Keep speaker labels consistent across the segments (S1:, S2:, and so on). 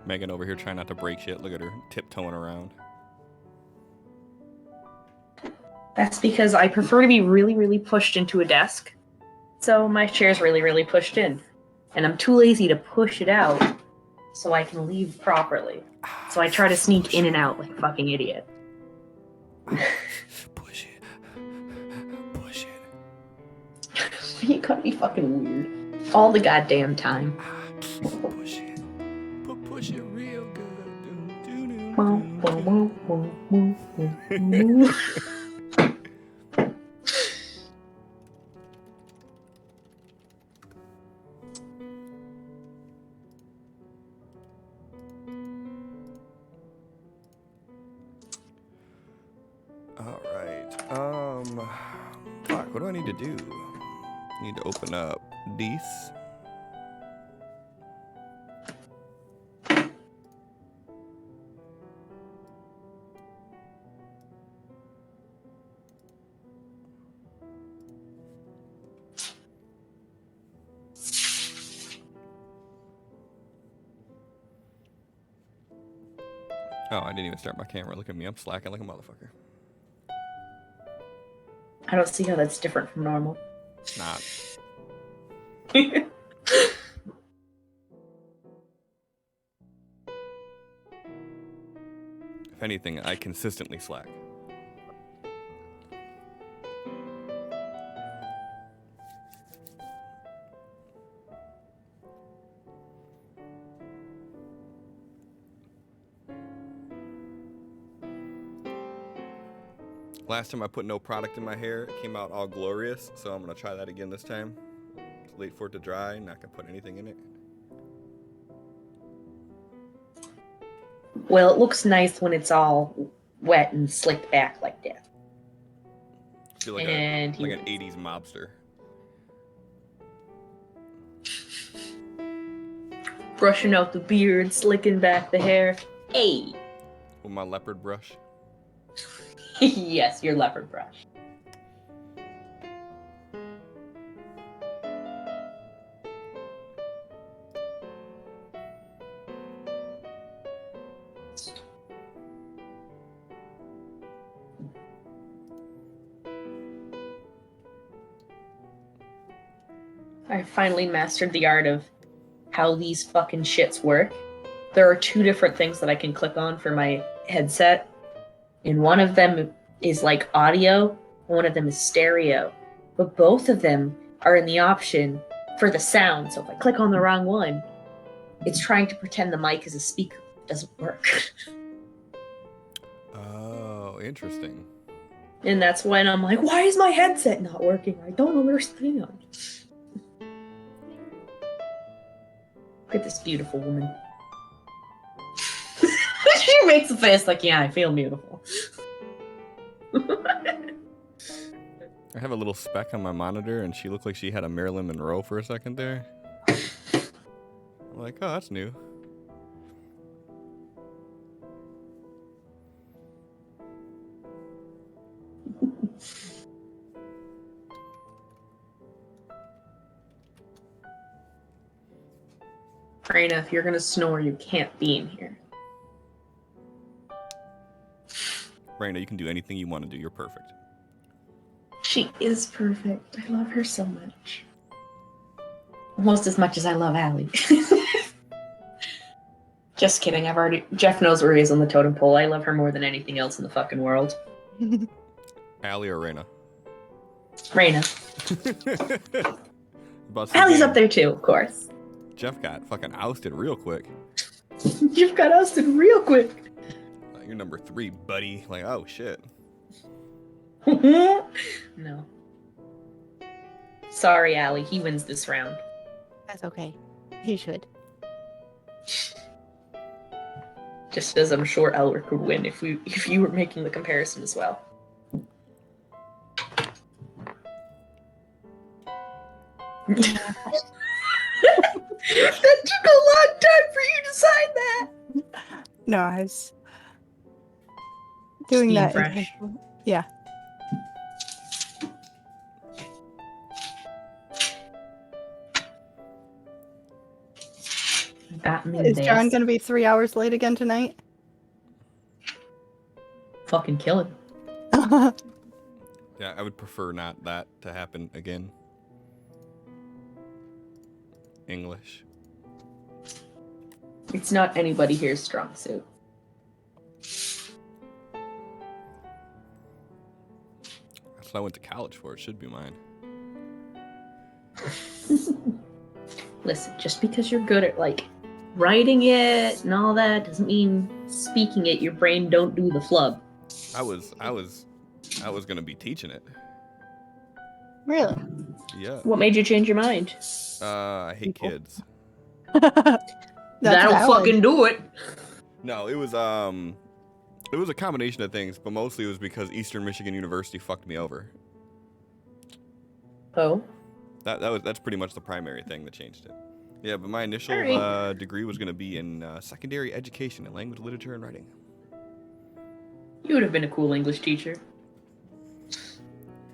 S1: Megan over here trying not to break shit. Look at her tiptoeing around.
S2: That's because I prefer to be really, really pushed into a desk. So my chair's really, really pushed in. And I'm too lazy to push it out so I can leave properly. So I try to sneak in and out like a fucking idiot.
S1: Push it. Push it.
S2: You gotta be fucking weird. All the goddamn time.
S1: Push it. Push it real good. All right. Fuck, what do I need to do? I need to open up these. Oh, I didn't even start my camera. Look at me. I'm slacking like a motherfucker.
S2: I don't see how that's different from normal.
S1: It's not. If anything, I consistently slack. Last time I put no product in my hair, it came out all glorious, so I'm gonna try that again this time. It's late for it to dry, not gonna put anything in it.
S2: Well, it looks nice when it's all wet and slicked back like that.
S1: I feel like, an 80s mobster.
S2: Brushing out the beard, slicking back the hair. Hey!
S1: With my leopard brush.
S2: Yes, your leopard brush. I finally mastered the art of how these fucking shits work. There are two different things that I can click on for my headset. And one of them is like audio, and one of them is stereo. But both of them are in the option for the sound. So if I click on the wrong one, it's trying to pretend the mic is a speaker. It doesn't work.
S1: Oh, interesting.
S2: And that's when I'm like, why is my headset not working? I don't understand. Look at this beautiful woman. She makes a face like, yeah, I feel beautiful.
S1: I have a little speck on my monitor, and she looked like she had a Marilyn Monroe for a second there. I'm like, oh, that's new.
S2: Raina, if you're gonna snore, you can't be in here.
S1: Raina, you can do anything you want to do. You're perfect.
S2: She is perfect. I love her so much. Almost as much as I love Allie. Just kidding. Jeff knows where he is on the totem pole. I love her more than anything else in the fucking world.
S1: Allie or Raina?
S2: Raina. Allie's up there too, of course.
S1: Jeff got fucking ousted real quick.
S2: You've got ousted real quick.
S1: You're number 3, buddy. Like, oh shit.
S2: No. Sorry, Allie. He wins this round.
S3: That's okay. He should.
S2: Just as I'm sure Elric would win if you were making the comparison as well. That took a long time for you to sign that.
S3: No, I was doing that.
S2: Fresh.
S3: Yeah. Is John gonna be 3 hours late again tonight?
S2: Fucking kill him.
S1: Yeah, I would prefer not that to happen again. English.
S2: It's not anybody here's strong suit.
S1: That's what I went to college for. It should be mine.
S2: Listen, just because you're good at like writing it and all that doesn't mean speaking it. Your brain don't do the flub.
S1: I was gonna be teaching it.
S3: Really?
S1: Yeah.
S2: What made you change your mind?
S1: I hate kids.
S2: That'll
S3: valid.
S2: fucking do it.
S1: No, it was a combination of things, but mostly it was because Eastern Michigan University fucked me over.
S2: Oh.
S1: That's pretty much the primary thing that changed it. Yeah, but my initial degree was going to be in secondary education in language, literature, and writing.
S2: You would have been a cool English teacher.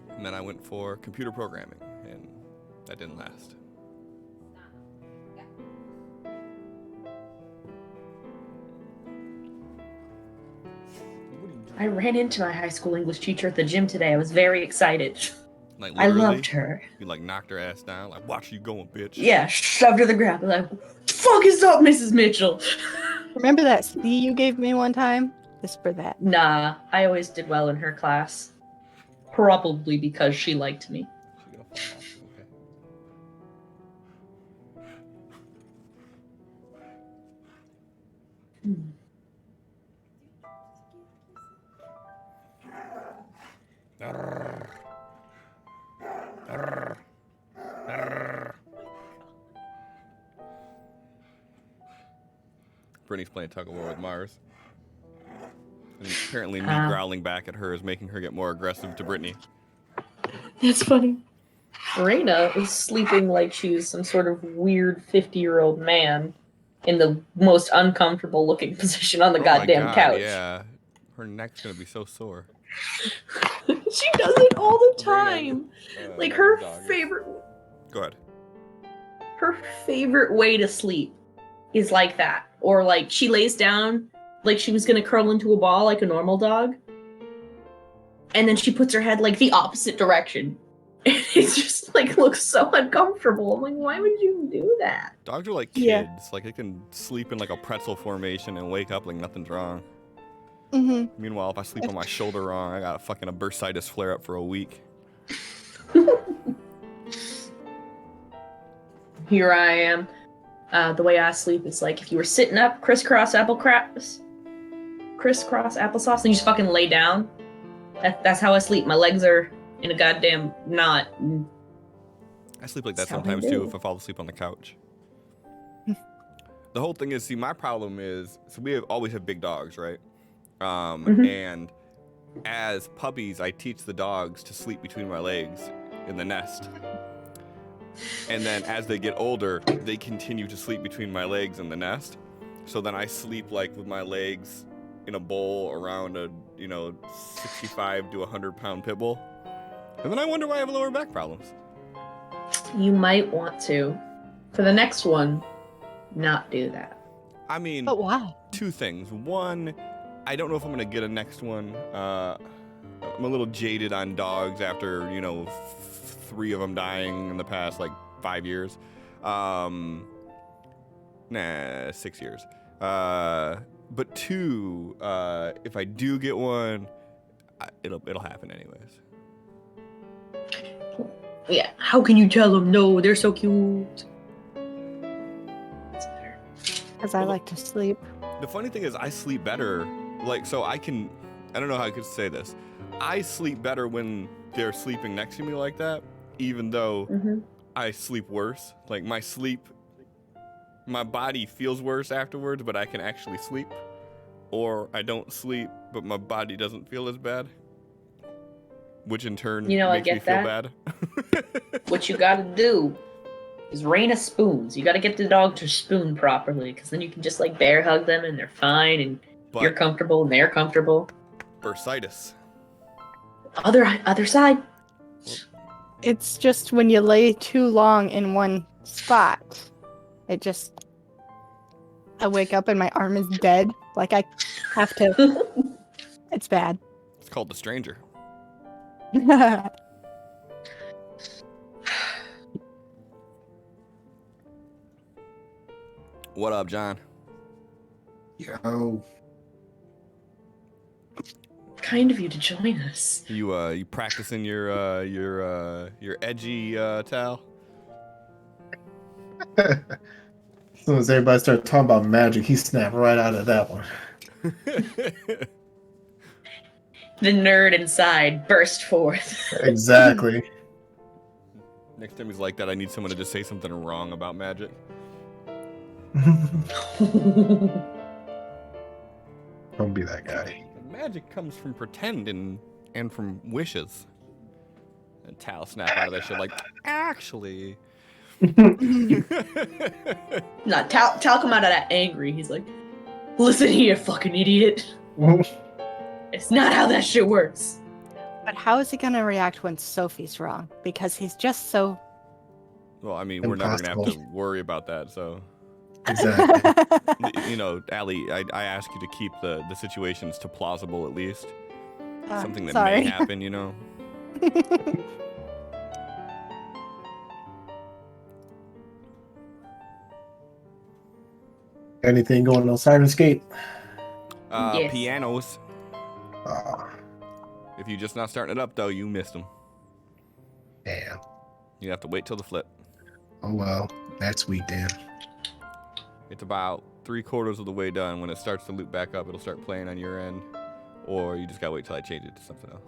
S1: And then I went for computer programming, and that didn't last.
S2: I ran into my high school English teacher at the gym today. I was very excited.
S1: Like
S2: I
S1: literally,
S2: loved her.
S1: You like knocked her ass down, like watch you going, bitch.
S2: Yeah, shoved her to the ground. Like, fuck is up, Mrs. Mitchell?
S3: Remember that C you gave me one time? Just for that.
S2: Nah, I always did well in her class. Probably because she liked me.
S1: She's gonna fall off. Okay. Brittany's playing tug of war with Mars. And apparently me growling back at her is making her get more aggressive to Brittany.
S2: That's funny. Raina is sleeping like she's some sort of weird 50-year-old man in the most uncomfortable looking position on the goddamn
S1: my God,
S2: couch.
S1: Yeah, her neck's gonna be so sore.
S2: She does it all the time. Like her favorite.
S1: Go ahead.
S2: Her favorite way to sleep is like that, or like she lays down like she was gonna curl into a ball like a normal dog, and then she puts her head like the opposite direction. And it just like looks so uncomfortable. I'm like, why would you do that?
S1: Dogs are like kids.
S3: Yeah.
S1: Like they can sleep in like a pretzel formation and wake up like nothing's wrong.
S3: Mm-hmm.
S1: Meanwhile, if I sleep on my shoulder wrong, I got fucking a bursitis flare up for a week.
S2: Here I am. The way I sleep is like if you were sitting up, crisscross applesauce, and you just fucking lay down. That's how I sleep. My legs are in a goddamn knot.
S1: I sleep like that
S2: That's how I
S1: sometimes
S2: do.
S1: too if I fall asleep on the couch. The whole thing is, see, my problem is, so we always have big dogs, right? And as puppies, I teach the dogs to sleep between my legs in the nest. And then as they get older, they continue to sleep between my legs in the nest. So then I sleep like with my legs in a bowl around a, 65 to 100 pound pit bull. And then I wonder why I have lower back problems.
S2: You might want to, for the next one, not do that.
S1: I mean,
S3: But why?
S1: two things. One, I don't know if I'm going to get a next one. I'm a little jaded on dogs after, 3 of them dying in the past, 5 years. 6 years. But two, if I do get one, it'll happen anyways.
S2: Yeah, how can you tell them no? They're so cute. That's better.
S3: Because I like to sleep.
S1: The funny thing is I sleep better, so I don't know how I could say this. I sleep better when they're sleeping next to me like that, even though I sleep worse. Like my body feels worse afterwards, but I can actually sleep. Or I don't sleep, but my body doesn't feel as bad. Which in turn makes me feel bad.
S2: What you gotta do is Raina spoons. You gotta get the dog to spoon properly, because then you can just bear hug them and they're fine, and you're comfortable and they're comfortable.
S1: Bursitis.
S2: Other side.
S3: It's just when you lay too long in one spot, it just I wake up and my arm is dead. Like I have to. It's bad.
S1: It's called The Stranger. What up, John?
S4: Yo.
S2: Kind of you to join us.
S1: You practicing your edgy towel?
S4: As soon as everybody started talking about magic, he snapped right out of that one.
S2: The nerd inside burst forth.
S4: Exactly.
S1: Next time he's like that, I need someone to just say something wrong about magic.
S4: Don't be that guy.
S1: Magic comes from pretend and from wishes. And Tal snap out of that shit like, actually.
S2: Not Tal come out of that angry. He's like, listen here, fucking idiot. It's not how that shit works.
S3: But how is he gonna react when Sophie's wrong? Because he's just so.
S1: Well, I mean, we're never gonna have to
S4: Impossible.
S1: worry about that, so.
S4: Exactly.
S1: You know, Allie, I ask you to keep the situations to plausible at least. Something that
S3: sorry.
S1: may happen, you know.
S4: Anything going on Sirenscape?
S2: Yes.
S1: Pianos.
S4: Oh,
S1: If you're just not starting it up, though, you missed them.
S4: damn.
S1: You have to wait till the flip.
S4: Oh well, that's weak then.
S1: It's about 3/4 of the way done. When it starts to loop back up, it'll start playing on your end. Or you just gotta wait till I change it to something else.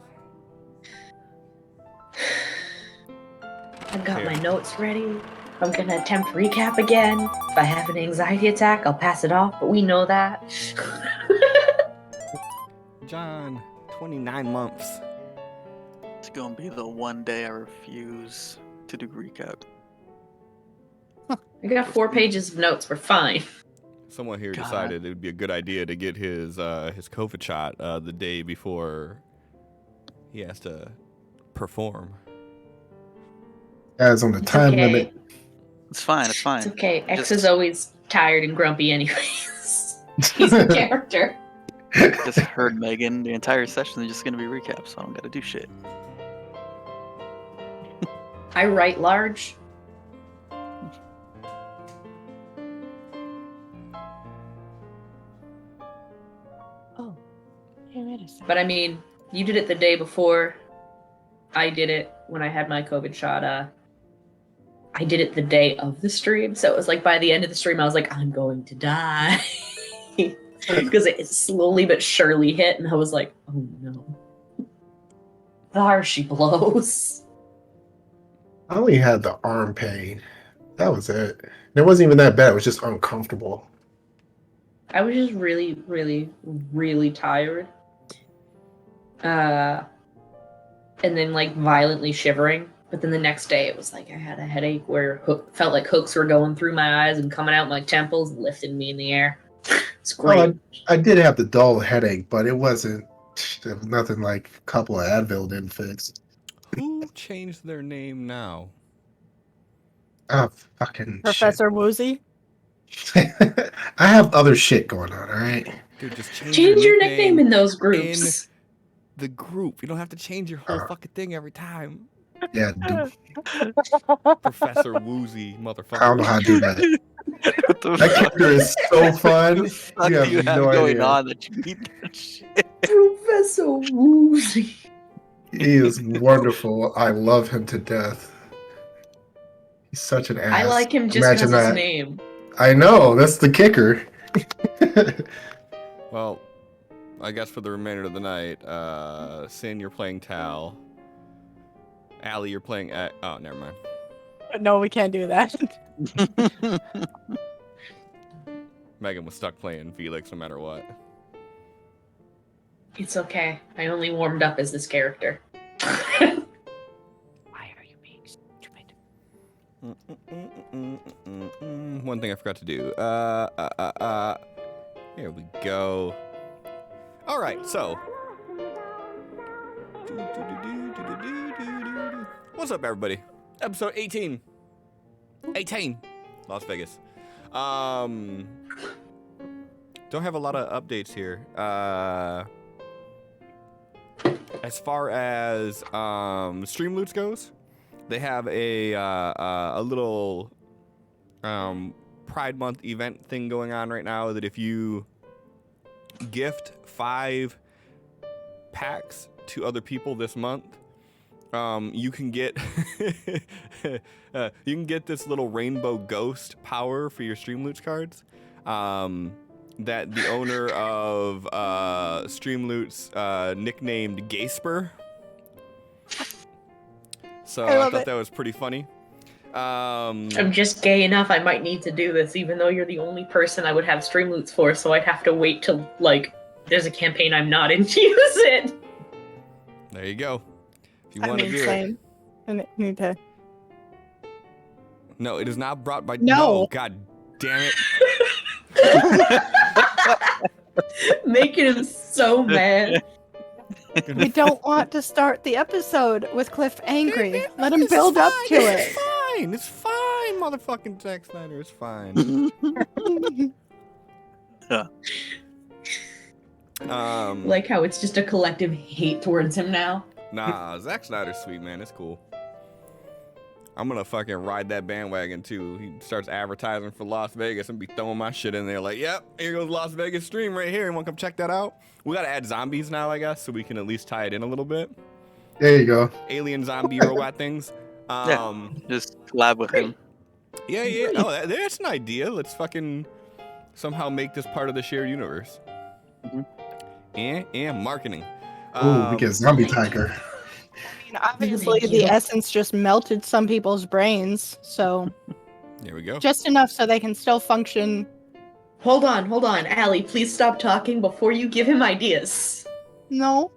S2: I've got
S1: Here.
S2: my notes ready. I'm gonna attempt recap again. If I have an anxiety attack, I'll pass it off, but we know that.
S1: John, 29 months.
S5: It's gonna be the one day I refuse to do recap.
S2: I got 4 pages of notes. We're fine.
S1: Someone here
S5: God.
S1: decided it would be a good idea to get his COVID shot the day before he has to perform.
S4: Guys on the time
S2: okay.
S4: limit.
S5: It's fine. It's fine.
S2: It's okay. X
S5: Just-
S2: is always tired and grumpy anyways. He's a character.
S5: Just heard Megan. The entire session is just gonna be recap, so I don't gotta do shit.
S2: I write large.
S3: Oh. Hey, wait a second.
S2: But I mean, you did it the day before. I did it when I had my COVID shot. I did it the day of the stream. So it was like by the end of the stream, I was like, I'm going to die. Because it slowly but surely hit. And I was like, oh no. There she blows.
S4: I only had the arm pain. That was it. It wasn't even that bad. It was just uncomfortable.
S2: I was just really, really, really tired. And then like violently shivering. But then the next day it was like I had a headache where felt like hooks were going through my eyes and coming out my temples, lifting me in the air. It's great.
S4: Well, I did have the dull headache, but it wasn't nothing like a couple of Advil didn't fix.
S1: Who changed their name now?
S4: Oh, fucking
S3: Professor Woozy.
S4: shit. I have other shit going on, all right?
S1: Dude, just change
S2: Change your nickname in those groups.
S1: the group. You don't have to change your whole fucking thing every time.
S4: Yeah, dude.
S1: Professor Woozy, motherfucker.
S4: I don't know how to do that.
S5: What the
S4: That
S5: fuck?
S4: character is so fun.
S5: What the fuck
S4: You
S5: do
S4: have
S5: you have
S4: no
S5: going
S4: idea.
S5: on that you need that shit?
S2: Professor Woozy.
S4: He is wonderful. I love him to death. He's such an ass.
S2: I like him just
S4: Imagine
S2: because his
S4: that.
S2: name.
S4: I know. That's the kicker.
S1: Well, I guess for the remainder of the night, Sin, you're playing Tal. Allie, you're playing... oh, never mind.
S3: No, we can't do that.
S1: Megan was stuck playing Felix no matter what.
S2: It's okay. I only warmed up as this character.
S3: Why are you being stupid?
S1: One thing I forgot to do. Here we go. All right, so. What's up, everybody? Episode 18. 18. Las Vegas. don't have a lot of updates here. As far as Stream Loots goes, they have a little Pride Month event thing going on right now that if you gift 5 packs to other people this month, you can get this little rainbow ghost power for your Streamloots cards. That the owner of Streamloots nicknamed Gasper. So I thought that was pretty funny.
S2: I'm just gay enough. I might need to do this, even though you're the only person I would have Streamloots for. So I'd have to wait till there's a campaign I'm not in to use it.
S1: There you go. If you want to do it.
S3: I need to.
S1: No, it is not brought by.
S3: No.
S1: God damn it.
S2: Making him so mad.
S3: We don't want to start the episode with Cliff angry. Let him build up to it.
S1: It's fine, motherfucking Zack Snyder. It's fine.
S2: Like how it's just a collective hate towards him now.
S1: Nah, Zack Snyder's sweet, man. It's cool. I'm gonna fucking ride that bandwagon too. He starts advertising for Las Vegas and be throwing my shit in there like, yep, here goes Las Vegas stream right here. You wanna come check that out? We gotta add zombies now, I guess, so we can at least tie it in a little bit.
S4: There you go.
S1: Alien zombie robot things.
S5: Just collab with him.
S1: Yeah. Oh, that's an idea. Let's fucking somehow make this part of the shared universe. And marketing.
S4: Ooh, we get Zombie Tiger.
S3: I mean, obviously, the essence just melted some people's brains, so
S1: there we go.
S3: just enough so they can still function.
S2: Hold on. Allie, please stop talking before you give him ideas.
S3: No.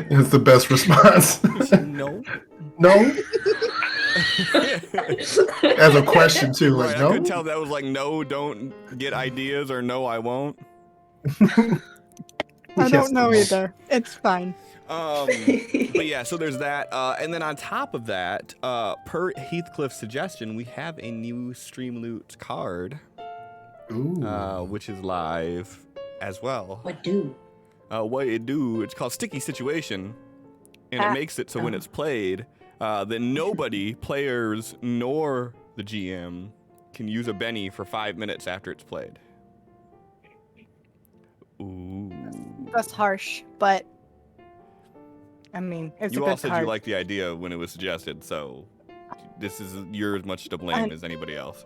S4: It's the best response.
S1: No.
S4: No? As a question, too. Like,
S1: Right,
S4: no?
S1: I could tell that was like, no, don't get ideas, or no, I won't.
S3: I don't know either. It's fine.
S1: But yeah, so there's that. And then on top of that, per Heathcliff's suggestion, we have a new Streamloots card, which is live as well.
S2: What do?
S1: It's called Sticky Situation, and it makes it so when it's played, that nobody, players nor the GM, can use a Benny for 5 minutes after it's played. Ooh.
S3: That's harsh, but I mean, it's
S1: You
S3: a good
S1: all said
S3: card.
S1: you liked the idea when it was suggested, so you're as much to blame as anybody else.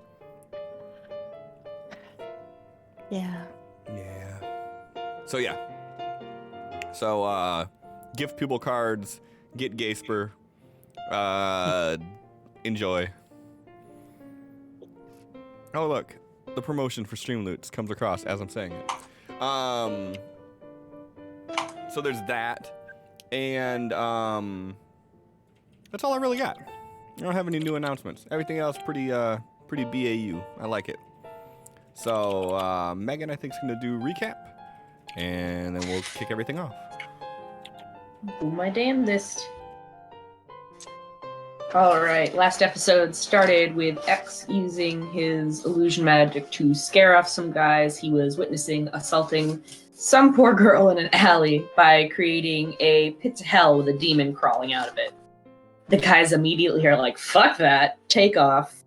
S3: Yeah.
S1: So yeah. So gift people cards, get Gasper, enjoy. Oh look, the promotion for Streamloots comes across as I'm saying it. So there's that, and that's all I really got. I don't have any new announcements. Everything else pretty BAU. I like it. So Megan, I think, is gonna do recap, and then we'll kick everything off.
S2: Do my damnedest. Alright, last episode started with X using his illusion magic to scare off some guys he was witnessing assaulting some poor girl in an alley by creating a pit to hell with a demon crawling out of it. The guys immediately are like, fuck that, take off.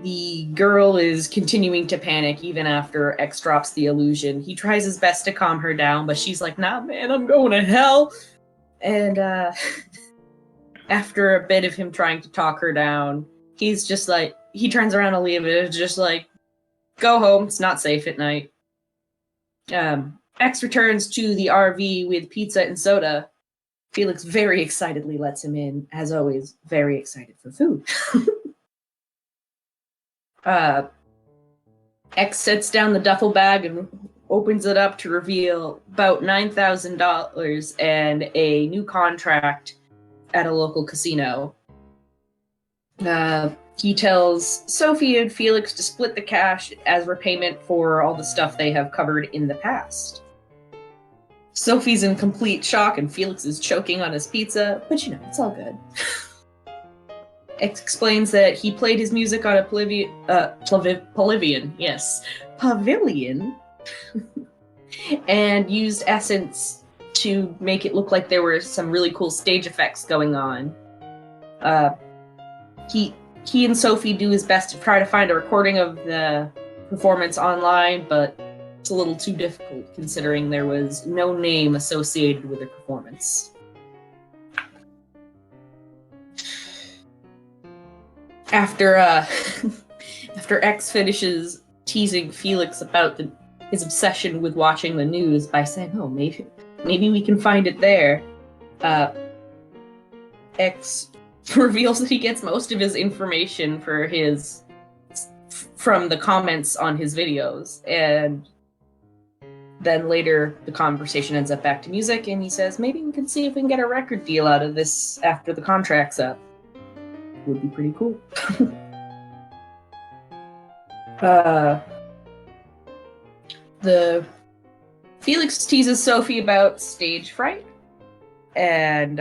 S2: The girl is continuing to panic even after X drops the illusion. He tries his best to calm her down, but she's like, nah, man, I'm going to hell. And after a bit of him trying to talk her down, he's just like, he turns around to leave it. It's just like, go home. It's not safe at night. X returns to the RV with pizza and soda. Felix very excitedly lets him in, as always, very excited for food. X sets down the duffel bag and opens it up to reveal about $9,000 and a new contract at a local casino. He tells Sophie and Felix to split the cash as repayment for all the stuff they have covered in the past. Sophie's in complete shock and Felix is choking on his pizza, but it's all good. X explains that he played his music on a pavilion, and used Essence to make it look like there were some really cool stage effects going on. He and Sophie do his best to try to find a recording of the performance online, but it's a little too difficult considering there was no name associated with the performance. After X finishes teasing Felix about his obsession with watching the news by saying, "Oh, maybe we can find it there," X reveals that he gets most of his information from the comments on his videos, and then later the conversation ends up back to music, and he says, "Maybe we can see if we can get a record deal out of this after the contract's up. Would be pretty cool." The Felix teases Sophie about stage fright, and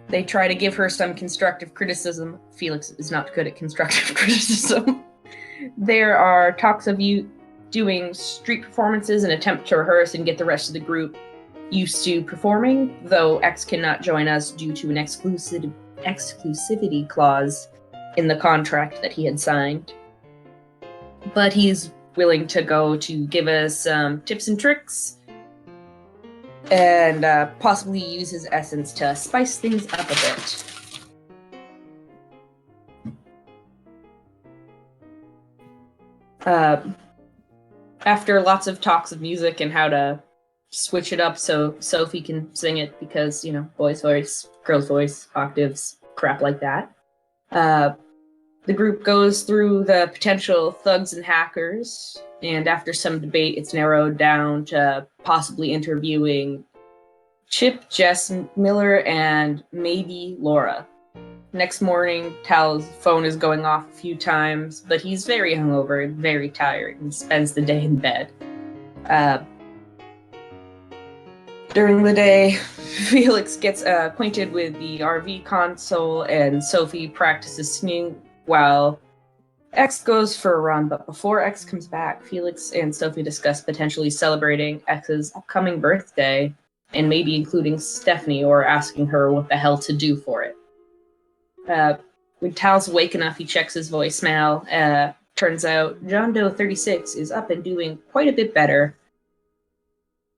S2: they try to give her some constructive criticism. Felix is not good at constructive criticism. There are talks of you doing street performances in an attempt to rehearse and get the rest of the group used to performing, though X cannot join us due to an exclusivity clause in the contract that he had signed. But he's willing to go to give us some tips and tricks and possibly use his essence to spice things up a bit. After lots of talks of music and how to switch it up so Sophie can sing it because, boy's voice, girl's voice, octaves, crap like that. The group goes through the potential thugs and hackers, and after some debate, it's narrowed down to possibly interviewing Chip, Jess Miller, and maybe Laura. Next morning, Tal's phone is going off a few times, but he's very hungover and very tired and spends the day in bed. During the day, Felix gets acquainted with the RV console, and Sophie practices singing while X goes for a run. But before X comes back, Felix and Sophie discuss potentially celebrating X's upcoming birthday and maybe including Stephanie or asking her what the hell to do for it. When Tal's awake enough, he checks his voicemail. Turns out John Doe 36 is up and doing quite a bit better.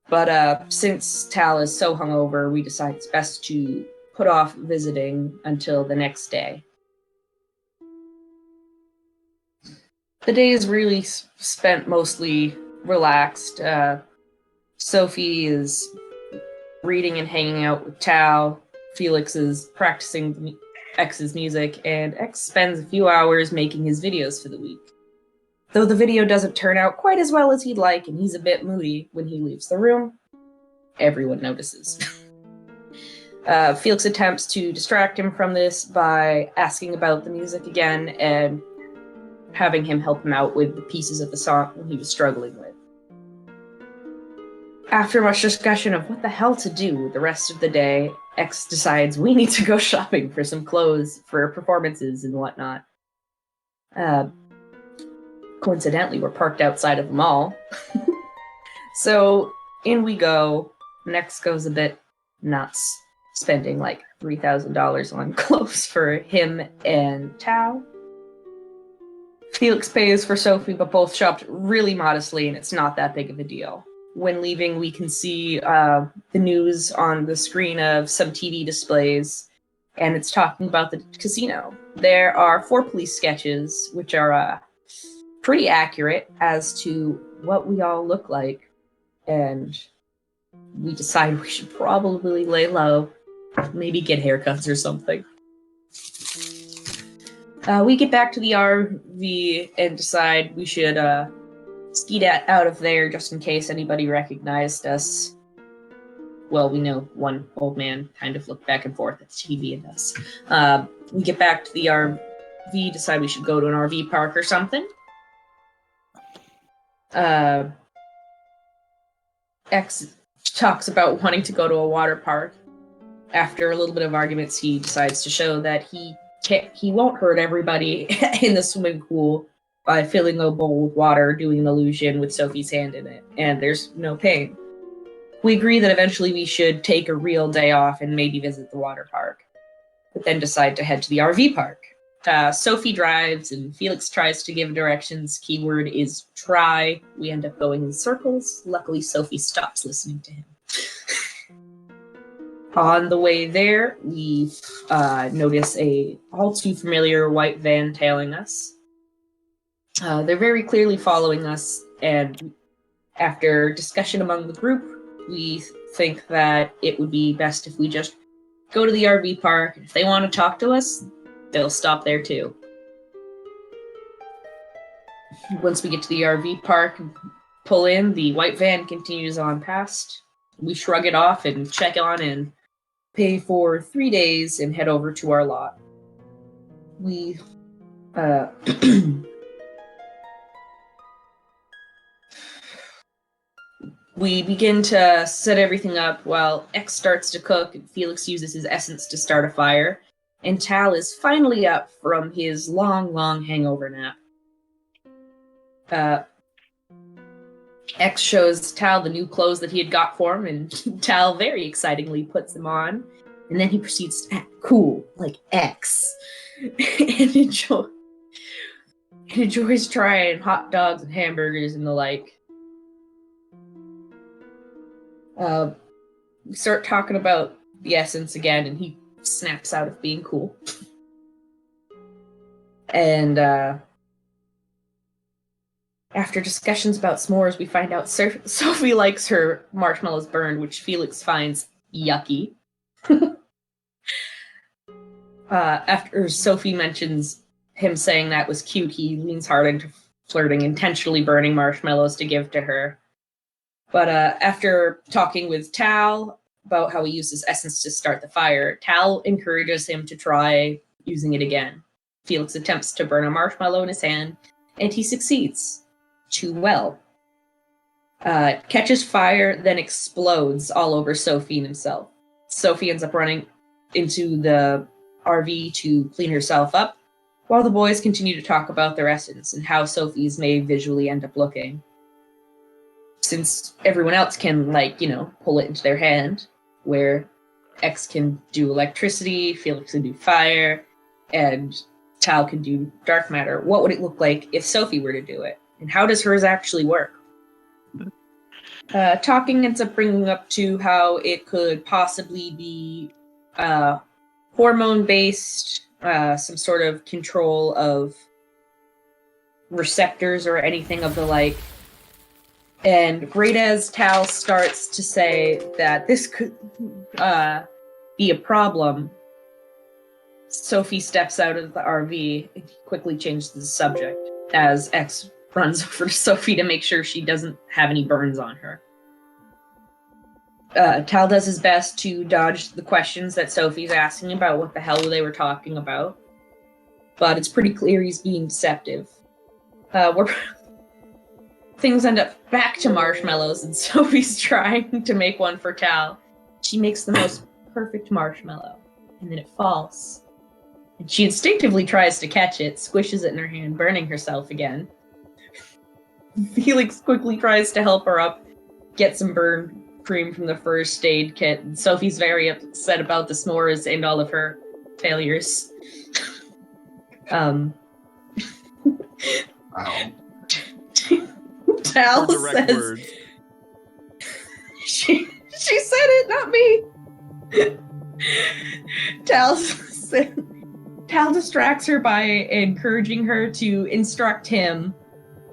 S2: But since Tal is so hungover, we decide it's best to put off visiting until the next day. The day is really spent mostly relaxed. Sophie is reading and hanging out with Tal. Felix is practicing X's music, and X spends a few hours making his videos for the week. Though the video doesn't turn out quite as well as he'd like, and he's a bit moody when he leaves the room, everyone notices. Felix attempts to distract him from this by asking about the music again and having him help him out with the pieces of the song he was struggling with. After much discussion of what the hell to do with the rest of the day, X decides we need to go shopping for some clothes for performances and whatnot. Coincidentally, we're parked outside of the mall. So in we go. X goes a bit nuts, spending like $3,000 on clothes for him and Tao. Felix pays for Sophie, but both shopped really modestly, and it's not that big of a deal. When leaving, we can see the news on the screen of some TV displays, and it's talking about the casino. There are 4 police sketches, which are pretty accurate as to what we all look like, and we decide we should probably lay low, maybe get haircuts or something. We get back to the RV and decide we should skeet out of there just in case anybody recognized us. Well, we know one old man kind of looked back and forth at the TV and us. We get back to the RV, decide we should go to an RV park or something. X talks about wanting to go to a water park. after a little bit of arguments, he decides to show that he won't hurt everybody in the swimming pool by filling a bowl with water, doing an illusion with Sophie's hand in it, and there's no pain. We agree that eventually we should take a real day off and maybe visit the water park, but then decide to head to the RV park. Sophie drives and Felix tries to give directions. Keyword is try. We end up going in circles. Luckily, Sophie stops listening to him. On the way there, we notice a all too familiar white van tailing us. They're very clearly following us, and after discussion among the group, we think that it would be best if we just go to the RV park. If they want to talk to us, they'll stop there too. Once we get to the RV park and pull in, the white van continues on past. We shrug it off and check on and pay for 3 days and head over to our lot. We we begin to set everything up while X starts to cook and Felix uses his essence to start a fire, and Tal is finally up from his long hangover nap. X shows Tal the new clothes that he had got for him, and Tal very excitingly puts them on, and then he proceeds to act cool, like X, and enjoys trying hot dogs and hamburgers and the like. We start talking about the essence again, and he snaps out of being cool. And after discussions about s'mores, we find out Sophie likes her marshmallows burned, which Felix finds yucky. After Sophie mentions him saying that was cute, he leans hard into flirting, intentionally burning marshmallows to give to her. But after talking with Tal about how he uses essence to start the fire, Tal encourages him to try using it again. Felix attempts to burn a marshmallow in his hand, and he succeeds. Too well. Catches fire, then explodes all over Sophie and himself. Sophie ends up running into the RV to clean herself up, while the boys continue to talk about their essence and how Sophie's may visually end up looking. Since everyone else can, pull it into their hand, where X can do electricity, Felix can do fire, and Tal can do dark matter, what would it look like if Sophie were to do it? And how does hers actually work? Talking ends up bringing up to how it could possibly be hormone-based, some sort of control of receptors or anything of the like. And right as Tal starts to say that this could be a problem, Sophie steps out of the RV and quickly changes the subject as X runs over to Sophie to make sure she doesn't have any burns on her. Tal does his best to dodge the questions that Sophie's asking about what the hell they were talking about, but it's pretty clear he's being deceptive. Things end up back to marshmallows, and Sophie's trying to make one for Tal. She makes the most perfect marshmallow, and then it falls. And she instinctively tries to catch it, squishes it in her hand, burning herself again. Felix quickly tries to help her up, get some burn cream from the first aid kit, and Sophie's very upset about the s'mores and all of her failures.
S4: Wow.
S2: Tal says,
S1: words.
S2: She said it, not me. Tal distracts her by encouraging her to instruct him,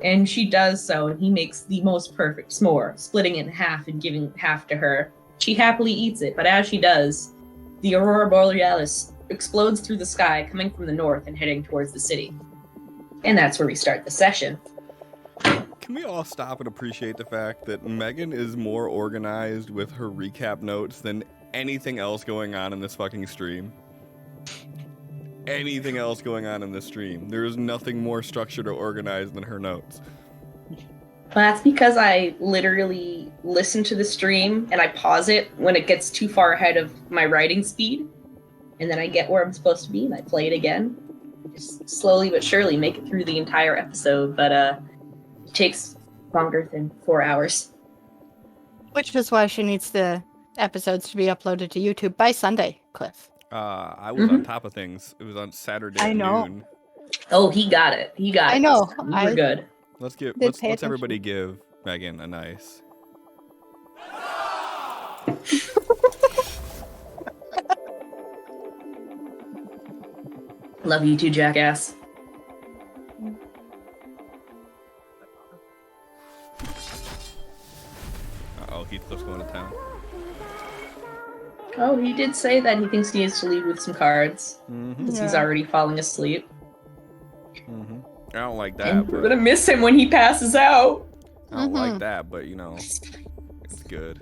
S2: and she does so, and he makes the most perfect s'more, splitting it in half and giving half to her. She happily eats it, but as she does, the aurora borealis explodes through the sky, coming from the north and heading towards the city. And that's where we start the session.
S1: Can we all stop and appreciate the fact that Megan is more organized with her recap notes than anything else going on in this fucking stream? Anything else going on in this stream. There is nothing more structured or organized than her notes.
S2: That's because I literally listen to the stream and I pause it when it gets too far ahead of my writing speed. And then I get where I'm supposed to be and I play it again. Just slowly but surely make it through the entire episode, but it takes longer than 4 hours.
S3: Which is why she needs the episodes to be uploaded to YouTube by Sunday, Cliff.
S1: I was on top of things. It was on Saturday
S3: I
S1: at
S3: know.
S1: noon.
S2: Oh, he got it. He got it.
S3: I know.
S2: We were good.
S1: Let's
S3: pay
S1: let's
S3: attention.
S1: everybody give Megan a nice.
S2: Love you too, jackass.
S1: Uh-oh, Heathcliff's going to town.
S2: Oh, he did say that he thinks he needs to lead with some cards. Because he's already falling asleep.
S1: I don't like that.
S2: And we're gonna miss him when he passes out.
S1: I don't like that, but you know, it's good.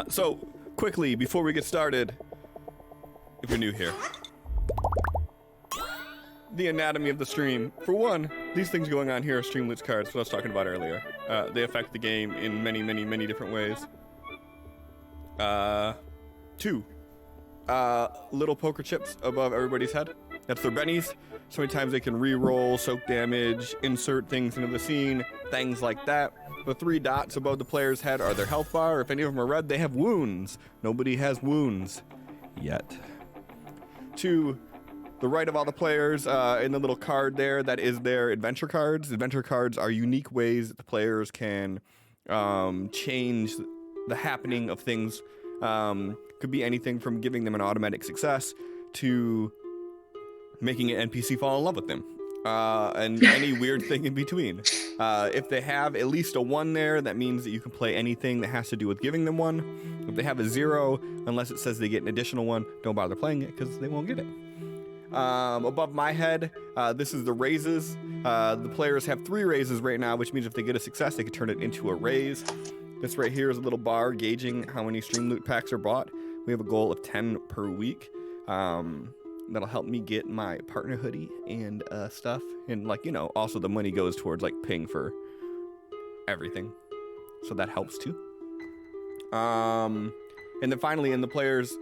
S1: So quickly before we get started, if you're new here, the anatomy of the stream. For one, these things going on here are Streamlit's cards, what I was talking about earlier. They affect the game in many, many, many different ways. 2 little poker chips above everybody's head. That's their bennies. So many times they can re-roll, soak damage, insert things into the scene, things like that. The 3 dots above the player's head are their health bar. If any of them are red, they have wounds. Nobody has wounds yet. To the right of all the players, in the little card there, that is their adventure cards. Adventure cards are unique ways that the players can change the happening of things. Could be anything from giving them an automatic success to making an NPC fall in love with them. And any weird thing in between. If they have at least a 1 there, that means that you can play anything that has to do with giving them 1. If they have a 0, unless it says they get an additional 1, don't bother playing it because they won't get it. Above my head, this is the raises. The players have 3 raises right now, which means if they get a success, they can turn it into a raise. This right here is a little bar gauging how many stream loot packs are bought. We have a goal of 10 per week. That'll help me get my partner hoodie and stuff. And like, you know, also the money goes towards like paying for everything. So that helps too. And then finally in the players'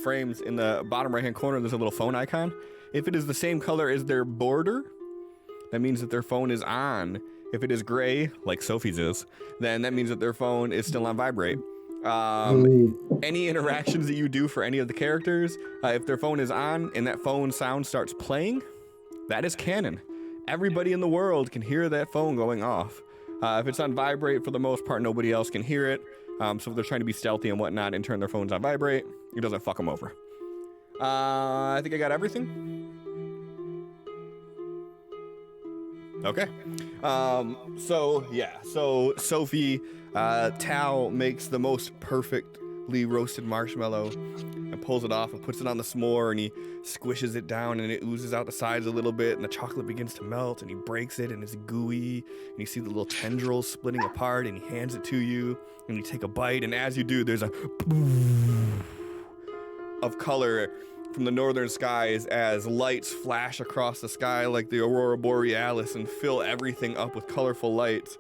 S1: frames in the bottom right hand corner, there's a little phone icon. If it is the same color as their border, that means that their phone is on. If it is gray, like Sophie's is, then that means that their phone is still on vibrate. Any interactions that you do for any of the characters, if their phone is on and that phone sound starts playing, that is canon. Everybody in the world can hear that phone going off. If it's on vibrate, for the most part, nobody else can hear it. So if they're trying to be stealthy and whatnot and turn their phones on vibrate, it doesn't fuck them over. I think I got everything. Okay. So Sophie, Tao makes the most perfectly roasted marshmallow and pulls it off and puts it on the s'more and he squishes it down and it oozes out the sides a little bit and the chocolate begins to melt and he breaks it and it's gooey and you see the little tendrils splitting apart and he hands it to you and you take a bite and as you do, there's a of color from the northern skies as lights flash across the sky like the aurora borealis and fill everything up with colorful lights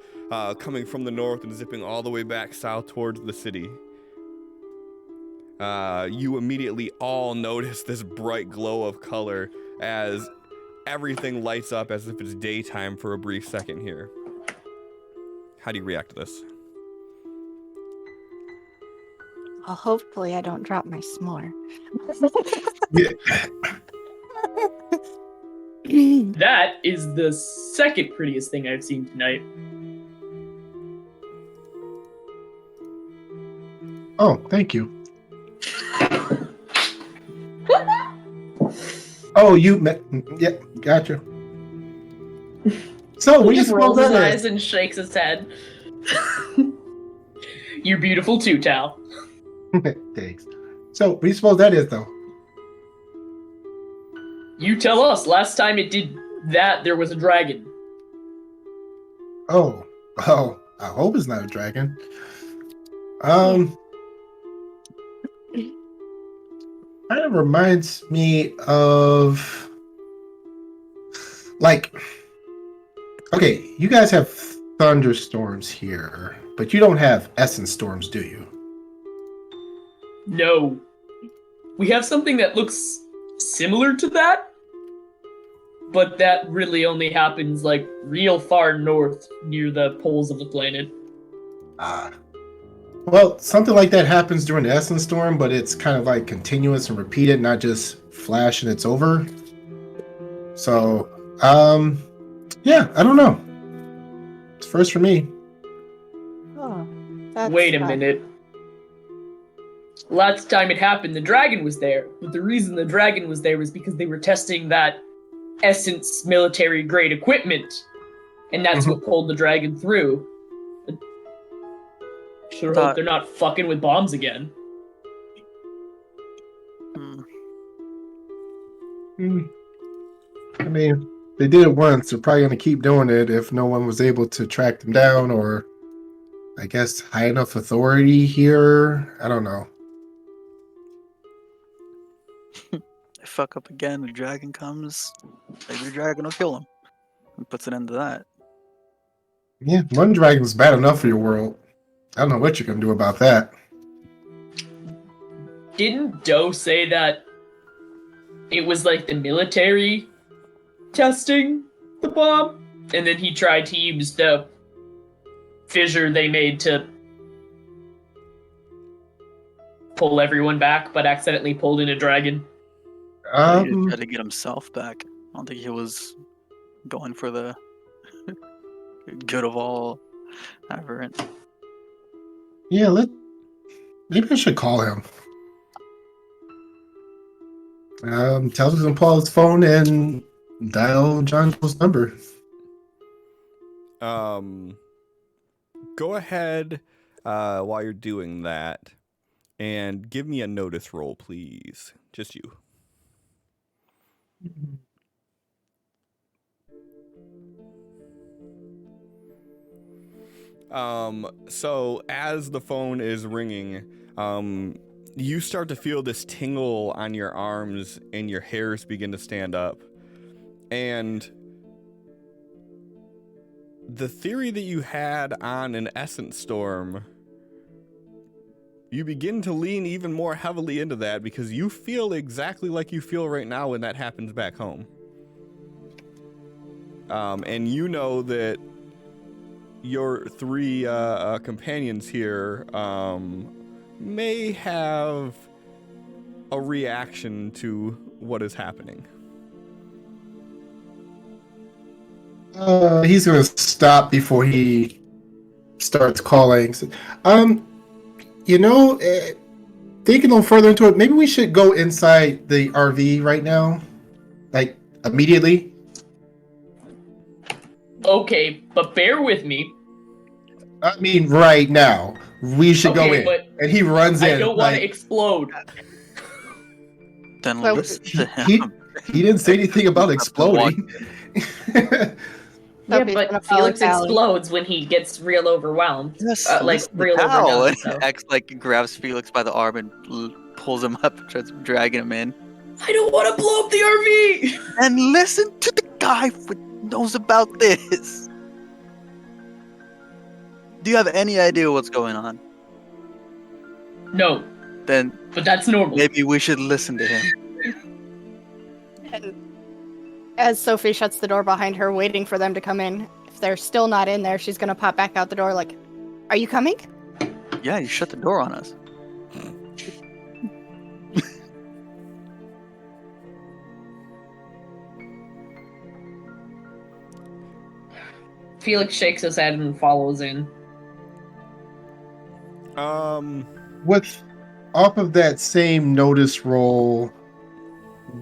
S1: coming from the north and zipping all the way back south towards the city. You immediately all notice this bright glow of color as everything lights up as if it's daytime for a brief second here. How do you react to this?
S3: Well, hopefully I don't drop my s'more.
S2: That is the second prettiest thing I've seen tonight.
S4: Oh, thank you. Oh, yeah, gotcha. So
S2: He
S4: we
S2: just
S4: just
S2: rolls his
S4: that
S2: eyes and shakes his head. You're beautiful too, Tal.
S4: Thanks. So, what do you suppose that is, though?
S2: You tell us. Last time it did that, there was a dragon.
S4: Oh, I hope it's not a dragon. I kind of reminds me of like, okay, you guys have thunderstorms here, but you don't have essence storms, do you?
S6: No. We have something that looks similar to that, but that really only happens like real far north near the poles of the planet.
S4: Well, something like that happens during the essence storm, but it's kind of like continuous and repeated, not just flash and it's over. So, yeah, I don't know. It's first for me.
S3: Oh,
S6: Wait a minute. Last time it happened, the dragon was there. But the reason the dragon was there was because they were testing that Essence military grade equipment. And that's what pulled the dragon through. Sure hope they're not fucking with bombs again.
S4: I mean, they did it once. They're probably going to keep doing it if no one was able to track them down or, I guess, high enough authority here. I don't know.
S5: They fuck up again, the dragon comes, maybe the dragon will kill him. And puts an end to that.
S4: Yeah, one dragon's bad enough for your world. I don't know what you're going to do about that.
S6: Didn't Doe say that it was like the military testing the bomb? And then he tried to use the fissure they made to pull everyone back, but accidentally pulled in a dragon.
S5: He just tried to get himself back. I don't think he was going for the good of all. Aberrant.
S4: Yeah, maybe I should call him. Tell him to pull his phone and dial John Doe's number.
S1: Go ahead while you're doing that and give me a notice roll, please. Just you. So as the phone is ringing, you start to feel this tingle on your arms and your hairs begin to stand up. And the theory that you had on an essence storm, you begin to lean even more heavily into that because you feel exactly like you feel right now when that happens back home. And you know that your three companions here may have a reaction to what is happening.
S4: He's gonna stop before he starts calling. Thinking a little further into it, maybe we should go inside the RV right now, like immediately.
S6: Okay, but bear with me.
S4: I mean, right now we should go in.
S6: But
S4: and he runs in.
S6: I don't want to explode.
S5: Then
S3: Well,
S5: listen to him.
S4: He didn't say anything about exploding.
S6: Yeah,
S3: Sophie's gonna
S6: but
S3: follow
S6: Felix
S3: Callie.
S6: explodes when he gets real overwhelmed.
S5: Yes,
S6: Like
S5: listen to
S6: real
S5: Cal.
S6: overdone.
S5: And
S6: So.
S5: X grabs Felix by the arm and pulls him up and tries dragging him in.
S6: I don't want to blow up the RV.
S5: And listen to the guy who knows about this. Do you have any idea what's going on?
S6: No,
S5: Then
S6: but that's normal.
S5: maybe we should listen to him.
S3: And as Sophie shuts the door behind her, waiting for them to come in, if they're still not in there, she's gonna pop back out the door like, "Are you coming?"
S5: Yeah, you shut the door on us.
S6: Felix shakes his head and follows in.
S4: With off of that same notice roll,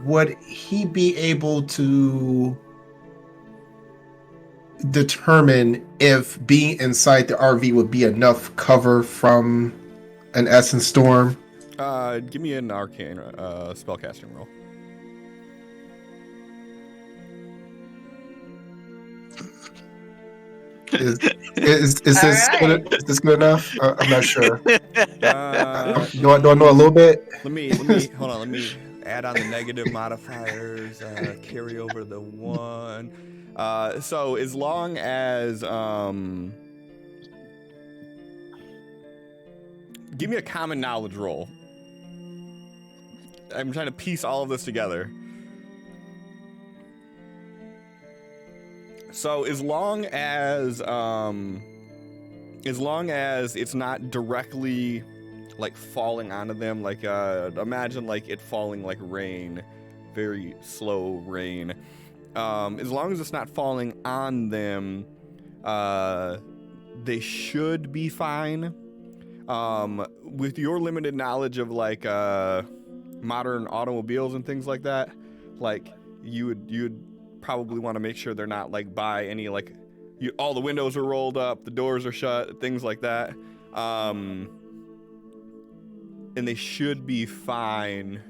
S4: would he be able to determine if being inside the RV would be enough cover from an essence storm?
S1: Give me an arcane spellcasting roll.
S4: Is this
S2: All
S4: good? Is this good enough? I'm not sure. Do I know a little bit?
S1: Let me hold on. Let me add on the negative modifiers. Carry over the 1. So as long as give me a common knowledge roll. I'm trying to piece all of this together. So as long as it's not directly like falling onto them, like imagine like it falling like rain, very slow rain. As long as it's not falling on them, they should be fine. With your limited knowledge of like modern automobiles and things like that, like you would probably want to make sure they're not like by any like all the windows are rolled up, the doors are shut, things like that. And they should be fine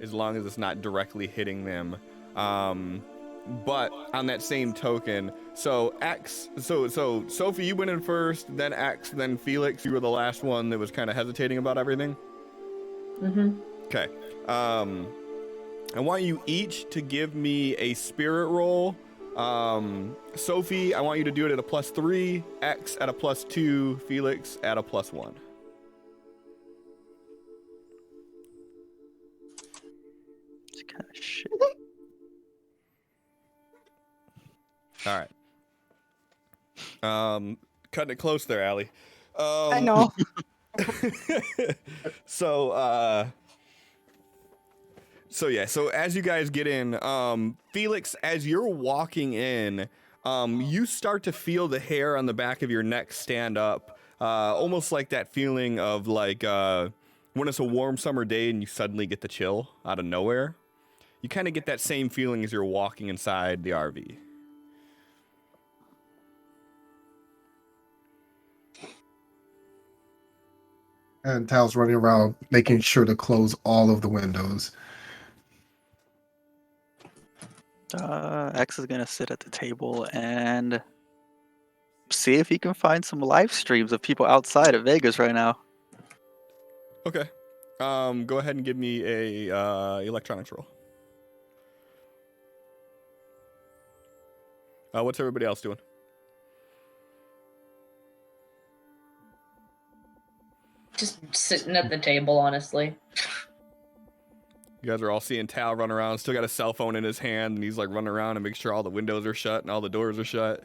S1: as long as it's not directly hitting them. But on that same token, so Sophie, you went in first, then X, then Felix. You were the last one that was kind of hesitating about everything. Okay. I want you each to give me a spirit roll. Sophie, I want you to do it at a +3, X at a +2, Felix at a +1.
S5: It's kind of shit.
S1: All right. Cutting it close there, Allie.
S3: I know.
S1: So as you guys get in, Felix, as you're walking in, you start to feel the hair on the back of your neck stand up, almost like that feeling of like when it's a warm summer day and you suddenly get the chill out of nowhere. You kind of get that same feeling as you're walking inside the RV.
S4: And Tal's running around making sure to close all of the windows.
S5: X is gonna sit at the table and see if he can find some live streams of people outside of Vegas right now.
S1: Okay. Go ahead and give me a electronics roll. What's everybody else doing?
S2: Just sitting at the table, honestly.
S1: You guys are all seeing Tal run around, still got a cell phone in his hand, and he's like running around and making sure all the windows are shut and all the doors are shut.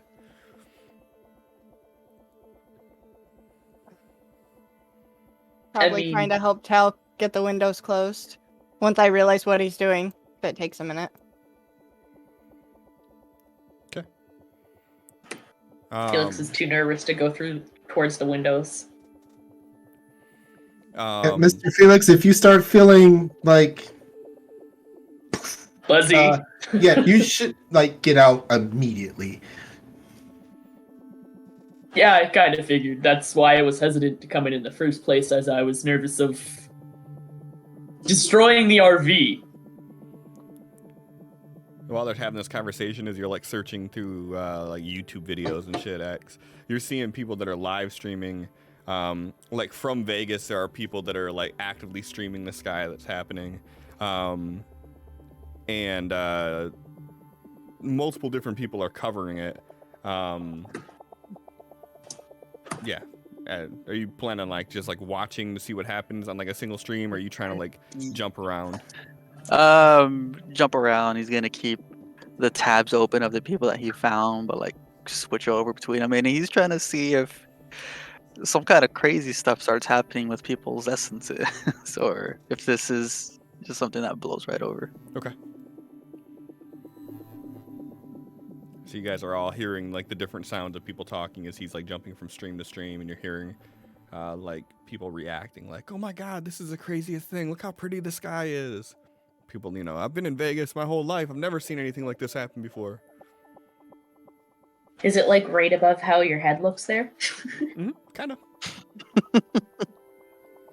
S3: Probably trying to help Tal get the windows closed. Once I realize what he's doing, if it takes a minute.
S1: Okay.
S2: Felix is too nervous to go towards the windows.
S4: Mr. Felix, if you start feeling like
S6: Buzzy.
S4: yeah, you should like get out immediately.
S6: Yeah, I kind of figured. That's why I was hesitant to come in the first place, as I was nervous of destroying the RV.
S1: While they're having this conversation, as you're like searching through like YouTube videos and shit, X, you're seeing people that are live streaming. Like from Vegas, there are people that are like actively streaming the sky that's happening, and multiple different people are covering it. Yeah. Are you planning on like just like watching to see what happens on like a single stream, or are you trying to like jump around?
S5: Jump around. He's gonna keep the tabs open of the people that he found, but like switch over between them, and he's trying to see if some kind of crazy stuff starts happening with people's essences, or if this is just something that blows right over.
S1: Okay. So you guys are all hearing like the different sounds of people talking as he's like jumping from stream to stream, and you're hearing like people reacting like, "Oh my God, this is the craziest thing! Look how pretty the sky is." People, you know, I've been in Vegas my whole life. I've never seen anything like this happen before.
S2: Is it like right above how your head looks there?
S1: Kind of.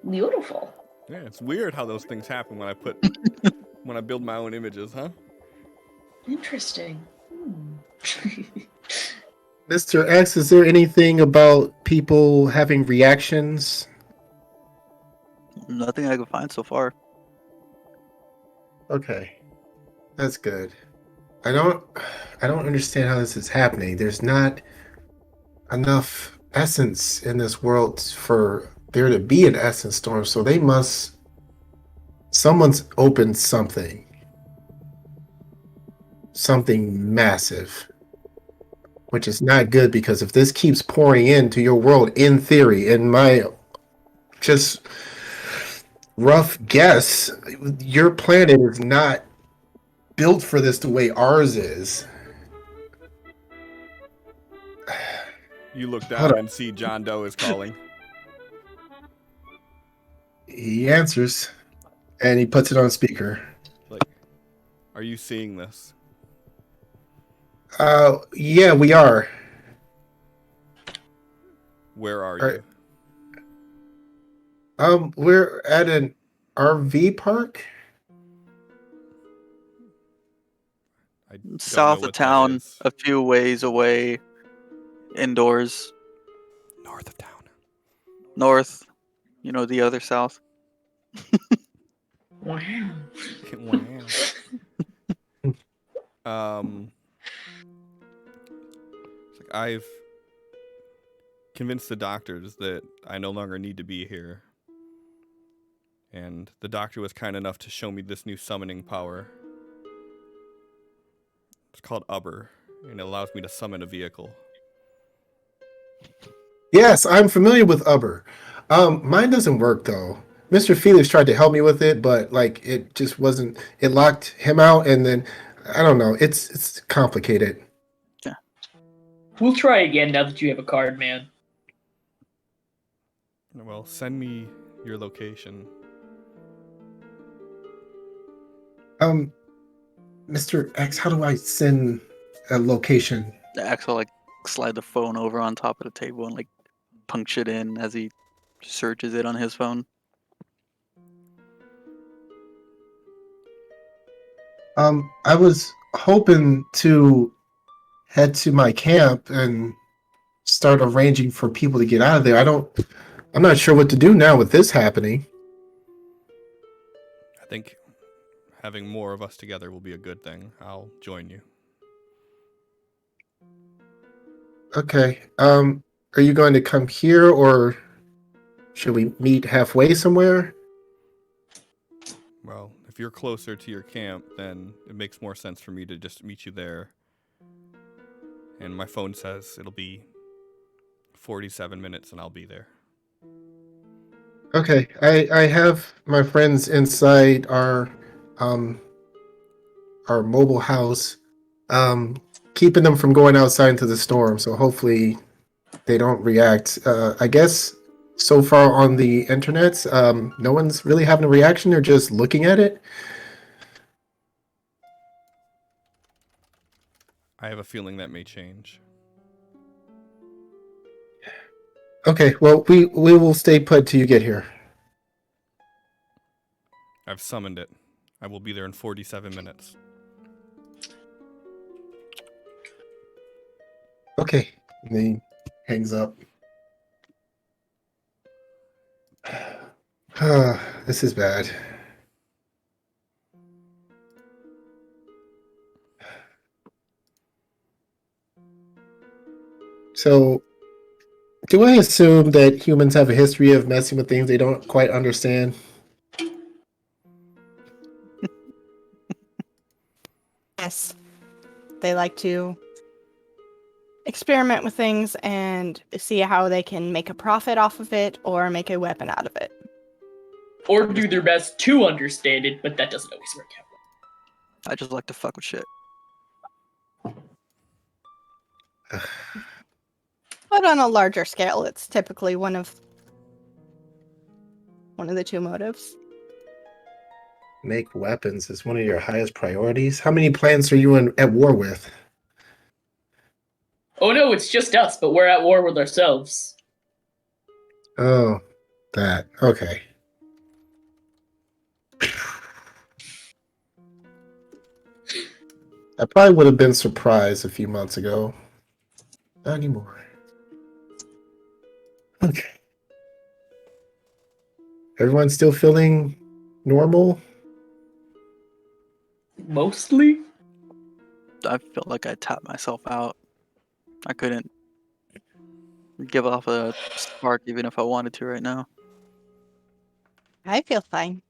S2: Beautiful.
S1: Yeah, it's weird how those things happen when I build my own images, huh?
S2: Interesting.
S4: Mr. X, is there anything about people having reactions?
S5: Nothing I can find so far.
S4: Okay, that's good. I don't understand how this is happening. There's not enough essence in this world for there to be an essence storm, so they must. Someone's opened something. Something massive. Which is not good because if this keeps pouring into your world, in theory, in my just rough guess, your planet is not built for this the way ours is.
S1: You look
S4: Hold
S1: down
S4: on.
S1: and see John Doe is calling.
S4: He answers and he puts it on speaker.
S1: Like, are you seeing this?
S4: Yeah, we are.
S1: Where are
S4: Are-
S1: you?
S4: We're at an RV park.
S1: I don't know
S5: South of
S1: what that
S5: town,
S1: is.
S5: a few ways away, indoors,
S1: North of town.
S5: north. You know, the other south.
S2: Wow.
S1: Wow. It's like I've convinced the doctors that I no longer need to be here. And the doctor was kind enough to show me this new summoning power. It's called Ubber, and it allows me to summon a vehicle.
S4: Yes, I'm familiar with Uber. Mine doesn't work though. Mr. Felix tried to help me with it, but like it just wasn't. It locked him out, and then I don't know. It's complicated.
S6: We'll try again now that you have a card, man.
S1: Well, send me your location.
S4: Mr. X, how do I send a location?
S5: Axel like slide the phone over on top of the table and like punch it in as he searches it on his phone.
S4: I was hoping to head to my camp and start arranging for people to get out of there. I'm not sure what to do now with this happening.
S1: I think having more of us together will be a good thing. I'll join you.
S4: Okay. Are you going to come here or should we meet halfway somewhere?
S1: Well, if you're closer to your camp, then it makes more sense for me to just meet you there. And my phone says it'll be 47 minutes and I'll be there.
S4: Okay. I have my friends inside our mobile house, keeping them from going outside into the storm. So hopefully they don't react. I guess so far on the internet, no one's really having a reaction. They're just looking at it.
S1: I have a feeling that may change.
S4: Okay, well, we will stay put till you get here.
S1: I've summoned it. I will be there in 47 minutes.
S4: Okay. And then he hangs up. This is bad. So, do I assume that humans have a history of messing with things they don't quite understand?
S3: Yes. They like to experiment with things and see how they can make a profit off of it or make a weapon out of it.
S6: Or do their best to understand it, but that doesn't always work out.
S5: I just like to fuck with shit.
S3: But on a larger scale, it's typically one of the two motives.
S4: Make weapons is one of your highest priorities. How many planets are you at war with?
S6: Oh no, it's just us, but we're at war with ourselves.
S4: Oh, that. Okay. I probably would have been surprised a few months ago. Not anymore. Okay. Everyone still feeling normal?
S6: Mostly?
S5: I feel like I tapped myself out. I couldn't give off a spark even if I wanted to right now.
S3: I feel fine.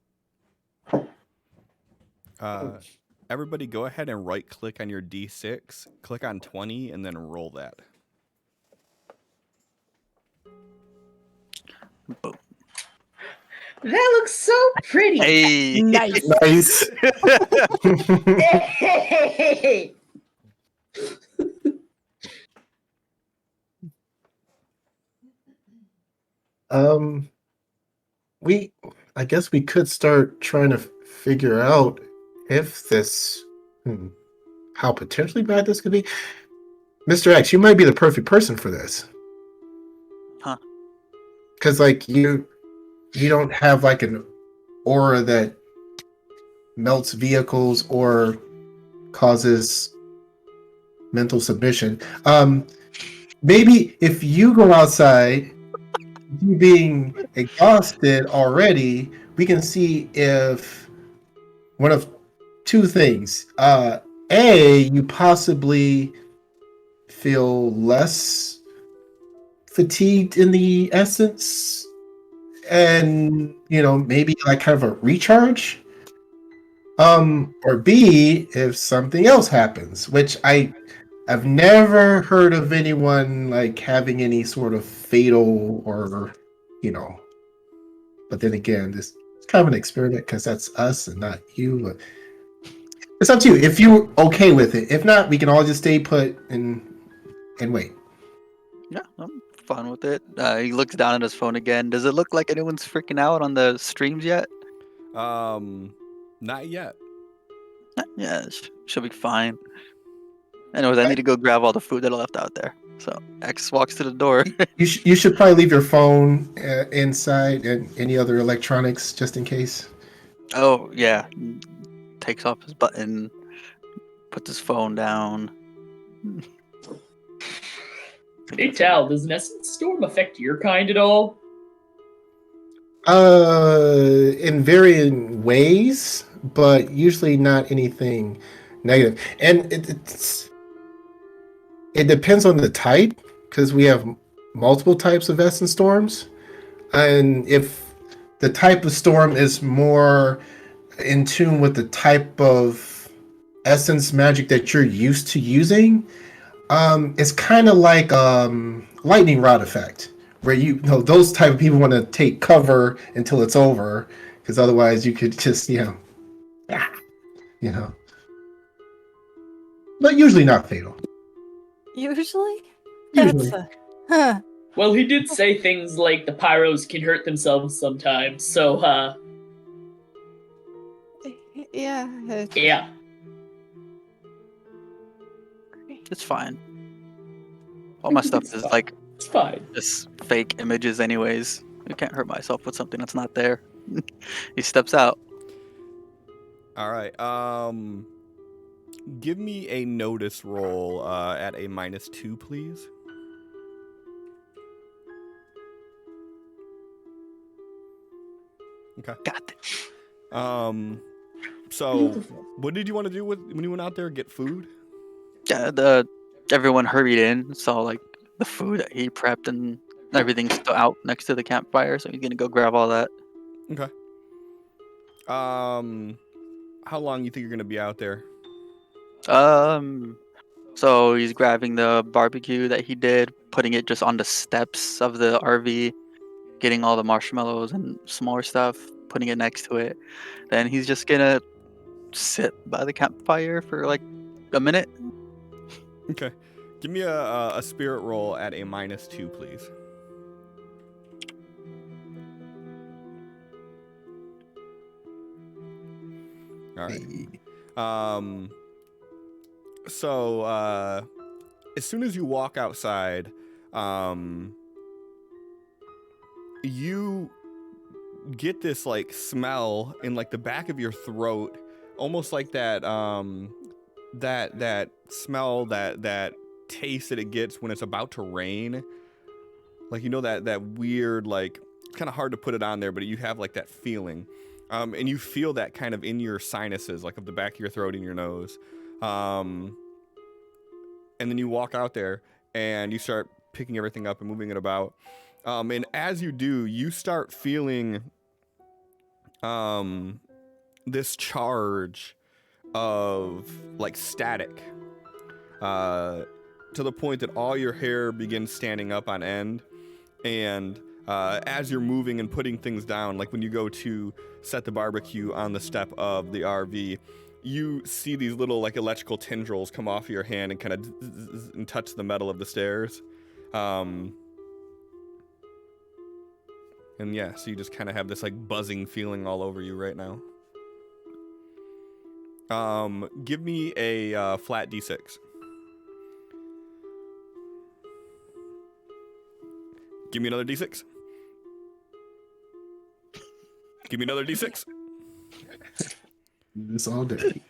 S1: Everybody go ahead and right click on your D6, click on 20, and then roll that.
S5: Boom.
S2: That looks so pretty.
S5: Hey!
S3: Nice.
S4: Nice.
S2: Hey!
S4: um, I guess we could start trying to figure out if this, how potentially bad this could be. Mr. X, you might be the perfect person for this.
S5: Huh.
S4: Because like you don't have like an aura that melts vehicles or causes mental submission. Maybe if you go outside, you being exhausted already, we can see if one of two things. You possibly feel less fatigued in the essence, and maybe like kind of a recharge. Or B, if something else happens, which I've never heard of anyone like having any sort of fatal or, but then again, this is kind of an experiment because that's us and not you. But it's up to you if you're okay with it. If not, we can all just stay put and wait.
S5: Yeah, I'm fine with it. He looks down at his phone again. Does it look like anyone's freaking out on the streams yet?
S1: Not yet.
S5: Yeah, she'll be fine. Anyways, I need to go grab all the food that I left out there. So X walks to the door.
S4: You should probably leave your phone inside and any other electronics just in case.
S5: Oh yeah, takes off his button, puts his phone down.
S6: Hey Tal, does an essence storm affect your kind at all?
S4: In varying ways, but usually not anything negative. And it depends on the type, because we have multiple types of essence storms. And if the type of storm is more in tune with the type of essence magic that you're used to using, it's kind of like lightning rod effect, where those type of people want to take cover until it's over, because otherwise you could just but usually not fatal.
S3: Usually?
S4: Usually.
S3: Huh.
S6: Well, he did say things like the pyros can hurt themselves sometimes, so,
S3: Yeah.
S6: yeah.
S5: It's fine. All my stuff
S6: It's
S5: is
S6: fine.
S5: like
S6: It's fine.
S5: just fake images, anyways. I can't hurt myself with something that's not there. He steps out.
S1: All right. Give me a notice roll at a -2, please. Okay.
S5: Got it.
S1: So
S2: Beautiful.
S1: what did you want to do when you went out there? Get food?
S5: Yeah, everyone hurried in, saw like the food that he prepped and everything's still out next to the campfire, so he's gonna go grab all that.
S1: Okay. How long you think you're gonna be out there?
S5: So he's grabbing the barbecue that he did, putting it just on the steps of the RV, getting all the marshmallows and smaller stuff, putting it next to it. Then he's just gonna sit by the campfire for like a minute.
S1: Okay. Give me a spirit roll at a -2, please. All right. So as soon as you walk outside, you get this like smell in like the back of your throat, almost like that that smell that taste that it gets when it's about to rain. Like, you know, that weird, like, it's kind of hard to put it on there, but you have like that feeling. And you feel that kind of in your sinuses, like of the back of your throat and your nose. And then you walk out there and you start picking everything up and moving it about. And as you do, you start feeling this charge of like static to the point that all your hair begins standing up on end. And as you're moving and putting things down, like when you go to set the barbecue on the step of the RV, you see these little like electrical tendrils come off of your hand and kind of and touch the metal of the stairs. And yeah, so you just kind of have this like buzzing feeling all over you right now. Give me a flat D6. Give me another D6. Give me another D6.
S4: This all day.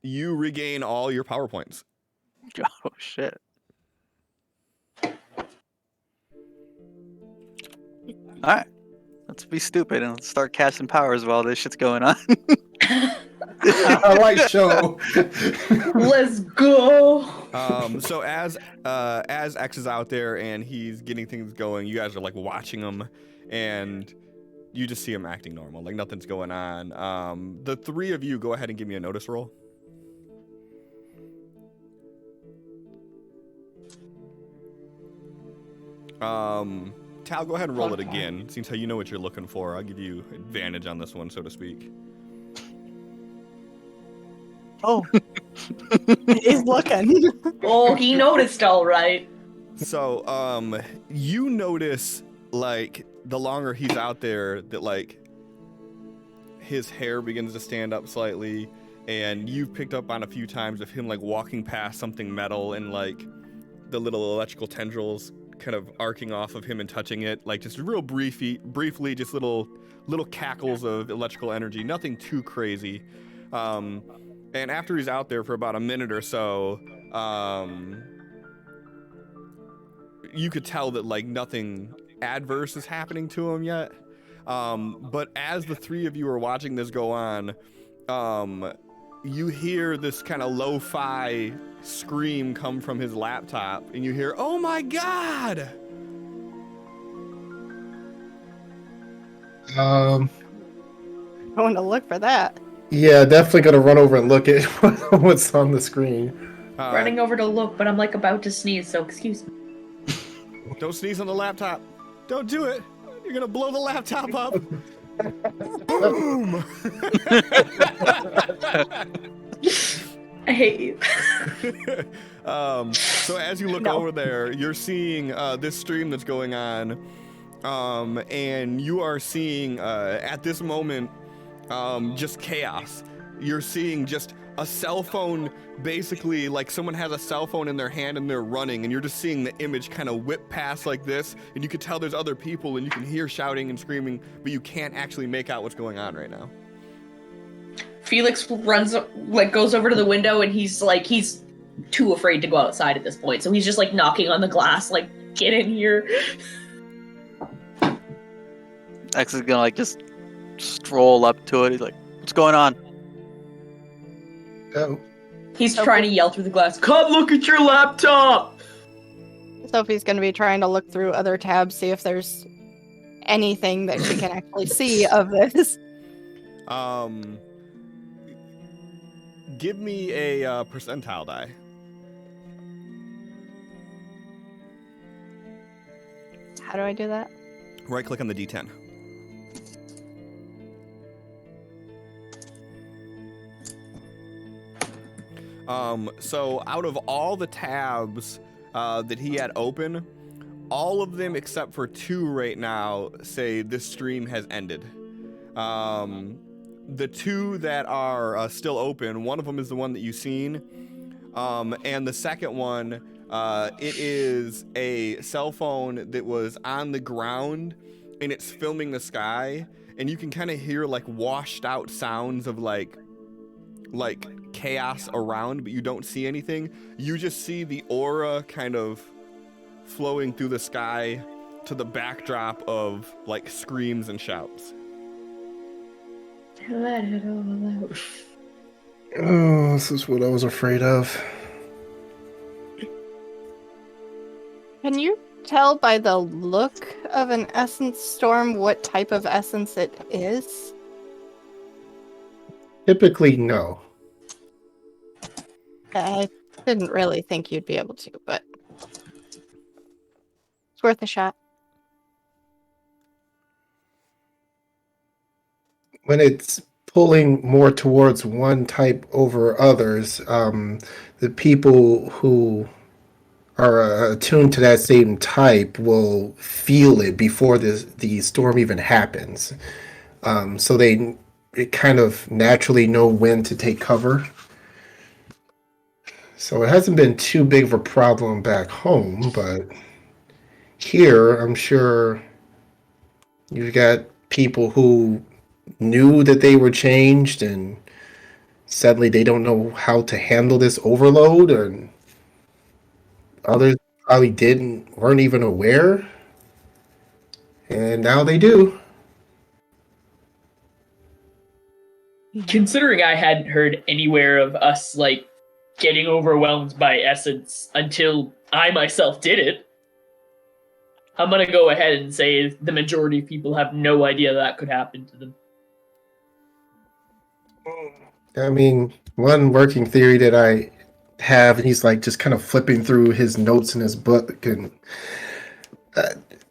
S1: You regain all your power points.
S5: Oh shit. Alright. Let's be stupid and let's start casting powers while this shit's going on.
S4: I like show.
S2: Let's go.
S1: So as X is out there and he's getting things going, you guys are like watching him, and you just see him acting normal, like nothing's going on. The three of you go ahead and give me a notice roll. Tal, go ahead and roll it again. Seems how you know what you're looking for. I'll give you advantage on this one, so to speak.
S3: Oh. He's looking.
S2: Oh, he noticed all right.
S1: So, you notice, like, the longer he's out there, that, like, his hair begins to stand up slightly, and you've picked up on a few times of him, like, walking past something metal, and, like, the little electrical tendrils kind of arcing off of him and touching it, like, just real briefly, just little cackles of electrical energy, nothing too crazy. And after he's out there for about a minute or so, you could tell that like nothing adverse is happening to him yet. But as the three of you are watching this go on, you hear this kind of lo-fi scream come from his laptop, and you hear, "Oh my God!"
S3: Going to look for that.
S4: Yeah, definitely gonna run over and look at what's on the screen.
S2: Running over to look, but I'm like about to sneeze, so excuse me.
S1: Don't sneeze on the laptop. Don't do it. You're gonna blow the laptop up. Boom!
S2: I hate you.
S1: So as you look over there, you're seeing this stream that's going on, and you are seeing at this moment just chaos. You're seeing just a cell phone, basically like someone has a cell phone in their hand and they're running, and you're just seeing the image kind of whip past like this, and you can tell there's other people and you can hear shouting and screaming, but you can't actually make out what's going on right now.
S2: Felix runs, like, goes over to the window, and he's too afraid to go outside at this point, so he's just like knocking on the glass, like, get in here.
S5: X is gonna like just stroll up to it. He's like, "What's going on?"
S4: Oh.
S2: He's trying to yell through the glass, "Come look at your laptop!"
S3: Sophie's going to be trying to look through other tabs, see if there's anything that she can actually see of this.
S1: Give me a percentile die.
S3: How do I do that?
S1: Right click on the D10. So out of all the tabs that he had open, all of them except for 2 right now say this stream has ended. The 2 that are still open, one of them is the one that you've seen, and the second one, it is a cell phone that was on the ground, and it's filming the sky, and you can kind of hear like washed out sounds of like chaos around, but you don't see anything. You just see the aura kind of flowing through the sky to the backdrop of like screams and shouts.
S2: Let it all out.
S4: Oh, this is what I was afraid of.
S3: Can you tell by the look of an essence storm what type of essence it is?
S4: Typically, no.
S3: I didn't really think you'd be able to, but it's worth a shot.
S4: When it's pulling more towards one type over others, the people who are attuned to that same type will feel it before the storm even happens. So they kind of naturally know when to take cover. So it hasn't been too big of a problem back home, but here I'm sure you've got people who knew that they were changed and suddenly they don't know how to handle this overload, and others probably weren't even aware, and now they do.
S6: Considering I hadn't heard anywhere of us, like, getting overwhelmed by essence until I myself did it, I'm gonna go ahead and say the majority of people have no idea that could happen to them.
S4: I mean, one working theory that I have, and he's like just kind of flipping through his notes in his book, and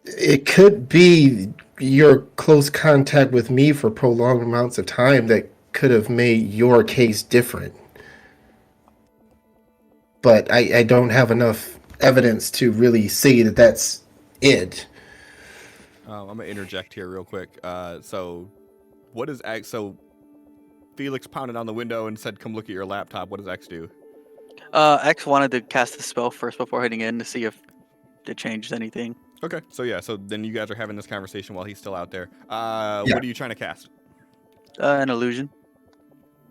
S4: it could be your close contact with me for prolonged amounts of time that could have made your case different. But I don't have enough evidence to really say that that's it.
S1: I'm gonna interject here real quick. So Felix pounded on the window and said, "Come look at your laptop." What does X do?
S5: X wanted to cast the spell first before heading in to see if it changed anything.
S1: Okay, so then you guys are having this conversation while he's still out there. What are you trying to cast?
S5: An illusion.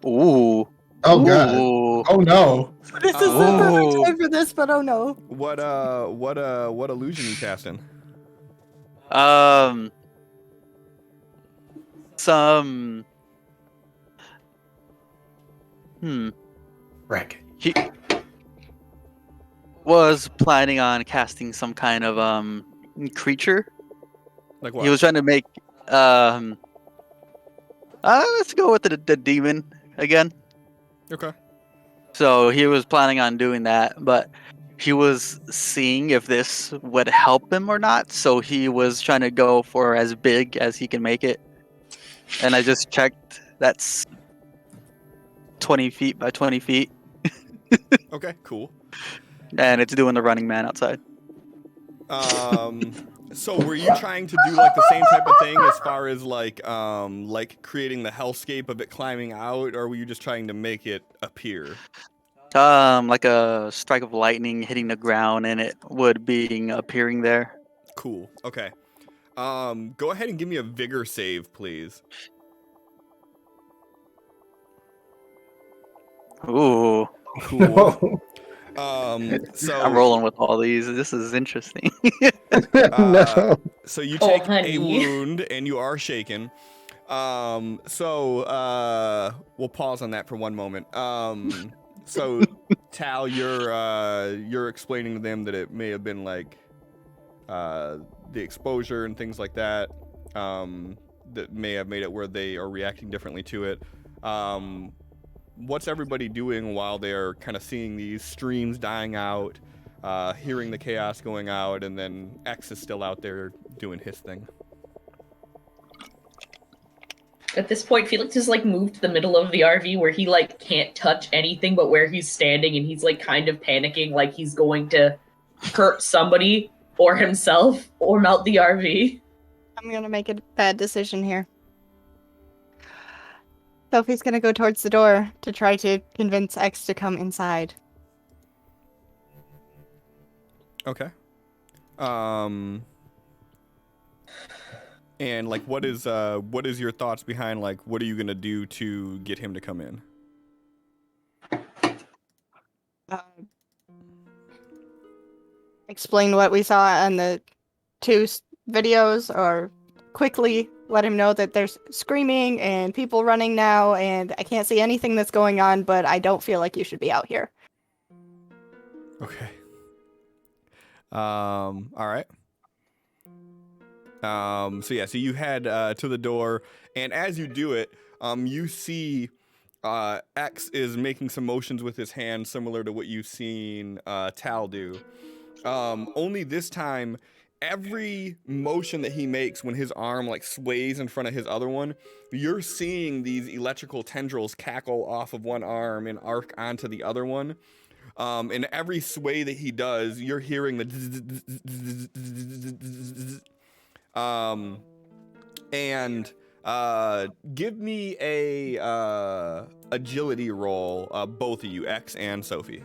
S5: Ooh.
S4: Oh god.
S5: Ooh.
S4: Oh no.
S3: This is the perfect time for this, but oh no.
S1: What illusion you casting?
S5: Some.
S4: Wreck.
S5: He was planning on casting some kind of creature.
S1: Like what?
S5: He was trying to make let's go with the demon again.
S1: Okay.
S5: So he was planning on doing that, but he was seeing if this would help him or not. So he was trying to go for as big as he can make it. And I just checked. That's 20 feet by 20 feet.
S1: Okay, cool.
S5: And it's doing the Running Man outside.
S1: So were you trying to do like the same type of thing as far as like creating the hellscape of it climbing out, or were you just trying to make it appear?
S5: Like a strike of lightning hitting the ground and it would be appearing there.
S1: Cool. Okay. Go ahead and give me a vigor save, please.
S5: Ooh.
S1: Cool. So
S5: I'm rolling with all these. This is interesting.
S4: No.
S1: So you
S2: Oh,
S1: take a
S2: honey.
S1: wound and you are shaken. We'll pause on that for one moment. So Tal, you're explaining to them that it may have been like the exposure and things like that that may have made it where they are reacting differently to it. What's everybody doing while they're kind of seeing these streams dying out, hearing the chaos going out, and then X is still out there doing his thing?
S2: At this point, Felix has like moved to the middle of the RV where he like can't touch anything but where he's standing, and he's like kind of panicking, like he's going to hurt somebody or himself or melt the RV.
S3: I'm gonna make a bad decision here. Sophie's gonna go towards the door to try to convince X to come inside.
S1: Okay. And like, what is your thoughts behind like, what are you gonna do to get him to come in?
S3: explain what we saw on the two videos, or quickly let him know that there's screaming and people running now, and I can't see anything that's going on, but I don't feel like you should be out here.
S1: Okay. All right. So you head to the door, and as you do it, you see X is making some motions with his hand similar to what you've seen Tal do. Only this time, every motion that he makes when his arm like sways in front of his other one, you're seeing these electrical tendrils cackle off of one arm and arc onto the other one. And every sway that he does, you're hearing the and give me a agility roll, both of you, X and Sophie.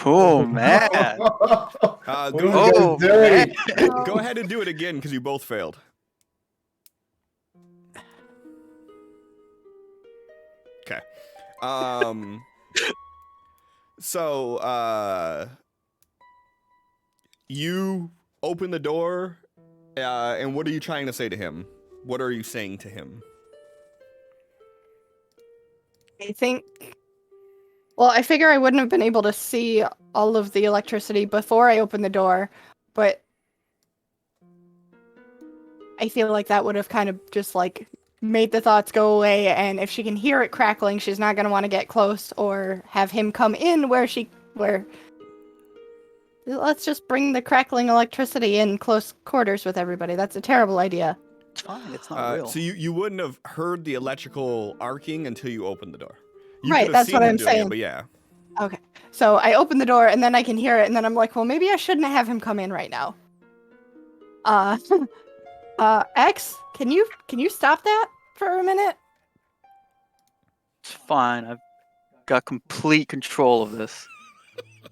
S5: Oh man!
S4: Go
S5: man.
S1: Go ahead and do it again because you both failed. Okay. So you open the door, and what are you trying to say to him? What are you saying to him?
S3: I figure I wouldn't have been able to see all of the electricity before I opened the door, but I feel like that would have kind of just like made the thoughts go away, and if she can hear it crackling, she's not going to want to get close or have him come in where let's just bring the crackling electricity in close quarters with everybody. That's a terrible idea.
S5: It's fine. It's not real.
S1: So you wouldn't have heard the electrical arcing until you opened the door. You
S3: Right,
S1: could have
S3: that's
S1: seen
S3: what
S1: him
S3: I'm
S1: doing
S3: saying.
S1: It, but yeah.
S3: Okay, so I open the door, and then I can hear it, and then I'm like, well, maybe I shouldn't have him come in right now. X, can you stop that for a minute?
S5: It's fine. I've got complete control of this.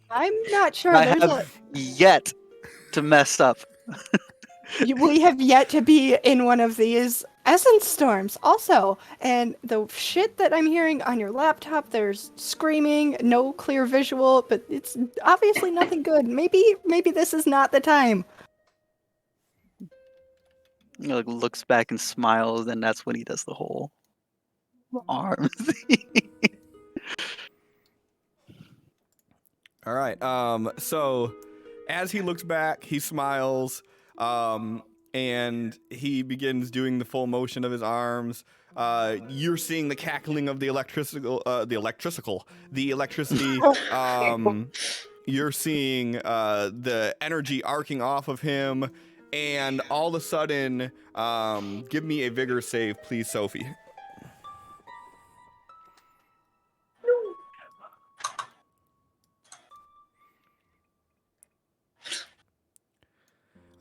S3: I'm not sure.
S5: I have yet to mess up.
S3: We have yet to be in one of these essence storms also, and the shit that I'm hearing on your laptop, there's screaming, no clear visual, but it's obviously nothing good. Maybe this is not the time.
S5: He like looks back and smiles, and that's when he does the whole arm thing.
S1: All right. So as he looks back, he smiles, and he begins doing the full motion of his arms. You're seeing the cackling of the electricity. You're seeing the energy arcing off of him, and all of a sudden, give me a vigor save, please, Sophie.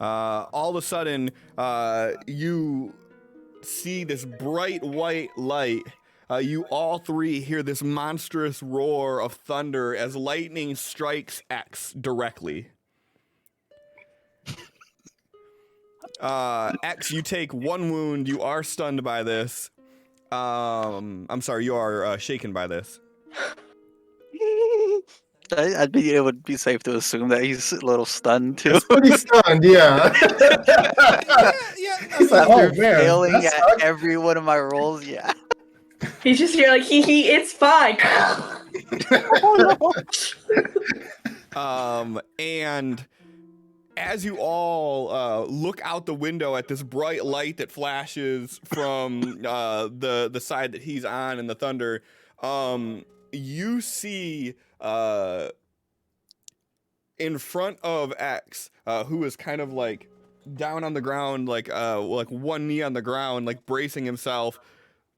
S1: All of a sudden, you see this bright white light. You all three hear this monstrous roar of thunder as lightning strikes X directly. X, you take 1 wound. You are stunned by this. I'm sorry, you are shaken by this.
S5: It would be safe to assume that he's a little stunned too.
S4: He's pretty stunned, yeah. He's like, oh
S5: After
S4: man,
S5: failing
S4: that
S5: at
S4: sucks.
S5: every one of my rolls, yeah.
S2: He's just here like, hee, it's fine.
S3: Oh no.
S1: And as you all look out the window at this bright light that flashes from the side that he's on in the thunder, you see in front of X, who is kind of like down on the ground, like one knee on the ground, like bracing himself,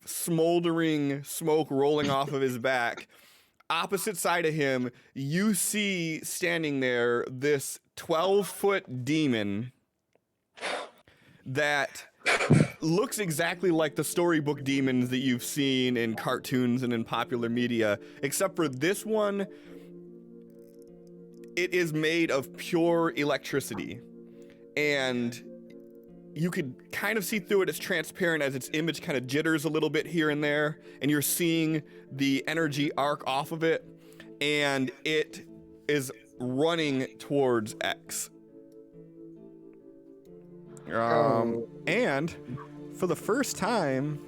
S1: smoldering smoke rolling off of his back. Opposite side of him, you see standing there this 12-foot demon that looks exactly like the storybook demons that you've seen in cartoons and in popular media, except for this one, it is made of pure electricity. And you could kind of see through it. It's transparent as its image kind of jitters a little bit here and there, and you're seeing the energy arc off of it, and it is running towards X. And for the first time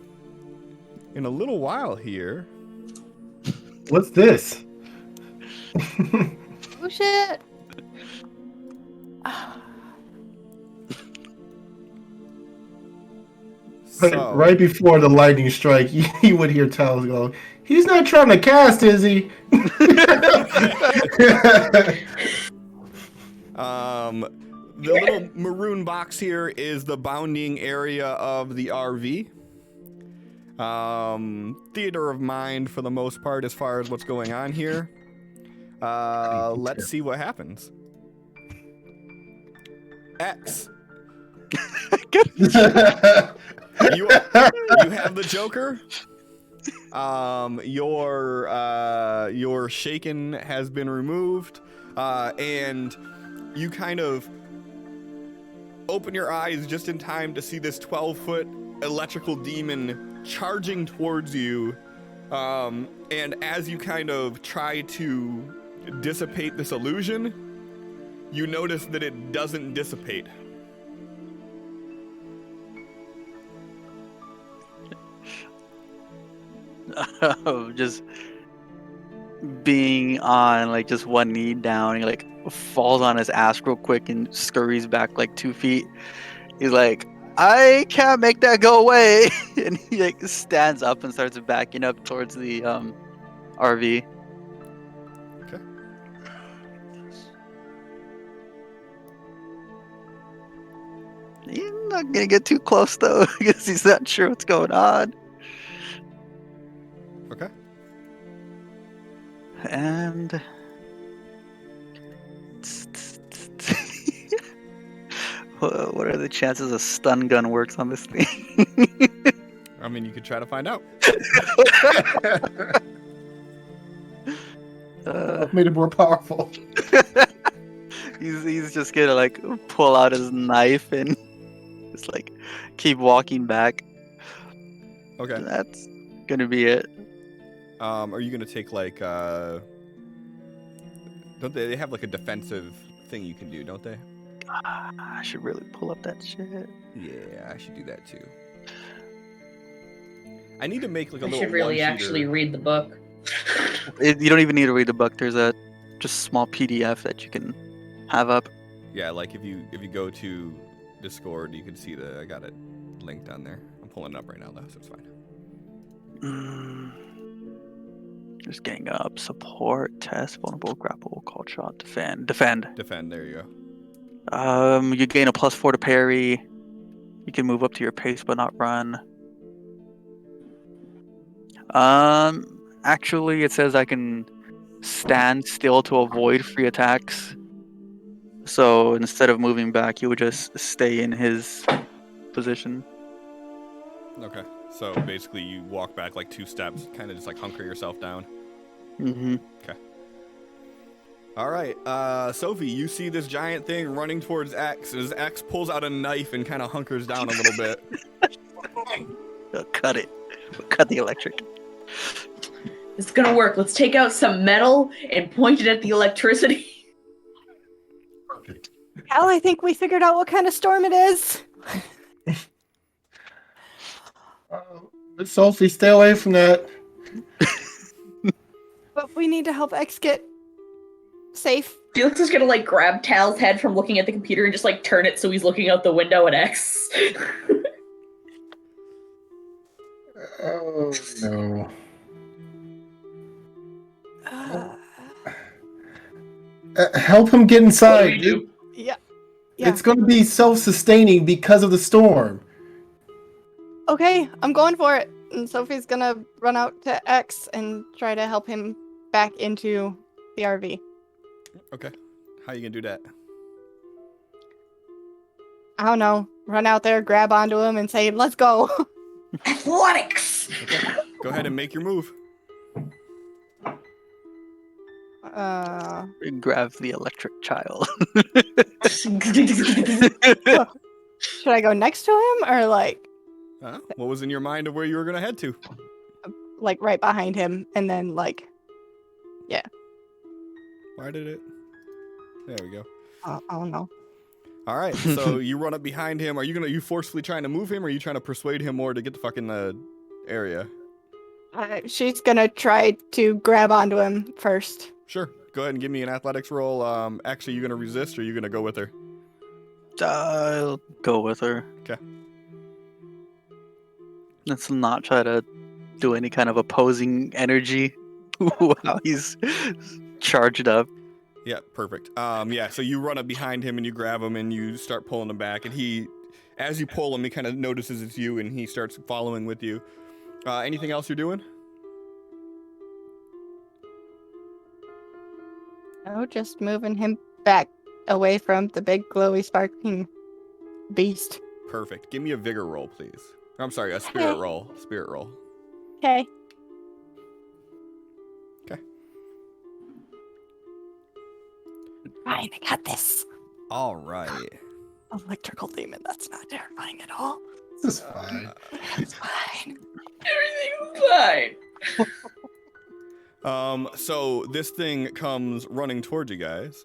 S1: in a little while here,
S4: What's this?
S3: Oh shit!
S1: so,
S4: Right before the lightning strike, you would hear Talos go, "He's not trying to cast, is he?"
S1: The little maroon box here is the bounding area of the RV. Theater of mind for the most part as far as what's going on here. Let's see what happens. X. You have the Joker. Your shaken has been removed, and you kind of open your eyes just in time to see this 12-foot electrical demon charging towards you. And as you kind of try to dissipate this illusion, you notice that it doesn't dissipate.
S5: Just being on like just one knee down, he like falls on his ass real quick and scurries back like 2 feet. He's like, I can't make that go away. And he like stands up and starts backing up towards the RV.
S1: Okay.
S5: He's not gonna get too close though, because he's not sure what's going on.
S1: Okay.
S5: And what are the chances a stun gun works on this thing?
S1: I mean, you could try to find out.
S4: Made it more powerful.
S5: He's just gonna like pull out his knife and just like keep walking back.
S1: Okay.
S5: That's gonna be it.
S1: Are you gonna take like don't they have like a defensive thing you can do, don't they?
S5: I should really pull up that shit.
S1: Yeah, I should do that too. I need to make like a
S2: I
S1: little
S2: should really
S1: one-sheeter.
S2: actually read the book.
S5: You don't even need to read the book. There's a just small PDF that you can have up.
S1: Yeah, like if you go to Discord, you can see I got it linked on there. I'm pulling it up right now though, so it's fine.
S5: Just getting up. Support, test, vulnerable, grapple, call shot, defend.
S1: Defend, there you go.
S5: You gain a +4 to parry. You can move up to your pace but not run. Actually, it says I can stand still to avoid free attacks. So instead of moving back, you would just stay in his position.
S1: Okay. So basically, you walk back like 2 steps, kind of just like hunker yourself down.
S5: Mm-hmm.
S1: Okay. All right, Sophie, you see this giant thing running towards X, and as X pulls out a knife and kind of hunkers down a little bit.
S5: Cut it. Cut the electric.
S2: It's gonna work. Let's take out some metal and point it at the electricity.
S4: Perfect.
S3: Hal, I think we figured out what kind of storm it is.
S4: Sophie, stay away from that.
S3: But we need to help X get safe.
S2: Felix is gonna like grab Tal's head from looking at the computer and just like turn it so he's looking out the window at X.
S4: Oh no. Help him get
S2: What do
S4: inside.
S2: we do?
S3: Yeah.
S4: It's going to be self-sustaining because of the storm.
S3: Okay, I'm going for it. And Sophie's gonna run out to X and try to help him back into the RV.
S1: Okay. How you gonna do that?
S3: I don't know. Run out there, grab onto him, and say, "Let's go."
S2: Athletics.
S1: Okay. Go ahead and make your move.
S5: Grab the electric child.
S3: Should I go next to him or like
S1: What was in your mind of where you were gonna head to?
S3: right behind him and then like
S1: Why did it? There we go.
S3: I don't know.
S1: All right, so you run up behind him. Are you forcefully trying to move him, or are you trying to persuade him more to get the fucking area?
S3: She's gonna try to grab onto him first.
S1: Sure. Go ahead and give me an athletics roll. Actually, you gonna resist, or you gonna go with her?
S5: I'll go with her.
S1: Okay.
S5: Let's not try to do any kind of opposing energy while he's charged up.
S1: Yeah, perfect. Yeah, so you run up behind him and you grab him and you start pulling him back, and he, as you pull him, he kind of notices it's you and he starts following with you. Anything else you're doing?
S3: No, just moving him back away from the big glowy sparkling beast.
S1: Perfect. Give me a vigor roll, please. I'm sorry, a spirit roll. Spirit roll.
S3: Okay.
S1: Okay.
S3: Fine, I got this.
S1: All right.
S3: Electrical demon, that's not terrifying at all.
S4: This is fine.
S3: It's fine.
S6: Everything's fine.
S1: So this thing comes running towards you guys.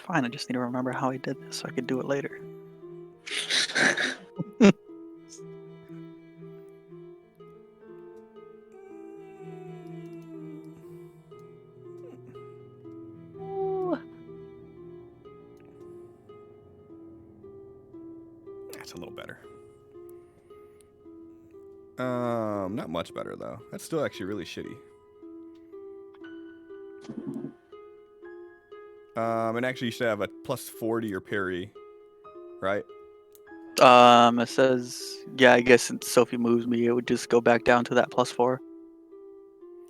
S5: Fine, I just need to remember how he did this so I could do it later.
S1: That's a little better. Not much better though. That's still actually really shitty. And actually you should have a +4 to your parry, right?
S5: It says, yeah, I guess since Sophie moves me, it would just go back down to that +4.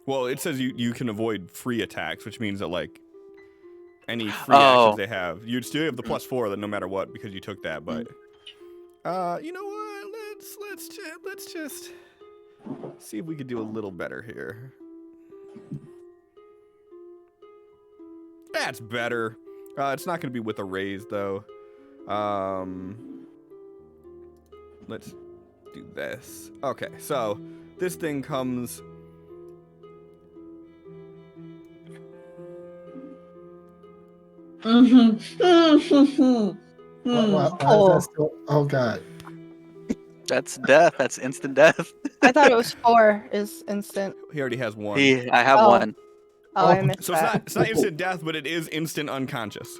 S1: Well, it says you can avoid free attacks, which means that like any free actions they have, you'd still have the +4 that no matter what because you took that. But you know what? Let's just see if we could do a little better here. That's better. It's not going to be with a raise though. Let's do this. Okay, so this thing comes.
S4: Why is that still... Oh god.
S5: That's death. That's instant death.
S3: I thought it was 4 is instant.
S1: He already has one.
S5: I have
S3: Oh.
S5: one.
S3: Oh, I missed
S1: So
S3: that.
S1: it's not instant death, but it is instant unconscious.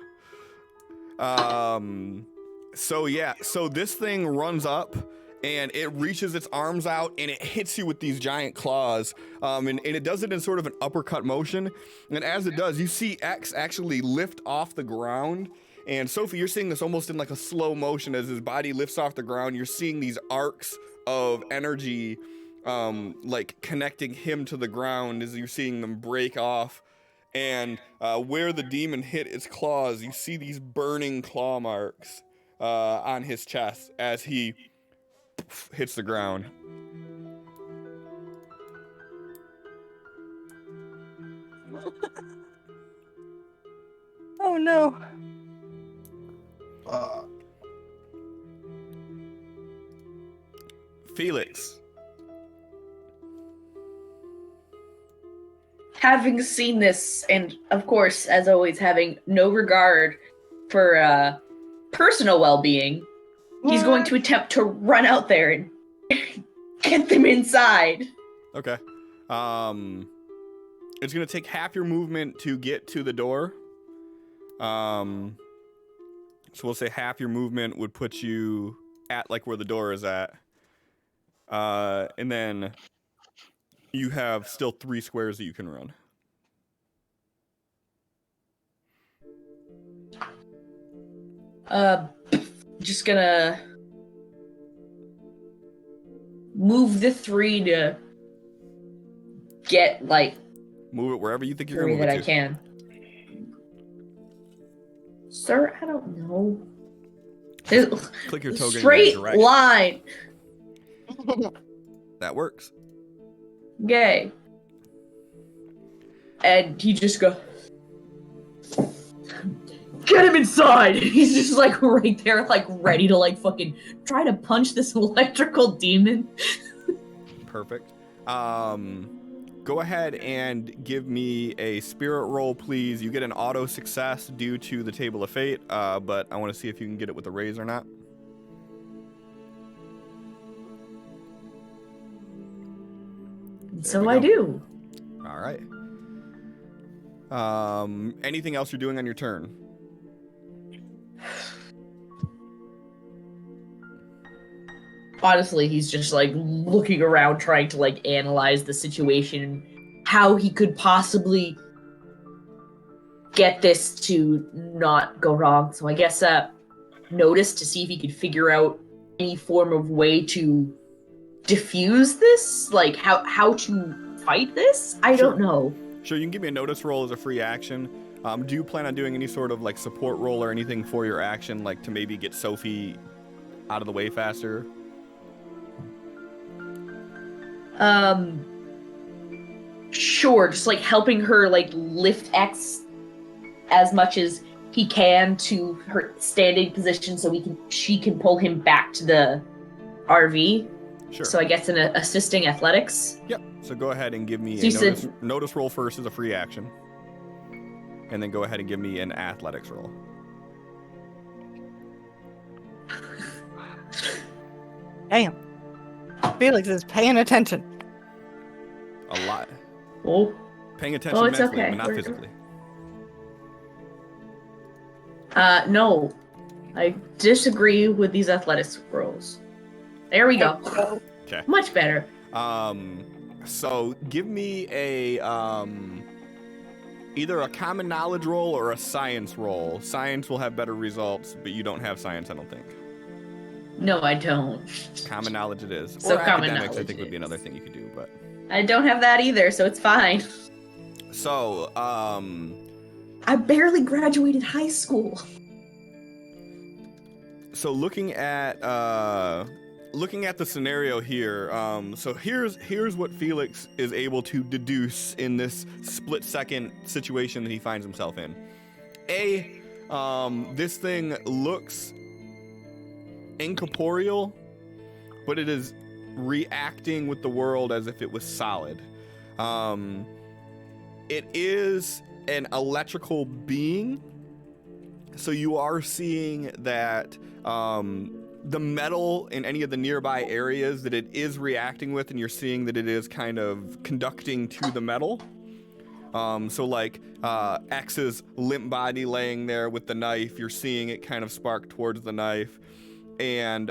S1: So yeah, so this thing runs up and it reaches its arms out and it hits you with these giant claws. And it does it in sort of an uppercut motion. And as it does, you see X actually lift off the ground. And Sophie, you're seeing this almost in like a slow motion as his body lifts off the ground. You're seeing these arcs of energy like connecting him to the ground as you're seeing them break off. And where the demon hit its claws, you see these burning claw marks on his chest as he hits the ground.
S3: Oh no.
S1: Felix.
S2: Having seen this, and of course, as always, having no regard for personal well-being, he's going to attempt to run out there and get them inside.
S1: Okay. It's gonna take half your movement to get to the door. So we'll say half your movement would put you at like where the door is at. And then you have still 3 squares that you can run.
S2: Just gonna move the 3 to get like
S1: Move it wherever you think you're
S2: 3
S1: gonna move
S2: that
S1: it
S2: I
S1: to.
S2: can. Sir, I don't know.
S1: Click your token.
S2: Straight
S1: and drag it.
S2: line.
S1: That works.
S2: Yay. And he just go. Get him inside! He's just like right there, like ready to like fucking try to punch this electrical demon.
S1: Perfect. Go ahead and give me a spirit roll, please. You get an auto success due to the Table of Fate, but I want to see if you can get it with a raise or not.
S2: So I do.
S1: All right. Anything else you're doing on your turn?
S2: Honestly, he's just like looking around, trying to like analyze the situation, how he could possibly get this to not go wrong. So I guess notice to see if he could figure out any form of way to diffuse this, like how to fight this. I
S1: Sure.
S2: don't know.
S1: Sure, you can give me a notice roll as a free action. Do you plan on doing any sort of like support roll or anything for your action, like to maybe get Sophie out of the way faster?
S2: Sure, just like helping her like lift X as much as he can to her standing position so she can pull him back to the RV.
S1: Sure.
S2: So I guess an assisting athletics.
S1: Yep. So go ahead and give me
S2: So
S1: a notice roll first as a free action. And then go ahead and give me an athletics roll.
S3: Damn. Felix is paying attention.
S1: A lot.
S2: Oh.
S1: Paying attention
S2: it's
S1: mentally,
S2: okay.
S1: but not
S2: We're-
S1: physically.
S2: No. I disagree with these athletics rolls. There we go.
S1: Okay.
S2: Much better.
S1: So give me a either a common knowledge roll or a science roll. Science will have better results, but you don't have science, I don't think.
S2: No, I don't.
S1: Common knowledge it is.
S2: So
S1: or
S2: common
S1: academics, I
S2: knowledge
S1: think
S2: it
S1: would be
S2: is.
S1: another thing you could do, but
S2: I don't have that either, so it's fine.
S1: so
S2: I barely graduated high school.
S1: So looking at the scenario here, so here's what Felix is able to deduce in this split-second situation that he finds himself in. This thing looks incorporeal, but it is reacting with the world as if it was solid. It is an electrical being, so you are seeing that the metal in any of the nearby areas that it is reacting with, and you're seeing that it is kind of conducting to the metal. So like X's limp body laying there with the knife, you're seeing it kind of spark towards the knife. And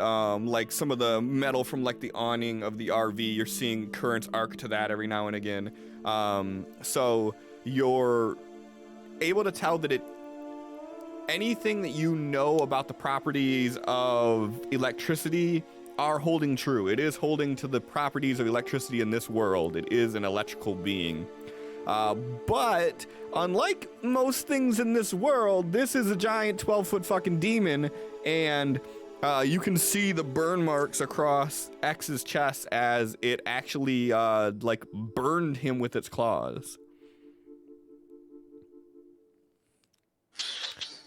S1: like some of the metal from like the awning of the RV, you're seeing currents arc to that every now and again. So you're able to tell that anything that you know about the properties of electricity are holding true. It is holding to the properties of electricity in this world. It is an electrical being. But unlike most things in this world, this is a giant 12-foot fucking demon, and you can see the burn marks across X's chest as it actually like burned him with its claws.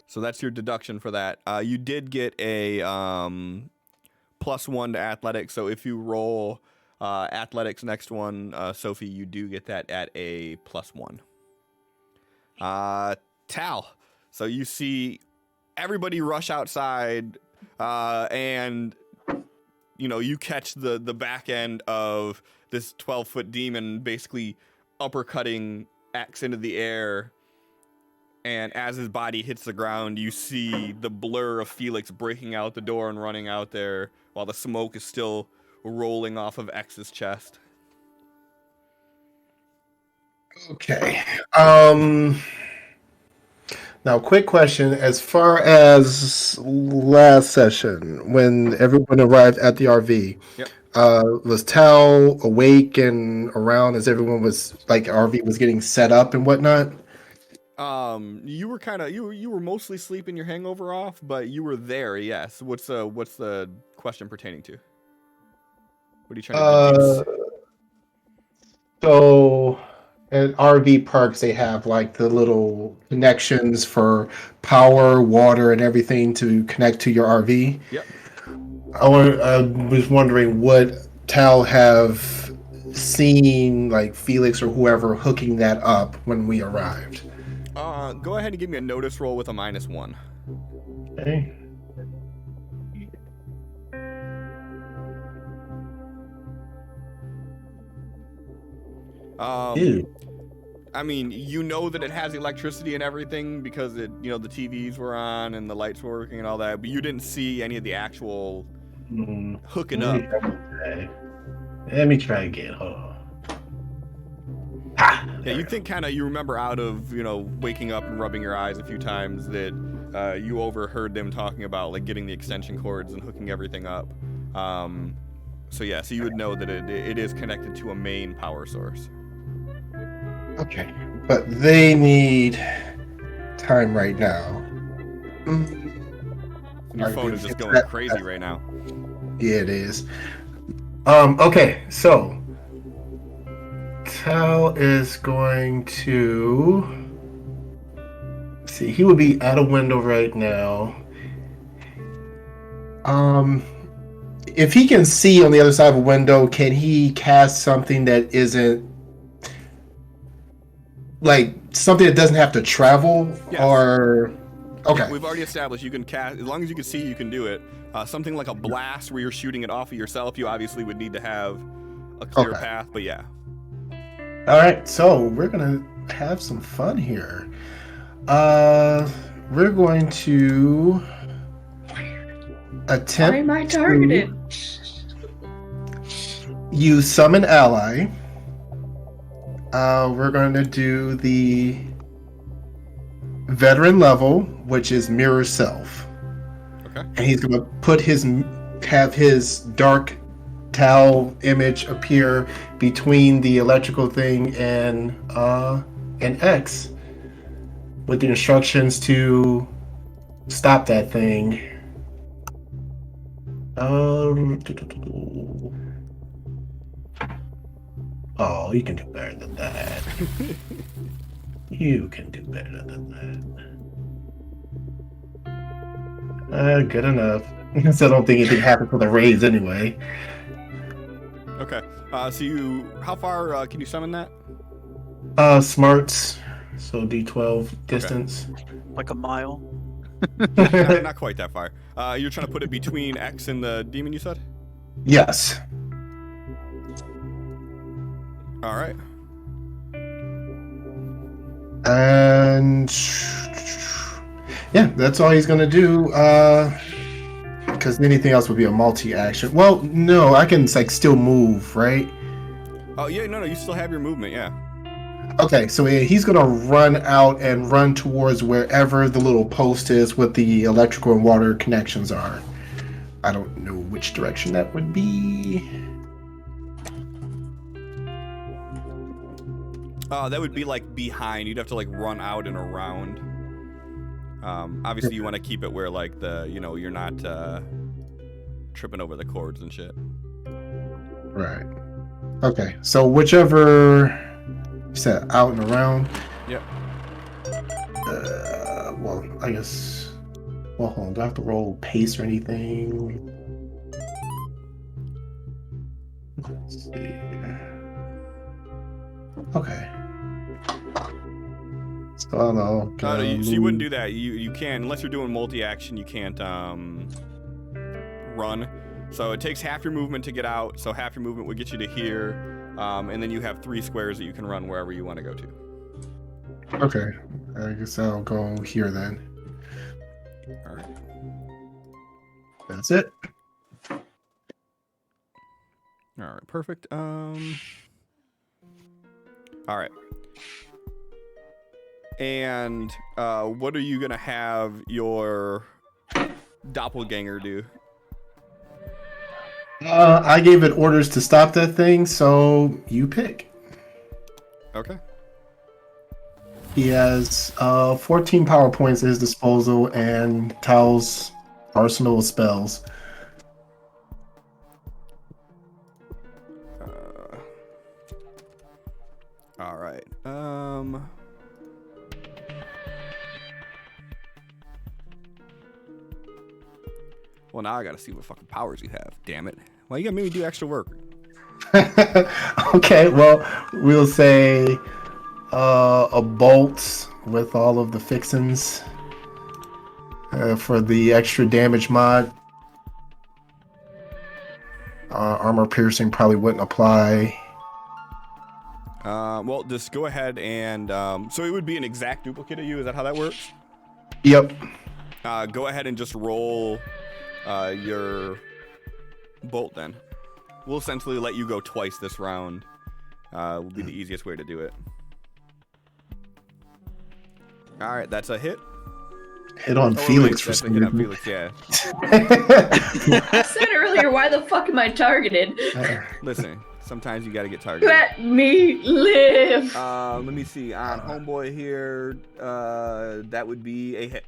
S1: So that's your deduction for that. You did get a +1 to athletics, so if you roll athletics next one, Sophie, you do get that at a +1. Tal, so you see everybody rush outside, and you catch the back end of this 12-foot demon basically uppercutting X into the air. And as his body hits the ground, you see the blur of Felix breaking out the door and running out there while the smoke is still rolling off of X's chest.
S4: Okay. Now, quick question. As far as last session, when everyone arrived at the RV,
S1: Yep.
S4: Was Tal awake and around as everyone was, like, RV was getting set up and whatnot?
S1: You were kind of you were mostly sleeping your hangover off, but you were there. Yes. What's the question pertaining to? What are you trying to deduce?
S4: So at RV parks, they have like the little connections for power, water, and everything to connect to your RV.
S1: Yep.
S4: I was wondering, would Tal have seen like Felix or whoever hooking that up when we arrived?
S1: Go ahead and give me a notice roll with a -1.
S4: Okay. Ew.
S1: I mean, you know that it has electricity and everything because the TVs were on and the lights were working and all that, but you didn't see any of the actual hooking up.
S4: Let me try again. Hold on.
S1: Yeah, you remember out of, waking up and rubbing your eyes a few times that you overheard them talking about like getting the extension cords and hooking everything up. So you would know that it is connected to a main power source.
S4: Okay, but they need time right now.
S1: Your phone is just going crazy right now.
S4: Yeah, it is. Okay, so Tal is going to see. He would be at a window right now. If he can see on the other side of a window, can he cast something that isn't like something that doesn't have to travel?
S1: Yes.
S4: Or okay?
S1: Yeah, we've already established you can cast as long as you can see. You can do it. Something like a blast where you're shooting it off of yourself. You obviously would need to have a clear path, but yeah.
S4: All right, so we're gonna have some fun here. We're going to attempt.
S2: Why am I targeted?
S4: You summon ally. We're going to do the veteran level, which is mirror self.
S1: Okay.
S4: And he's going to have his dark Tal image appear between the electrical thing and X, with the instructions to stop that thing. Oh, you can do better than that. You can do better than that. Good enough. So I don't think anything happened for the raids anyway.
S1: Okay. How far can you summon that?
S4: Smarts. So D12 distance.
S5: Like a mile.
S1: Not quite that far. You're trying to put it between X and the demon, you said?
S4: Yes.
S1: All right.
S4: And yeah, that's all he's gonna do. Because anything else would be a multi-action. Well, no, I can still move, right?
S1: Oh yeah, no, you still have your movement, yeah.
S4: Okay, so he's gonna run out and run towards wherever the little post is with the electrical and water connections are. I don't know which direction that would be.
S1: That would be like behind. You'd have to like run out and around. Obviously you want to keep it where like you're not tripping over the cords and shit.
S4: Right. Okay, so whichever you said out and around.
S1: Yep.
S4: Well, I guess. Well, hold on. Do I have to roll pace or anything? Let's see. Okay. So I don't know.
S1: So you wouldn't do that. You can't unless you're doing multi-action. You can't run. So it takes half your movement to get out. So half your movement would get you to here, and then you have 3 squares that you can run wherever you want to go to.
S4: Okay, I guess I'll go here then.
S1: All right.
S4: That's it.
S1: All right. Perfect. All right. And what are you gonna have your doppelganger do?
S4: I gave it orders to stop that thing, so you pick.
S1: Okay.
S4: He has 14 power points at his disposal and Tal's arsenal of spells.
S1: All right. Well, now I gotta see what fucking powers you have. Damn it! Why you gotta make me do extra work?
S4: Okay, well, we'll say a bolt with all of the fixins for the extra damage mod. Armor piercing probably wouldn't apply.
S1: Well, just go ahead and so it would be an exact duplicate of you. Is that how that works?
S4: Yep.
S1: Go ahead and just roll your bolt then. We'll essentially let you go twice this round. Will be the easiest way to do it. All right, that's a hit.
S4: Hit on Felix for some reason.
S1: Felix, yeah.
S2: I said earlier, why the fuck am I targeted?
S1: Listen, sometimes you gotta get targeted.
S2: Let me live.
S1: Let me see. On homeboy here, that would be a hit.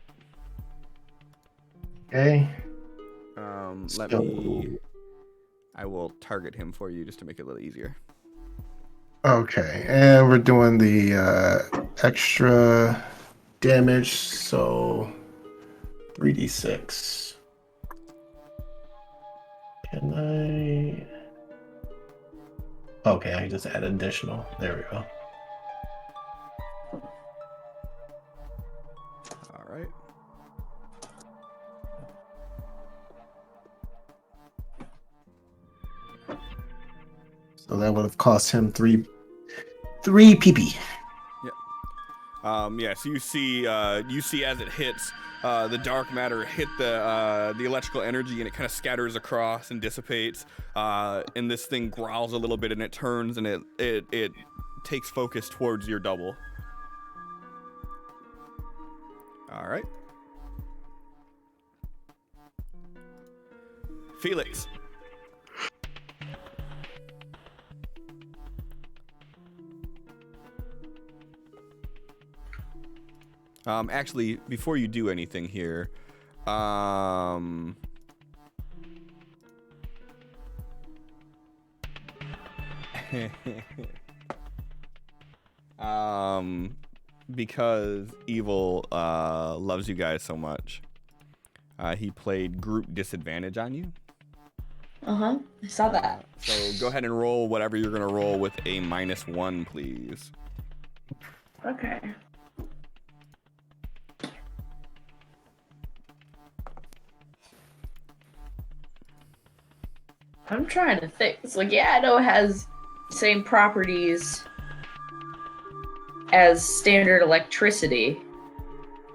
S4: Okay.
S1: Let me. I will target him for you just to make it a little easier.
S4: Okay, and we're doing the extra damage, so 3d6. Can I? Okay, I just add additional. There we go.
S1: All right.
S4: So that would have cost him three PP.
S1: Yeah, so you see as it hits, the dark matter hit the electrical energy, and it kind of scatters across and dissipates. And this thing growls a little bit, and it turns, and it takes focus towards your double. All right, Felix. Actually, before you do anything here, because Evil loves you guys so much, he played group disadvantage on you.
S2: I saw that.
S1: So go ahead and roll whatever you're gonna roll with a -1, please.
S2: Okay. I'm trying to think. It's like, yeah, I know it has the same properties as standard electricity.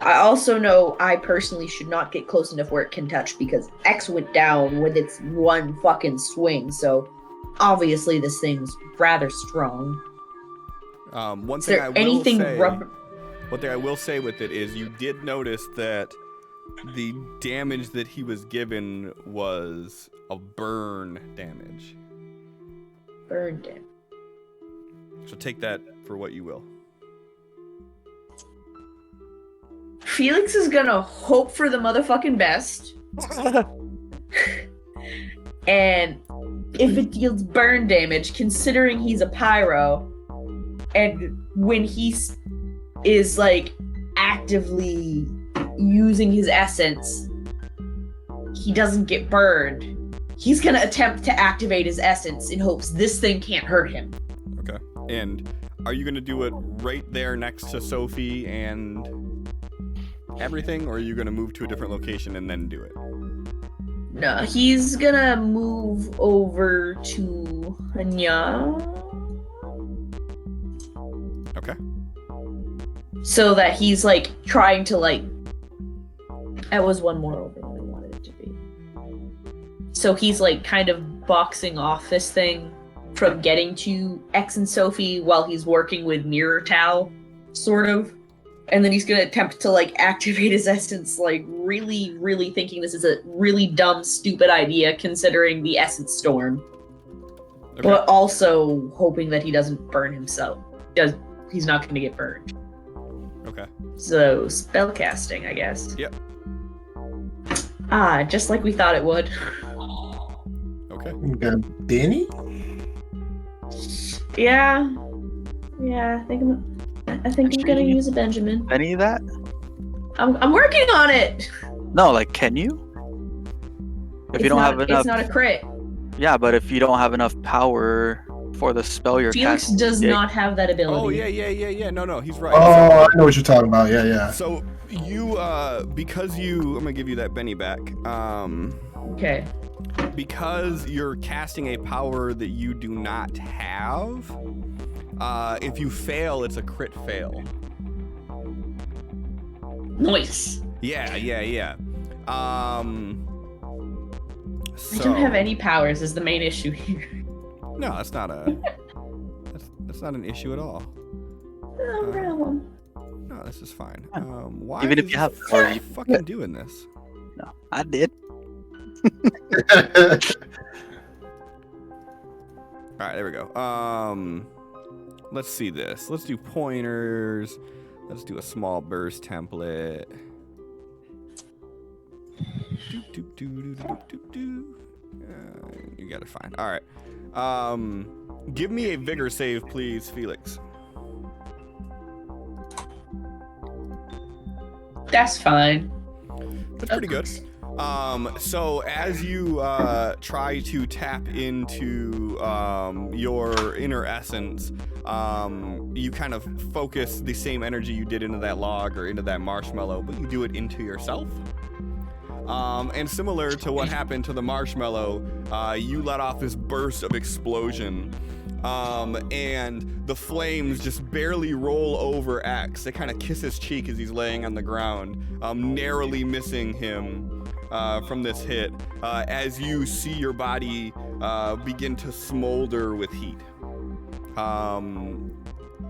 S2: I also know I personally should not get close enough where it can touch because X went down with its one fucking swing. So obviously this thing's rather strong.
S1: One
S2: Is
S1: thing
S2: there
S1: I will
S2: anything
S1: say,
S2: rubber?
S1: one thing I will say with it is you did notice that the damage that he was given was a burn damage.
S2: Burn damage.
S1: So take that for what you will.
S2: Felix is gonna hope for the motherfucking best. And if it deals burn damage, considering he's a pyro, and when he is like actively using his essence, he doesn't get burned. He's gonna attempt to activate his essence in hopes this thing can't hurt him.
S1: Okay. And are you gonna do it right there next to Sophie and everything, or are you gonna move to a different location and then do it?
S2: No, he's gonna move over to Anya.
S1: Okay.
S2: So that he's like trying to like. That was one more over than I wanted it to be. So he's like kind of boxing off this thing from getting to X and Sophie while he's working with Mirror Tau, sort of. And then he's gonna attempt to like activate his essence, like really, really thinking this is a really dumb, stupid idea considering the essence storm.
S1: Okay.
S2: But also hoping that he doesn't burn himself. He's not gonna get burned.
S1: Okay.
S2: So spellcasting, I guess.
S1: Yep.
S2: Ah, just like we thought it would.
S1: Okay.
S4: We got Benny?
S2: Yeah. Yeah, I think I'm gonna use a Benjamin.
S5: Any of that?
S2: I'm working on it.
S5: No, like, can you? If you don't have enough,
S2: it's not a crit.
S5: yeah, but if you don't have enough power for the spell you're
S2: Felix
S5: casting,
S2: does not have that ability.
S1: Oh yeah. No, he's right.
S4: Oh, I know what you're talking about. Yeah.
S1: So you, because I'm gonna give you that Benny back.
S2: Okay.
S1: Because you're casting a power that you do not have, if you fail, it's a crit fail.
S6: Nice.
S1: Yeah.
S2: I don't have any powers is the main issue here.
S1: No, that's not that's not an issue at all.
S2: No,
S1: No, this is fine. Why
S5: even if
S1: is
S5: you have
S1: this
S5: power, you
S1: fucking doing this?
S5: no, I did.
S1: All right, there we go. Let's see this. Let's do pointers. Let's do a small burst template. You got it fine. All right. Give me a vigor save, please, Felix.
S6: That's fine.
S1: That's pretty good. So as you try to tap into your inner essence, you kind of focus the same energy you did into that log or into that marshmallow, but you do it into yourself. And similar to what happened to the marshmallow, you let off this burst of explosion. And the flames just barely roll over X. They kind of kiss his cheek as he's laying on the ground, narrowly missing him from this hit, as you see your body begin to smolder with heat.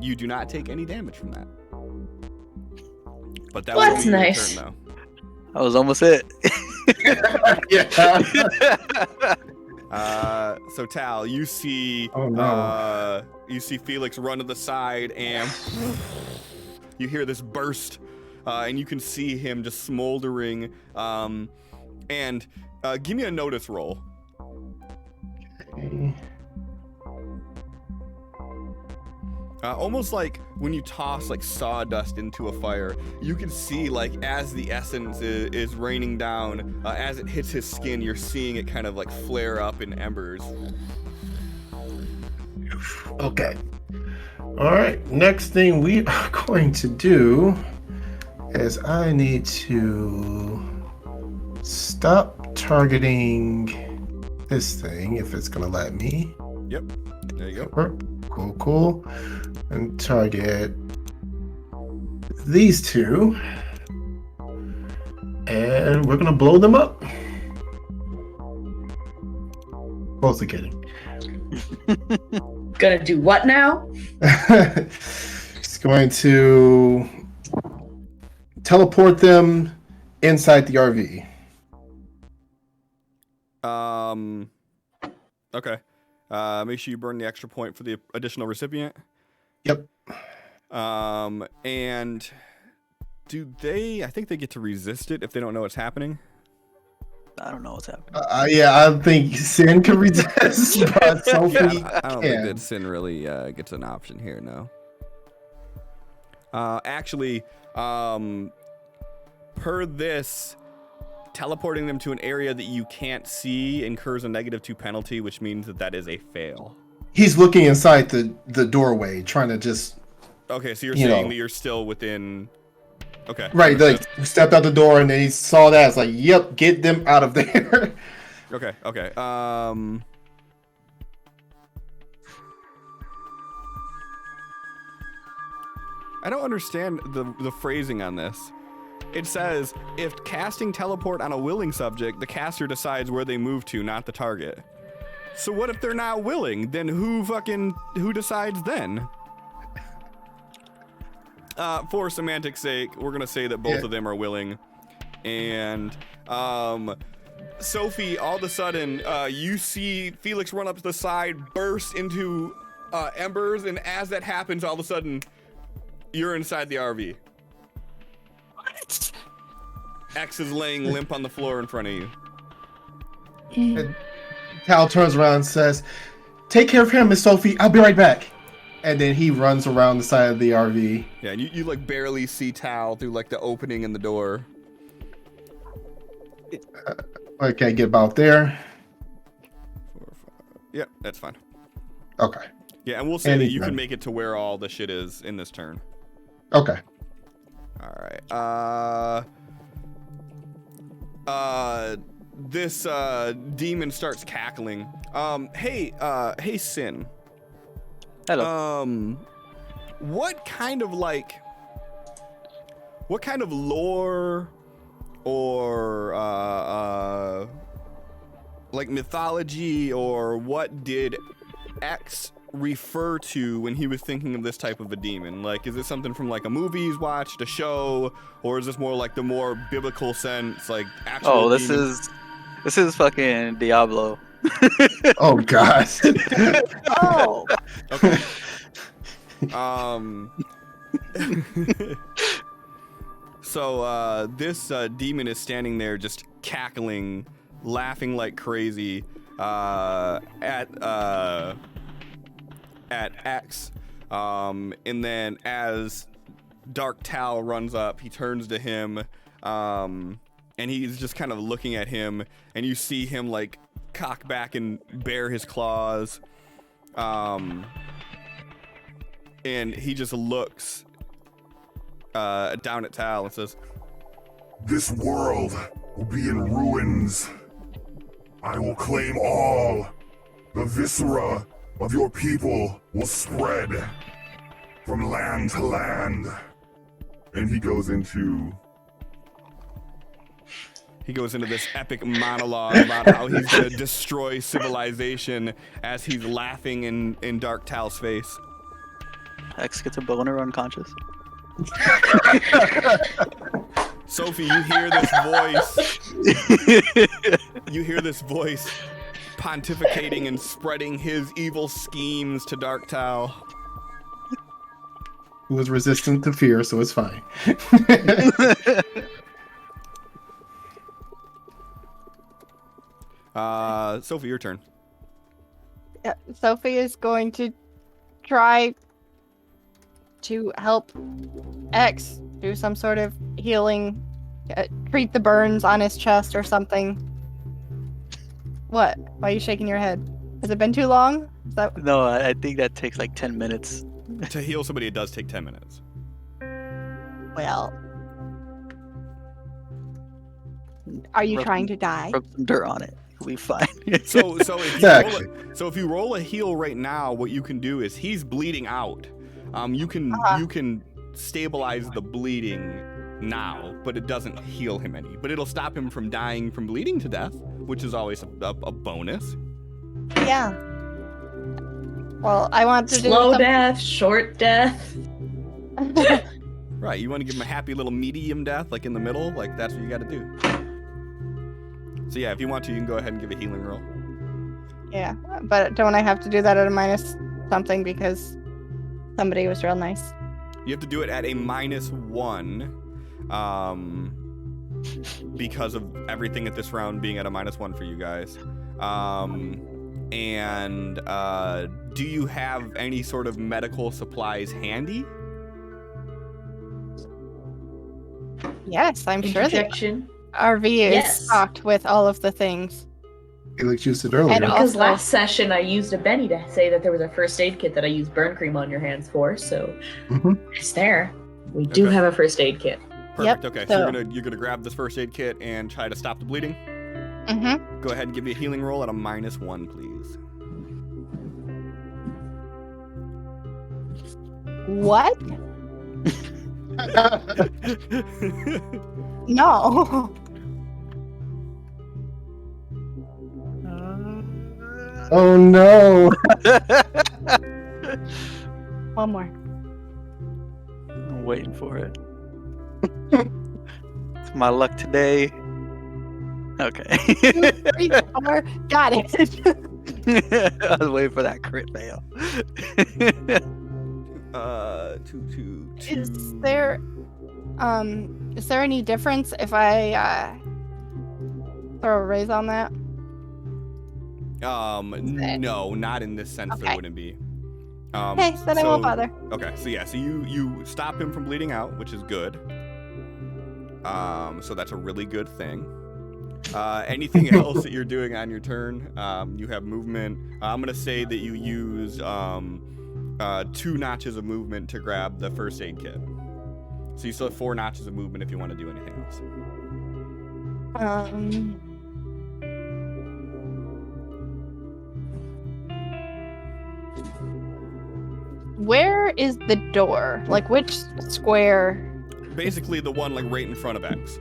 S1: You do not take any damage from that. But that
S2: Well,
S1: will
S2: that's
S1: be your
S2: nice.
S1: turn, though.
S5: That was almost it.
S1: So Tal, you see,
S4: Oh, no.
S1: you see Felix run to the side, and you hear this burst, and you can see him just smoldering. And give me a notice roll.
S4: Okay.
S1: Almost like when you toss like sawdust into a fire, you can see like as the essence is raining down, as it hits his skin, you're seeing it kind of like flare up in embers.
S4: Okay. All right. Next thing we are going to do is I need to stop targeting this thing if it's gonna let me.
S1: Yep. There you go.
S4: Cool. And target these two. And we're gonna blow them up. Mostly kidding.
S2: Gonna do what now?
S4: Just going to teleport them inside the RV.
S1: Okay. Make sure you burn the extra point for the additional recipient.
S4: Yep.
S1: And do they? I think they get to resist it if they don't know what's happening.
S5: I don't know what's happening.
S4: Yeah, I think Sin can resist, but Sophie
S1: I don't think
S4: can.
S1: that Sin really gets an option here. No. Actually, per this, teleporting them to an area that you can't see incurs a -2 penalty, which means that is a fail.
S4: He's looking inside the doorway, trying to just
S1: Okay, so you're
S4: You
S1: saying
S4: know.
S1: that you're still within. Okay.
S4: right. Like stepped out the door and then he saw that. It's like, yep, get them out of there.
S1: Okay. I don't understand the phrasing on this. It says, if casting teleport on a willing subject, the caster decides where they move to, not the target. So what if they're not willing? Then who decides then? For semantics sake, we're gonna say that both of them are willing. And Sophie, all of a sudden, you see Felix run up to the side, burst into embers, and as that happens, all of a sudden, you're inside the RV.
S3: What?
S1: X is laying limp on the floor in front of you.
S4: And Cal turns around and says, "Take care of him, Miss Sophie. I'll be right back." And then he runs around the side of the RV.
S1: Yeah, and you like barely see Tal through like the opening in the door.
S4: Okay, get about there.
S1: 4, 5. Yeah, that's fine.
S4: Okay.
S1: Yeah, and we'll say that you
S4: Anytime.
S1: can make it to where all the shit is in this turn.
S4: Okay.
S1: All right. This demon starts cackling. Hey, Sin.
S5: Hello.
S1: What kind of lore or like mythology, or what did X refer to when he was thinking of this type of a demon? Like, is it something from like a movie he's watched, a show, or is this more like the more biblical sense, like actual?
S5: Oh,
S1: demon?
S5: this is fucking Diablo.
S4: Oh God.
S3: Oh,
S1: Okay. So this demon is standing there just cackling, laughing like crazy at X. And then as Dark Tal runs up, he turns to him, and he's just kind of looking at him, and you see him like cock back and bare his claws. And he just looks down at Tal and says,
S7: This world will be in ruins. I will claim all. The viscera of your people will spread from land to land. And he goes into
S1: this epic monologue about how he's gonna destroy civilization as he's laughing in Dark Tal's face.
S5: X gets a boner unconscious.
S1: Sophie, you hear this voice pontificating and spreading his evil schemes to Dark Tal.
S4: He was resistant to fear, so it's fine.
S1: Sophie, your turn.
S3: yeah, Sophie is going to try to help X do some sort of healing, treat the burns on his chest or something. What? Why are you shaking your head? Has it been too long? Is that...
S5: No, I think that takes like 10 minutes.
S1: To heal somebody, it does take 10 minutes.
S3: Well, are you trying to die?
S5: Rub some dirt on it. We'll be fine.
S1: So if you
S4: Exactly.
S1: if you roll a heal right now, what you can do is he's bleeding out. You can stabilize the bleeding now, but it doesn't heal him any. But it'll stop him from dying from bleeding to death, which is always a bonus.
S3: Yeah. Well, I want to
S2: Slow
S3: do
S2: death, short death.
S1: Right, you want to give him a happy little medium death, like in the middle, like that's what you got to do. So yeah, if you want to, you can go ahead and give a healing roll.
S3: Yeah, but don't I have to do that at a minus something because somebody was real nice?
S1: You have to do it at a -1, because of everything at this round being at a -1 for you guys. And do you have any sort of medical supplies handy?
S3: Yes, I'm sure the
S2: Interjection.
S3: RV is
S2: Yes.
S3: stocked with all of the things.
S4: Felix used it earlier.
S3: And
S2: Because
S3: also-
S2: last session I used a Benny to say that there was a first aid kit that I used burn cream on your hands for, so
S4: Mhm.
S2: it's there. We do
S1: Okay.
S2: have a first aid kit.
S1: Perfect.
S3: Yep,
S1: Okay, so
S3: so-
S1: you're gonna grab this first aid kit and try to stop the bleeding.
S3: Mm-hmm.
S1: Go ahead and give me a healing roll at a -1, please.
S3: What? No.
S4: Oh no!
S3: One more.
S5: I'm waiting for it. It's my luck today. Okay.
S3: 2, 3, 4. Got it.
S5: I was waiting for that crit fail.
S1: 2.
S3: Is there any difference if I throw a raise on that?
S1: No, not in this sense. There
S3: Okay.
S1: wouldn't be.
S3: Okay, then I won't bother.
S1: Okay, so yeah, so you stop him from bleeding out, which is good. So that's a really good thing. Anything else that you're doing on your turn? You have movement. I'm gonna say that you use 2 notches of movement to grab the first aid kit. So you still have 4 notches of movement if you want to do anything else.
S3: Where is the door? Like, which square?
S1: Basically, the one like right in front of X.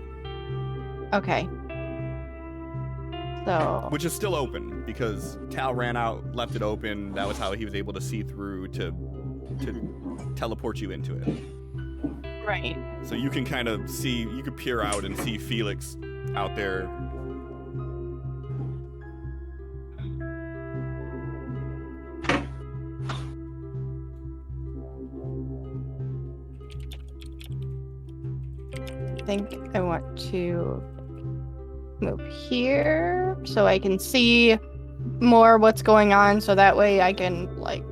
S3: Okay. So.
S1: Which is still open because Tal ran out, left it open. That was how he was able to see through to teleport you into it.
S3: Right.
S1: So you can kind of see, you could peer out and see Felix out there.
S3: I think I want to move here so I can see more what's going on, so that way I can like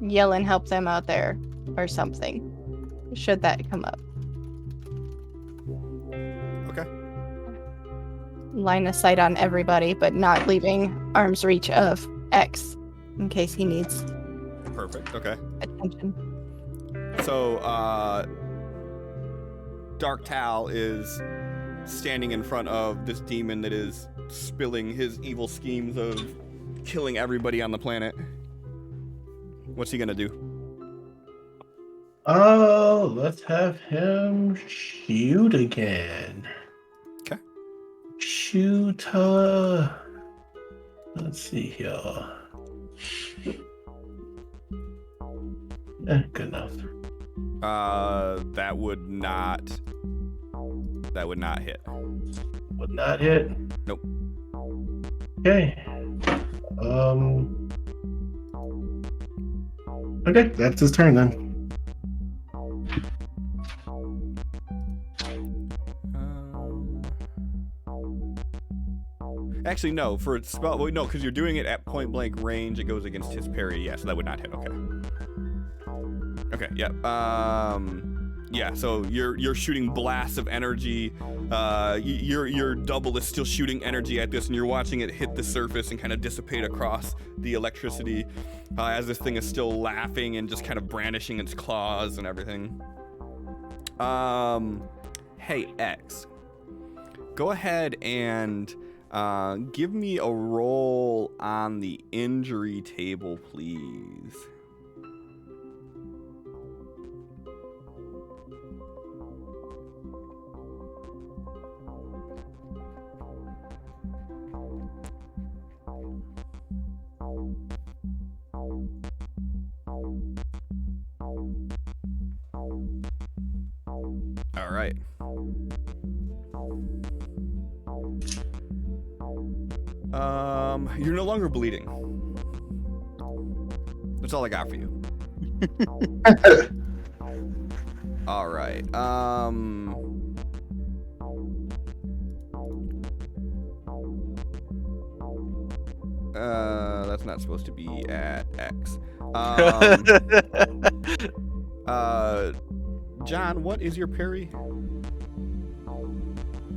S3: yell and help them out there or something, should that come up.
S1: Okay.
S3: Line of sight on everybody, but not leaving arm's reach of X in case he needs
S1: Perfect. Okay.
S3: attention.
S1: So, Dark Tal is standing in front of this demon that is spilling his evil schemes of killing everybody on the planet. What's he gonna do?
S4: Oh, let's have him shoot again.
S1: Okay.
S4: Shoot, let's see here. Good enough.
S1: That would not hit.
S4: Would not hit?
S1: Nope.
S4: Okay. Okay, that's his turn then.
S1: Actually, no. For spell, well, no, because you're doing it at point blank range. It goes against his parry. Yeah, so that would not hit. Okay. Okay. Yeah. Yeah. So you're shooting blasts of energy. Your double is still shooting energy at this, and you're watching it hit the surface and kind of dissipate across the electricity, as this thing is still laughing and just kind of brandishing its claws and everything. Hey X, go ahead and give me a roll on the injury table, please. All right. You're no longer bleeding. That's all I got for you. All right. That's not supposed to be at X. John, what is your parry?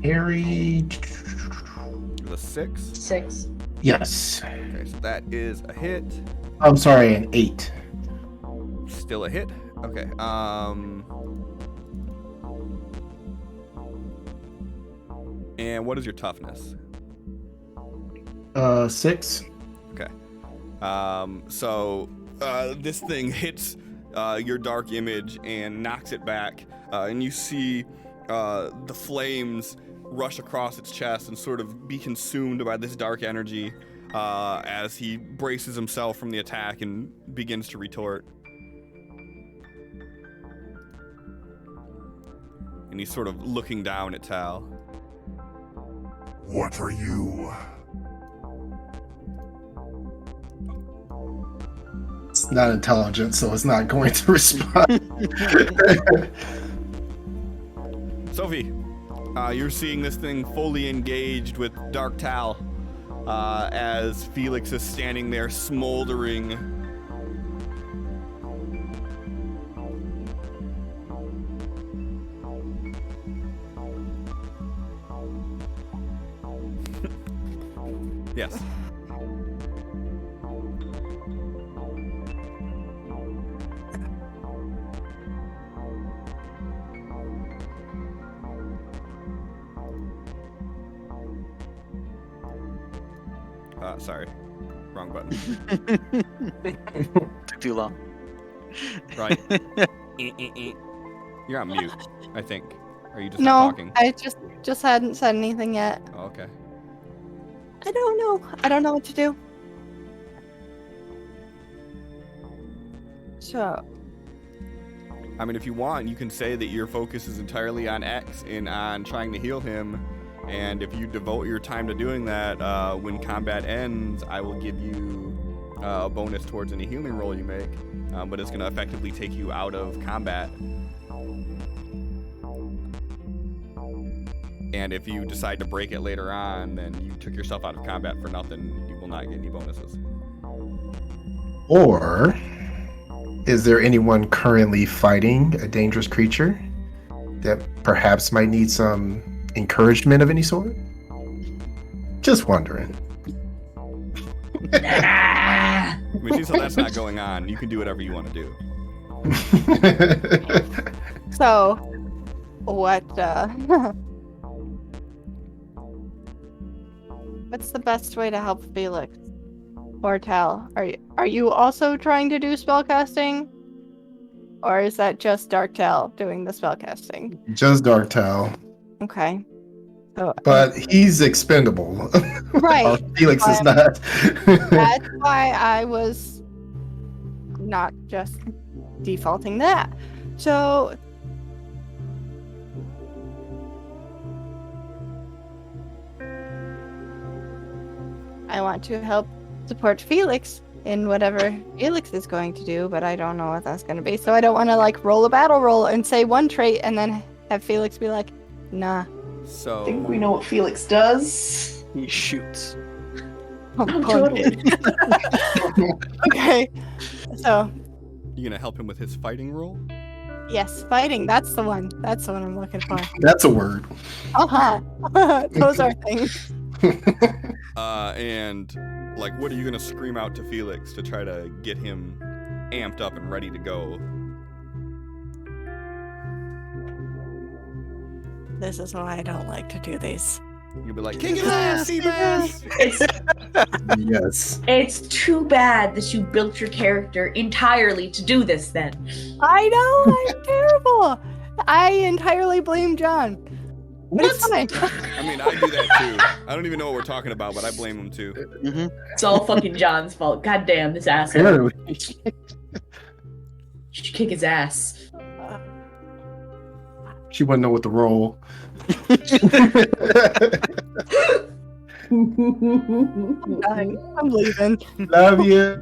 S4: Parry.
S1: The 6?
S2: 6.
S4: Yes.
S1: Okay, so that is a hit.
S4: I'm sorry, an 8.
S1: Still a hit. Okay. And what is your toughness?
S4: 6.
S1: Okay. So this thing hits your dark image and knocks it back, and you see the flames rush across its chest and sort of be consumed by this dark energy as he braces himself from the attack and begins to retort. And he's sort of looking down at Tal.
S7: What are you?
S4: It's not intelligent, so it's not going to respond.
S1: Sophie, you're seeing this thing fully engaged with Dark Tal as Felix is standing there smoldering Yes. Sorry. Wrong button.
S5: Took too long.
S1: Right. You're on mute, I think. Are you just
S3: No,
S1: not talking?
S3: I just hadn't said anything yet.
S1: Oh, okay.
S3: I don't know. I don't know what to do. So,
S1: I mean, if you want, you can say that your focus is entirely on X and on trying to heal him. And if you devote your time to doing that, when combat ends, I will give you a bonus towards any healing roll you make. But it's going to effectively take you out of combat. And if you decide to break it later on, then you took yourself out of combat for nothing. You will not get any bonuses.
S4: Or is there anyone currently fighting a dangerous creature that perhaps might need some encouragement of any sort? Just wondering.
S2: Ah!
S1: I mean, so that's not going on. You can do whatever you want to do.
S3: so what? What's the best way to help Felix? Or Tal? Are you also trying to do spellcasting? Or is that just Dark Tal doing the spellcasting?
S4: Just Dark Tal.
S3: Okay. So,
S4: But he's expendable.
S3: Right.
S4: Felix is not.
S3: That's why I was not just defaulting that. So I want to help support Felix in whatever Felix is going to do, but I don't know what that's going to be. So I don't want to like roll a battle roll and say one trait and then have Felix be like, nah.
S1: So
S2: I think we know what Felix does.
S5: He shoots.
S3: Oh,
S2: Totally.
S3: Okay. So
S1: you gonna help him with his fighting roll?
S3: yes, fighting. That's the one. That's the one I'm looking for.
S4: That's a word.
S3: Those are things.
S1: And like, what are you gonna scream out to Felix to try to get him amped up and ready to go?
S3: This is why I don't like to do these.
S1: You'll be like, kick his ass, Seabass!
S4: Yes.
S2: It's too bad that you built your character entirely to do this then.
S3: I know, I'm terrible. I entirely blame John. But it's fine.
S1: I mean, I do that too. I don't even know what we're talking about, but I blame him too.
S5: Mm-hmm.
S2: It's all fucking John's fault. God damn, this asshole.
S4: Apparently.
S2: Should kick his ass.
S4: She wouldn't know what to roll.
S3: I'm leaving.
S4: Love you.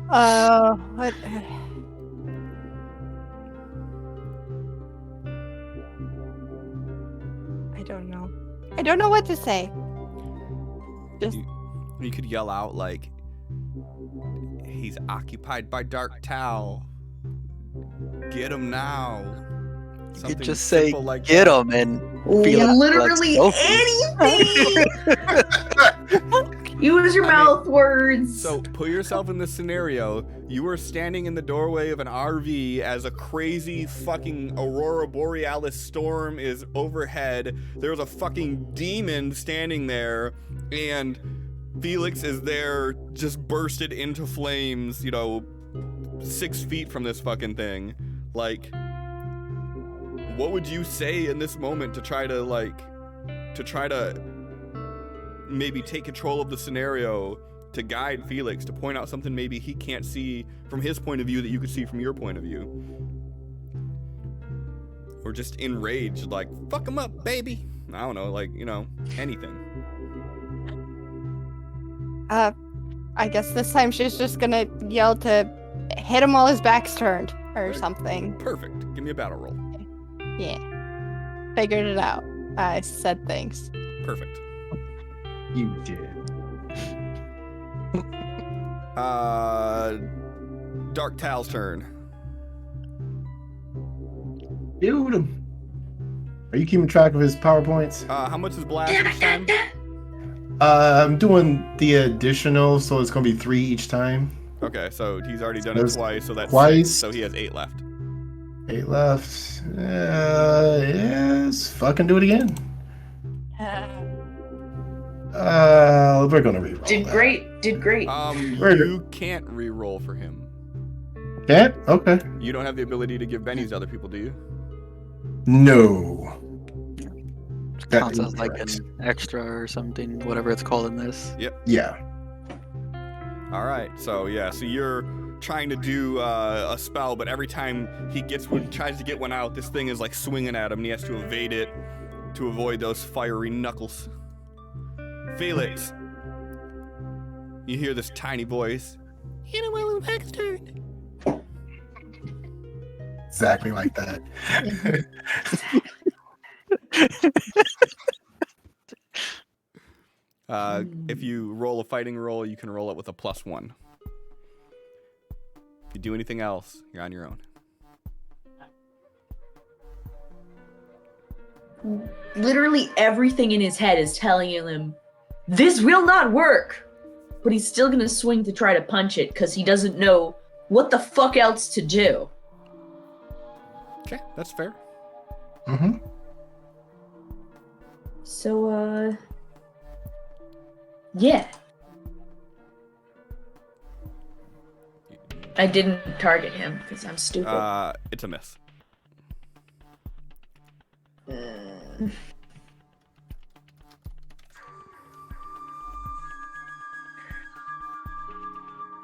S3: What? I don't know. I don't know what to say. Just
S1: You could yell out like, he's occupied by Dark Tal. Get him now.
S5: You
S1: Something
S5: could just say,
S1: simple like
S5: get
S1: that.
S5: him, and Felix
S2: Literally anything! Use your mouth words.
S1: So put yourself in this scenario. You are standing in the doorway of an RV as a crazy fucking Aurora Borealis storm is overhead. There's a fucking demon standing there, and Felix is there just bursted into flames, 6 feet from this fucking thing. Like, what would you say in this moment to try to maybe take control of the scenario, to guide Felix, to point out something maybe he can't see from his point of view that you could see from your point of view? Or just enraged, like, fuck him up, baby. I don't know, like, anything.
S3: I guess this time she's just gonna yell to hit him while his back's turned or something.
S1: Perfect. Give me a battle roll.
S3: Yeah. Figured it out. I said things.
S1: Perfect.
S4: You did.
S1: Dark Tal's turn.
S4: Dude. Are you keeping track of his PowerPoints?
S1: How much is blast each time?
S4: I'm doing the additional, so it's gonna be 3 each time.
S1: Okay, so he's already done
S4: There's
S1: it twice, so that's
S4: twice.
S1: 6, so he has 8 left.
S4: 8 left. Yes. Fucking do it again. We're gonna reroll.
S2: Did
S4: that.
S2: great. Did great.
S1: You can't re-roll for him.
S4: Can't? Okay.
S1: You don't have the ability to give bennies to other people, do you?
S4: No. That
S5: Counts
S4: is
S5: as like an
S4: correct.
S5: extra or something, whatever it's called in this.
S4: Yeah.
S1: All right, so you're trying to do a spell, but every time he tries to get one out, this thing is like swinging at him, and he has to evade it to avoid those fiery knuckles. Felix, you hear this tiny voice. You know, well, next turn.
S4: Exactly like that.
S1: If you roll a fighting roll, you can roll it with a +1. If you do anything else, you're on your own.
S2: Literally everything in his head is telling him, this will not work. But he's still gonna swing to try to punch it because he doesn't know what the fuck else to do.
S1: Okay, that's fair.
S4: Mm-hmm.
S2: So, yeah. I didn't target him because I'm stupid.
S1: It's a miss.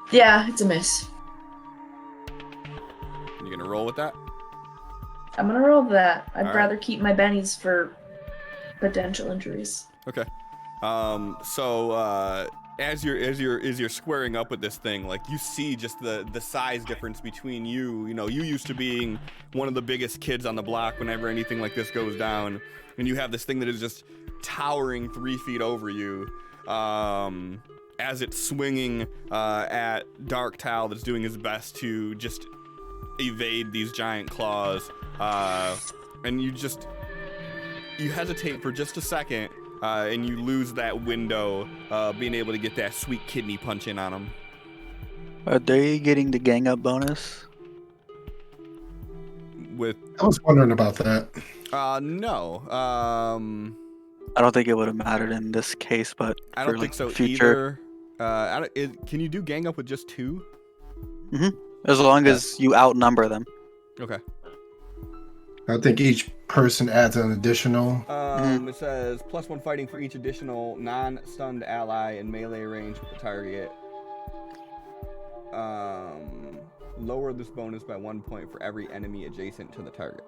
S2: Yeah, it's a miss.
S1: You gonna roll with that?
S2: I'm gonna roll that. I'd
S1: All right.
S2: rather keep my bennies for potential injuries.
S1: Okay. So as you're squaring up with this thing, like you see just the size difference between you. You know, you used to being one of the biggest kids on the block whenever anything like this goes down, and you have this thing that is just towering 3 feet over you. As it's swinging at Dark Tal, that's doing his best to just evade these giant claws, and you hesitate for just a second, and you lose that window, being able to get that sweet kidney punch in on him.
S5: Are they getting the gang up bonus?
S1: With
S4: I was wondering about that.
S1: no,
S5: I don't think it would have mattered in this case, but
S1: I
S5: for
S1: don't think
S5: like
S1: so
S5: future,
S1: either. Can you do gang up with just 2?
S5: as long as you outnumber them.
S1: Okay.
S4: I think each person adds an additional.
S1: It says +1 fighting for each additional non-stunned ally in melee range with the target. Lower this bonus by 1 point for every enemy adjacent to the target.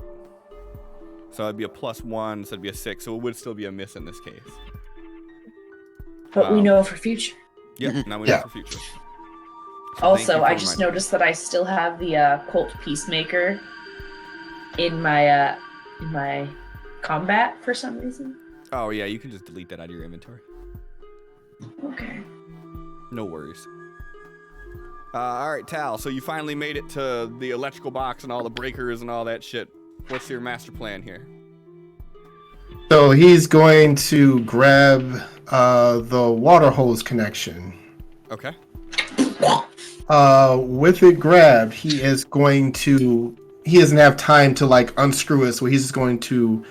S1: So it'd be a +1, so it'd be a 6, so it would still be a miss in this case.
S2: But we know for future.
S1: Yep, now we
S4: Yeah.
S1: know for future. So thank
S2: Also,
S1: you for
S2: I just
S1: reminding me.
S2: noticed that I still have the Colt Peacemaker in my combat for some reason.
S1: Oh yeah, you can just delete that out of your inventory.
S2: Okay.
S1: No worries. All right, Tal. So you finally made it to the electrical box and all the breakers and all that shit. What's your master plan here?
S4: So he's going to grab the water hose connection.
S1: Okay.
S4: With it grabbed, he doesn't have time to like unscrew it, so he's just going to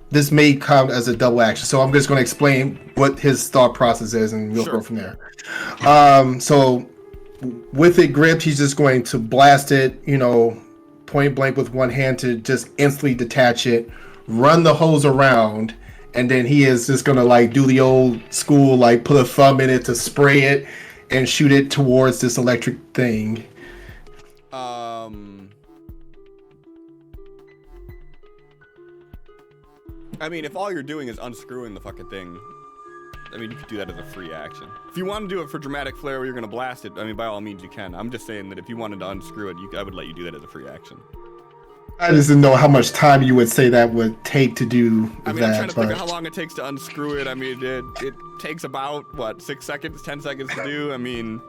S4: this may count as a double action. So I'm just going to explain what his thought process is, and we'll
S1: Sure.
S4: go from there. So with it gripped, he's just going to blast it, point blank with one hand to just instantly detach it, run the hose around, and then he is just going to like do the old school, like put a thumb in it to spray it and shoot it towards this electric thing.
S1: I mean, if all you're doing is unscrewing the fucking thing, I mean, you could do that as a free action. If you want to do it for dramatic flair where you're going to blast it, I mean, by all means you can. I'm just saying that if you wanted to unscrew it, I would let you do that as a free action.
S4: I just didn't know how much time you would say that would take to do
S1: I mean,
S4: that.
S1: I'm trying to figure out how long it takes to unscrew it. I mean, it takes about, what, 6 seconds, 10 seconds to do? I mean...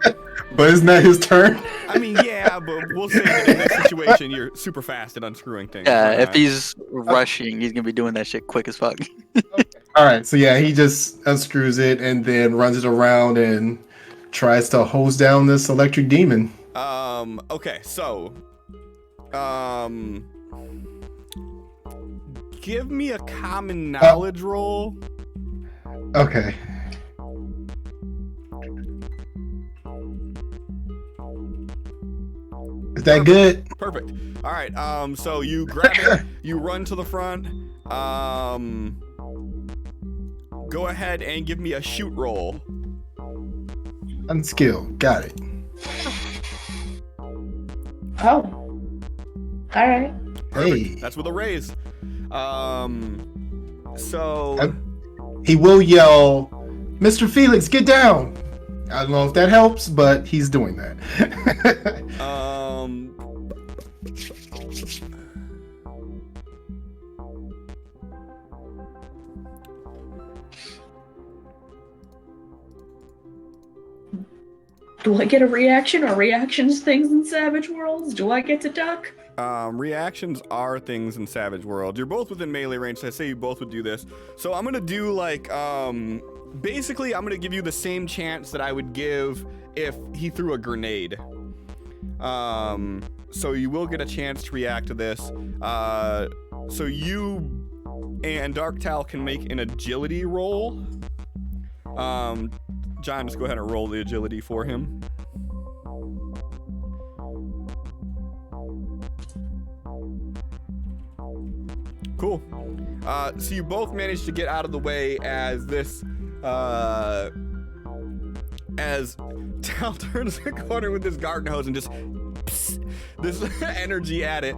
S4: But isn't that his turn?
S1: I mean, yeah, but we'll say that in this situation, you're super fast at unscrewing things.
S5: Yeah, if he's rushing, he's gonna be doing that shit quick as fuck.
S4: All right, so yeah, he just unscrews it and then runs it around and tries to hose down this electric demon.
S1: Okay, so... Give me a common knowledge roll.
S4: Okay. Is that good?
S1: Perfect. All right. So you grab it, you run to the front. Go ahead and give me a shoot roll.
S4: Unskilled. Got it.
S2: Oh. All right.
S4: Hey.
S1: That's with a raise. So
S4: he will yell, "Mr. Felix, get down!" I don't know if that helps, but he's doing that.
S2: Do I get a reaction or reactions things in Savage Worlds? Do I get to duck?
S1: Reactions are things in Savage World. You're both within melee range, so I say you both would do this. So I'm gonna do like, basically I'm gonna give you the same chance that I would give if he threw a grenade. So you will get a chance to react to this. So you and Dark Tal can make an agility roll. John, just go ahead and roll the agility for him. Cool. So you both managed to get out of the way as this, as Tal turns the corner with this garden hose and just this energy at it.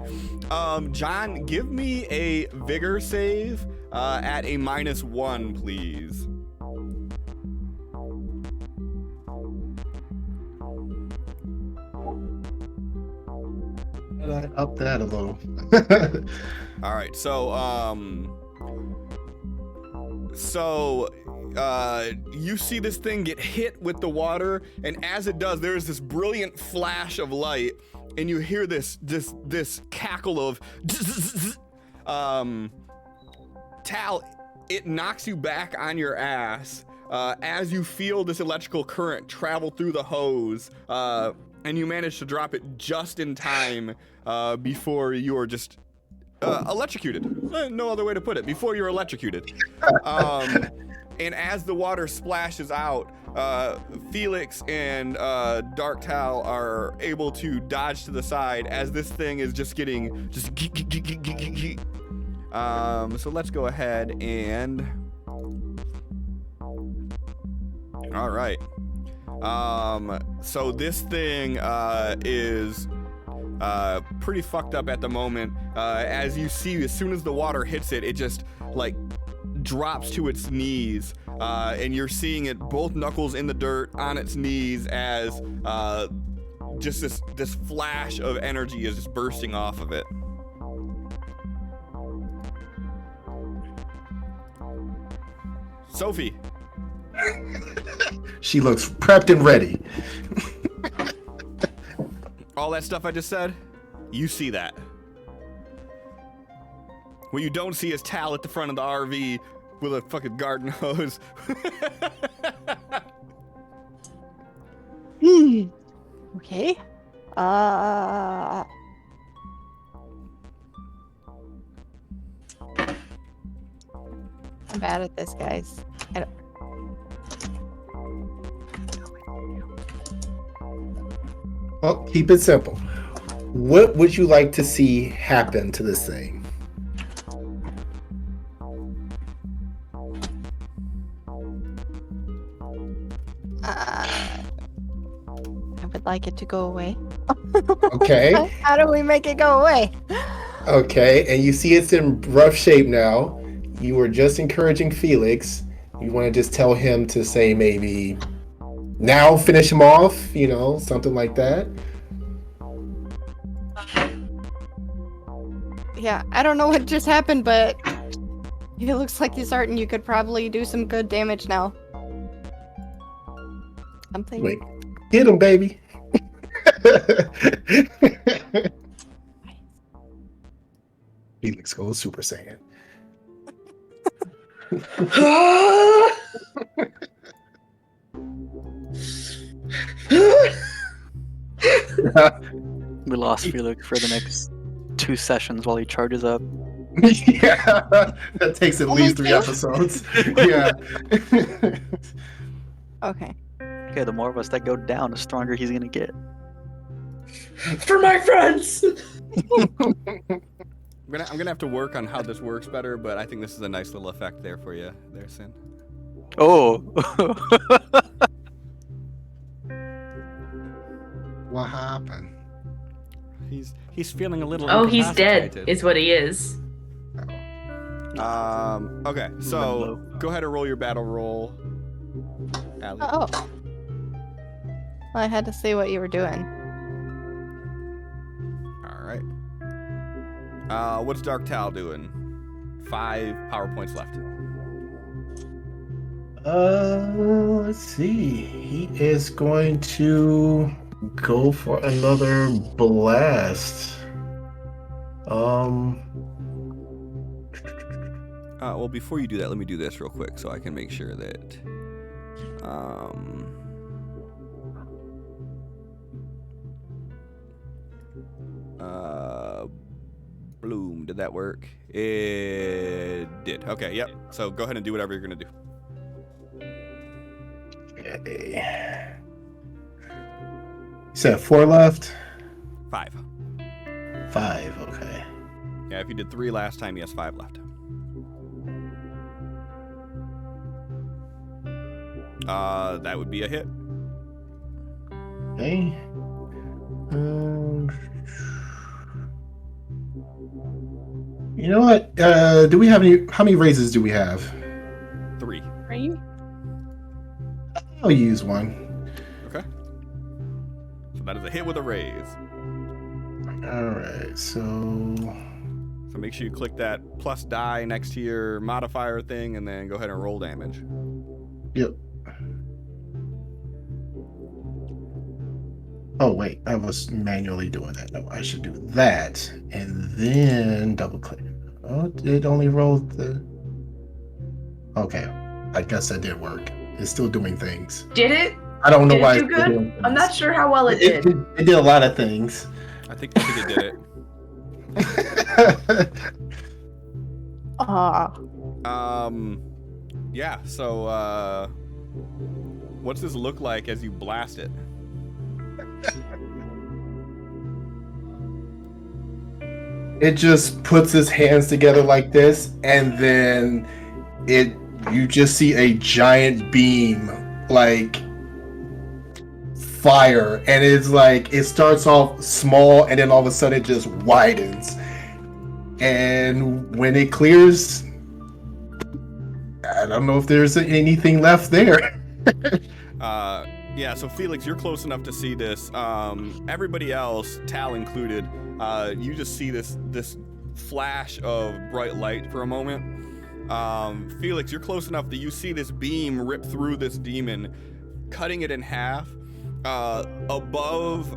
S1: John, give me a vigor save at a -1, please.
S4: Up that a little.
S1: All right, so you see this thing get hit with the water, and as it does, there's this brilliant flash of light, and you hear this cackle of Tal, it knocks you back on your ass as you feel this electrical current travel through the hose, and you manage to drop it just in time before you are just electrocuted. No other way to put it. Before you're electrocuted. And as the water splashes out, Felix and Dark Tal are able to dodge to the side as this thing is just getting so let's go ahead and all right. So this thing is pretty fucked up at the moment. As you see, as soon as the water hits it, it just like drops to its knees, and you're seeing it both knuckles in the dirt on its knees as just this flash of energy is just bursting off of it. Sophie.
S4: She looks prepped and ready.
S1: All that stuff I just said, you see that. What you don't see is Tal at the front of the RV with a fucking garden hose.
S3: Okay. I'm bad at this, guys. I don't...
S4: Well, keep it simple. What would you like to see happen to this thing?
S3: I would like it to go away.
S4: Okay.
S3: How do we make it go away?
S4: Okay, and you see it's in rough shape now. You were just encouraging Felix. You want to just tell him to say maybe now finish him off, you know, something like that.
S3: Yeah, I don't know what just happened, but it looks like you're starting. You could probably do some good damage now. Something.
S4: Wait, hit him, baby. Felix goes Super Saiyan.
S5: We lost Felix for the next 2 sessions while he charges up.
S4: Yeah, that takes at
S3: Only
S4: least 3
S3: 2?
S4: episodes. Yeah.
S3: Okay.
S5: Okay, the more of us that go down, the stronger he's gonna get.
S6: For my friends!
S1: I'm gonna have to work on how this works better, but I think this is a nice little effect there for you, there, Sin.
S5: Oh!
S4: What happened?
S1: He's feeling a little.
S2: Oh, he's dead,
S1: incapacitated.
S2: is what he is.
S1: Okay, so go ahead and roll your battle roll. Allie.
S3: Oh. Well, I had to see what you were doing.
S1: All right. What's Dark Tal doing? 5 power points left.
S4: Let's see. He is going to go for another blast.
S1: Well, before you do that, let me do this real quick so I can make sure that. Bloom, did that work? It did. Okay, yep. So go ahead and do whatever you're gonna do.
S4: Okay. You said 4 left?
S1: 5.
S4: 5, okay.
S1: Yeah, if you did 3 last time, he has 5 left. That would be a hit.
S4: Okay. You know what? Do we have any? How many raises do we have?
S1: 3.
S3: Right?
S4: I'll use one.
S1: Okay. So that is a hit with a raise.
S4: All right. So
S1: make sure you click that plus die next to your modifier thing, and then go ahead and roll damage.
S4: Yep. Oh wait, I was manually doing that. No, I should do that and then double click. Oh, it only rolled the. Okay, I guess that did work. It's still doing things.
S2: Did it?
S4: I don't know
S2: Did
S4: why.
S2: it do
S4: it's still doing
S2: good? I'm
S4: things.
S2: not sure how well it
S4: It
S2: did.
S4: did a lot of things.
S1: I think it did it. Yeah, so what's this look like as you blast it?
S4: It just puts his hands together like this, and then you just see a giant beam like fire, and it's like it starts off small and then all of a sudden it just widens. And when it clears, I don't know if there's anything left there.
S1: Yeah, so Felix, you're close enough to see this. Everybody else, Tal included, you just see this flash of bright light for a moment. Felix, you're close enough that you see this beam rip through this demon, cutting it in half. Above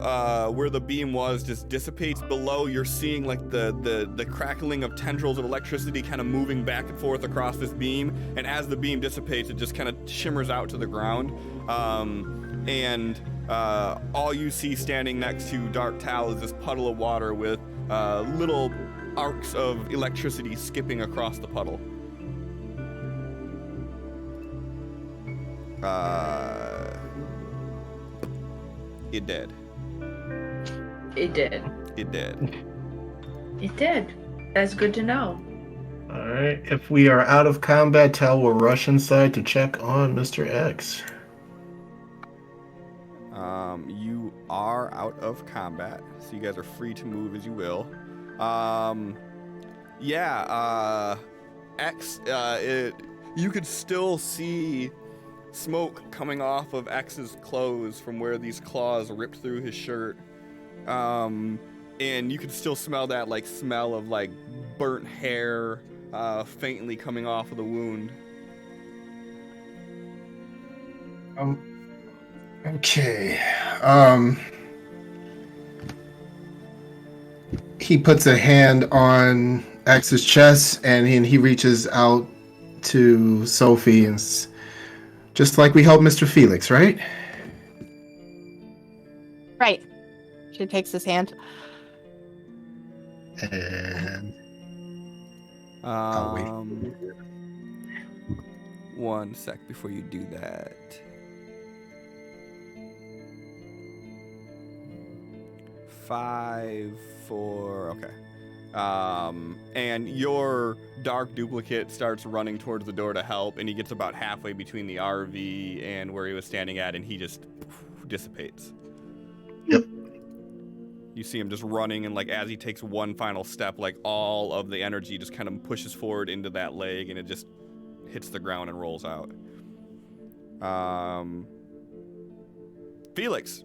S1: where the beam was just dissipates. Below, you're seeing like the crackling of tendrils of electricity kind of moving back and forth across this beam, and as the beam dissipates, it just kind of shimmers out to the ground. And all you see standing next to Dark Tal is this puddle of water with little arcs of electricity skipping across the puddle. It did.
S2: It did.
S1: It did.
S2: It did. That's good to know.
S4: All right. If we are out of combat, Tal will rush inside to check on Mr. X.
S1: You are out of combat, so you guys are free to move as you will. X, you could still see smoke coming off of X's clothes from where these claws ripped through his shirt. And you could still smell that like smell of like burnt hair faintly coming off of the wound.
S4: Okay. He puts a hand on X's chest and he reaches out to Sophie and just like we helped Mr. Felix, right?
S3: Right. She takes his hand.
S4: And wait.
S1: 1 sec before you do that. 5, 4, okay. And your dark duplicate starts running towards the door to help, and he gets about halfway between the RV and where he was standing at, and he just dissipates.
S4: Yep.
S1: You see him just running, and like as he takes one final step, like all of the energy just kind of pushes forward into that leg, and it just hits the ground and rolls out. Felix,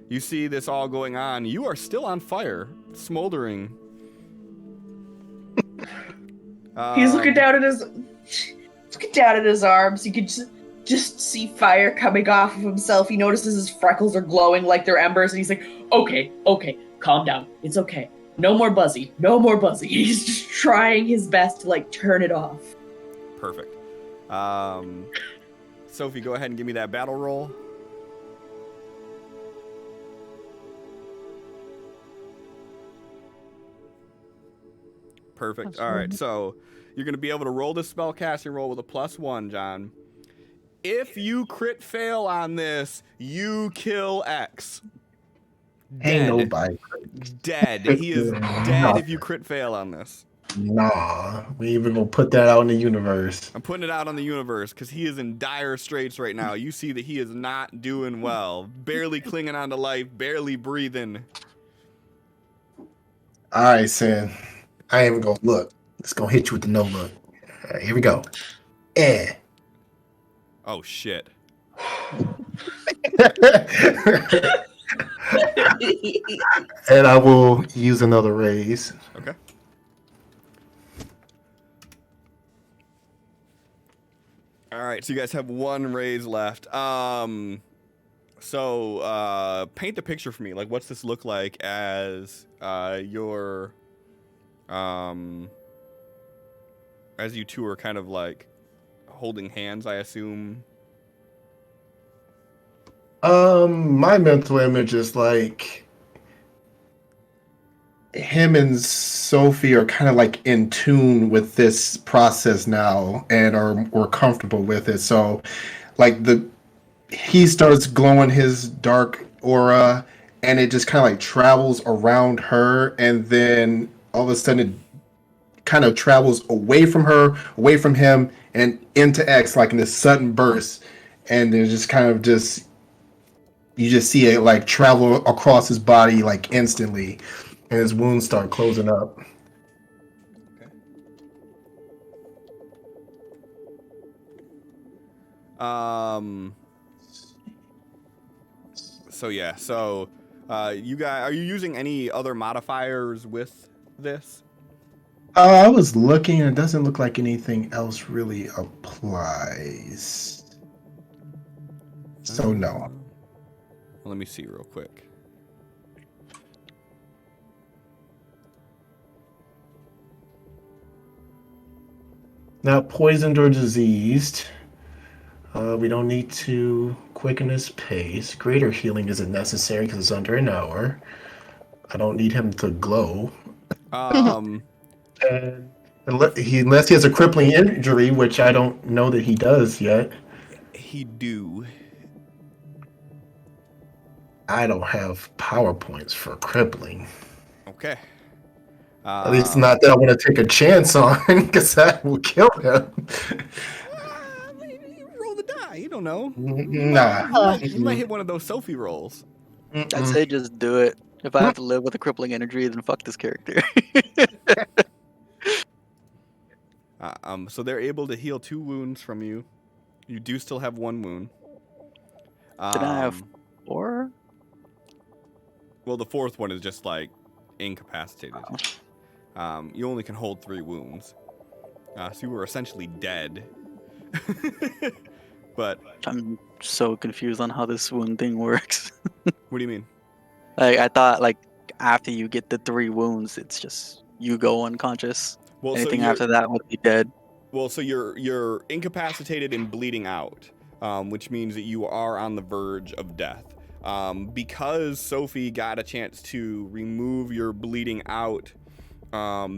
S1: you see this all going on. You are still on fire, smoldering.
S2: He's looking down at his arms. You can just see fire coming off of himself. He notices his freckles are glowing like they're embers, and he's like, okay, calm down. It's okay. No more Buzzy. He's just trying his best to, like, turn it off.
S1: Perfect. Sophie, go ahead and give me that battle roll. Perfect. All right, so you're going to be able to roll the spellcasting roll with a +1, John. If you crit fail on this, you kill X.
S4: Ain't
S1: Dead.
S4: nobody.
S1: Dead. He is dead if you crit fail on this.
S4: Nah, we even gonna put that out in the universe.
S1: I'm putting it out on the universe because he is in dire straits right now. You see that he is not doing well. Barely clinging on to life, barely breathing.
S4: All right, Sin. I ain't even gonna look. It's gonna hit you with the no look. All right, here we go.
S1: Oh, shit.
S4: And I will use another raise.
S1: Okay. All right, so you guys have one raise left. So paint a picture for me. Like, what's this look like as your as you two are kind of like holding hands, I assume.
S4: My mental image is like him and Sophie are kind of like in tune with this process now and are comfortable with it. So like he starts glowing his dark aura and it just kind of like travels around her, and then all of a sudden it kind of travels away from her, away from him, and into X like in this sudden burst, and it just kind of you just see it like travel across his body like instantly, and his wounds start closing up.
S1: Okay. So yeah, so you guys, are you using any other modifiers with this?
S4: I was looking, and it doesn't look like anything else really applies. So no.
S1: Well, let me see real quick.
S4: Not poisoned or diseased. We don't need to quicken his pace. Greater healing isn't necessary because it's under an hour. I don't need him to glow. And unless he has a crippling injury, which I don't know that he does yet.
S1: He do.
S4: I don't have PowerPoints for crippling.
S1: Okay.
S4: At least not that I want to take a chance on, because that will kill him.
S1: Roll the die. You don't know.
S4: Nah.
S1: You might hit one of those Sophie rolls.
S5: I'd say just do it. If I have to live with a crippling energy, then fuck this character.
S1: So they're able to heal 2 wounds from you. You do still have 1 wound.
S5: Did I have 4?
S1: Well, the 4th one is just like incapacitated. you only can hold 3 wounds. So you were essentially dead. But
S5: I'm so confused on how this wound thing works.
S1: what do you mean?
S5: Like, I thought, like, after you get the 3 wounds, it's just you go unconscious.
S1: Well,
S5: Anything after that would be dead.
S1: Well, so you're incapacitated and bleeding out, which means that you are on the verge of death. Because Sophie got a chance to remove your bleeding out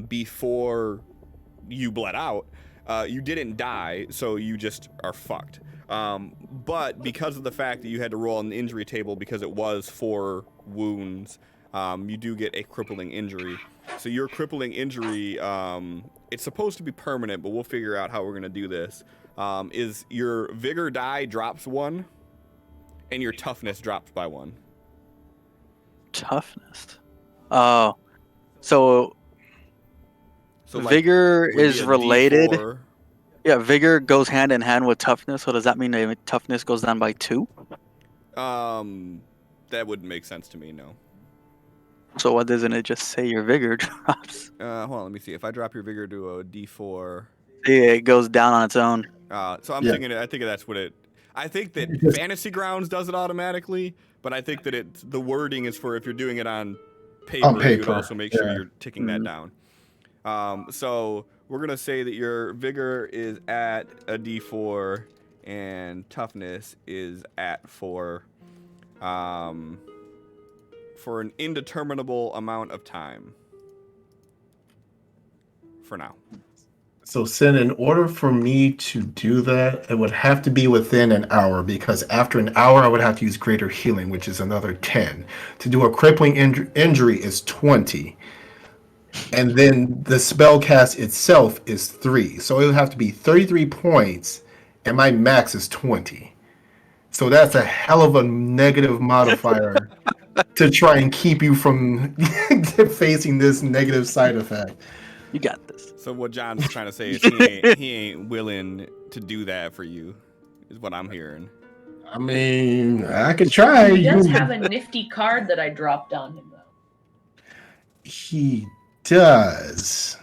S1: before you bled out, you didn't die, so you just are fucked. But because of the fact that you had to roll on the injury table because it was 4 wounds, you do get a crippling injury. So your crippling injury, it's supposed to be permanent, but we'll figure out how we're going to do this. Is your vigor die drops 1, and your toughness drops by 1.
S5: Toughness. Oh. So
S1: Like,
S5: vigor
S1: would be
S5: is
S1: a
S5: related.
S1: D4.
S5: Yeah, vigor goes hand in hand with toughness. So does that mean that toughness goes down by 2?
S1: That wouldn't make sense to me, no.
S5: So why doesn't it just say your vigor drops?
S1: Hold on, let me see. If I drop your vigor to a D4,
S5: Yeah, it goes down on its own.
S1: so I'm thinking. I think that's what it. I think that Fantasy Grounds does it automatically, but I think that the wording is for if you're doing it on paper, you would also make sure you're ticking that down. So we're gonna say that your vigor is at a D4 and toughness is at 4. For an indeterminable amount of time. For now.
S4: So, Sin, in order for me to do that, it would have to be within an hour, because after an hour, I would have to use greater healing, which is another 10. To do a crippling injury is 20. And then the spell cast itself is 3. So it would have to be 33 points, and my max is 20. So that's a hell of a negative modifier to try and keep you from facing this negative side effect.
S5: You got this.
S1: So what John's trying to say is he ain't willing to do that for you, is what I'm hearing.
S4: I mean, I could try.
S2: He does have a nifty card that I dropped on him, though.
S4: He does.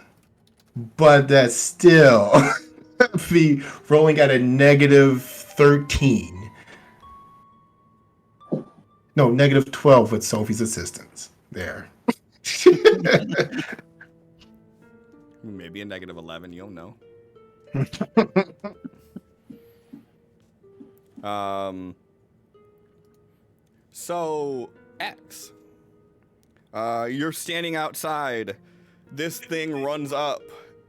S4: But that's still be rolling at a negative 13. No, negative 12 with Sophie's assistance. There.
S1: Maybe a negative 11, you don't know. So, X. You're standing outside. This thing runs up,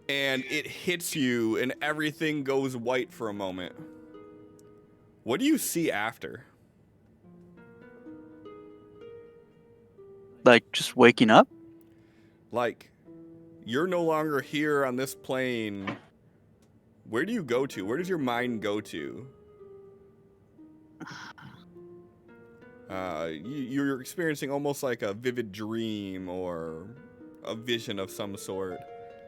S1: and it hits you, and everything goes white for a moment. What do you see after?
S5: Like, just waking up?
S1: Like, you're no longer here on this plane. Where do you go to? Where does your mind go to? You're experiencing almost like a vivid dream or a vision of some sort.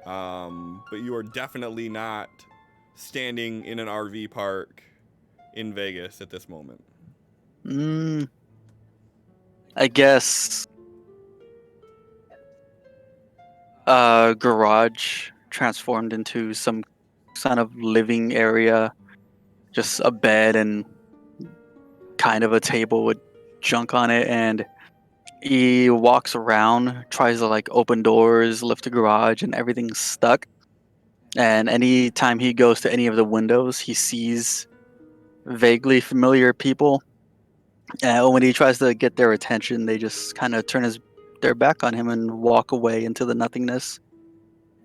S1: But you are definitely not standing in an RV park in Vegas at this moment.
S5: I guess garage transformed into some kind of living area, just a bed and kind of a table with junk on it, and he walks around, tries to like open doors, lift the garage, and everything's stuck. And anytime he goes to any of the windows, he sees vaguely familiar people. And when he tries to get their attention, they just kind of turn their back on him and walk away into the nothingness.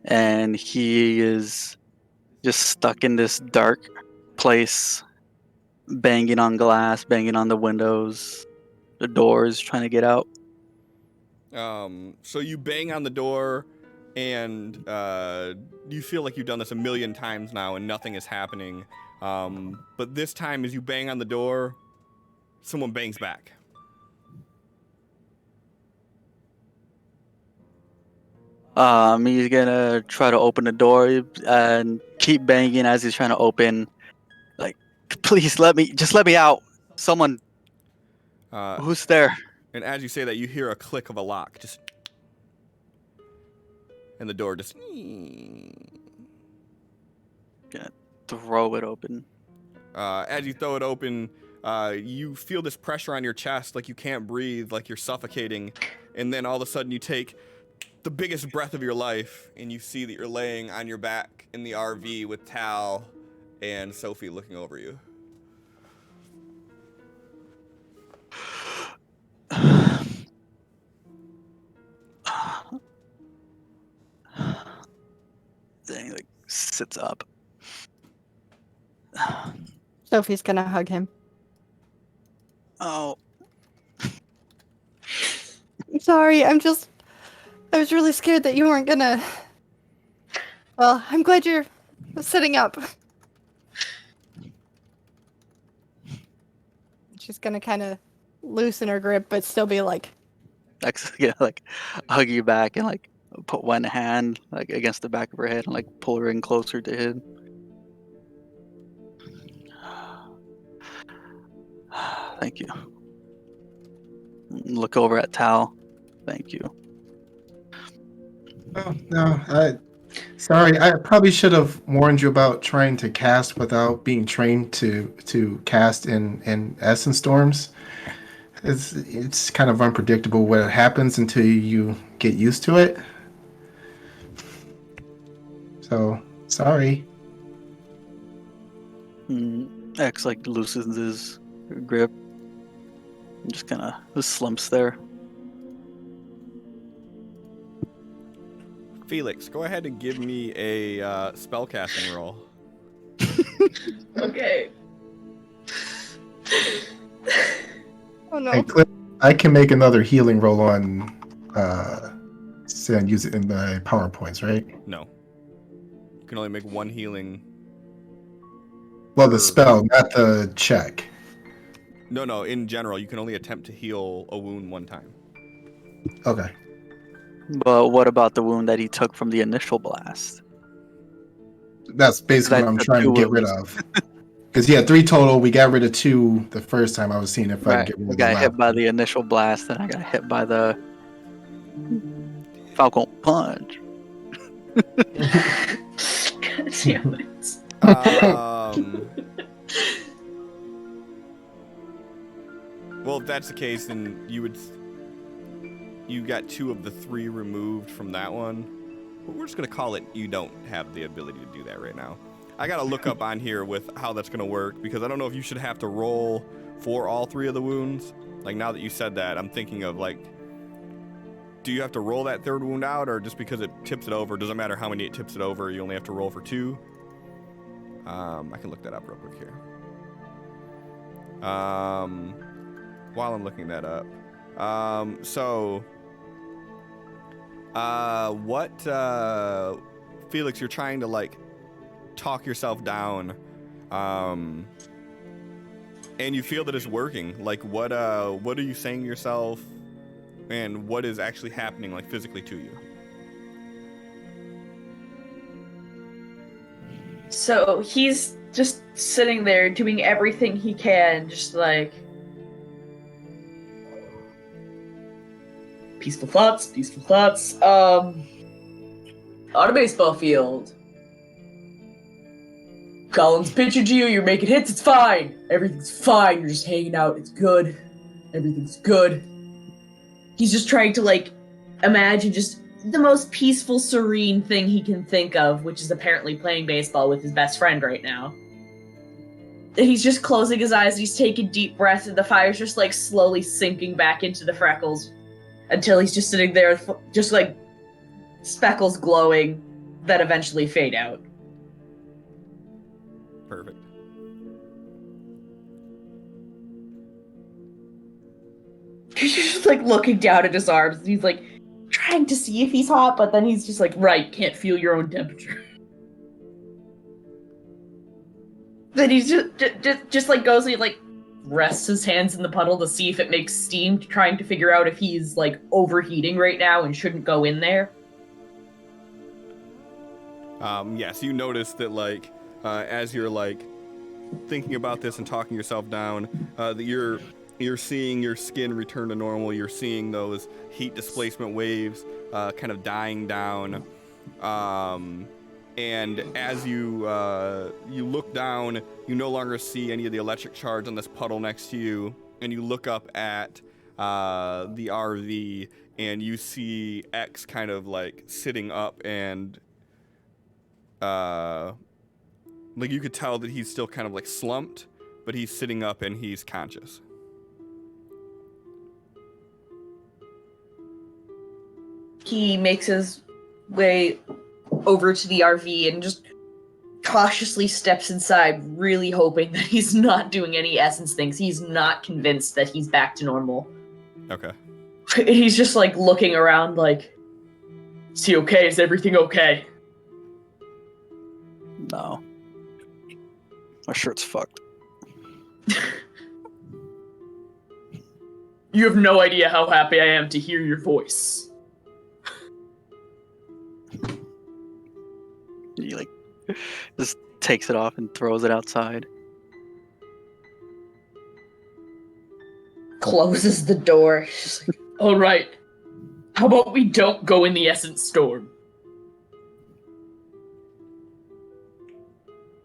S5: And he is just stuck in this dark place, banging on glass, banging on the windows, the doors, trying to get out.
S1: So you bang on the door, and you feel like you've done this a million times now, and nothing is happening. But this time, as you bang on the door, someone bangs back.
S5: He's gonna try to open the door and keep banging as he's trying to open. Like, please let me out. Someone, who's there?
S1: And as you say that, you hear a click of a lock. Just, and the door just.
S5: Gonna throw it open.
S1: As you throw it open, you feel this pressure on your chest, like you can't breathe, like you're suffocating, and then all of a sudden you take the biggest breath of your life, and you see that you're laying on your back in the RV with Tal and Sophie looking over you.
S5: Then he like sits up.
S3: Sophie's gonna hug him.
S5: Oh,
S3: I'm sorry, I was really scared that you weren't gonna. Well, I'm glad you're sitting up. She's gonna kind of loosen her grip, but still be like,
S5: yeah, like hug you back and like put one hand like against the back of her head and like pull her in closer to him. Thank you. Look over at Tal. Thank you.
S4: Oh, no, sorry. I probably should have warned you about trying to cast without being trained to cast in essence storms. It's kind of unpredictable what happens until you get used to it. So sorry.
S5: X like loosens his grip and just kind of slumps there.
S1: Felix, go ahead and give me a spellcasting roll.
S6: Okay.
S3: oh no.
S4: Hey, Cliff, I can make another healing roll on say and use it in the PowerPoints, right?
S1: No. You can only make one healing.
S4: Well, the spell, not the check.
S1: No, in general, you can only attempt to heal a wound one time.
S4: Okay.
S5: But what about the wound that he took from the initial blast?
S4: That's basically what I'm trying to get rid of. Because, yeah, 3 total. We got rid of 2 the first time. I was seeing if I
S5: Right.
S4: could get rid
S5: I
S4: of
S5: got
S4: the
S5: hit
S4: last.
S5: by the initial blast, and I got hit by the Falcon Punch.
S6: God damn it.
S1: Well, if that's the case, then you got 2 of the 3 removed from that one. But we're just gonna call it you don't have the ability to do that right now. I gotta look up on here with how that's gonna work, because I don't know if you should have to roll for all 3 of the wounds. Like, now that you said that, I'm thinking of like, do you have to roll that 3rd wound out, or just because it tips it over, doesn't matter how many it tips it over, you only have to roll for 2? I can look that up real quick here. While I'm looking that up. Felix, you're trying to like talk yourself down, and you feel that it's working. Like, what are you saying to yourself, and what is actually happening, like, physically to you?
S2: So he's just sitting there doing everything he can, just like peaceful thoughts, peaceful thoughts. On a baseball field. Colin's pitching to you, you're making hits, it's fine. Everything's fine, you're just hanging out, it's good. Everything's good. He's just trying to, like, imagine just the most peaceful, serene thing he can think of, which is apparently playing baseball with his best friend right now. He's just closing his eyes, he's taking deep breaths, and the fire's just, like, slowly sinking back into the freckles until he's just sitting there, just, like, speckles glowing that eventually fade out.
S1: Perfect.
S2: He's just, like, looking down at his arms, and he's, like, trying to see if he's hot, but then he's just like, right, can't feel your own temperature. Then he's just like goes and he, like, rests his hands in the puddle to see if it makes steam, trying to figure out if he's, like, overheating right now and shouldn't go in there.
S1: Yeah, so you notice that, like, as you're, like, thinking about this and talking yourself down, that you're seeing your skin return to normal. You're seeing those heat displacement waves kind of dying down. And as you look down, you no longer see any of the electric charge on this puddle next to you, and you look up at the RV, and you see X kind of like sitting up, and like you could tell that he's still kind of like slumped, but he's sitting up and he's conscious.
S2: He makes his way over to the RV and just cautiously steps inside, really hoping that he's not doing any essence things. He's not convinced that he's back to normal.
S1: Okay.
S2: He's just like looking around like,
S6: Is he okay? Is everything okay?
S5: No. My shirt's fucked.
S6: You have no idea how happy I am to hear your voice.
S5: He like just takes it off and throws it outside.
S2: closes the door. He's just like,
S6: All right. How about we don't go in the Essence Storm?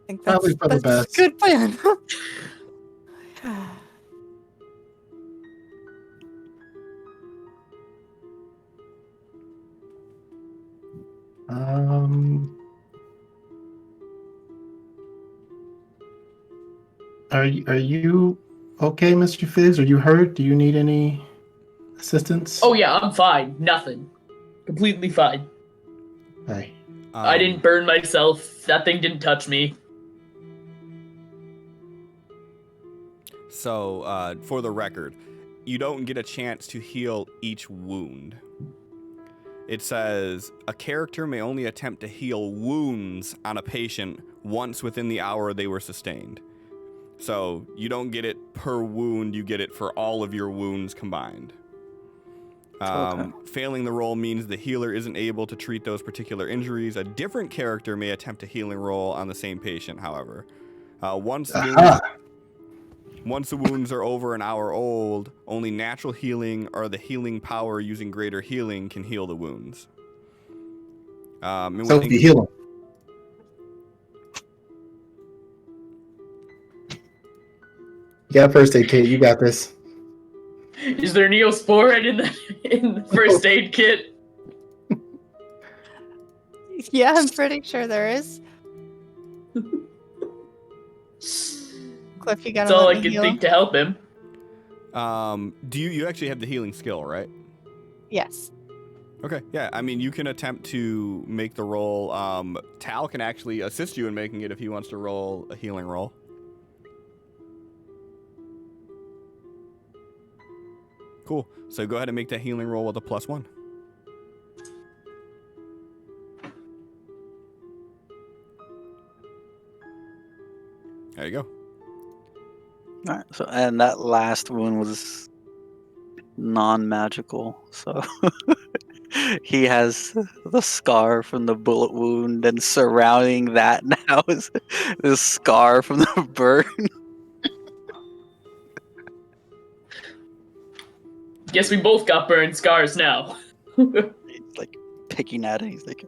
S3: I think
S4: Probably for the
S3: that's
S4: best.
S3: a good plan.
S4: Are you okay, Mr. Fizz? Are you hurt? Do you need any assistance?
S6: Oh yeah, I'm fine. Nothing. Completely fine.
S4: Hey.
S6: I didn't burn myself. That thing didn't touch me.
S1: So, for the record, you don't get a chance to heal each wound. It says, a character may only attempt to heal wounds on a patient once within the hour they were sustained. So, you don't get it per wound, you get it for all of your wounds combined.
S5: Okay.
S1: Failing the roll means the healer isn't able to treat those particular injuries. A different character may attempt a healing roll on the same patient, however. Once the wounds are over an hour old, only natural healing or the healing power using greater healing can heal the wounds.
S4: So if you heal him. You got a first aid kit. You got this.
S6: Is there Neosporin in the first aid kit?
S3: Yeah, I'm pretty sure there is. Cliff, you gotta
S6: That's all I
S3: let me
S6: can
S3: heal.
S6: think to help him.
S1: Do you actually have the healing skill, right?
S3: Yes.
S1: Okay, yeah. I mean, you can attempt to make the roll. Tal can actually assist you in making it if he wants to roll a healing roll. Cool. So go ahead and make that healing roll with a +1. There you go.
S5: All right. So, and that last wound was non-magical. So he has the scar from the bullet wound, and surrounding that now is the scar from the burn.
S6: Guess we both got burned scars now.
S5: He's like picking at it. He's like,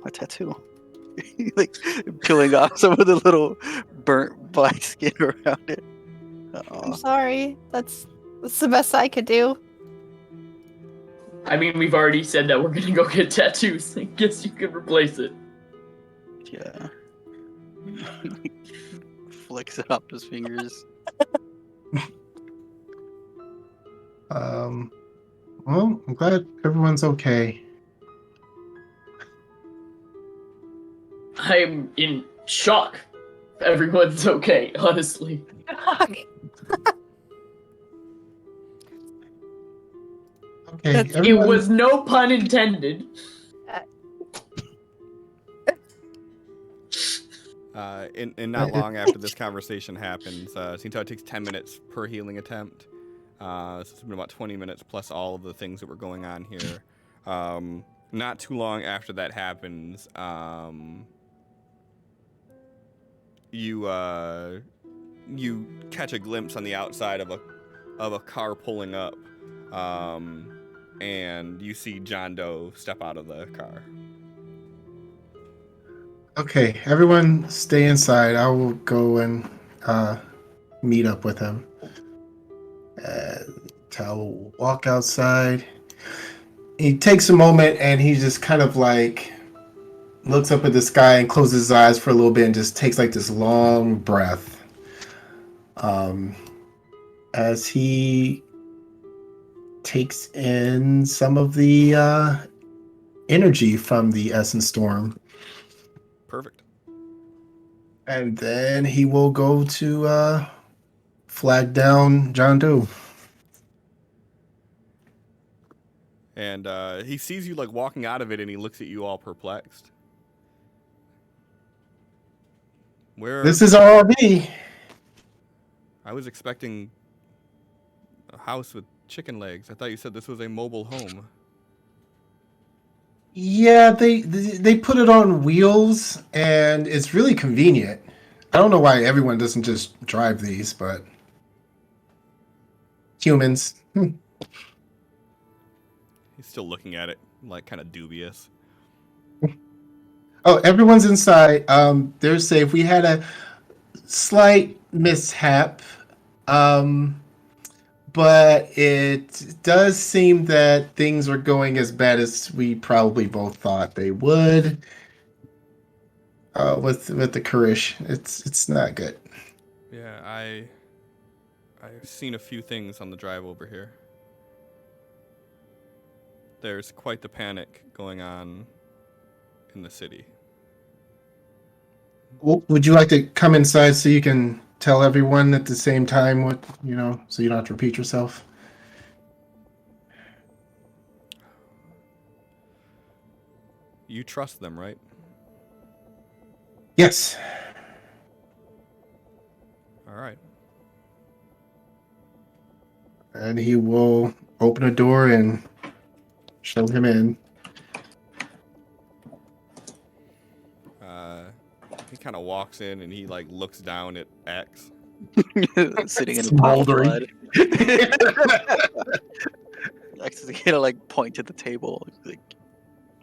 S5: my tattoo. He's like peeling off some of the little burnt black skin around it.
S3: I'm sorry. That's the best I could do.
S6: I mean, we've already said that we're gonna go get tattoos. I guess you could replace it.
S5: Yeah. Flicks it up his fingers.
S4: Well, I'm glad everyone's okay.
S6: I'm in shock. Everyone's okay, honestly.
S4: Okay,
S3: That's-
S6: It
S4: everyone.
S6: was no pun intended.
S1: And not long after this conversation happens, Sinto, it takes 10 minutes per healing attempt. So it's been about 20 minutes plus all of the things that were going on here. Not too long after that happens, you catch a glimpse on the outside of a car pulling up, and you see John Doe step out of the car.
S4: Okay, everyone stay inside. I will go and meet up with him. Tal will walk outside. He takes a moment and he just kind of like looks up at the sky and closes his eyes for a little bit and just takes like this long breath. As he takes in some of the energy from the Essence Storm.
S1: Perfect.
S4: And then he will go to flag down John Doe.
S1: And he sees you like walking out of it, and he looks at you all perplexed. Where?
S4: This is our RV.
S1: I was expecting a house with chicken legs. I thought you said this was a mobile home.
S4: Yeah, they put it on wheels, and it's really convenient. I don't know why everyone doesn't just drive these, but humans.
S1: He's still looking at it, like kind of dubious.
S4: Oh, everyone's inside. They're safe. We had a slight mishap, but it does seem that things are going as bad as we probably both thought they would. With the Kurish, it's not good.
S1: Yeah, I've seen a few things on the drive over here. There's quite the panic going on in the city.
S4: Well, would you like to come inside so you can tell everyone at the same time what, so you don't have to repeat yourself?
S1: You trust them, right?
S4: Yes.
S1: All right.
S4: And he will open a door and show him in.
S1: He kind of walks in and he like looks down at X.
S5: Sitting in a pile of blood. X is gonna like point to the table, like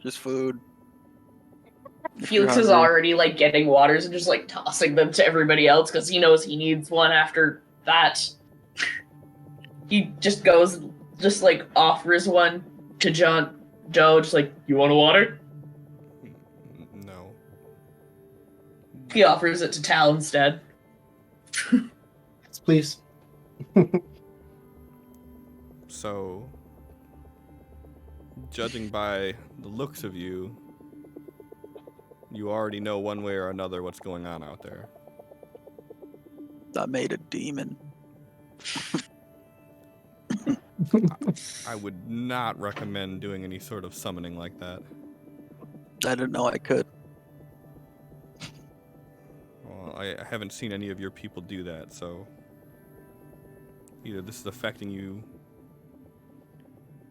S5: just food.
S2: Felix is already like getting waters and just like tossing them to everybody else because he knows he needs one after that. He just goes, just like offers one to John Doe, just like, you want a water?
S1: No.
S2: He offers it to Tal instead.
S4: Yes, please.
S1: So, judging by the looks of you, you already know one way or another what's going on out there.
S5: I made a demon.
S1: I would not recommend doing any sort of summoning like that.
S5: I didn't know I could.
S1: Well, I haven't seen any of your people do that, so either this is affecting you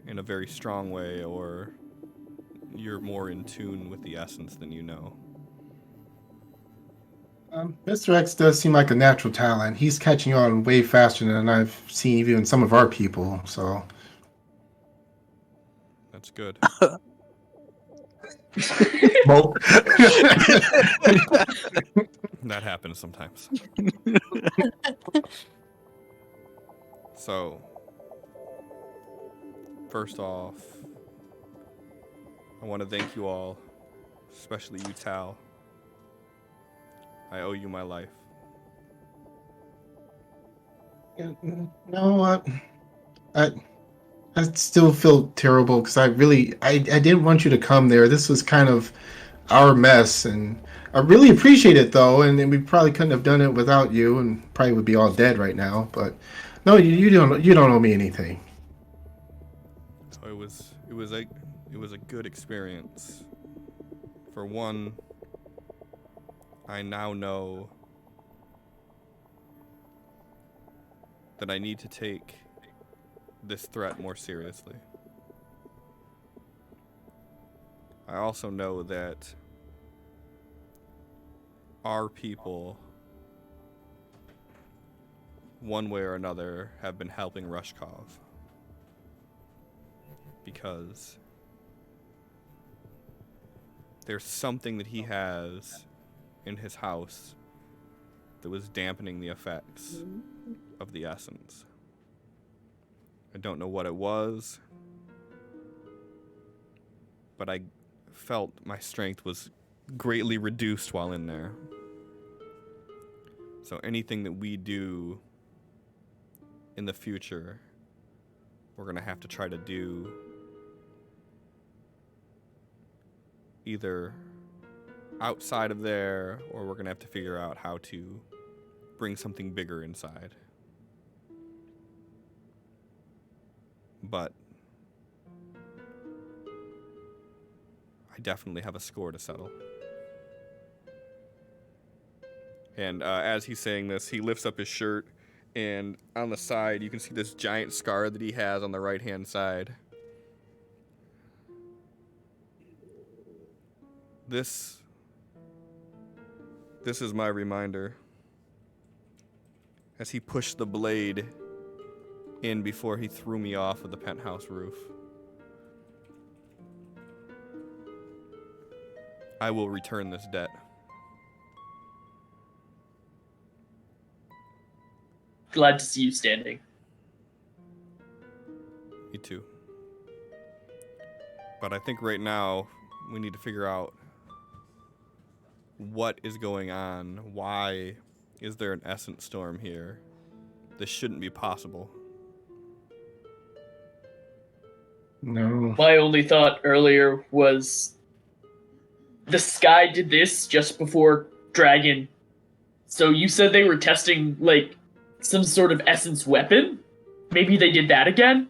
S1: in a very strong way, or you're more in tune with the essence than you know.
S4: Mr. X does seem like a natural talent. He's catching on way faster than I've seen even some of our people, so.
S1: That's good.
S4: Well,
S1: That happens sometimes. So, first off, I want to thank you all, especially you, Tal. I owe you my life.
S4: no, I still feel terrible because I didn't want you to come there. This was kind of our mess, and I really appreciate it though. And we probably couldn't have done it without you, and probably would be all dead right now. But no, you don't owe me anything.
S1: So it was a good experience. For one, I now know that I need to take this threat more seriously. I also know that our people, one way or another, have been helping Rushkov. Because there's something that he has in his house that was dampening the effects of the essence. I don't know what it was, but I felt my strength was greatly reduced while in there. So anything that we do in the future, we're going to have to try to do either outside of there, or we're going to have to figure out how to bring something bigger inside. But I definitely have a score to settle. And as he's saying this, he lifts up his shirt, and on the side, you can see this giant scar that he has on the right-hand side. This is my reminder. As he pushed the blade in before he threw me off of the penthouse roof. I will return this debt.
S6: Glad to see you standing.
S1: Me too. But I think right now we need to figure out what is going on. Why is there an essence storm here? This shouldn't be possible.
S4: No.
S6: My only thought earlier was the sky did this just before Dragon. So you said they were testing, like, some sort of essence weapon? Maybe they did that again?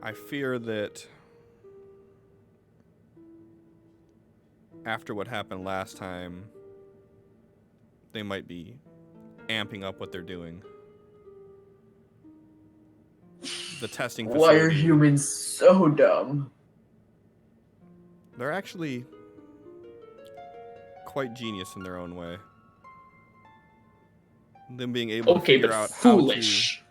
S1: I fear that after what happened last time, they might be amping up what they're doing. The testing facility.
S6: Why are humans so dumb?
S1: They're actually quite genius in their own way. Them being able to
S6: Okay,
S1: figure
S6: but
S1: out
S6: foolish.
S1: how to.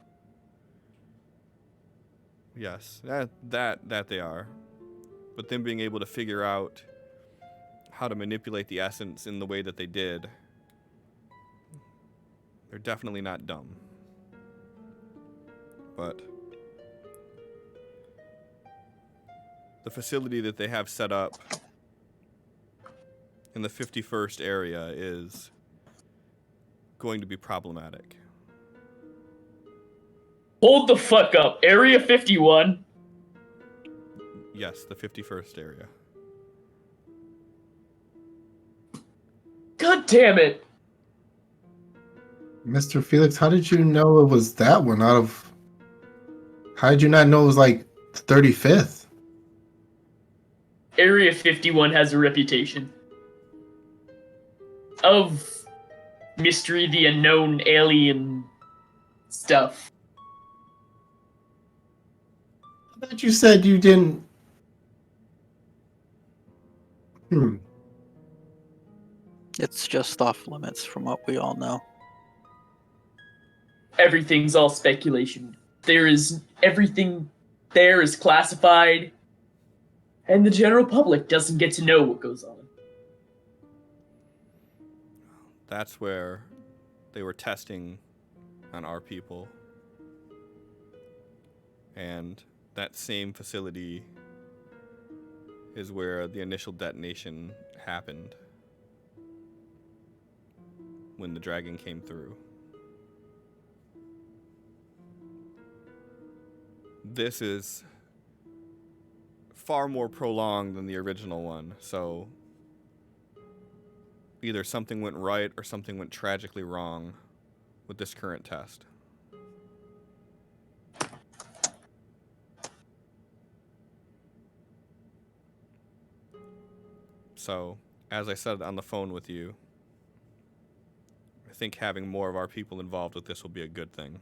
S1: Yes, that they are. But them being able to figure out how to manipulate the essence in the way that they did, they're definitely not dumb. But the facility that they have set up in the 51st area is going to be problematic.
S6: Hold the fuck up. Area 51?
S1: Yes, the 51st area.
S6: God damn it.
S4: Mr. Felix, how did you know it was that one out of... How did you not know it was like 35th?
S6: Area 51 has a reputation of mystery, the unknown, alien stuff.
S4: I thought you said you didn't...
S5: It's just off limits from what we all know.
S6: Everything's all speculation. Everything there is classified, and the general public doesn't get to know what goes on.
S1: That's where they were testing on our people. And that same facility is where the initial detonation happened when the dragon came through. This is far more prolonged than the original one, so either something went right or something went tragically wrong with this current test. So, as I said on the phone with you, I think having more of our people involved with this will be a good thing.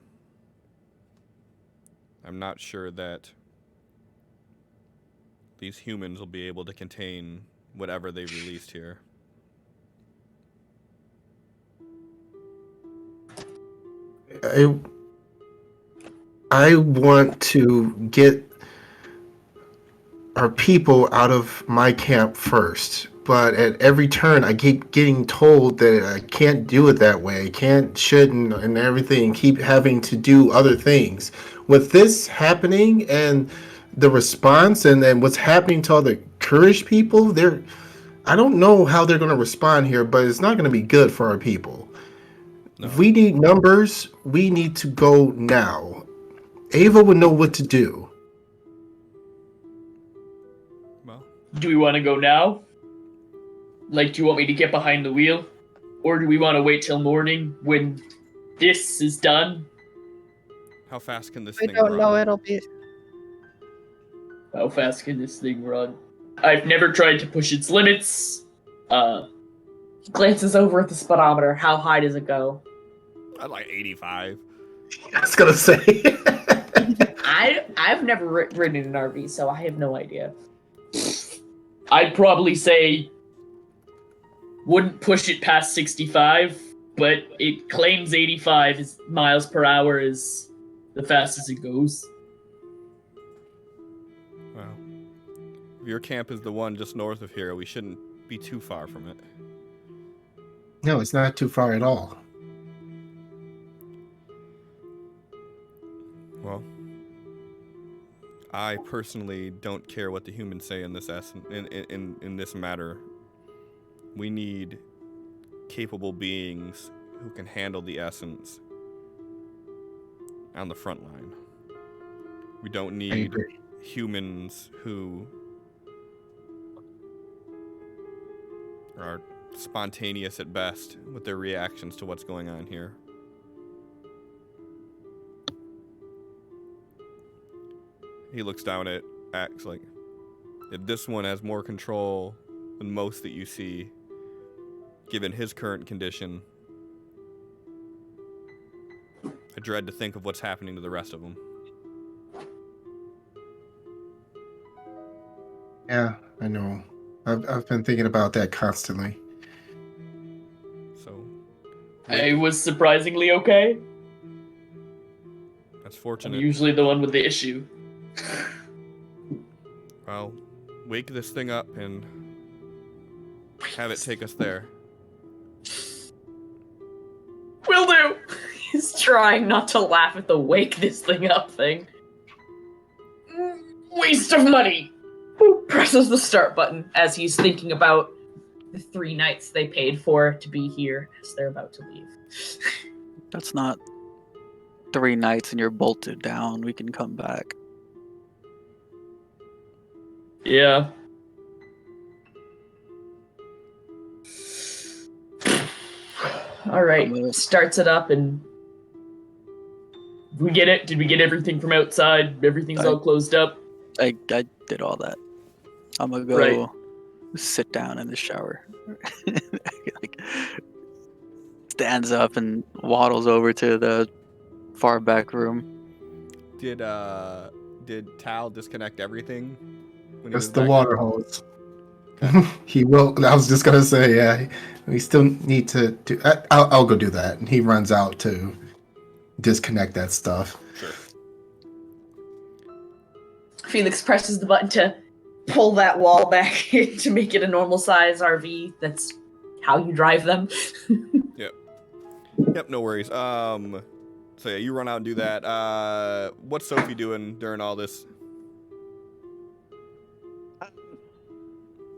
S1: I'm not sure that these humans will be able to contain whatever they've released here.
S4: I want to get our people out of my camp first. But at every turn, I keep getting told that I can't do it that way. I can't, shouldn't, and everything. Keep having to do other things. With this happening and the response and what's happening to all the Kurdish people, I don't know how they're going to respond here, but it's not going to be good for our people.
S1: No.
S4: If we need numbers, we need to go now. Ava would know what to do.
S1: Well,
S6: Do we want to go now? Like, do you want me to get behind the wheel? Or do we want to wait till morning when this is done?
S1: how fast can this
S3: I
S1: thing
S3: don't
S1: run?
S3: know. It'll be.
S6: How fast can this thing run? I've never tried to push its limits.
S2: He glances over at the speedometer. How high does it go?
S1: I'd like 85.
S4: I was going to say.
S2: I've never ridden in an RV, so I have no idea.
S6: I'd probably say wouldn't push it past 65, but it claims 85 miles per hour is the fastest it goes.
S1: Well, if your camp is the one just north of here, we shouldn't be too far from it.
S4: No, it's not too far at all.
S1: Well, I personally don't care what the humans say in this in this matter. We need capable beings who can handle the essence on the front line. We don't
S4: I
S1: need
S4: agree.
S1: humans who are spontaneous at best with their reactions to what's going on here. He looks down at Axe like, if this one has more control than most that you see, given his current condition, I dread to think of what's happening to the rest of them.
S4: Yeah, I know. I've been thinking about that constantly.
S1: So,
S6: I was surprisingly okay.
S1: that's
S6: I'm
S1: fortunate.
S6: usually the one with the issue.
S1: Well, wake this thing up and have it take us there.
S6: Will do!
S2: He's trying not to laugh at the wake this thing up thing.
S6: Waste of money!
S2: Who presses the start button as he's thinking about the 3 nights they paid for to be here as they're about to leave.
S5: That's not 3 nights and you're bolted down. We can come back.
S6: Yeah.
S2: All right,
S5: I'm gonna-
S2: starts it up and
S6: We get it? Did we get everything from outside? Everything's all closed up?
S5: I did all that. I'm gonna go
S6: Right.
S5: sit down in the shower. Like, stands up and waddles over to the far back room.
S1: Did Tal disconnect everything? When he
S4: That's
S1: was
S4: the
S1: back
S4: water
S1: there?
S4: hose. He will. I was just gonna say, yeah. We still need to do. I'll go do that. And he runs out to disconnect that stuff.
S1: Sure.
S2: Felix presses the button to pull that wall back to make it a normal size RV. That's how you drive them.
S1: Yep, no worries. So yeah, you run out and do that. What's Sophie doing during all this?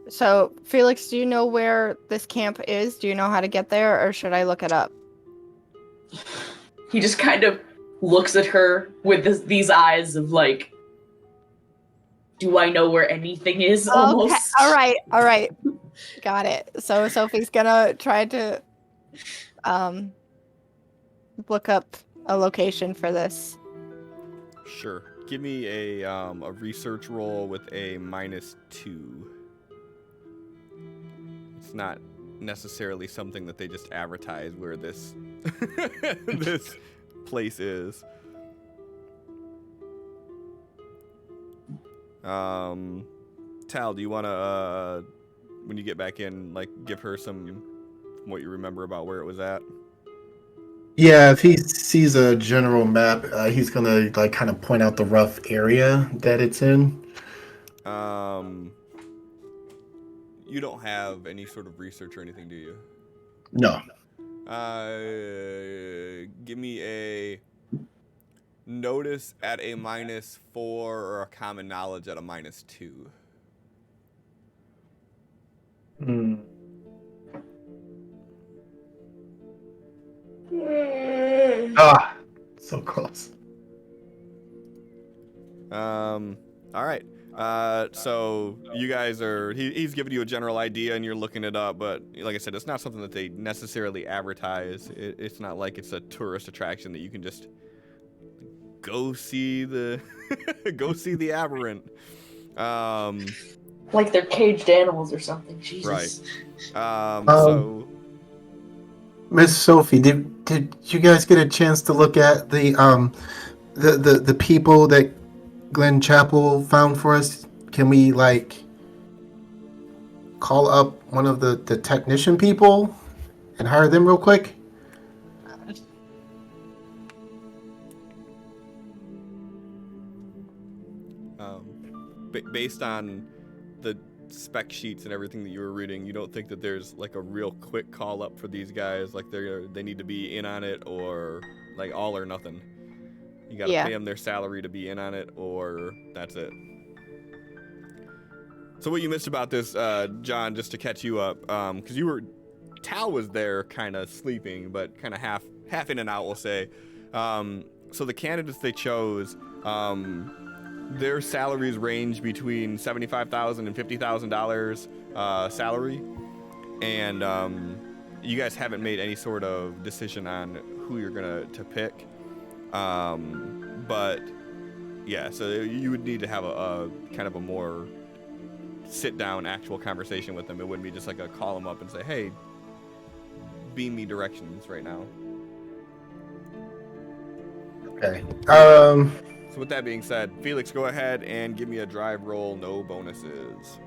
S3: So, Felix, do you know where this camp is? Do you know how to get there, or should I look it up?
S2: He just kind of looks at her with these eyes of like, do I know where anything is? Almost.
S3: Okay. All right. Got it. So Sophie's gonna try to look up a location for this.
S1: Sure. Give me a research roll with a -2. It's not necessarily something that they just advertise where this this place is. Tal, do you want to when you get back in, like, give her some what you remember about where it was at?
S4: Yeah, if he sees a general map, he's gonna like kind of point out the rough area that it's in.
S1: You don't have any sort of research or anything, do you?
S4: No.
S1: Give me a notice at a -4 or a common knowledge at a -2.
S4: Hmm. Ah, so close.
S1: All right. So you guys are, he's giving you a general idea and you're looking it up, but like I said, it's not something that they necessarily advertise. It's not like it's a tourist attraction that you can just go see the, go see the aberrant.
S2: Like they're caged animals or something. Jesus.
S1: Right.
S4: Um,
S1: So
S4: Miss Sophie, did you guys get a chance to look at the people that Glen Chapel found for us? Can we like call up one of the technician people and hire them real quick?
S1: based on the spec sheets and everything that you were reading, you don't think that there's like a real quick call up for these guys, like they need to be in on it, or like all or nothing? You got to
S3: Yeah.
S1: pay them their salary to be in on it, or that's it. So what you missed about this, John, just to catch you up, because Tal was there kind of sleeping, but kind of half in and out, we'll say. So the candidates they chose, their salaries range between $75,000 and $50,000 salary, and you guys haven't made any sort of decision on who you're to pick. But yeah, so you would need to have a kind of a more sit down actual conversation with them. It wouldn't be just like a call them up and say, hey, beam me directions right now.
S4: Okay.
S1: So with that being said, Felix, go ahead and give me a drive roll, no bonuses.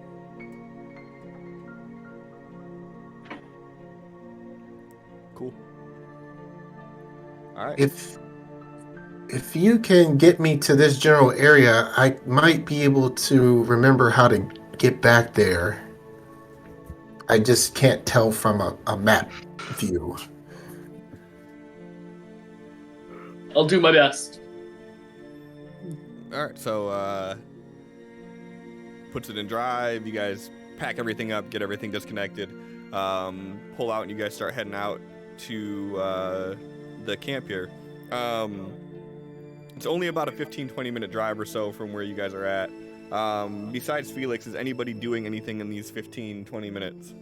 S1: Cool. All right.
S4: If you can get me to this general area, I might be able to remember how to get back there. I just can't tell from a map view.
S6: I'll do my best.
S1: All right, so puts it in drive. You guys pack everything up, get everything disconnected, pull out, and you guys start heading out to the camp here. It's only about a 15-20 minute drive or so from where you guys are at. Besides Felix, is anybody doing anything in these 15-20 minutes?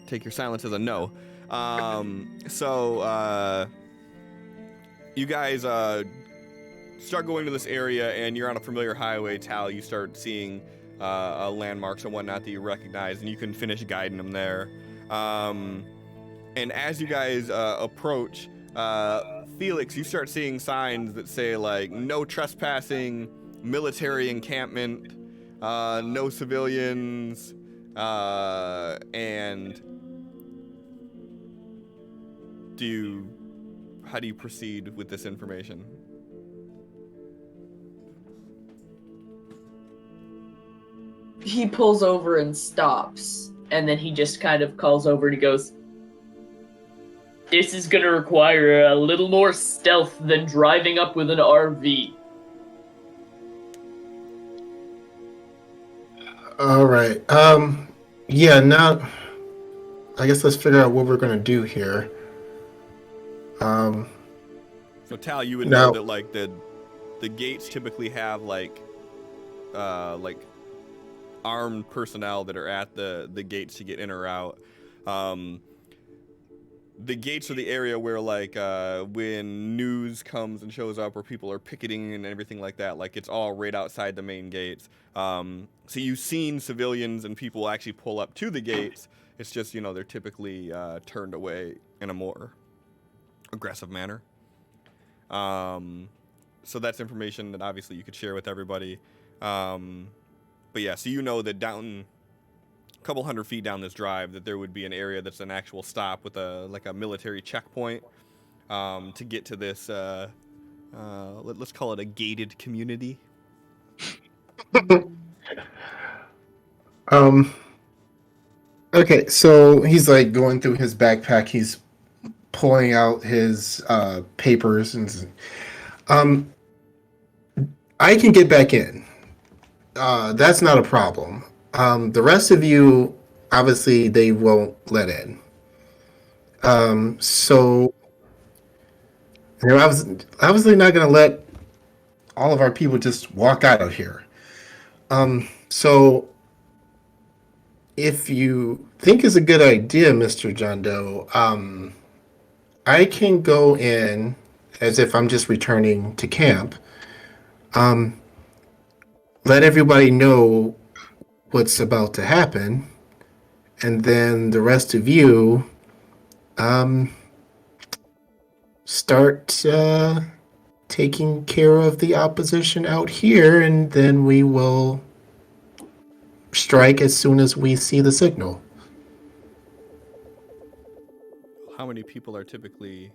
S1: Take your silence as a no. So you guys start going to this area, and you're on a familiar highway. Tal, you start seeing landmarks and whatnot that you recognize, and you can finish guiding them there. And as you guys approach, Felix, you start seeing signs that say like no trespassing, military encampment, no civilians, and how do you proceed with this information?
S6: He pulls over and stops, and then he just kind of calls over and he goes, "This is gonna require a little more stealth than driving up with an RV."
S4: All right. Yeah, now I guess let's figure out what we're gonna do here.
S1: So Tal, you would
S4: now,
S1: know that like the gates typically have like armed personnel that are at the gates to get in or out. The gates are the area where like when news comes and shows up, or people are picketing and everything like that, like it's all right outside the main gates. So you've seen civilians and people actually pull up to the gates. It's just, they're typically turned away in a more aggressive manner. So that's information that obviously you could share with everybody. But yeah, so you know that down a couple 100 feet down this drive that there would be an area that's an actual stop with a military checkpoint to get to this. Let's call it a gated community.
S4: Okay, so he's like going through his backpack. He's pulling out his papers and I can get back in. That's not a problem. The rest of you, obviously, they won't let in. So they're obviously not going to let all of our people just walk out of here. So if you think is a good idea, Mr. John Doe, I can go in as if I'm just returning to camp. Let everybody know what's about to happen, and then the rest of you start taking care of the opposition out here, and then we will strike as soon as we see the signal.
S1: How many people are typically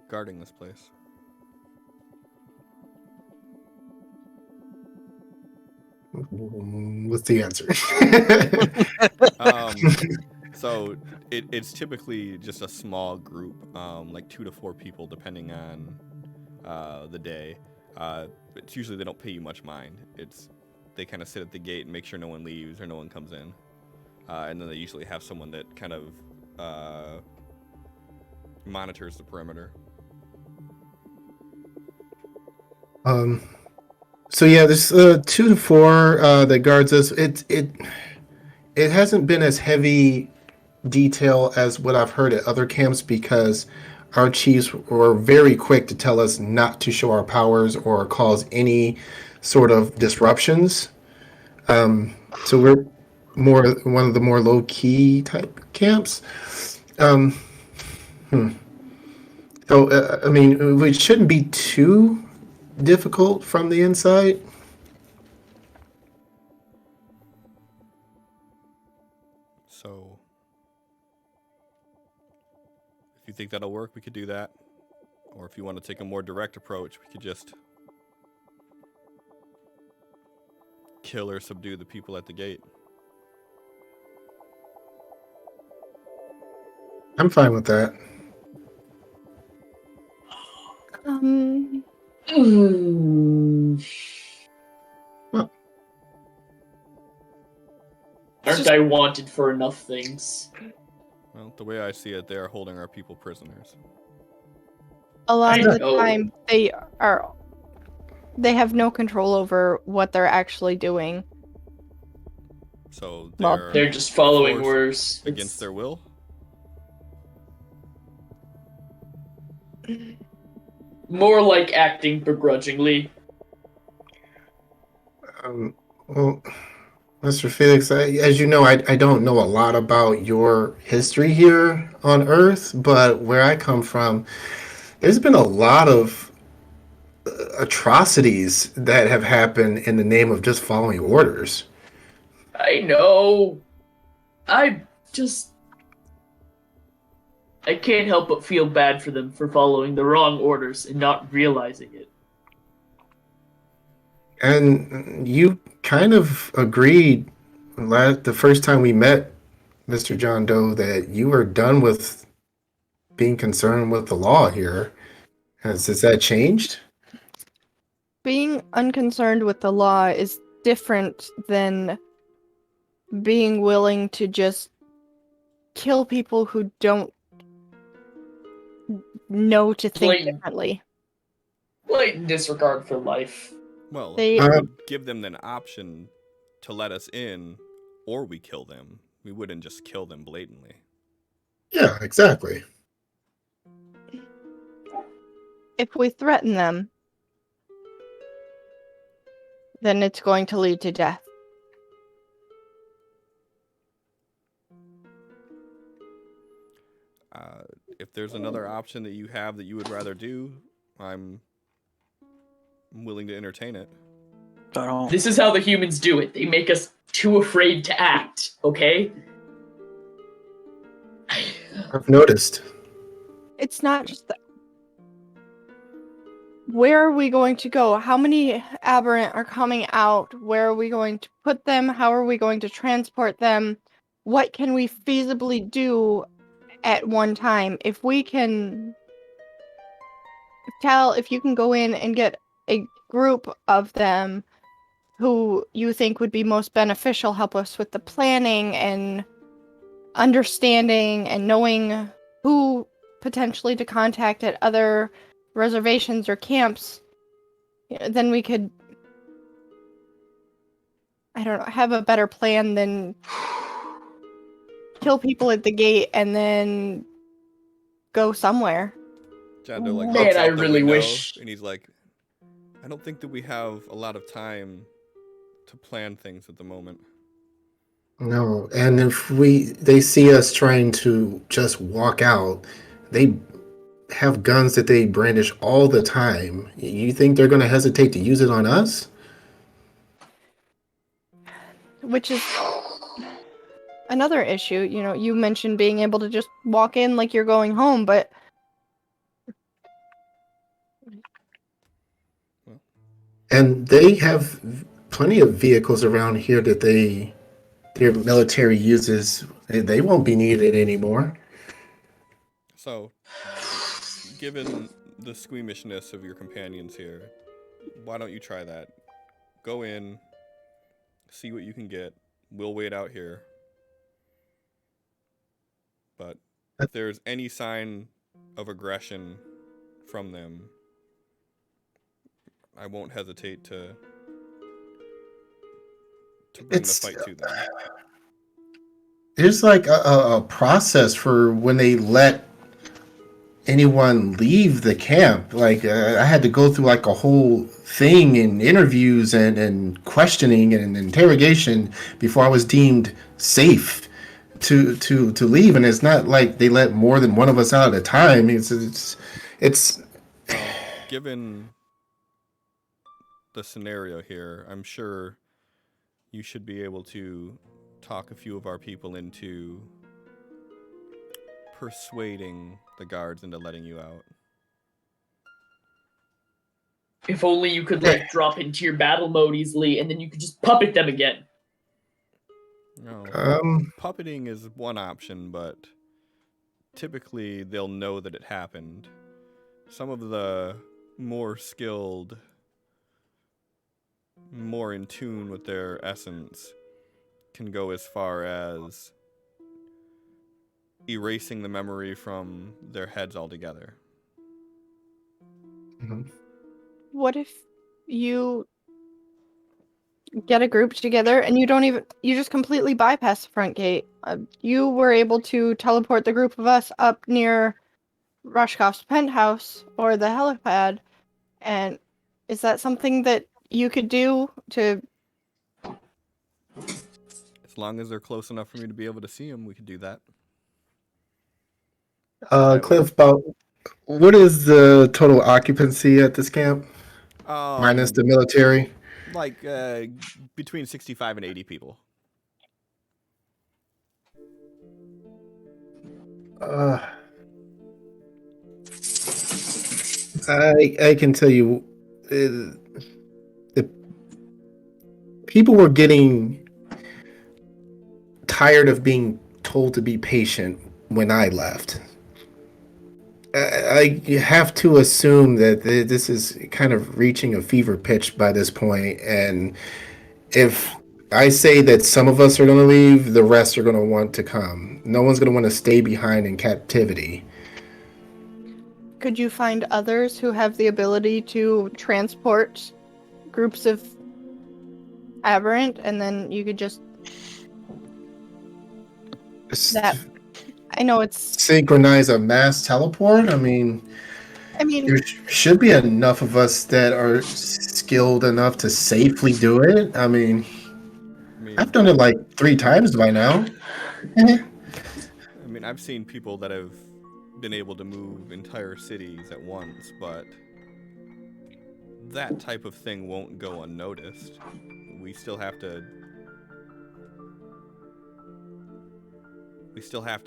S1: guarding this place?
S4: What's the answer?
S1: So it's typically just a small group, like 2 to 4 people, depending on the day. It's usually they don't pay you much mind. They kind of sit at the gate and make sure no one leaves or no one comes in, and then they usually have someone that kind of monitors the perimeter.
S4: So yeah, there's 2 to 4 that guards us. It hasn't been as heavy detail as what I've heard at other camps because our chiefs were very quick to tell us not to show our powers or cause any sort of disruptions. So we're one of the more low key type camps. So I mean, it shouldn't be too difficult from the inside.
S1: So if you think that'll work, we could do that. Or if you want to take a more direct approach, we could just kill or subdue the people at the gate.
S4: I'm fine with that. Well,
S6: Aren't I wanted for enough things?
S1: Well, the way I see it, they are holding our people prisoners.
S3: A lot
S6: I
S3: of the
S6: know.
S3: time, they have no control over what they're actually doing.
S1: So
S3: Well,
S6: They're just following
S1: forced
S6: orders
S1: against their will.
S6: More like acting begrudgingly.
S4: well, Mr. Felix, as you know, I don't know a lot about your history here on Earth, but where I come from, there's been a lot of atrocities that have happened in the name of just following orders.
S6: I know. I can't help but feel bad for them for following the wrong orders and not realizing it.
S4: And you kind of agreed the first time we met, Mr. John Doe, that you were done with being concerned with the law here. Has that changed?
S3: Being unconcerned with the law is different than being willing to just kill people who don't know to think differently.
S6: Blatant disregard for life.
S1: Well,
S3: They-
S1: we would give them an option to let us in, or we kill them. We wouldn't just kill them blatantly.
S4: Yeah, exactly.
S3: If we threaten them, then it's going to lead to death.
S1: If there's another option that you have that you would rather do, I'm willing to entertain it.
S5: I don't.
S6: This is how the humans do it. They make us too afraid to act, okay?
S4: I've noticed.
S3: It's not just that. Where are we going to go? How many aberrant are coming out? Where are we going to put them? How are we going to transport them? What can we feasibly do at one time? If we can if you can go in and get a group of them who you think would be most beneficial, help us with the planning and understanding and knowing who potentially to contact at other reservations or camps, then we could, I don't know, have a better plan than kill people at the gate and then go somewhere.
S1: Jando like
S6: Man,
S1: looks
S6: I
S1: out the
S6: really
S1: window,
S6: wish-
S1: and he's like, I don't think that we have a lot of time to plan things at the moment.
S4: No, and if they see us trying to just walk out, they have guns that they brandish all the time. You think they're going to hesitate to use it on us?
S3: Which is another issue. You know, you mentioned being able to just walk in like you're going home, but
S4: And they have plenty of vehicles around here that their military uses. They won't be needed anymore.
S1: So, given the squeamishness of your companions here, why don't you try that? Go in, see what you can get. We'll wait out here. But if there's any sign of aggression from them, I won't hesitate to bring the fight to them.
S4: There's like a process for when they let anyone leave the camp. Like I had to go through like a whole thing in interviews and questioning and interrogation before I was deemed safe to leave. And it's not like they let more than one of us out at a time. It's
S1: Given the scenario here, I'm sure you should be able to talk a few of our people into persuading the guards into letting you out.
S6: If only you could like drop into your battle mode easily, and then you could just puppet them again.
S1: No,
S4: um
S1: puppeting is one option, but typically they'll know that it happened. Some of the more skilled, more in tune with their essence can go as far as erasing the memory from their heads altogether.
S3: what if you get a group together and you just completely bypass the front gate? You were able to teleport the group of us up near Rushkoff's penthouse or the helipad, and is that something that you could do to?
S1: As long as they're close enough for me to be able to see them, we could do that.
S4: Cliff, about what is the total occupancy at this camp? Minus the military?
S1: Like between 65 and 80 people.
S4: I can tell you, the people were getting tired of being told to be patient when I left. I have to assume that this is kind of reaching a fever pitch by this point, and if I say that some of us are going to leave, the rest are going to want to come. No one's going to want to stay behind in captivity.
S3: Could you find others who have the ability to transport groups of aberrant, and then you could just that? I know it's
S4: Synchronize a mass teleport? I mean, there should be enough of us that are skilled enough to safely do it. I mean, I've done it like 3 times by now.
S1: I mean, I've seen people that have been able to move entire cities at once, but that type of thing won't go unnoticed. We still have to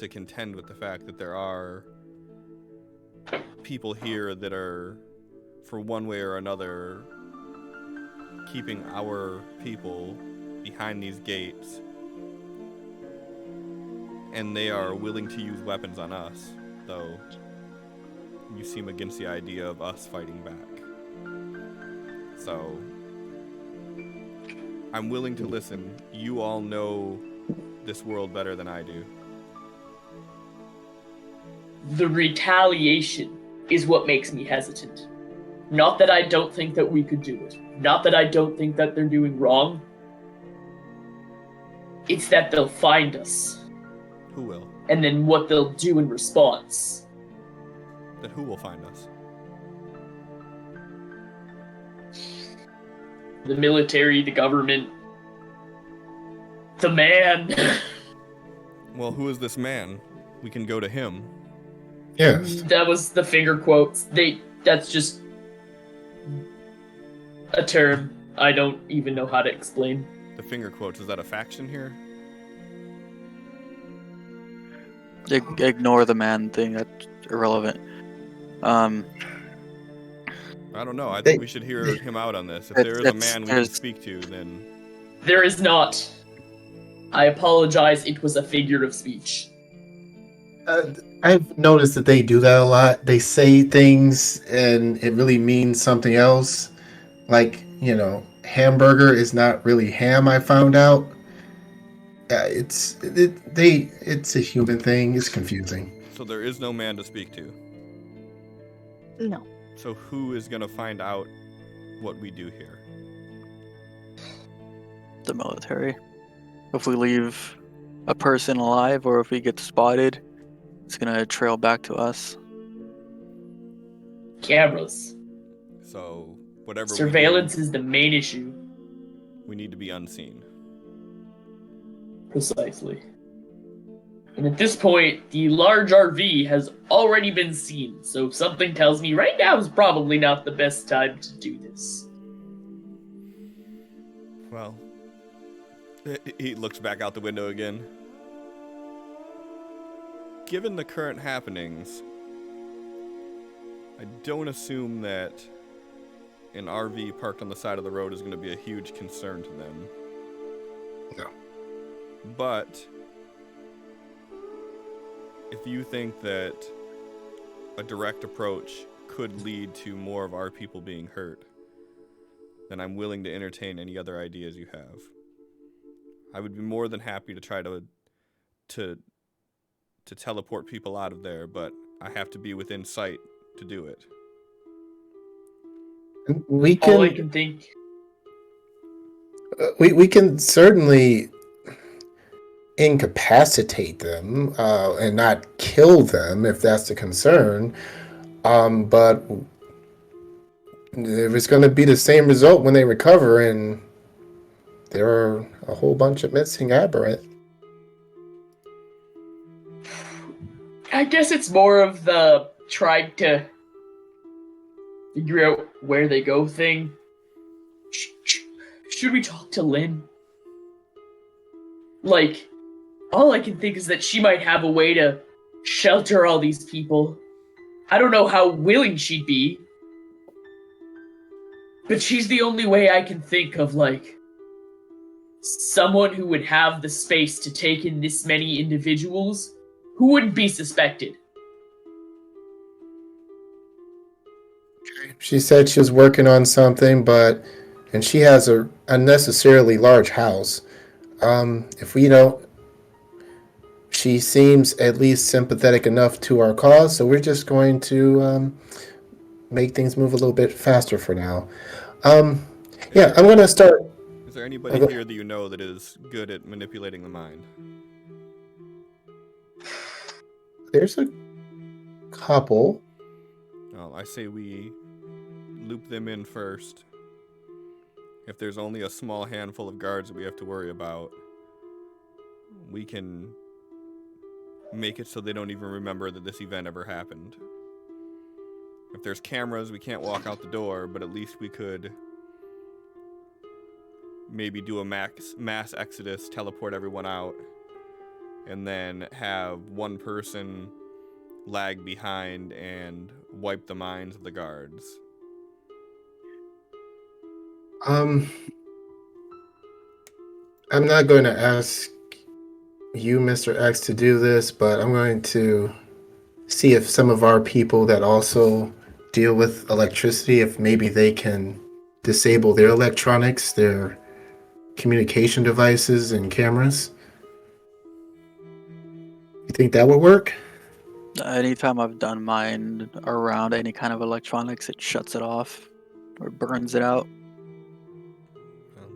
S1: contend with the fact that there are people here that are, for one way or another, keeping our people behind these gates, and they are willing to use weapons on us, though you seem against the idea of us fighting back. So I'm willing to listen. You all know this world better than I do.
S6: The retaliation is what makes me hesitant. Not that I don't think that we could do it. Not that I don't think that they're doing wrong. It's that they'll find us.
S1: Who will?
S6: And then what they'll do in response.
S1: Then who will find us?
S6: The military, the government, the man.
S1: Well, who is this man? We can go to him.
S4: Yes.
S6: That was the finger quotes. That's just a term I don't even know how to explain.
S1: The finger quotes, is that a faction here?
S5: Ignore the man thing. That's irrelevant.
S1: I don't know. I think we should hear him out on this. If there is a man we can speak to, then...
S6: There is not. I apologize, it was a figure of speech.
S4: I've noticed that they do that a lot. They say things and it really means something else. Like, hamburger is not really ham, I found out. It's a human thing. It's confusing.
S1: So there is no man to speak to.
S3: No.
S1: So who is going to find out what we do here?
S5: The military. If we leave a person alive or if we get spotted, it's gonna trail back to us.
S6: Cameras.
S1: So whatever
S6: Surveillance is the main issue.
S1: we need to be unseen.
S6: Precisely. And at this point, the large RV has already been seen, so something tells me right now is probably not the best time to do this.
S1: Well, he looks back out the window again. Given the current happenings, I don't assume that an RV parked on the side of the road is going to be a huge concern to them.
S4: No.
S1: But if you think that a direct approach could lead to more of our people being hurt, then I'm willing to entertain any other ideas you have. I would be more than happy to try to teleport people out of there, but I have to be within sight to do it.
S4: We
S6: All I
S4: can
S6: can think.
S4: we can certainly incapacitate them and not kill them if that's the concern. But if it's going to be the same result when they recover, and there are a whole bunch of missing aberrant.
S6: I guess it's more of the trying to figure out where they go thing. Should we talk to Lynn? Like, all I can think is that she might have a way to shelter all these people. I don't know how willing she'd be, but she's the only way I can think of, like, someone who would have the space to take in this many individuals who wouldn't be suspected.
S4: She said she was working on something, and she has a unnecessarily large house. If we don't, she seems at least sympathetic enough to our cause, so we're just going to make things move a little bit faster for now. Yeah, I'm going to start.
S1: Is there anybody here that you know that is good at manipulating the mind?
S4: There's a couple.
S1: Well, I say we loop them in first. If there's only a small handful of guards that we have to worry about, we can make it so they don't even remember that this event ever happened. If there's cameras, we can't walk out the door, but at least we could maybe do a mass exodus, teleport everyone out, and then have one person lag behind and wipe the minds of the guards.
S4: I'm not going to ask you, Mr. X, to do this, but I'm going to see if some of our people that also deal with electricity, if maybe they can disable their electronics, their communication devices and cameras. You think that would work?
S5: Anytime I've done mine around any kind of electronics, it shuts it off or burns it out.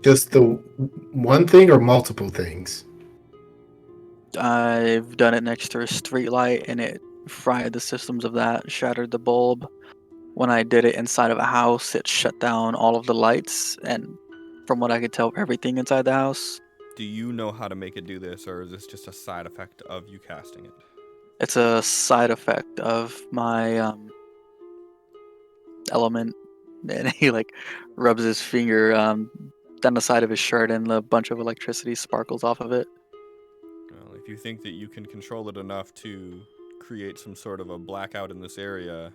S4: Just the one thing or multiple things?
S5: I've done it next to a street light and it fried the systems of that, shattered the bulb. When I did it inside of a house, it shut down all of the lights and from what I could tell, everything inside the house.
S1: Do you know how to make it do this, or is this just a side effect of you casting it?
S5: It's a side effect of my element. And he like rubs his finger down the side of his shirt and a bunch of electricity sparkles off of it.
S1: Well, if you think that you can control it enough to create some sort of a blackout in this area,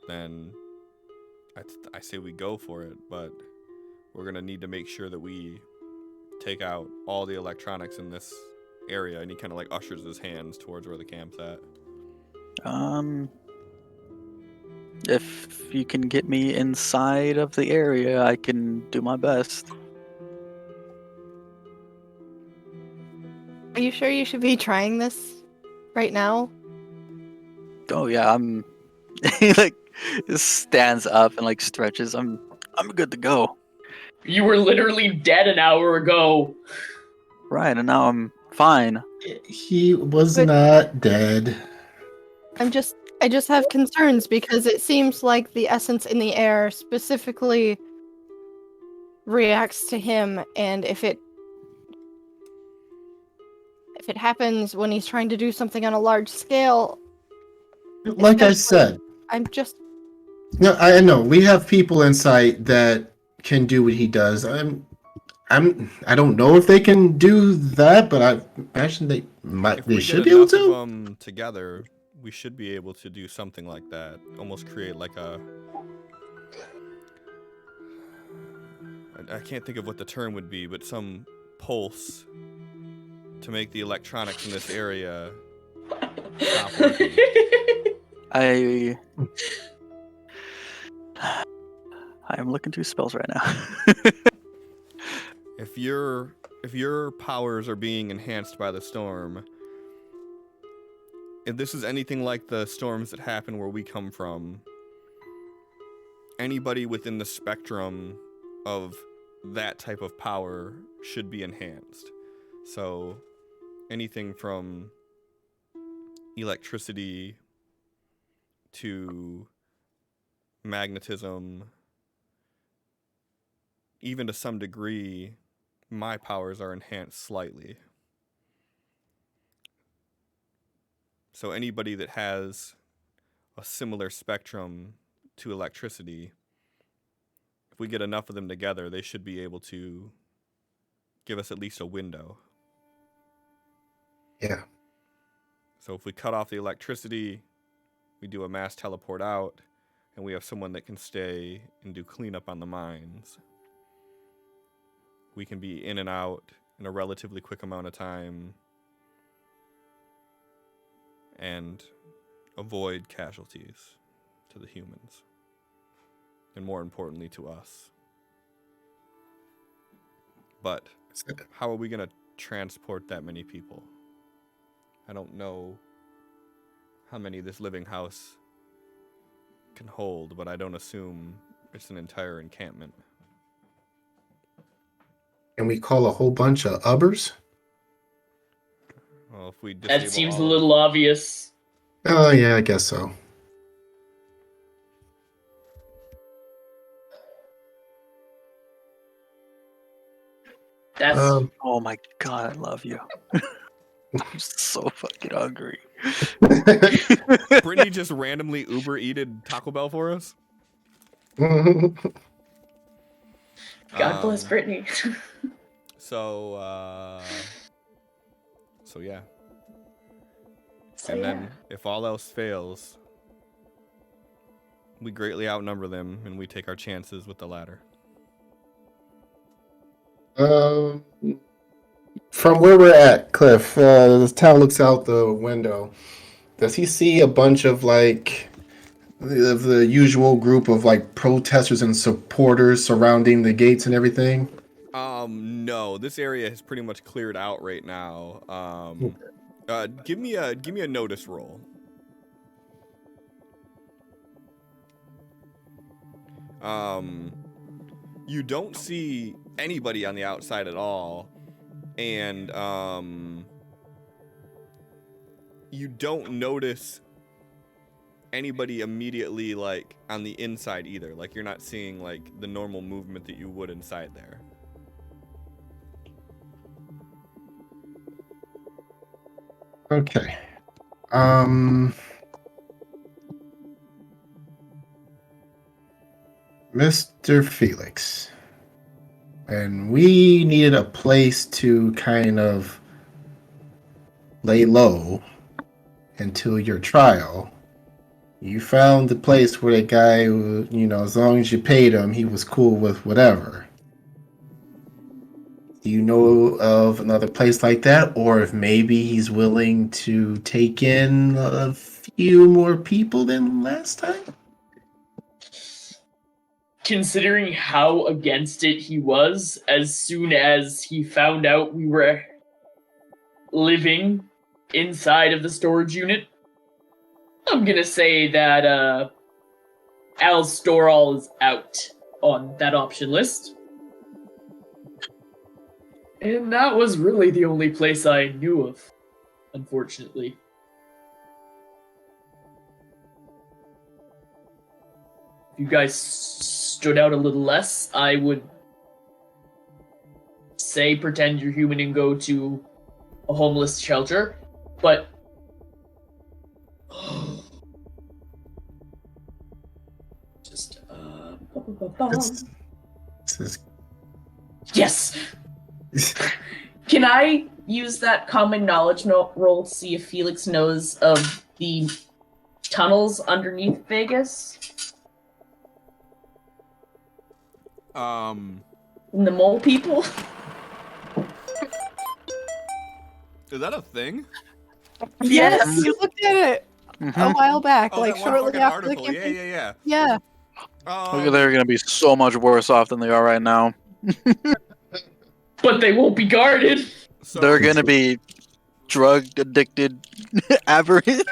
S1: then I say we go for it, but we're going to need to make sure that we take out all the electronics in this area. And he kind of like ushers his hands towards where the camp's at.
S5: If you can get me inside of the area, I can do my best.
S3: Are you sure you should be trying this right now?
S5: Oh yeah, I'm. He like stands up and like stretches. I'm good to go.
S6: You were literally dead an hour ago.
S5: Right, and now I'm fine.
S4: He was
S3: But-
S4: not dead.
S3: I just have concerns because it seems like the essence in the air specifically reacts to him, and if it happens when he's trying to do something on a large scale,
S4: Like I said,
S3: I'm just
S4: no, I know we have people inside that can do what he does. I don't know if they can do that, but I imagine they might.
S1: If
S4: They
S1: we
S4: should
S1: get
S4: be able
S1: enough of
S4: to.
S1: them together, we should be able to do something like that. Almost create like a... I can't think of what the term would be, but some pulse to make the electronics in this area stop working.
S5: I am looking through spells right now.
S1: If your powers are being enhanced by the storm, if this is anything like the storms that happen where we come from, anybody within the spectrum of that type of power should be enhanced. So anything from electricity to magnetism, even to some degree, my powers are enhanced slightly. So anybody that has a similar spectrum to electricity, if we get enough of them together, they should be able to give us at least a window.
S4: Yeah.
S1: So if we cut off the electricity, we do a mass teleport out, and we have someone that can stay and do cleanup on the mines. We can be in and out in a relatively quick amount of time and avoid casualties to the humans, and more importantly to us. But how are we going to transport that many people? I don't know how many this living house can hold, but I don't assume it's an entire encampment.
S4: Can we call a whole bunch of ubbers?
S1: Well, if we
S6: That
S1: disable
S6: seems a
S1: all of-
S6: little obvious.
S4: Oh yeah, I guess so.
S6: That's
S4: Um,
S5: Oh my god, I love you. I'm so fucking hungry.
S1: Brittany just randomly Uber eated Taco Bell for us.
S2: God bless
S1: Um,
S2: Brittany.
S1: So yeah.
S2: So,
S1: And
S2: yeah.
S1: then if all else fails, we greatly outnumber them and we take our chances with the ladder.
S4: From where we're at, Cliff, this town looks out the window. Does he see a bunch of like the usual group of like protesters and supporters surrounding the gates and everything?
S1: No, this area is pretty much cleared out right now. Give me a notice roll. You don't see anybody on the outside at all, and you don't notice anybody immediately like on the inside either. Like you're not seeing like the normal movement that you would inside there.
S4: Okay. Mr. Felix, and we needed a place to kind of lay low until your trial. You found the place where the guy, as long as you paid him, he was cool with whatever. Do you know of another place like that? Or if maybe he's willing to take in a few more people than last time?
S6: Considering how against it he was as soon as he found out we were living inside of the storage unit, I'm gonna say that Al's store all is out on that option list. And that was really the only place I knew of, unfortunately. If you guys stood out a little less, I would say pretend you're human and go to a homeless shelter, but just
S4: This is
S6: yes.
S2: Can I use that common knowledge roll to see if Felix knows of the tunnels underneath Vegas? And the mole people?
S1: Is that a thing?
S3: Yes, you looked at it a while back,
S1: Oh,
S3: like
S1: that one
S3: shortly
S1: fucking
S3: after the
S1: article.
S3: campaign.
S1: Yeah.
S3: Yeah.
S5: They're gonna be so much worse off than they are right now.
S6: But they won't be guarded.
S1: So,
S5: They're gonna be drug addicted, aberrant.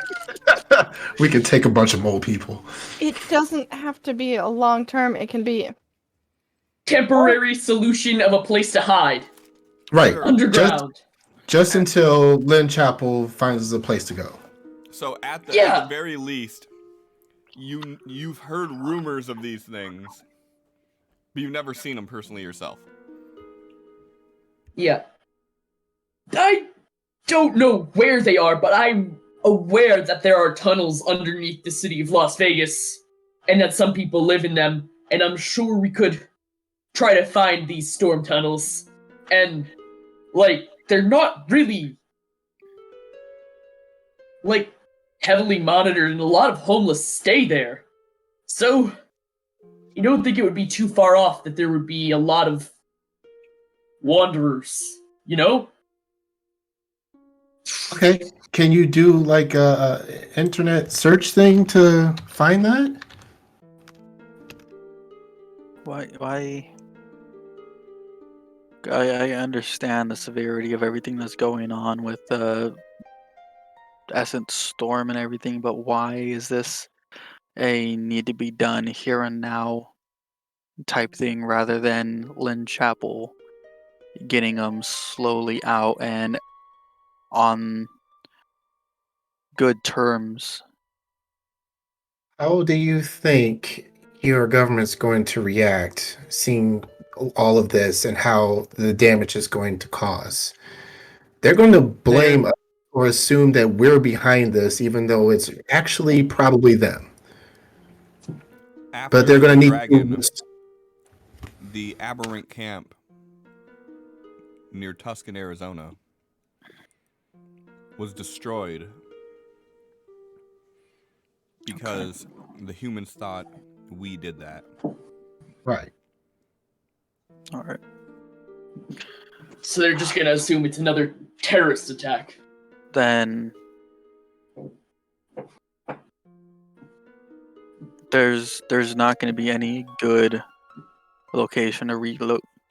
S4: we could take a bunch of mole people.
S3: It doesn't have to be a long term. It can be
S6: Temporary solution of a place to hide.
S4: Right.
S6: Underground.
S4: Just until Lynn Chapel finds a place to go.
S1: So at the
S6: Yeah.
S1: very least, you've heard rumors of these things, but you've never seen them personally yourself.
S6: Yeah. I don't know where they are, but I'm aware that there are tunnels underneath the city of Las Vegas, and that some people live in them, and I'm sure we could try to find these storm tunnels. And, like, they're not really, like, heavily monitored, and a lot of homeless stay there. So, you don't think it would be too far off that there would be a lot of wanderers, you know?
S4: Okay. Can you do like a internet search thing to find that?
S5: Why? I understand the severity of everything that's going on with Essence Storm and everything, but why is this a need to be done here and now type thing rather than Lynn Chapel getting them slowly out and on good terms?
S4: How do you think your government's going to react seeing all of this and how the damage is going to cause? They're going to blame us or assume that we're behind this, even though it's actually probably them.
S1: After
S4: But they're
S1: the
S4: going to need
S1: dragon,
S4: to.
S1: the aberrant camp near Tucson, Arizona, was destroyed because the humans thought we did that.
S4: Right.
S5: All right.
S6: So they're just gonna assume it's another terrorist attack.
S5: Then there's not going to be any good location to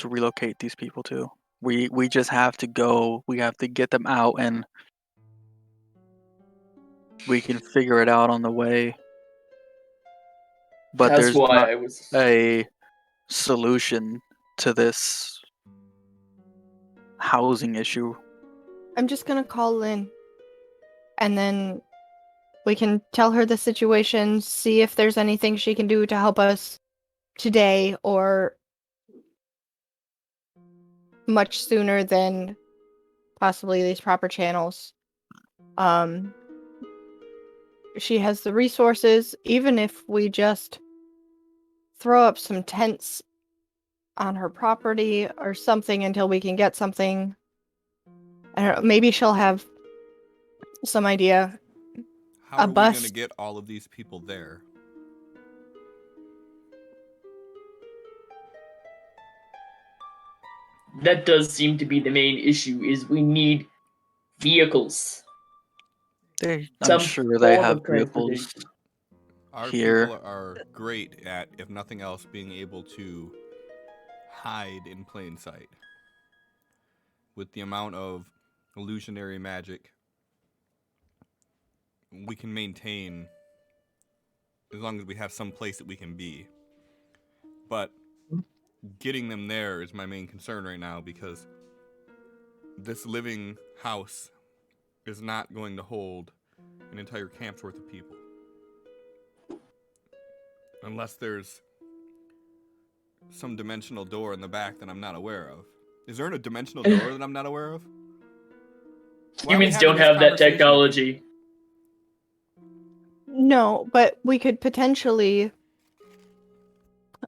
S5: relocate these people to. We just have to go. We have to get them out, and we can figure it out on the way. But
S6: That's
S5: there's
S6: why
S5: not
S6: I was.
S5: a solution to this housing issue.
S3: I'm just gonna call Lynn, and then we can tell her the situation, see if there's anything she can do to help us today or much sooner than possibly these proper channels. She has the resources, even if we just throw up some tents on her property or something until we can get something. I don't know, maybe she'll have some idea.
S1: How
S3: A
S1: are we
S3: bus.
S1: going to get all of these people there?
S6: That does seem to be the main issue. Is we need vehicles.
S5: I'm
S6: Some
S5: sure they
S6: form
S5: have
S6: of
S5: vehicles
S6: transportation.
S1: Our
S5: here.
S1: people are great at, if nothing else, being able to hide in plain sight. With the amount of illusionary magic we can maintain, as long as we have some place that we can be. But getting them there is my main concern right now, because this living house is not going to hold an entire camp's worth of people. Unless there's some dimensional door in the back that I'm not aware of. Is there a dimensional door that I'm not aware of? Why are we
S6: Humans
S1: having
S6: don't
S1: this
S6: have that
S1: conversation again?
S6: technology.
S3: No, but we could potentially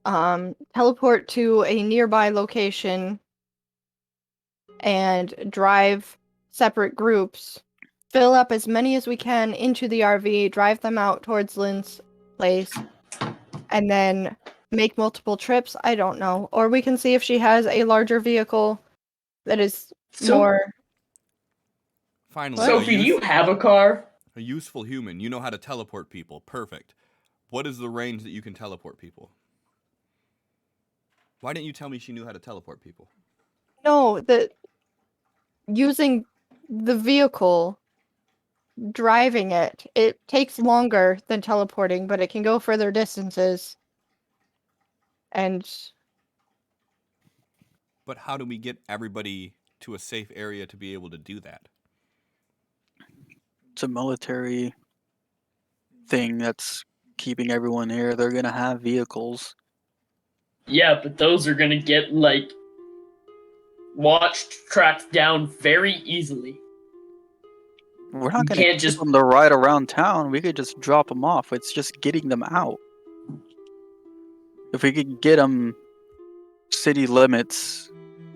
S3: teleport to a nearby location and drive separate groups, fill up as many as we can into the RV, drive them out towards Lynn's place, and then make multiple trips. I don't know. Or we can see if she has a larger vehicle that is more...
S1: Finally,
S6: Sophie, do you have a car?
S1: a useful human. You know how to teleport people. Perfect. What is the range that you can teleport people? Why didn't you tell me she knew how to teleport people?
S3: No, using the vehicle, driving it takes longer than teleporting, but it can go further distances. And
S1: But how do we get everybody to a safe area to be able to do that?
S5: It's a military thing that's keeping everyone here. They're gonna have vehicles.
S6: Yeah, but those are gonna get, like, watched, tracked down very easily.
S5: We're not
S6: You
S5: gonna
S6: can't
S5: keep
S6: just-
S5: them to ride around town. We could just drop them off. It's just getting them out. If we could get them city limits,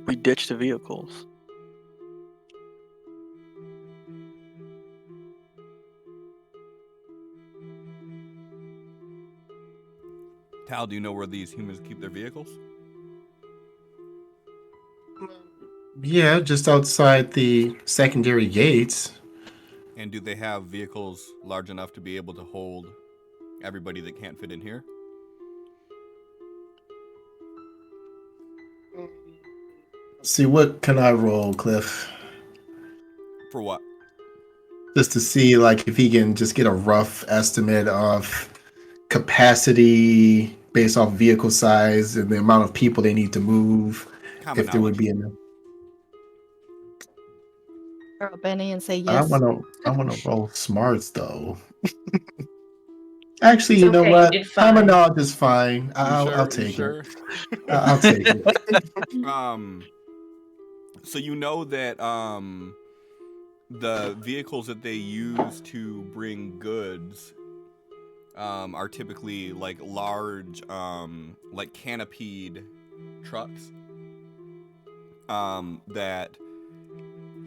S5: we ditch the vehicles.
S1: Tal, do you know where these humans keep their vehicles?
S4: Yeah, just outside the secondary gates.
S1: And do they have vehicles large enough to be able to hold everybody that can't fit in here?
S4: See, what can I roll, Cliff?
S1: For what?
S4: Just to see, like, if he can just get a rough estimate of capacity based off vehicle size and the amount of people they need to move.
S1: Common
S4: If there would
S1: knowledge.
S4: be enough.
S3: throw a Benny and say yes.
S4: I wanna roll smarts though. Actually,
S2: It's
S4: you know
S2: okay,
S4: what?
S2: it's fine.
S4: Common knowledge is fine.
S1: You
S4: I'll
S1: sure?
S4: take
S1: You sure?
S4: it. I'll take it.
S1: So you know that the vehicles that they use to bring goods are typically like large, like canopied trucks that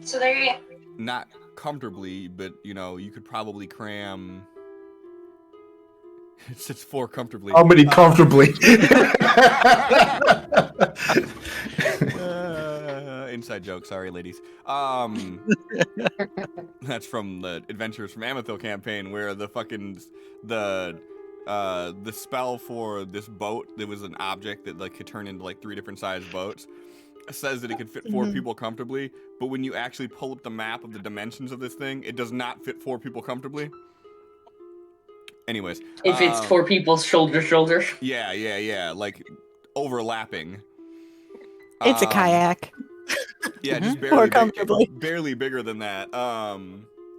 S2: So there you
S1: not comfortably, but you could probably cram. It sits 4 comfortably.
S4: How many comfortably?
S1: Inside joke, sorry, ladies. That's from the Adventures from Amethyl campaign, where the spell for this boat, there was an object that like could turn into like 3 different sized boats. Says that it could fit 4 people comfortably, but when you actually pull up the map of the dimensions of this thing, it does not fit 4 people comfortably. Anyways,
S6: If it's 4 people shoulder to shoulder.
S1: Yeah, like overlapping.
S3: It's a kayak.
S1: Yeah, just
S3: More comfortably.
S1: barely bigger than that.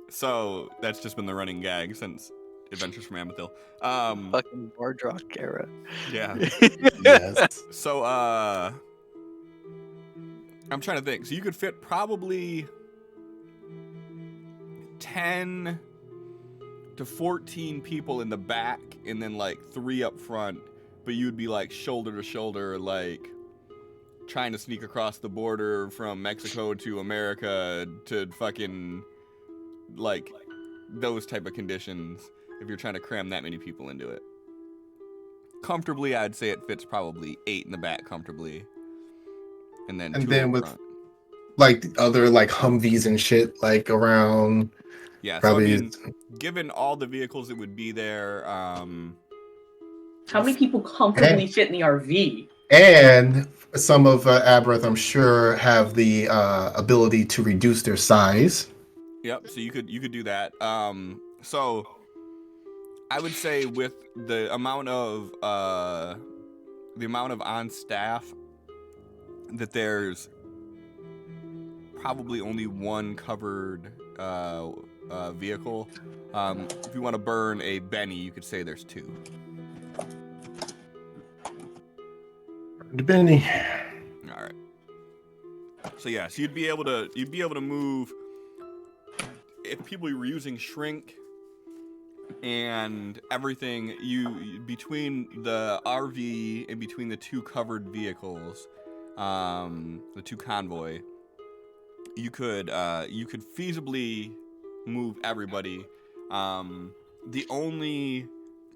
S1: So that's just been the running gag since Adventures from Amethyl.
S5: Fucking Wardrock era.
S1: Yeah.
S4: Yes.
S1: So I'm trying to think. So you could fit probably 10 to 14 people in the back and then like 3 up front, but you'd be like shoulder to shoulder, like trying to sneak across the border from Mexico to America to fucking like those type of conditions if you're trying to cram that many people into it. Comfortably, I'd say it fits probably 8 in the back comfortably. And then 2 up
S4: with
S1: front.
S4: like the other like Humvees and shit like around.
S1: Yeah,
S4: Probably.
S1: so I mean, given all the vehicles that would be there,
S6: How many people comfortably fit in the RV?
S4: And some of Aberrath, I'm sure, have the ability to reduce their size.
S1: Yep, so you could do that. So I would say with the amount of on staff that there's probably only 1 covered vehicle. If you want to burn a Benny, you could say there's 2.
S4: Benny.
S1: All right. So yeah, so you'd be able to move if people were using shrink and everything. You between the RV and between the 2 covered vehicles, the 2 convoy, you could feasibly move everybody. The only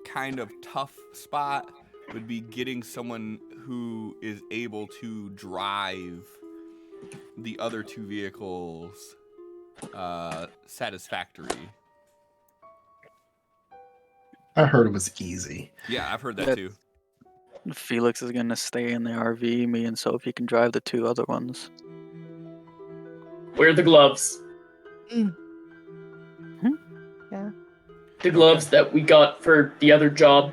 S1: kind of tough spot would be getting someone who is able to drive the other 2 vehicles satisfactory.
S4: I heard it was easy.
S1: Yeah, I've heard that too.
S5: Felix is gonna stay in the RV. Me and Sophie can drive the 2 other ones.
S6: Wear the gloves.
S3: Yeah.
S6: The gloves that we got for the other job,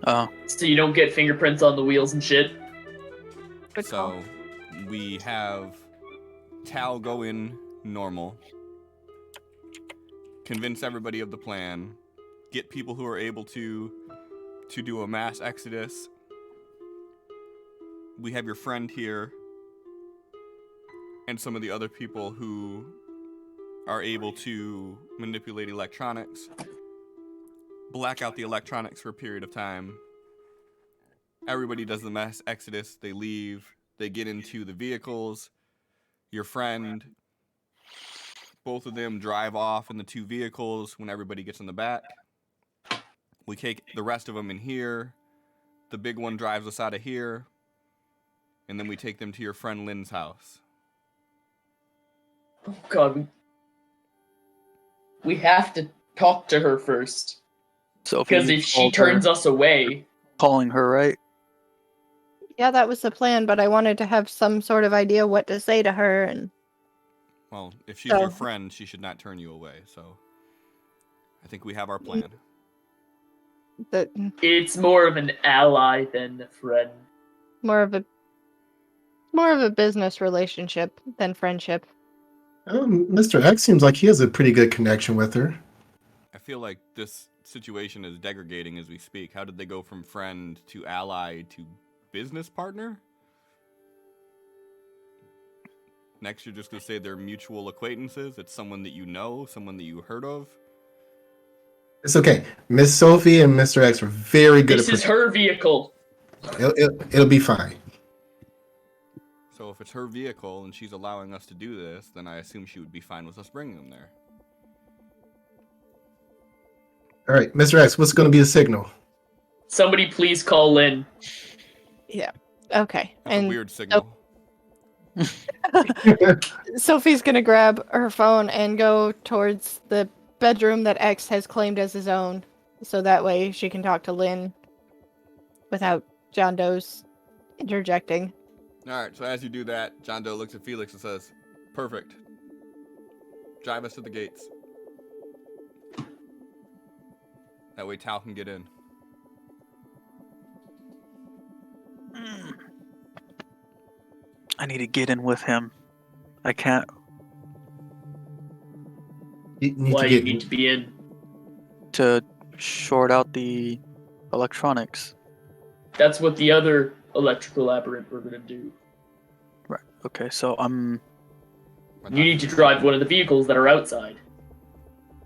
S5: Oh,
S6: so you don't get fingerprints on the wheels and shit.
S3: Good call.
S1: So we have Tal go in normal, convince everybody of the plan, get people who are able to do a mass exodus. We have your friend here and some of the other people who are able to manipulate electronics, black out the electronics for a period of time. Everybody does the mass exodus. They leave. They get into the vehicles. Your friend, both of them drive off in the 2 vehicles when everybody gets in the back. We take the rest of them in here. The big one drives us out of here. And then we take them to your friend Lynn's house.
S6: Oh god, we have to talk to her first.
S5: Sophie,
S6: Because if she turns us away...
S5: calling her, right?
S3: Yeah, that was the plan, but I wanted to have some sort of idea what to say to her, and
S1: Well, if she's your friend, she should not turn you away. So I think we have our plan.
S3: that
S6: It's more of an ally than a friend.
S3: more of a business relationship than friendship.
S4: Mr. X seems like he has a pretty good connection with her.
S1: I feel like this situation is degrading as we speak. How did they go from friend to ally to business partner? Next, you're just gonna say they're mutual acquaintances. It's someone that you know, someone that you heard of.
S4: It's okay. Miss Sophie and Mr. X are very good
S6: This
S4: at
S6: is her vehicle.
S4: It'll be fine.
S1: So if it's her vehicle and she's allowing us to do this, then I assume she would be fine with us bringing them there.
S4: All right, Mr. X, what's going to be the signal?
S6: Somebody please call Lynn.
S3: Yeah. Okay.
S1: That's a weird signal.
S3: Sophie's gonna grab her phone and go towards the bedroom that X has claimed as his own, so that way she can talk to Lynn without John Doe's interjecting.
S1: All right, so as you do that, John Doe looks at Felix and says, "Perfect. Drive us to the gates. That way Tal can get in."
S5: I need to get in with him. I can't.
S4: You need
S6: Why
S4: to
S6: do you
S4: get
S6: need to be in?
S5: To short out the electronics.
S6: That's what the other electrical aberrant we're gonna do.
S5: Right. Okay, so I'm...
S6: You need to drive one of the vehicles that are outside.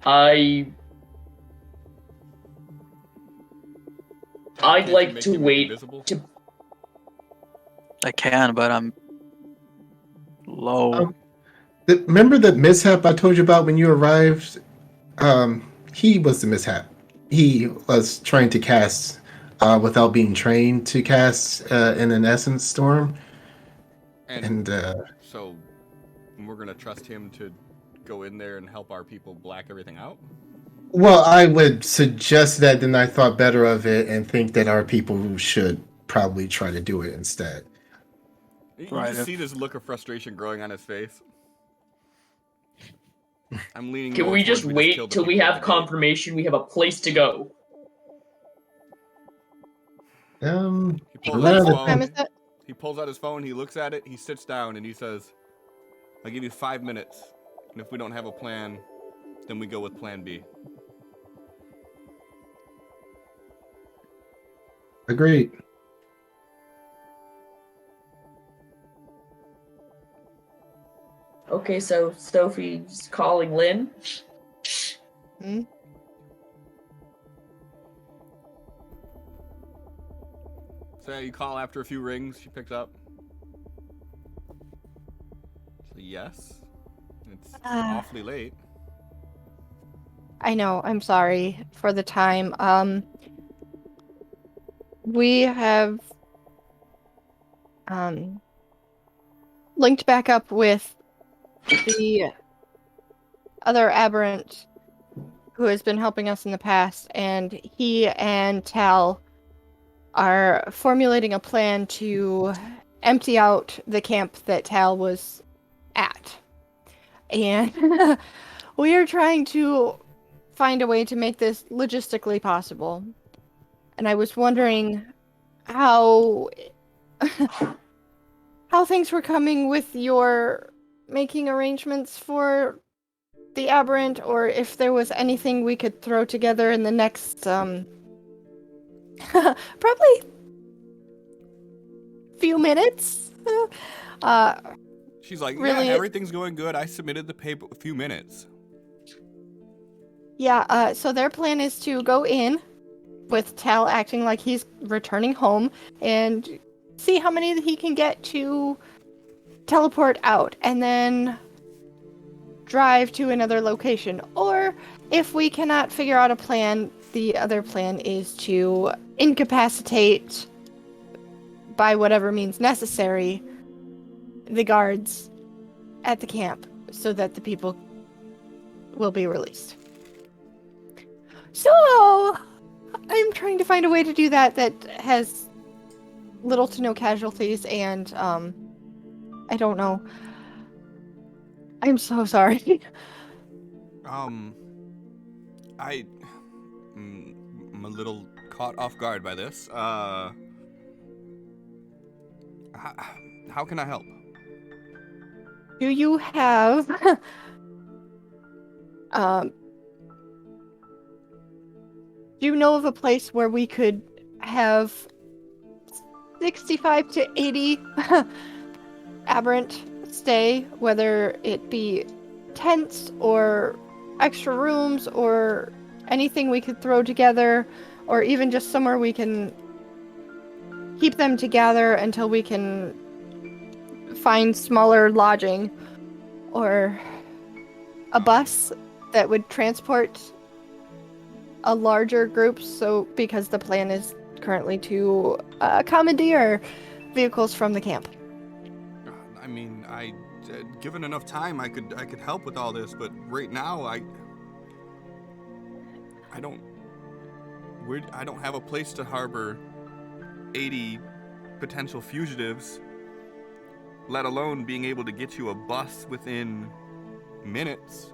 S6: I'd
S1: Can't you
S6: like
S1: make
S6: to
S1: him
S6: wait
S1: invisible?
S6: to.
S5: I can, but I'm low.
S4: Remember the mishap I told you about when you arrived? He was the mishap. He was trying to cast without being trained to cast in an essence storm. And
S1: so we're gonna trust him to go in there and help our people black everything out?
S4: well, I would suggest that, then I thought better of it and think that our people should probably try to do it instead.
S1: You
S5: Right,
S1: just
S5: if-
S1: see this look of frustration growing on his face. I'm leaning.
S6: Can
S1: more
S6: we
S1: towards
S6: just
S1: kill
S6: wait
S1: the
S6: till we
S1: people at
S6: have
S1: the gate.
S6: confirmation we have a place to go?
S1: He pulls
S4: Right
S1: out his
S4: on the
S3: What time
S1: phone.
S3: is it?
S1: He pulls out his phone. He looks at it. He sits down and he says, "I'll give you 5 minutes, and if we don't have a plan, then we go with Plan B."
S4: Agreed.
S2: Okay, so Sophie's calling Lynn.
S3: Hmm?
S1: So yeah, you call after a few rings. She picks up. So yes, it's awfully late.
S3: I know, I'm sorry for the time. We have linked back up with the other aberrant who has been helping us in the past, and he and Tal are formulating a plan to empty out the camp that Tal was at. And we are trying to find a way to make this logistically possible. And I was wondering how things were coming with your making arrangements for the aberrant, or if there was anything we could throw together in the next probably few minutes.
S1: She's like,
S3: Really?
S1: "Yeah, everything's going good. I submitted the paper a few minutes."
S3: Yeah, so their plan is to go in with Tal acting like he's returning home and see how many he can get to teleport out and then drive to another location. Or if we cannot figure out a plan, the other plan is to incapacitate by whatever means necessary the guards at the camp so that the people will be released. So, I'm trying to find a way to do that has little to no casualties, and I don't know. I'm so sorry.
S1: I'm a little caught off guard by this. How can I help?
S3: Do you have do you know of a place where we could have 65 to 80 aberrant stay, whether it be tents or extra rooms or anything we could throw together, or even just somewhere we can keep them together until we can find smaller lodging or a bus that would transport a larger group. So because the plan is currently to commandeer vehicles from the camp.
S1: I mean, given enough time, I could help with all this, but right now, I don't have a place to harbor 80 potential fugitives, let alone being able to get you a bus within minutes.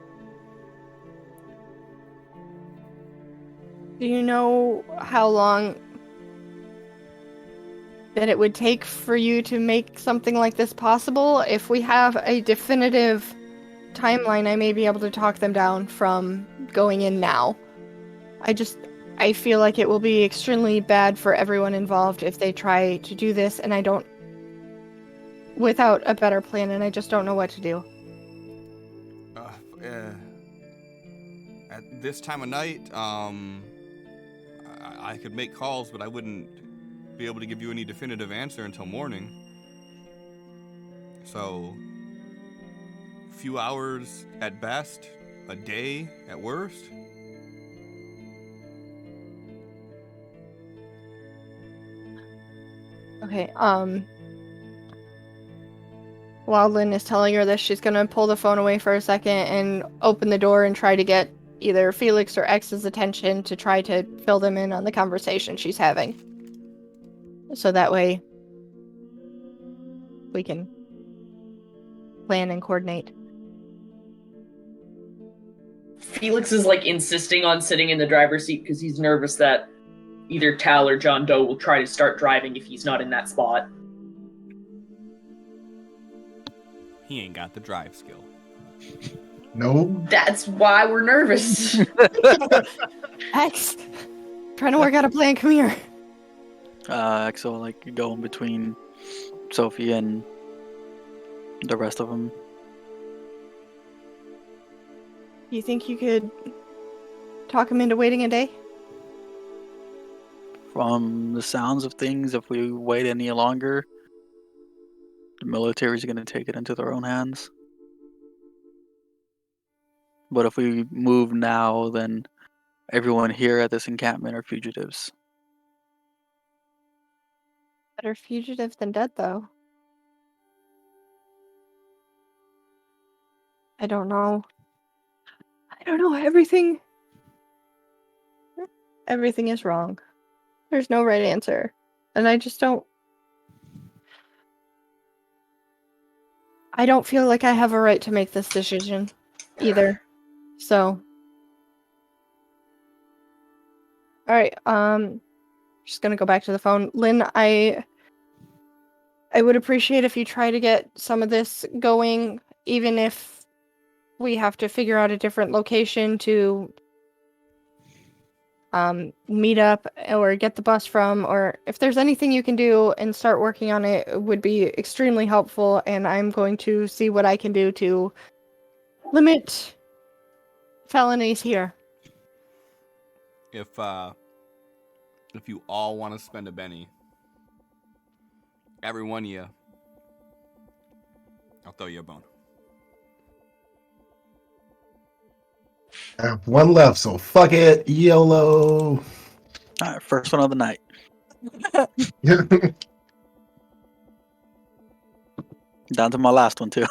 S3: Do you know how long that it would take for you to make something like this possible? If we have a definitive timeline, I may be able to talk them down from going in now. I feel like it will be extremely bad for everyone involved if they try to do this, and without a better plan, and I just don't know what to do.
S1: At this time of night, I could make calls, but I wouldn't be able to give you any definitive answer until morning. So, a few hours at best, a day at worst.
S3: Okay, while Lynn is telling her this, she's gonna pull the phone away for a second and open the door and try to get either Felix or X's attention to try to fill them in on the conversation she's having. So that way we can plan and coordinate.
S6: Felix is like insisting on sitting in the driver's seat because he's nervous that either Tal or John Doe will try to start driving if he's not in that spot.
S1: He ain't got the drive skill.
S4: No.
S2: That's why we're nervous.
S3: X, trying to work out a plan. Come here.
S5: Axel, like, go in between Sophie and the rest of them.
S3: You think you could talk him into waiting a day?
S5: From the sounds of things, if we wait any longer, the military's going to take it into their own hands. But if we move now, then everyone here at this encampment are fugitives.
S3: Better fugitive than dead, though. I don't know. Everything is wrong. There's no right answer. And I don't feel like I have a right to make this decision either. So, all right, just gonna go back to the phone. Lynn, I would appreciate if you try to get some of this going, even if we have to figure out a different location to meet up or get the bus from, or if there's anything you can do and start working on it, would be extremely helpful. And I'm going to see what I can do to limit felonies here.
S1: If you all want to spend a Benny, every one of you, I'll throw you a bone.
S4: I have one left, so fuck it. YOLO.
S5: All right, first one of the night. Down to my last one, too.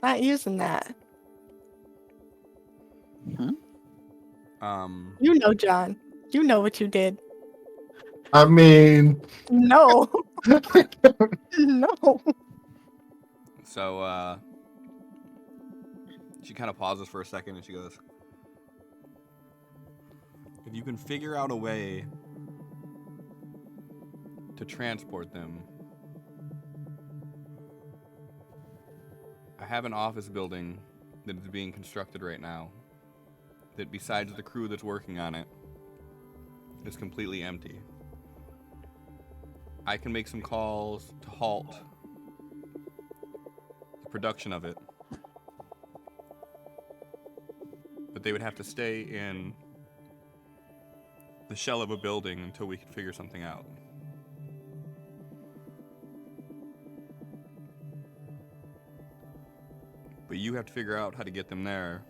S3: Not using that. You know, John. You know what you did.
S4: I mean,
S3: No. No.
S1: So, she kind of pauses for a second and she goes, if you can figure out a way to transport them, I have an office building that is being constructed right now that, besides the crew that's working on it, is completely empty. I can make some calls to halt the production of it. But they would have to stay in the shell of a building until we could figure something out. But you have to figure out how to get them there.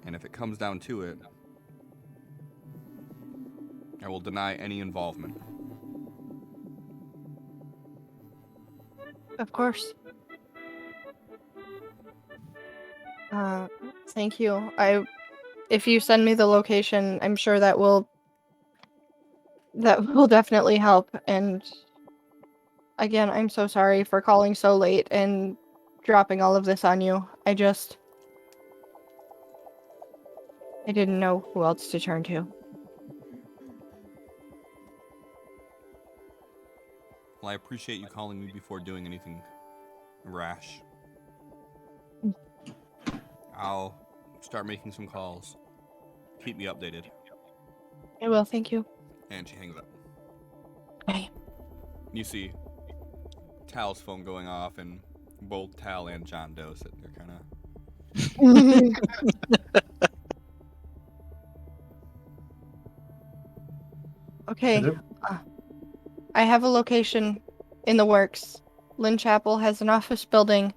S1: And if it comes down to it, I will deny any involvement.
S3: Of course. Thank you. If you send me the location, I'm sure that will definitely help. And again, I'm so sorry for calling so late and dropping all of this on you. I didn't know who else to turn to.
S1: Well, I appreciate you calling me before doing anything rash. I'll start making some calls. Keep me updated.
S3: I will, thank you.
S1: And she hangs up.
S3: Bye.
S1: You see Tal's phone going off, and both Tal and John Doe sitting there kind of...
S3: Okay. I have a location in the works. Lynn Chapel has an office building.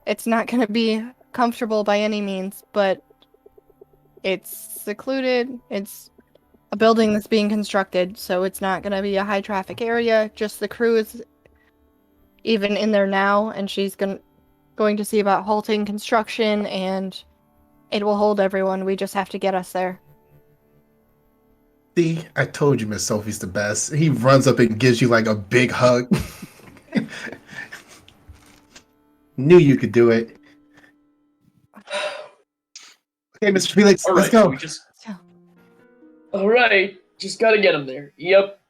S3: It's not going to be comfortable by any means, but it's secluded. It's a building that's being constructed, so it's not going to be a high traffic area. Just the crew is even in there now, and she's going to see about halting construction, and it will hold everyone. We just have to get us there.
S4: See, I told you Miss Sophie's the best. He runs up and gives you like a big hug. Knew you could do it. Okay, Mr. Felix,
S6: All
S4: let's
S6: right,
S4: go.
S6: All right, just gotta get him there. Yep.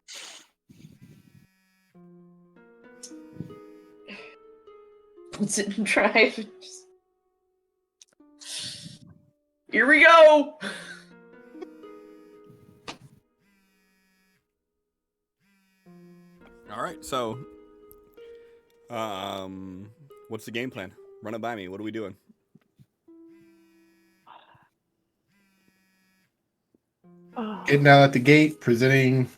S6: Puts it in drive. Here we go.
S1: All right, so, what's the game plan? Run it by me. What are we doing?
S4: Getting out at the gate, presenting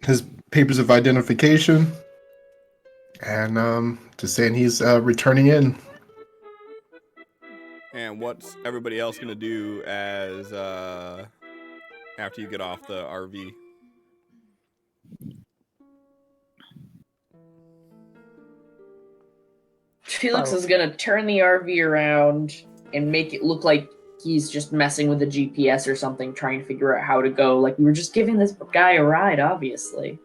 S4: his papers of identification, and just saying he's returning in.
S1: And what's everybody else gonna do as after you get off the RV?
S2: Felix is gonna turn the RV around and make it look like he's just messing with the GPS or something, trying to figure out how to go. Like, we were just giving this guy a ride, obviously.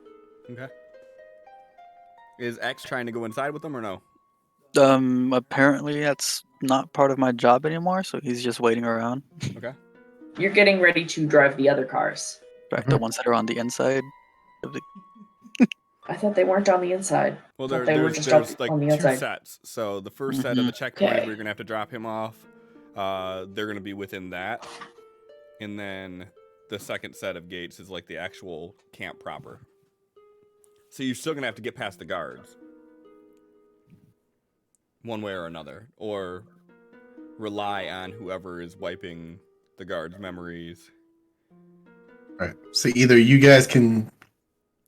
S1: Okay. Is X trying to go inside with them or no?
S5: Apparently that's not part of my job anymore, so he's just waiting around.
S1: Okay.
S2: You're getting ready to drive the other cars.
S5: Right, the ones that are on the inside of the.
S2: I thought they weren't on the inside.
S1: Well,
S2: Thought they were
S1: there's
S2: just
S1: like
S2: on the
S1: two
S2: outside.
S1: sets. So the first set of the checkpoint
S2: Okay.
S1: where you're gonna have to drop him off, they're gonna be within that, and then the second set of gates is like the actual camp proper. So you're still gonna have to get past the guards, one way or another, or rely on whoever is wiping the guards' memories.
S4: Right. So either you guys can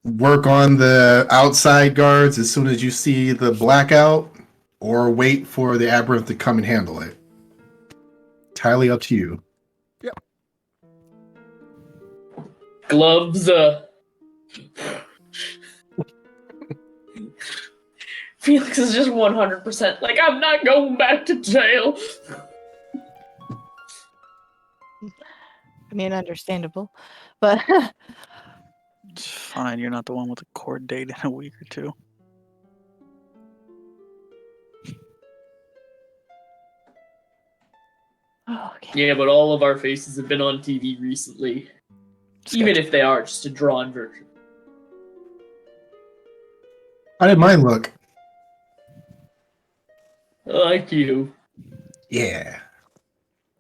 S4: work on the outside guards as soon as you see the blackout, or wait for the aberrant to come and handle it. Entirely up to you.
S1: Yep.
S6: Gloves.
S2: Felix is just 100% like, I'm not going back to jail.
S3: I mean, understandable, but
S5: It's fine, you're not the one with a court date in a week or two.
S3: okay.
S6: Yeah, but all of our faces have been on TV recently. Even if they are just a drawn version.
S4: How did mine look?
S6: Like you.
S4: Yeah.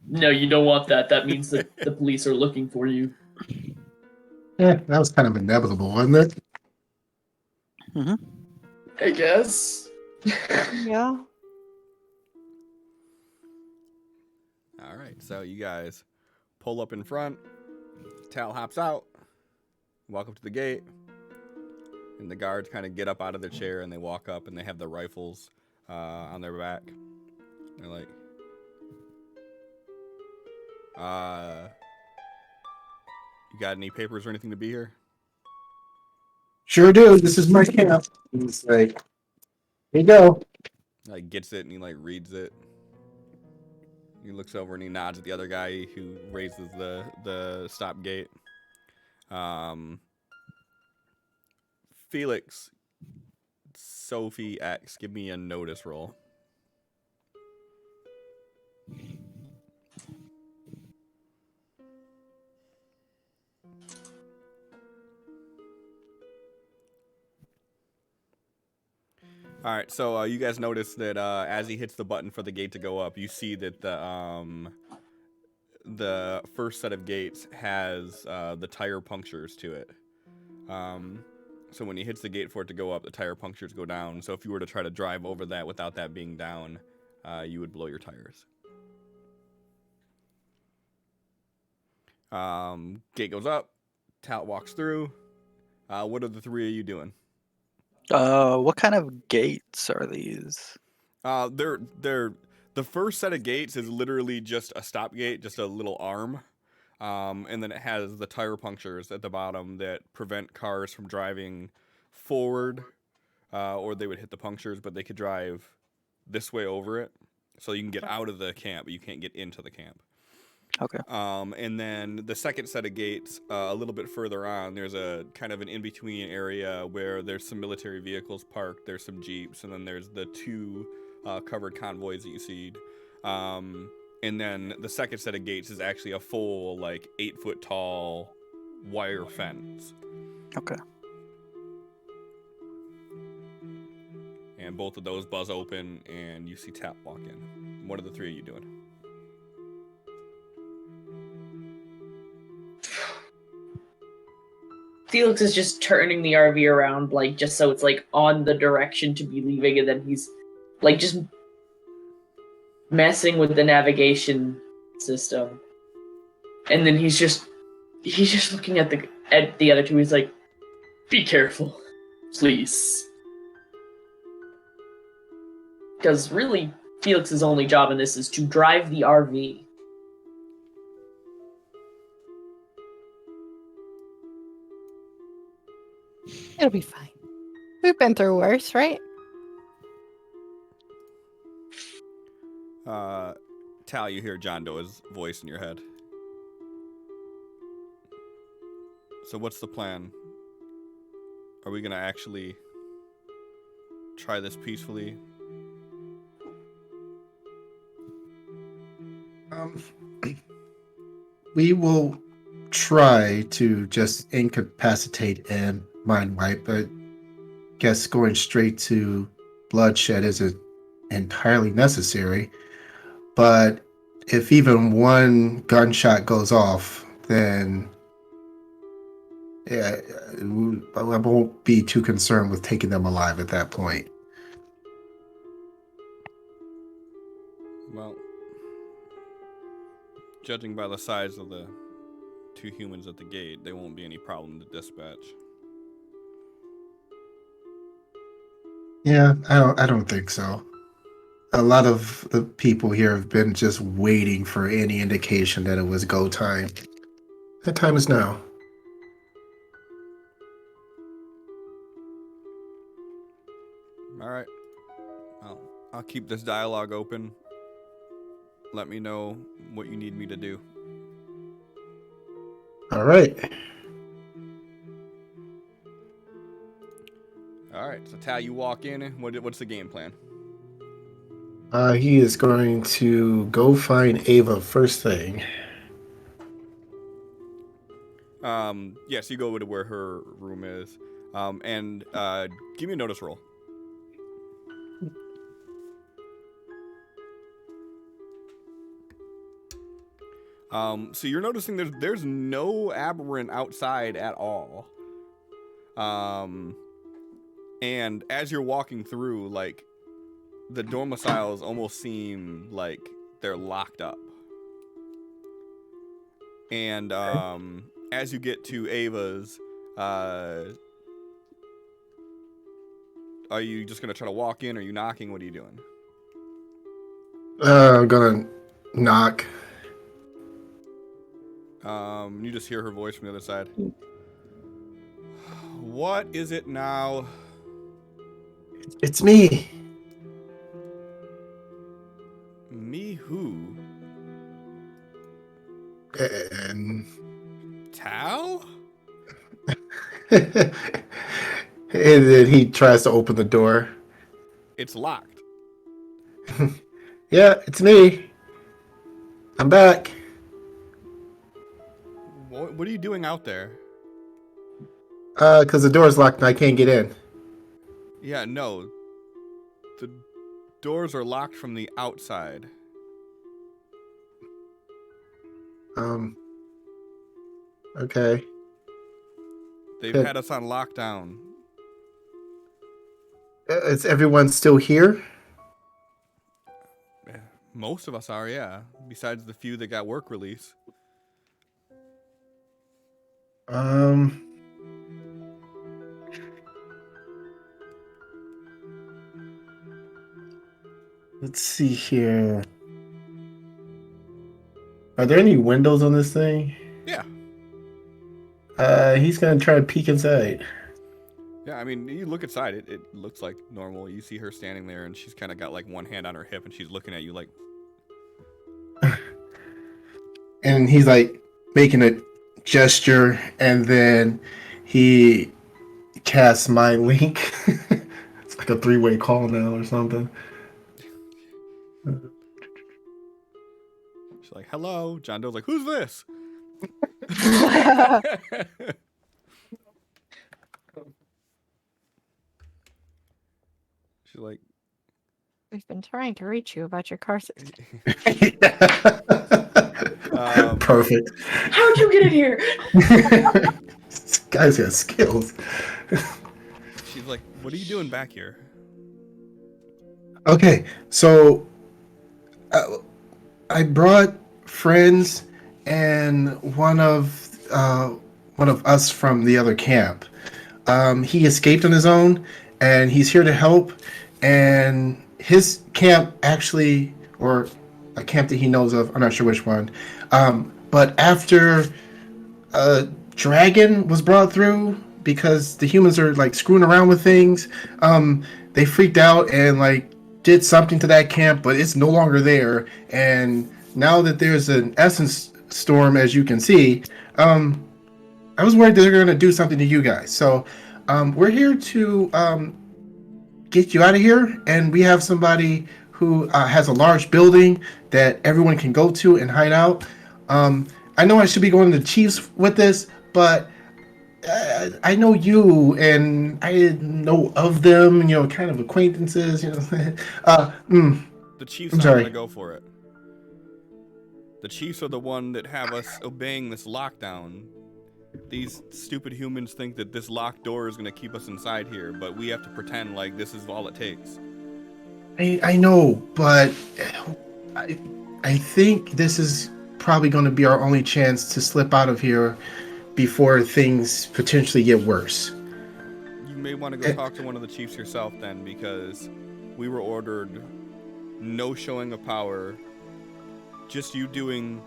S6: No, you don't want that. That means that the police are looking for you.
S4: Yeah, that was kind of inevitable, wasn't it?
S6: I guess.
S3: Yeah.
S1: All right, so you guys pull up in front. Tal hops out. Walk up to the gate. And the guards kind of get up out of their chair and they walk up and they have the rifles on their back. They're like, you got any papers or anything to be here?
S4: Sure do. This is my camp. He's like, here you go.
S1: Like gets it and he like reads it. He looks over and he nods at the other guy who raises the stop gate. Felix, Sophie X, give me a notice roll. All right, so you guys notice that as he hits the button for the gate to go up, you see that the first set of gates has the tire punctures to it. So when he hits the gate for it to go up, the tire punctures go down. So if you were to try to drive over that without that being down, you would blow your tires. Gate goes up. Tal walks through. What are the three of you doing?
S5: What kind of gates are these?
S1: They're the first set of gates is literally just a stop gate, just a little arm. And then it has the tire punctures at the bottom that prevent cars from driving forward, or they would hit the punctures, but they could drive this way over it. So you can get out of the camp, but you can't get into the camp.
S5: Okay.
S1: And then the second set of gates, a little bit further on, there's a kind of an in-between area where there's some military vehicles parked, there's some Jeeps, and then there's the two covered convoys that you see. And then the second set of gates is actually a full, 8-foot tall wire fence.
S5: Okay.
S1: And both of those buzz open, and you see Tap walk in. What are the three of you doing?
S2: Felix is just turning the RV around, just so it's, on the direction to be leaving, and then he's, just messing with the navigation system. And then he's just looking at the other two. He's like, be careful, please. Because really, Felix's only job in this is to drive the RV.
S3: It'll be fine. We've been through worse, right?
S1: Tal, you hear John Doe's voice in your head. So what's the plan? Are we gonna actually try this peacefully?
S4: We will try to just incapacitate and mind wipe, but guess going straight to bloodshed isn't entirely necessary. But if even one gunshot goes off, then yeah, I won't be too concerned with taking them alive at that point.
S1: Well, judging by the size of the two humans at the gate, there won't be any problem to dispatch.
S4: Yeah, I don't think so. A lot of the people here have been just waiting for any indication that it was go time. That time is now.
S1: All right. Well, I'll keep this dialogue open. Let me know what you need me to do.
S4: All right.
S1: All right. So, Tal, you walk in. What's the game plan?
S4: He is going to go find Ava first thing.
S1: Yes, you go over to where her room is. And give me a notice roll. So you're noticing there's no aberrant outside at all. And as you're walking through, like, the domiciles almost seem like they're locked up. And as you get to Ava's, are you just gonna try to walk in? Or are you knocking? What are you doing?
S4: I'm gonna knock.
S1: You just hear her voice from the other side. What is it now?
S4: It's me.
S1: Me who?
S4: And
S1: Tal?
S4: and then he tries to open the door.
S1: It's locked.
S4: Yeah, it's me. I'm back.
S1: What are you doing out there?
S4: Because the door's locked and I can't get in.
S1: Yeah, no. The doors are locked from the outside.
S4: Okay.
S1: They've
S4: Good.
S1: had us on lockdown.
S4: Is everyone still here?
S1: Most of us are, yeah. Besides the few that got work release.
S4: Let's see here. Are there any windows on this thing?
S1: Yeah.
S4: He's gonna try to peek inside.
S1: Yeah, I mean, you look inside, it looks like normal. You see her standing there, and she's kind of got, like, one hand on her hip, and she's looking at you like...
S4: And he's, like, making a gesture, and then he casts Mind Link. It's like a 3-way call now or something.
S1: She's like, hello. John Doe's like, who's this? She's like,
S3: We've been trying to reach you about your car.
S4: Perfect.
S2: How'd you get in here?
S4: This guy's got skills.
S1: she's like, what are you doing back here?
S4: Okay, so I brought friends and one of us from the other camp. He escaped on his own, and he's here to help. And his camp actually, or a camp that he knows of, I'm not sure which one. But after a dragon was brought through, because the humans are like screwing around with things, they freaked out and like did something to that camp, but it's no longer there. And now that there's an essence storm, as you can see, I was worried that they're going to do something to you guys. So we're here to get you out of here, and we have somebody who has a large building that everyone can go to and hide out. I know I should be going to the Chiefs with this, but I know you, and I know of them, you know, kind of acquaintances, you know.
S1: The Chiefs
S4: I'm
S1: aren't
S4: sorry.
S1: going to go for it. The Chiefs are the one that have us obeying this lockdown. These stupid humans think that this locked door is going to keep us inside here, but we have to pretend like this is all it takes.
S4: I know, but I think this is probably going to be our only chance to slip out of here before things potentially get worse.
S1: You may want to go talk to one of the chiefs yourself then, because we were ordered no showing of power, just you doing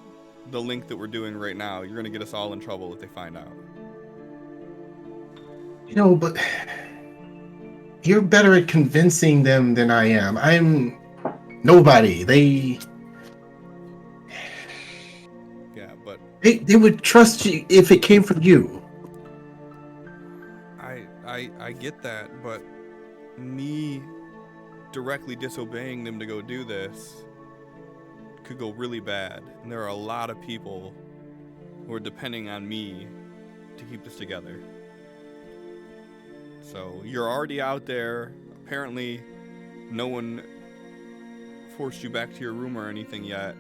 S1: the link that we're doing right now. You're going to get us all in trouble if they find out.
S4: You know, but you're better at convincing them than I am. I'm nobody.
S1: Yeah, but
S4: They would trust you if it came from you.
S1: I get that, but me directly disobeying them to go do this could go really bad. And there are a lot of people who are depending on me to keep this together. So you're already out there. Apparently no one forced you back to your room or anything yet.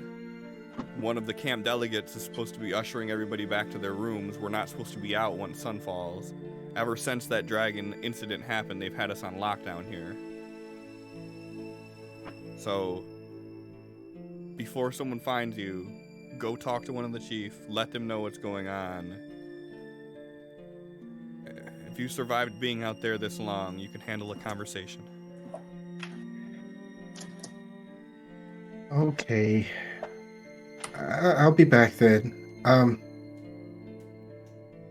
S1: one of the camp delegates is supposed to be ushering everybody back to their rooms. We're not supposed to be out once sun falls. Ever since that dragon incident happened, they've had us on lockdown here. So, before someone finds you, go talk to one of the chief, let them know what's going on. If you survived being out there this long, you can handle a conversation.
S4: Okay. I'll be back then.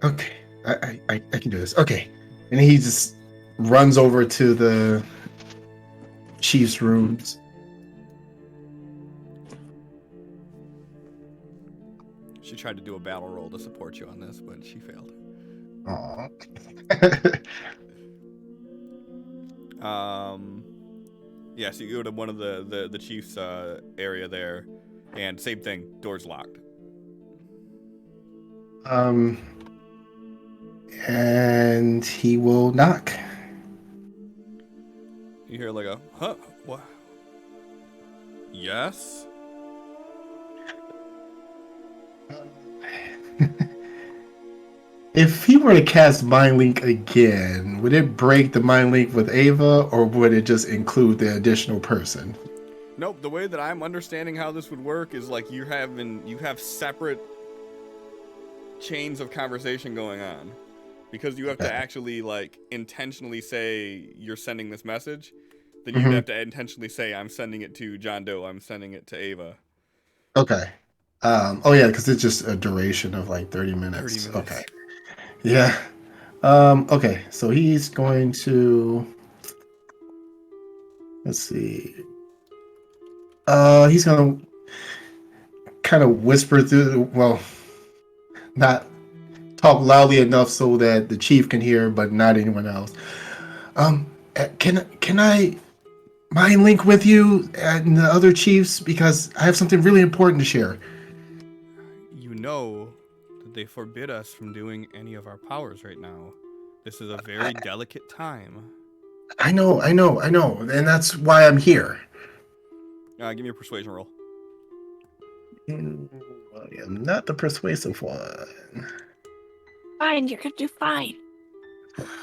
S4: Okay. I can do this. Okay. And he just runs over to the chief's rooms.
S1: She tried to do a battle roll to support you on this, but she failed.
S4: Aw.
S1: Yeah, so you go to one of the chief's area there, and same thing, door's locked.
S4: And he will knock.
S1: You hear like a, huh, what? Yes?
S4: If he were to cast Mind Link again, would it break the Mind Link with Ava, or would it just include the additional person?
S1: Nope, the way that I'm understanding how this would work is like you have separate chains of conversation going on. Because you have to actually like intentionally say you're sending this message, then you have to intentionally say I'm sending it to John Doe, I'm sending it to Ava.
S4: Okay. Oh yeah, because it's just a duration of like 30 minutes.
S1: 30 minutes.
S4: Okay. Yeah. Okay, so he's going to, let's see. He's gonna kind of whisper through, well, not talk loudly enough so that the chief can hear, but not anyone else. Can I mind link with you and the other chiefs, because I have something really important to share.
S1: You know that they forbid us from doing any of our powers right now. This is a very delicate time.
S4: I know, and that's why I'm here.
S1: Give me a persuasion roll.
S4: I am not the persuasive one.
S3: Fine, you're gonna do fine.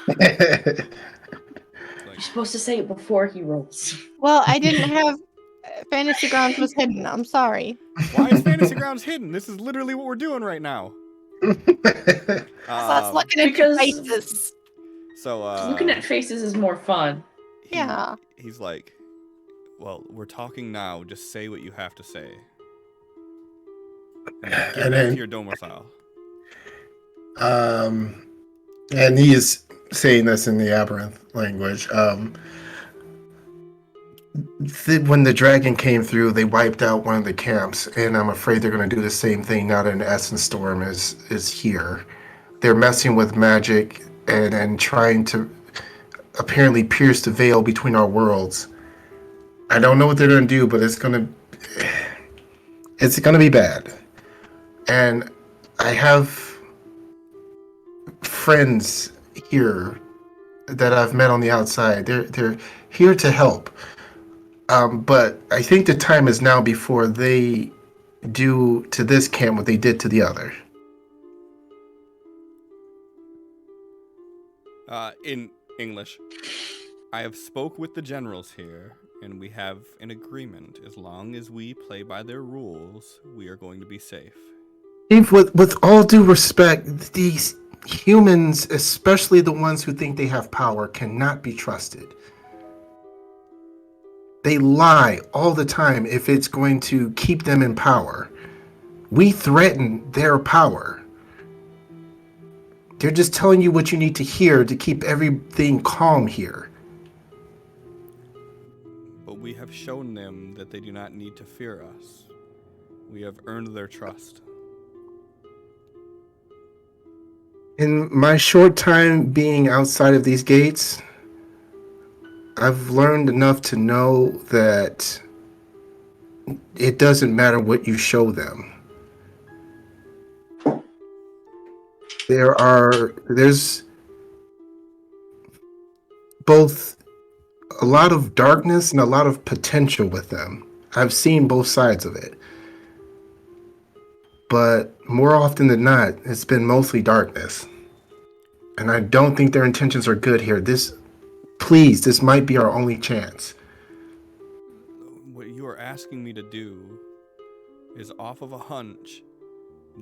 S1: Like,
S2: You're supposed to say it before he rolls.
S3: Well, I didn't have Fantasy Grounds was hidden. I'm sorry.
S1: why is Fantasy Grounds hidden? This is literally what we're doing right now.
S3: I was looking at your
S2: because-
S3: faces.
S1: So
S2: Looking at faces is more fun.
S3: Yeah.
S1: He's like, well, we're talking now. Just say what you have to say. And get
S4: And
S1: back
S4: then-
S1: to your domicile.
S4: And he is saying this in the Aberrant language. When the dragon came through, they wiped out one of the camps, and I'm afraid they're going to do the same thing now that an Essence Storm is here. They're messing with magic and trying to apparently pierce the veil between our worlds. I don't know what they're going to do, but it's going to be bad. And I have friends here that I've met on the outside. They're here to help. But I think the time is now before they do to this camp what they did to the other.
S1: In English, I have spoke with the generals here, and we have an agreement. As long as we play by their rules, we are going to be safe.
S4: Chief, with all due respect, these humans, especially the ones who think they have power, cannot be trusted. They lie all the time if it's going to keep them in power. We threaten their power. They're just telling you what you need to hear to keep everything calm here.
S1: But we have shown them that they do not need to fear us. We have earned their trust.
S4: In my short time being outside of these gates, I've learned enough to know that it doesn't matter what you show them. There's both a lot of darkness and a lot of potential with them. I've seen both sides of it. but more often than not, it's been mostly darkness. And I don't think their intentions are good here. Please, this might be our only chance.
S1: What you are asking me to do is, off of a hunch,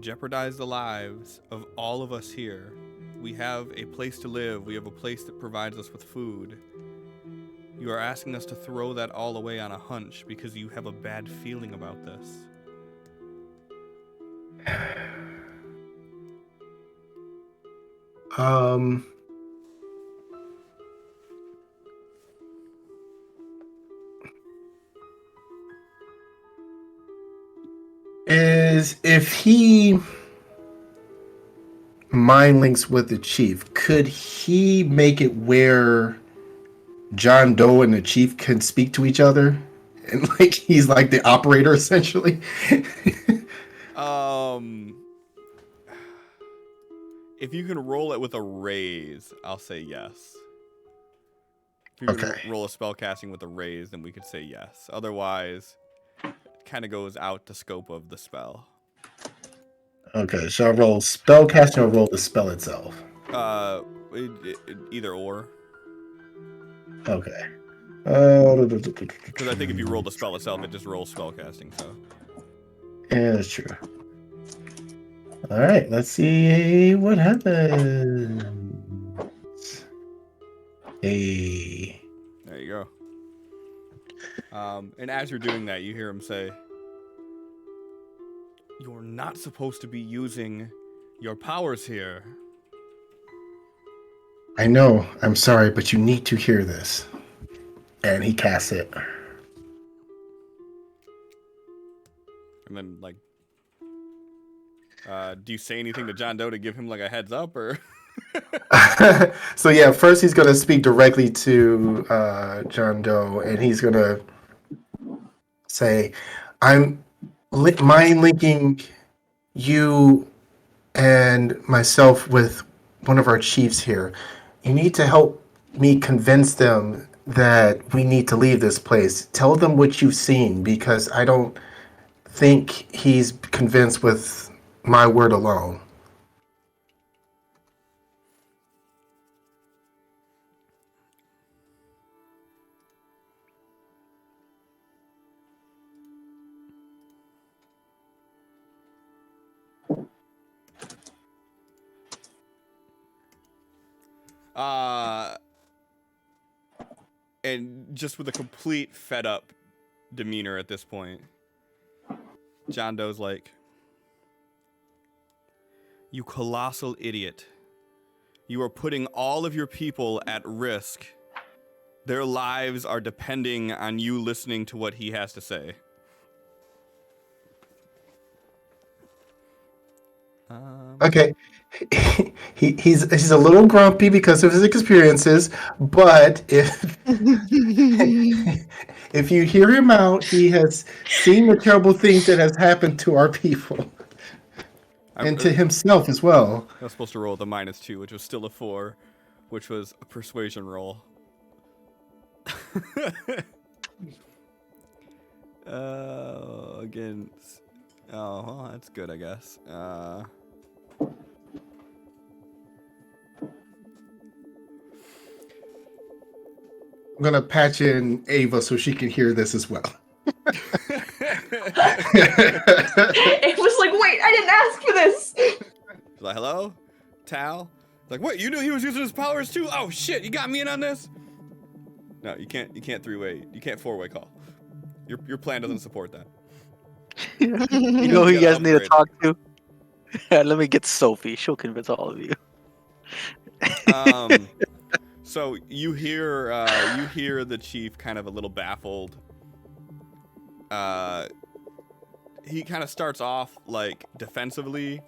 S1: jeopardize the lives of all of us here. We have a place to live. We have a place that provides us with food. You are asking us to throw that all away on a hunch because you have a bad feeling about this.
S4: Is if he mind links with the chief, could he make it where John Doe and the chief can speak to each other? And like he's like the operator essentially.
S1: If you can roll it with a raise, I'll say yes. If you can roll a spell casting with a raise, then we could say yes. Otherwise, it kind of goes out the scope of the spell.
S4: Okay, so I roll spell casting or roll the spell itself?
S1: Either or.
S4: Okay.
S1: Because I think if you roll the spell itself, it just rolls spell casting. So.
S4: Yeah, that's true. All right, let's see what happens. Hey.
S1: There you go. And as you're doing that, you hear him say, "You're not supposed to be using your powers here."
S4: I know. I'm sorry, but you need to hear this. And he casts it.
S1: And then, like, do you say anything to John Doe to give him like a heads up, or?
S4: So yeah, first he's gonna speak directly to John Doe, and he's gonna say, "I'm mind linking you and myself with one of our chiefs here. You need to help me convince them that we need to leave this place. Tell them what you've seen, because I don't think he's convinced with my word alone."
S1: And just with a complete fed up demeanor at this point, John Doe's like, "You colossal idiot. You are putting all of your people at risk. Their lives are depending on you listening to what he has to say."
S4: Okay. He's a little grumpy because of his experiences, but if you hear him out, he has seen the terrible things that has happened to our people. And to himself as well.
S1: I was supposed to roll the -2, which was still a 4, which was a persuasion roll. Against... Oh, well, that's good, I guess.
S4: I'm going to patch in Ava so she can hear this as well.
S2: It was like, wait, I didn't ask for this.
S1: She's like, "Hello, Tal?" Like, "What? You knew he was using his powers too? Oh shit, you got me in on this?" No, you can't 3-way. You can't 4-way call. Your plan doesn't support that.
S5: You know who you guys need to talk to? Let me get Sophie. She'll convince all of you.
S1: So you hear the chief kind of a little baffled. He kind of starts off like defensively,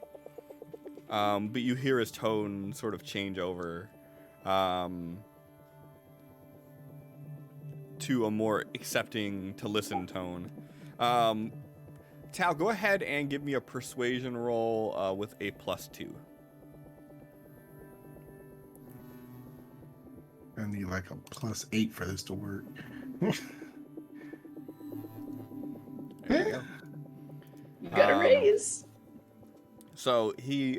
S1: but you hear his tone sort of change over to a more accepting to listen tone. Tal, go ahead and give me a persuasion roll with a +2.
S4: I need like a +8 for this to work.
S1: There you go.
S2: You got a raise.
S1: So he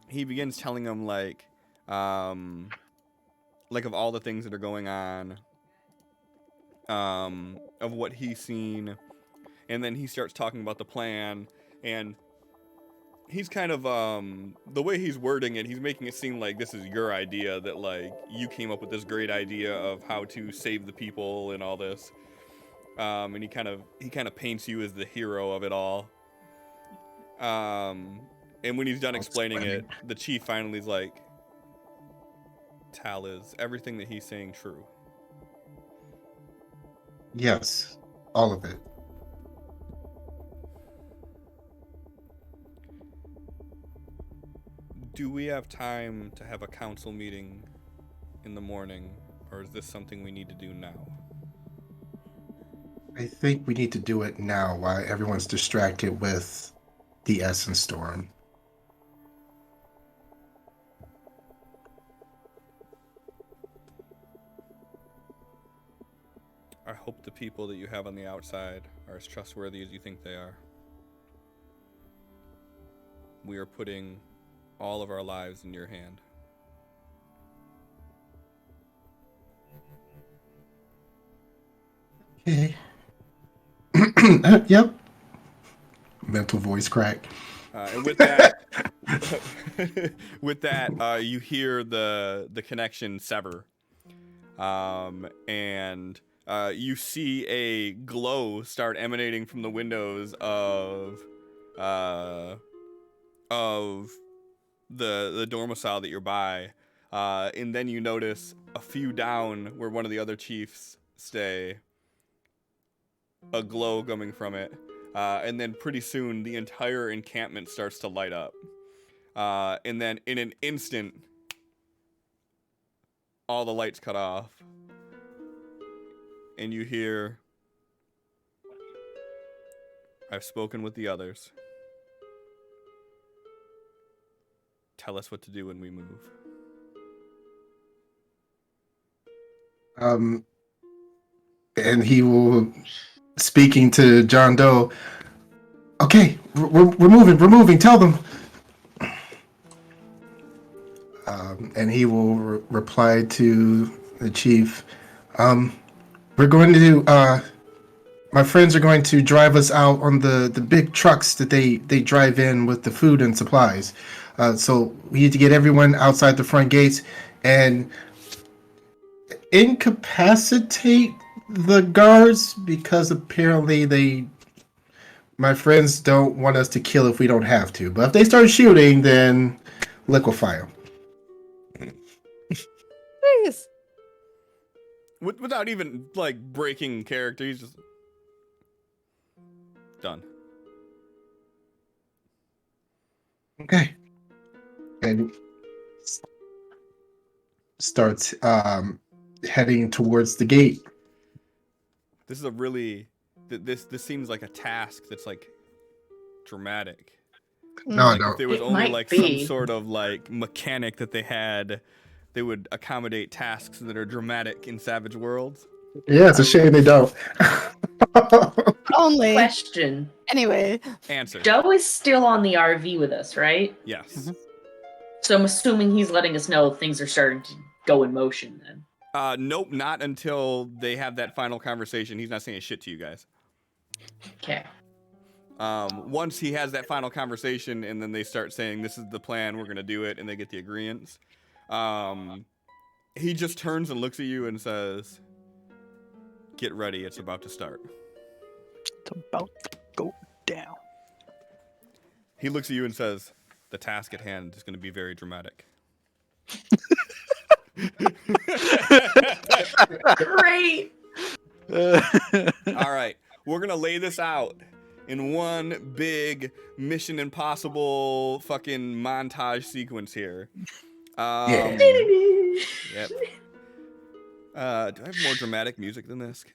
S1: begins telling him like of all the things that are going on, of what he's seen, and then he starts talking about the plan, and he's kind of the way he's wording it, he's making it seem like this is your idea, that like you came up with this great idea of how to save the people and all this, and he kind of paints you as the hero of it all. And when he's done explaining it, the chief finally is like, Tal, is everything that he's saying true?
S4: Yes, all of it.
S1: Do we have time to have a council meeting in the morning, or is this something we need to do now?
S4: I think we need to do it now while everyone's distracted with the Essence Storm.
S1: I hope the people that you have on the outside are as trustworthy as you think they are. We are putting all of our lives in your hand.
S4: Okay. Yep. Mental voice crack.
S1: And with that, you hear the connection sever, and you see a glow start emanating from the windows of the domicile that you're by, and then you notice a few down where one of the other chiefs stay, a glow coming from it, and then pretty soon the entire encampment starts to light up, and then in an instant all the lights cut off, and you hear, I've spoken with the others. Tell us what to do when we move.
S4: And he will, speaking to John Doe, okay, we're moving, tell them. And he will reply to the chief, we're going to, my friends are going to drive us out on the big trucks that they drive in with the food and supplies. So we need to get everyone outside the front gates and incapacitate the guards, because apparently my friends don't want us to kill if we don't have to. But if they start shooting, then liquefy them.
S3: Jeez.
S1: Without even like breaking character, he's just done.
S4: Okay. And starts heading towards the gate.
S1: This is a really this seems like a task that's like dramatic.
S4: No,
S1: Like
S4: no.
S1: if there was
S2: It
S1: only
S2: might
S1: like
S2: be.
S1: some sort of like mechanic that they had, they would accommodate tasks that are dramatic in Savage Worlds.
S4: Yeah, it's a shame they don't.
S3: Only.
S2: Question.
S3: Anyway,
S1: Answer.
S2: Doe is still on the RV with us, right?
S1: Yes.
S2: So I'm assuming he's letting us know things are starting to go in motion then.
S1: Nope, not until they have that final conversation. He's not saying shit to you guys.
S2: Okay.
S1: Once he has that final conversation and then they start saying, this is the plan, we're going to do it, and they get the agreements, he just turns and looks at you and says, get ready, it's about to start.
S5: It's about to go down.
S1: He looks at you and says, the task at hand is going to be very dramatic.
S2: Great.
S1: All right, we're going to lay this out in one big Mission Impossible fucking montage sequence here.
S4: Yeah.
S1: Yep. Do I have more dramatic music than this?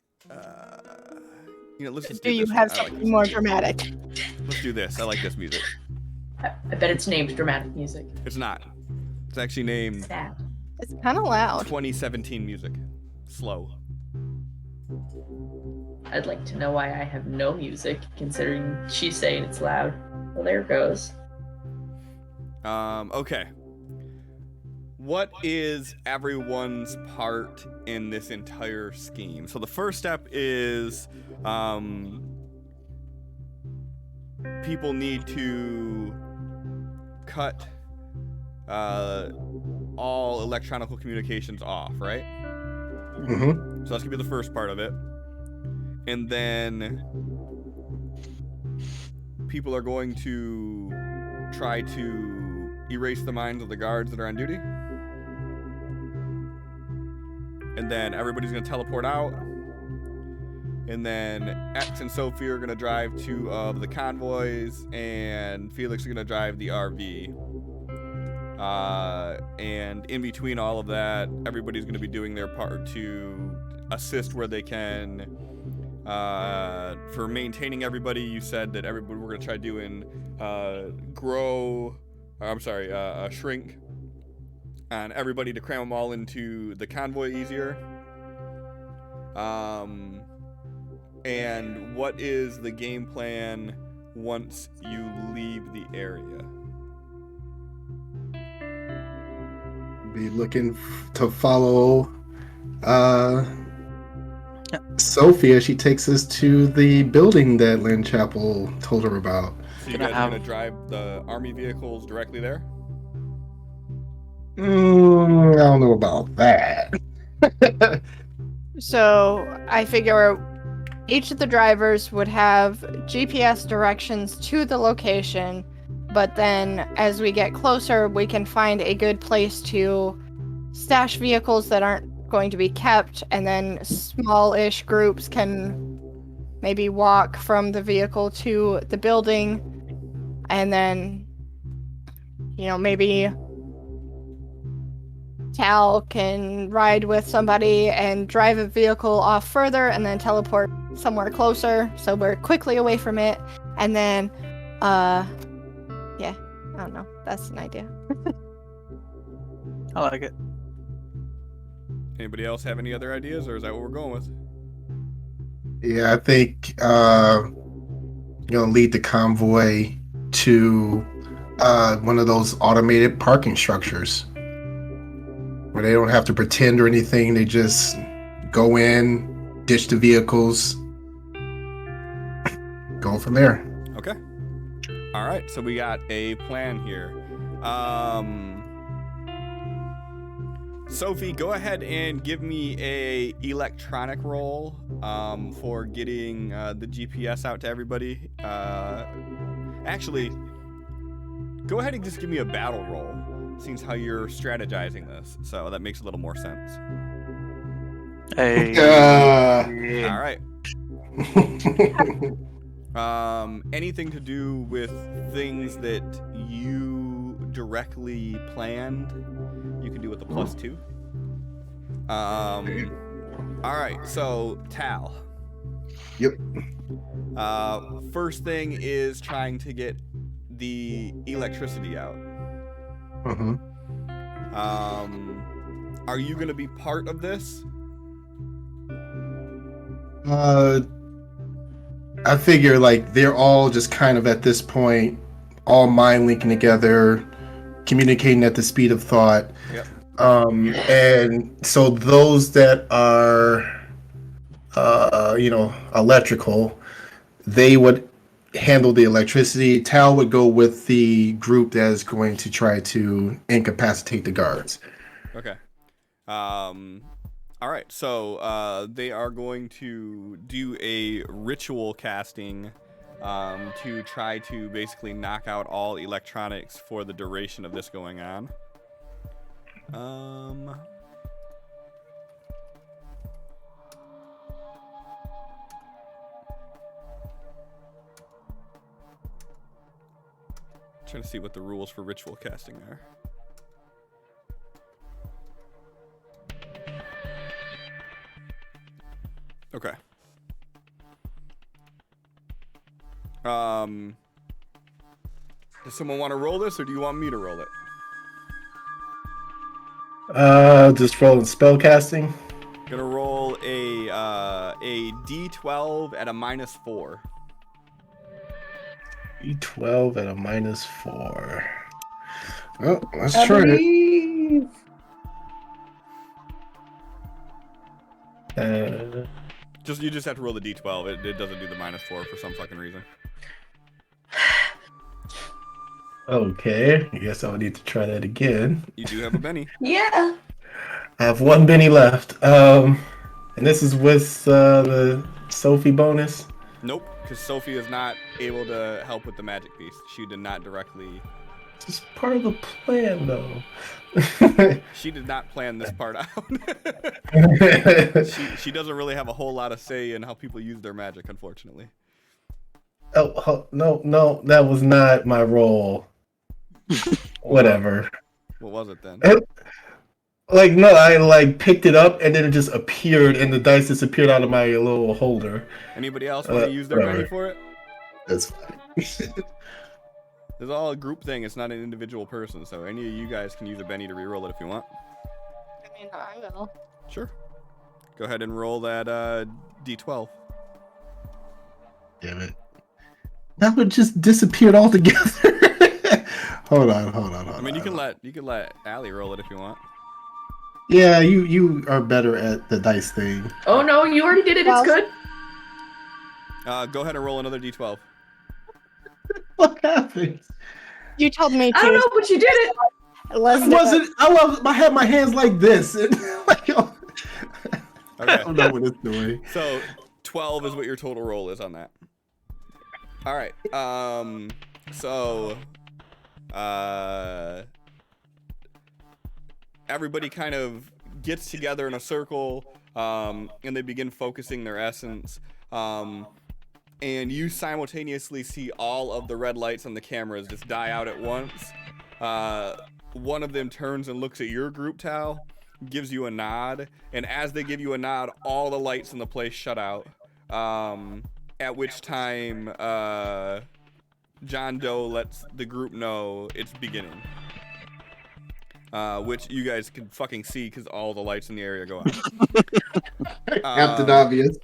S1: Let's just do
S3: do you
S1: this
S3: have
S1: one. I like
S3: something
S1: this.
S3: more dramatic?
S1: Let's do this. I like this music.
S2: I bet it's named dramatic music.
S1: It's not. It's actually named
S2: Sad.
S3: It's kind of loud.
S1: 2017 music. Slow.
S2: I'd like to know why I have no music, considering she's saying it's loud. Well, there goes.
S1: Okay. What is everyone's part in this entire scheme? So the first step is people need to cut all electronic communications off, right?
S4: Mm-hmm.
S1: So that's gonna be the first part of it. And then people are going to try to erase the minds of the guards that are on duty. And then everybody's gonna teleport out. And then X and Sophie are gonna drive two of the convoys, and Felix is gonna drive the RV. And in between all of that, everybody's gonna be doing their part to assist where they can. For maintaining everybody, you said that everybody we're gonna try doing shrink on everybody to cram them all into the convoy easier. And what is the game plan once you leave the area?
S4: Be looking to follow Sophia. She takes us to the building that Lynn Chapel told her about.
S1: So you guys are gonna drive the army vehicles directly there?
S4: I don't know about that.
S3: So I figure each of the drivers would have GPS directions to the location, but then as we get closer, we can find a good place to stash vehicles that aren't going to be kept, and then small-ish groups can maybe walk from the vehicle to the building, and then, maybe Tal can ride with somebody and drive a vehicle off further and then teleport somewhere closer so we're quickly away from it. And then, I don't know. That's an idea.
S5: I like it.
S1: Anybody else have any other ideas, or is that what we're going with?
S4: Yeah, I think lead the convoy to one of those automated parking structures where they don't have to pretend or anything. They just go in, ditch the vehicles, go from there.
S1: Okay. All right, so we got a plan here. Sophie, go ahead and give me a electronic roll for getting the GPS out to everybody. Actually, go ahead and just give me a battle roll, since how you're strategizing this. So that makes a little more sense.
S5: Hey.
S1: All right. Anything to do with things that you directly planned, you can do with a +2. All right, so Tal.
S4: Yep.
S1: First thing is trying to get the electricity out.
S4: Mm-hmm.
S1: Are you gonna be part of this?
S4: I figure they're all just kind of at this point, all mind linking together, communicating at the speed of thought.
S1: Yep.
S4: And so those that are, electrical, they would handle the electricity. Tal would go with the group that is going to try to incapacitate the guards.
S1: Okay. All right, so they are going to do a ritual casting to try to basically knock out all electronics for the duration of this going on. Trying to see what the rules for ritual casting are. Okay. Does someone want to roll this, or do you want me to roll it?
S4: Just rolling spell casting.
S1: Gonna roll a D12 at a -4.
S4: D12 at a -4. Well, let's
S2: I
S4: try it.
S2: believe.
S1: You just have to roll the d12. It doesn't do the -4 for some fucking reason.
S4: Okay, I guess I'll need to try that again.
S1: You do have a Benny.
S2: Yeah.
S4: I have one Benny left. And this is with the Sophie bonus.
S1: Nope, because Sophie is not able to help with the magic piece. She did not directly.
S4: This is part of the plan, though.
S1: She did not plan this part out. She doesn't really have a whole lot of say in how people use their magic, unfortunately.
S4: Oh no, that was not my role. Whatever.
S1: What was it then?
S4: Like no, I like picked it up and then it just appeared and the dice disappeared out of my little holder.
S1: Anybody else want to use their
S4: whatever.
S1: Benny for it?
S4: That's fine.
S1: It's all a group thing. It's not an individual person. So any of you guys can use a Benny to reroll it if you want.
S3: I mean, I will.
S1: Sure. Go ahead and roll that d12.
S4: Damn it. That would just disappeared altogether. Hold on.
S1: I mean, you can let Allie roll it if you want.
S4: Yeah, you are better at the dice thing.
S2: Oh no, you already did it. It's good.
S1: Go ahead and roll another d12.
S4: What happened?
S3: You told me to.
S2: I don't know, but you did it.
S4: I had my hands like this. And, like, I
S1: Okay.
S4: don't know what it's doing.
S1: So 12 is what your total roll is on that. All right. So everybody kind of gets together in a circle, and they begin focusing their essence. And you simultaneously see all of the red lights on the cameras just die out at once. One of them turns and looks at your group, Tal, gives you a nod, and as they give you a nod, all the lights in the place shut out. At which time, John Doe lets the group know it's beginning. Which you guys can fucking see because all the lights in the area go out.
S4: Captain Obvious.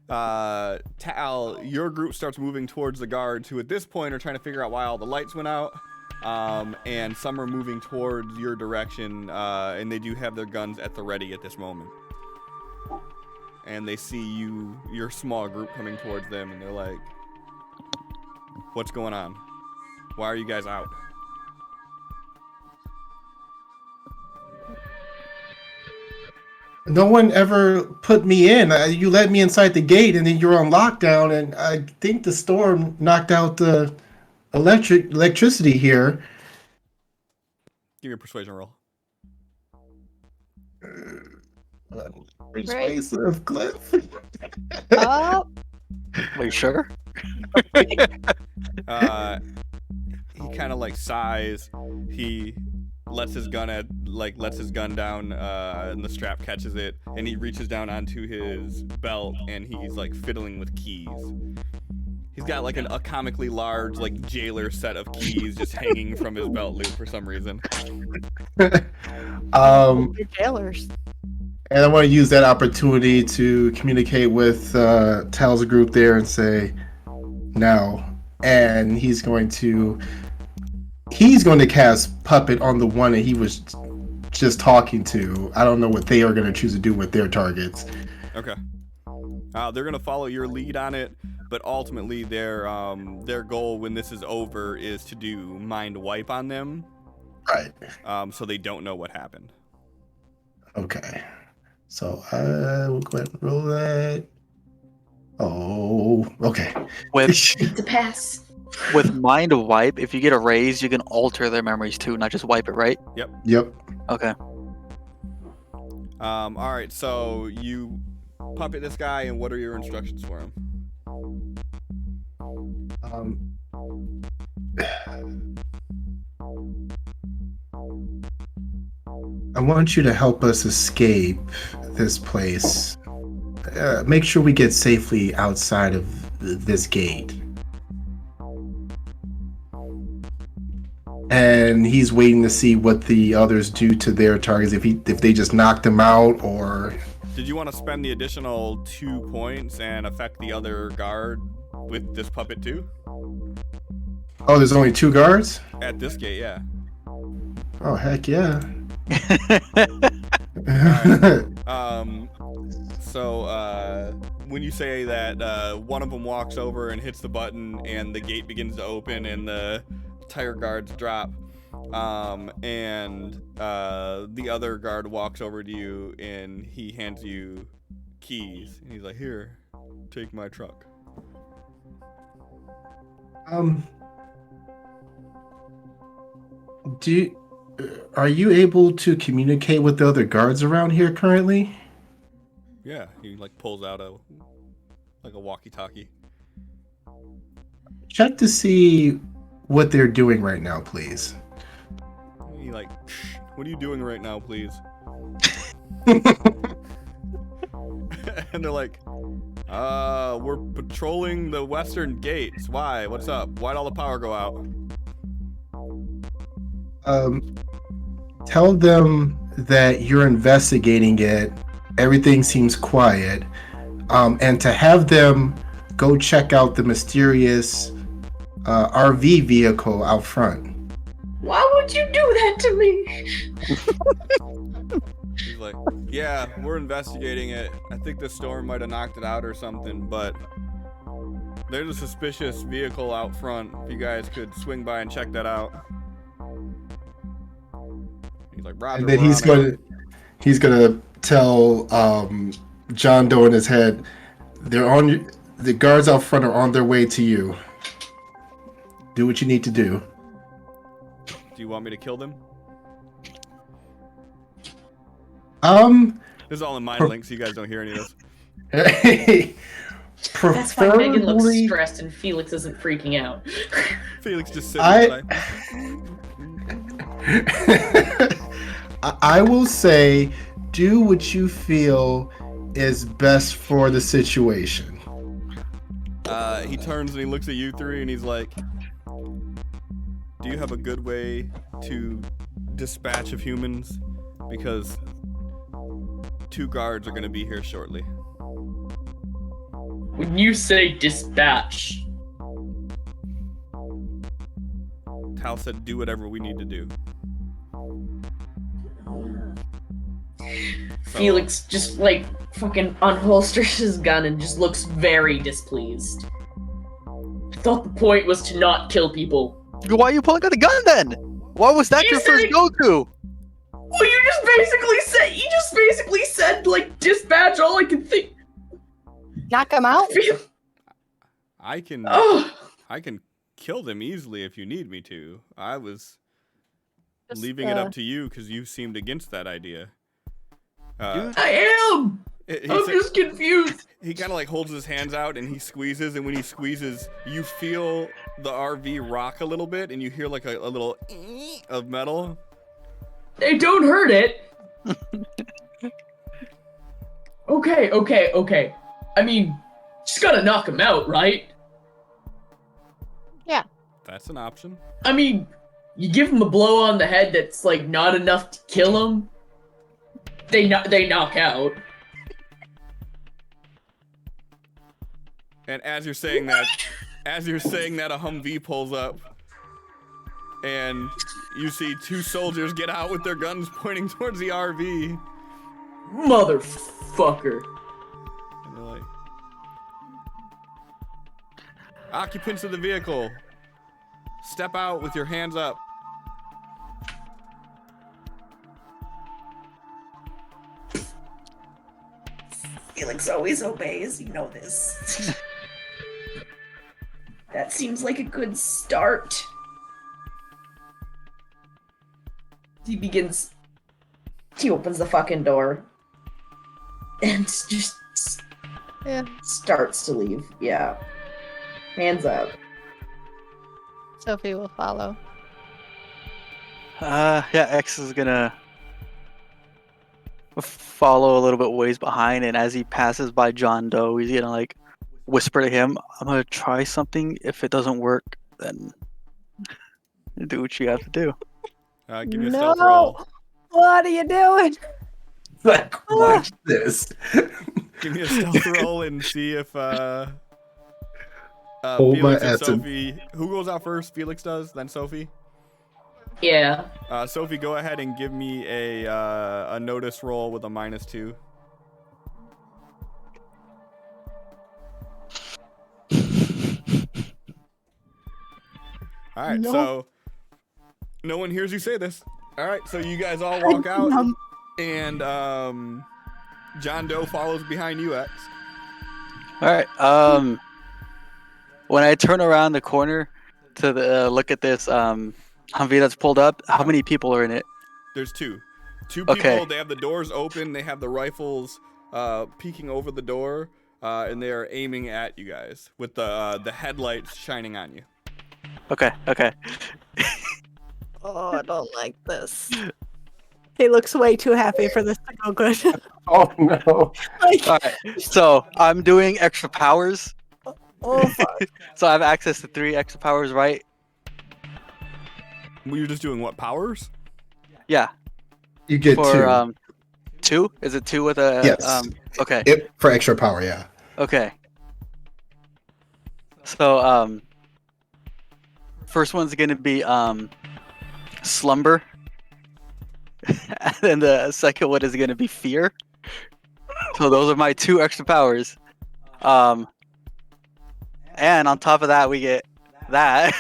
S1: Tal, your group starts moving towards the guards, who at this point are trying to figure out why all the lights went out. And some are moving towards your direction, and they do have their guns at the ready at this moment. And they see your small group coming towards them, and they're like, "What's going on? Why are you guys out?"
S4: No one ever put me in. You let me inside the gate, and then you're on lockdown. And I think the storm knocked out the electricity here.
S1: Give me a persuasion roll.
S4: Persuasive, Cliff.
S3: Oh,
S5: Are you sure?
S1: He kind of like sighs. He lets his gun down, and the strap catches it, and he reaches down onto his belt, and he's like fiddling with keys. He's got like a comically large like jailer set of keys just hanging from his belt loop for some reason.
S3: you're jailers.
S4: And I want to use that opportunity to communicate with Tal's group there and say, "No." And he's going to cast Puppet on the one that he was just talking to. I don't know what they are going to choose to do with their targets.
S1: Okay. They're gonna follow your lead on it, but ultimately their goal when this is over is to do mind wipe on them.
S4: Right.
S1: So they don't know what happened.
S4: Okay. So I will go ahead and roll that. Oh, okay.
S2: It's a pass.
S5: With mind wipe, if you get a raise, you can alter their memories too, not just wipe it, right?
S4: Yep.
S5: Okay.
S1: All right. So you puppet this guy, and what are your instructions for him?
S4: I want you to help us escape this place. Make sure we get safely outside of this gate. And he's waiting to see what the others do to their targets, if they just knock them out or...
S1: Did you want to spend the additional 2 points and affect the other guard with this puppet too.
S4: Oh, there's only 2 guards?
S1: At this gate, yeah.
S4: Oh, heck yeah.
S1: So when you say that one of them walks over and hits the button and the gate begins to open and the tire guards drop, and the other guard walks over to you and he hands you keys and he's like, "Here, take my truck."
S4: Are you able to communicate with the other guards around here currently?
S1: Yeah, he like pulls out a walkie-talkie.
S4: Check to see what they're doing right now, please.
S1: He like, "What are you doing right now, please?" And they're like, we're patrolling the western gates. Why? What's up? Why'd all the power go out?"
S4: Tell them that you're investigating it. Everything seems quiet. And to have them go check out the mysterious RV vehicle out front.
S2: Why would you do that to me?
S1: He's like, "Yeah, we're investigating it. I think the storm might have knocked it out or something, but there's a suspicious vehicle out front. If you guys could swing by and check that out." He's like, "Roger."
S4: And then he's gonna tell John Doe in his head, the guards out front are on their way to you. Do what you need to do.
S1: "Do you want me to kill them?"
S4: This
S1: is all in mind links, so you guys don't hear any of this.
S2: That's why Megan looks
S4: Preferably,
S2: stressed and Felix isn't freaking out.
S1: Felix just sitting beside.
S4: I will say, do what you feel is best for the situation.
S1: He turns and he looks at you three and he's like, "Do you have a good way to dispatch of humans? Because 2 guards are going to be here shortly."
S6: When you say dispatch,
S1: Tal said, "Do whatever we need to do."
S2: Felix just like fucking unholsters his gun and just looks very displeased.
S6: I thought the point was to not kill people.
S5: Why are you pulling out the gun then? Why was that
S6: You
S5: your
S6: said-
S5: first go-to?
S6: Well, you just basically said like dispatch. All I can think.
S3: Knock him out.
S1: I can
S6: Oh,
S1: kill them easily if you need me to. I was
S3: Just,
S1: leaving it up to you because you seemed against that idea.
S6: I am. I'm just confused.
S1: He kind of like holds his hands out and he squeezes, and when he squeezes, you feel the RV rock a little bit, and you hear like a little of metal.
S6: They don't hurt it. Okay. I mean, just gotta knock him out, right?
S1: That's an option.
S6: I mean, you give him a blow on the head that's like not enough to kill him. They knock out.
S1: And as you're saying that, a Humvee pulls up, and you see 2 soldiers get out with their guns pointing towards the RV.
S6: Motherfucker.
S1: And they're like, "Occupants of the vehicle, step out with your hands up."
S2: Felix always obeys, you know this. That seems like a good start. He opens the fucking door and just starts to leave. Yeah. Hands up.
S3: Sophie will follow.
S5: Yeah, X is gonna follow a little bit ways behind, and as he passes by John Doe, he's gonna like whisper to him, "I'm gonna try something. If it doesn't work, then do what you have to do."
S1: Give me a stealth roll.
S3: What are you doing?
S4: Like, watch this.
S1: Give me a stealth roll and see if
S4: Hold my
S1: Felix and
S4: ass in.
S1: Sophie. Who goes out first? Felix does, then Sophie.
S2: Yeah.
S1: Sophie, go ahead and give me a notice roll with a -2. All right,
S3: No.
S1: so no one hears you say this. All right, so you guys all walk out, and John Doe follows behind you, X.
S5: All right. When I turn around the corner to look at this Humvee that's pulled up, how many people are in it?
S1: There's two people.
S5: Okay.
S1: They have the doors open. They have the rifles peeking over the door, and they are aiming at you guys with the headlights shining on you.
S5: Okay.
S3: Oh, I don't like this. He looks way too happy for this to go good.
S4: Oh no.
S3: Like,
S5: All right. So I'm doing extra powers.
S3: oh, fuck.
S5: So I have access to 3 extra powers, right?
S1: Well, you're just doing what powers?
S5: Yeah.
S4: You get
S5: For
S4: 2.
S5: 2? Is it 2 with a
S4: Yes.
S5: Okay.
S4: Yep, for extra power, yeah.
S5: Okay. So first one's gonna be slumber. And then the second one is gonna be fear. So those are my 2 extra powers. And on top of that we get that.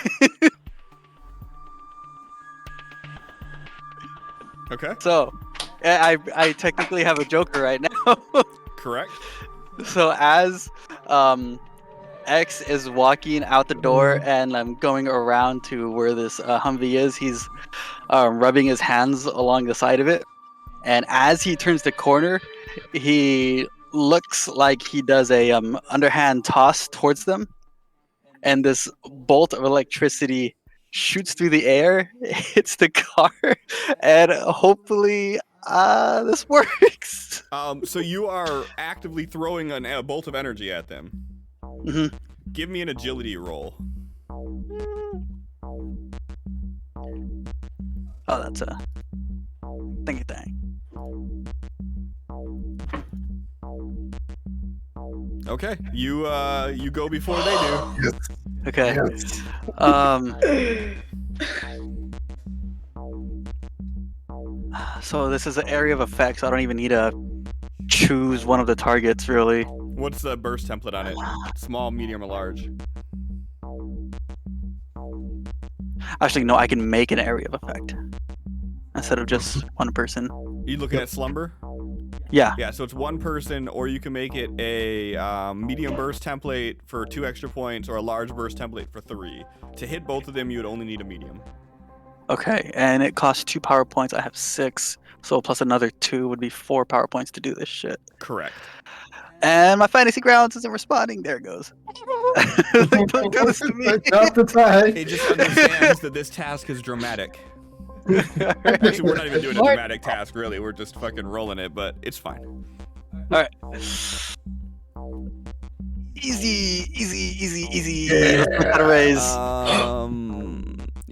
S1: Okay.
S5: So I technically have a Joker right now.
S1: Correct.
S5: So as X is walking out the door and I'm going around to where this Humvee is, he's rubbing his hands along the side of it. And as he turns the corner, he looks like he does a underhand toss towards them. And this bolt of electricity shoots through the air, hits the car, and hopefully this works.
S1: So you are actively throwing a bolt of energy at them.
S5: Mm-hmm.
S1: Give me an agility roll.
S5: Oh, that's a thingy thing.
S1: Okay, you go before they do.
S4: Yes.
S5: Okay.
S4: Yes.
S5: So this is an area of effect, so I don't even need to choose one of the targets, really.
S1: What's the burst template on it? Small, medium, or large?
S5: Actually, no, I can make an area of effect instead of just one person.
S1: You looking at slumber?
S5: Yeah.
S1: Yeah, so it's one person, or you can make it a medium burst template for 2 extra points, or a large burst template for 3. To hit both of them, you would only need a medium.
S5: Okay, and it costs 2 power points. I have 6, so plus another 2 would be 4 power points to do this shit.
S1: Correct.
S5: And my fantasy grounds isn't responding. There it goes. It goes to me.
S4: Not the time.
S1: It just understands that this task is dramatic. Actually, we're not even doing a dramatic task, really. We're just fucking rolling it, but it's fine.
S5: All right. Easy. Let's make that a raise.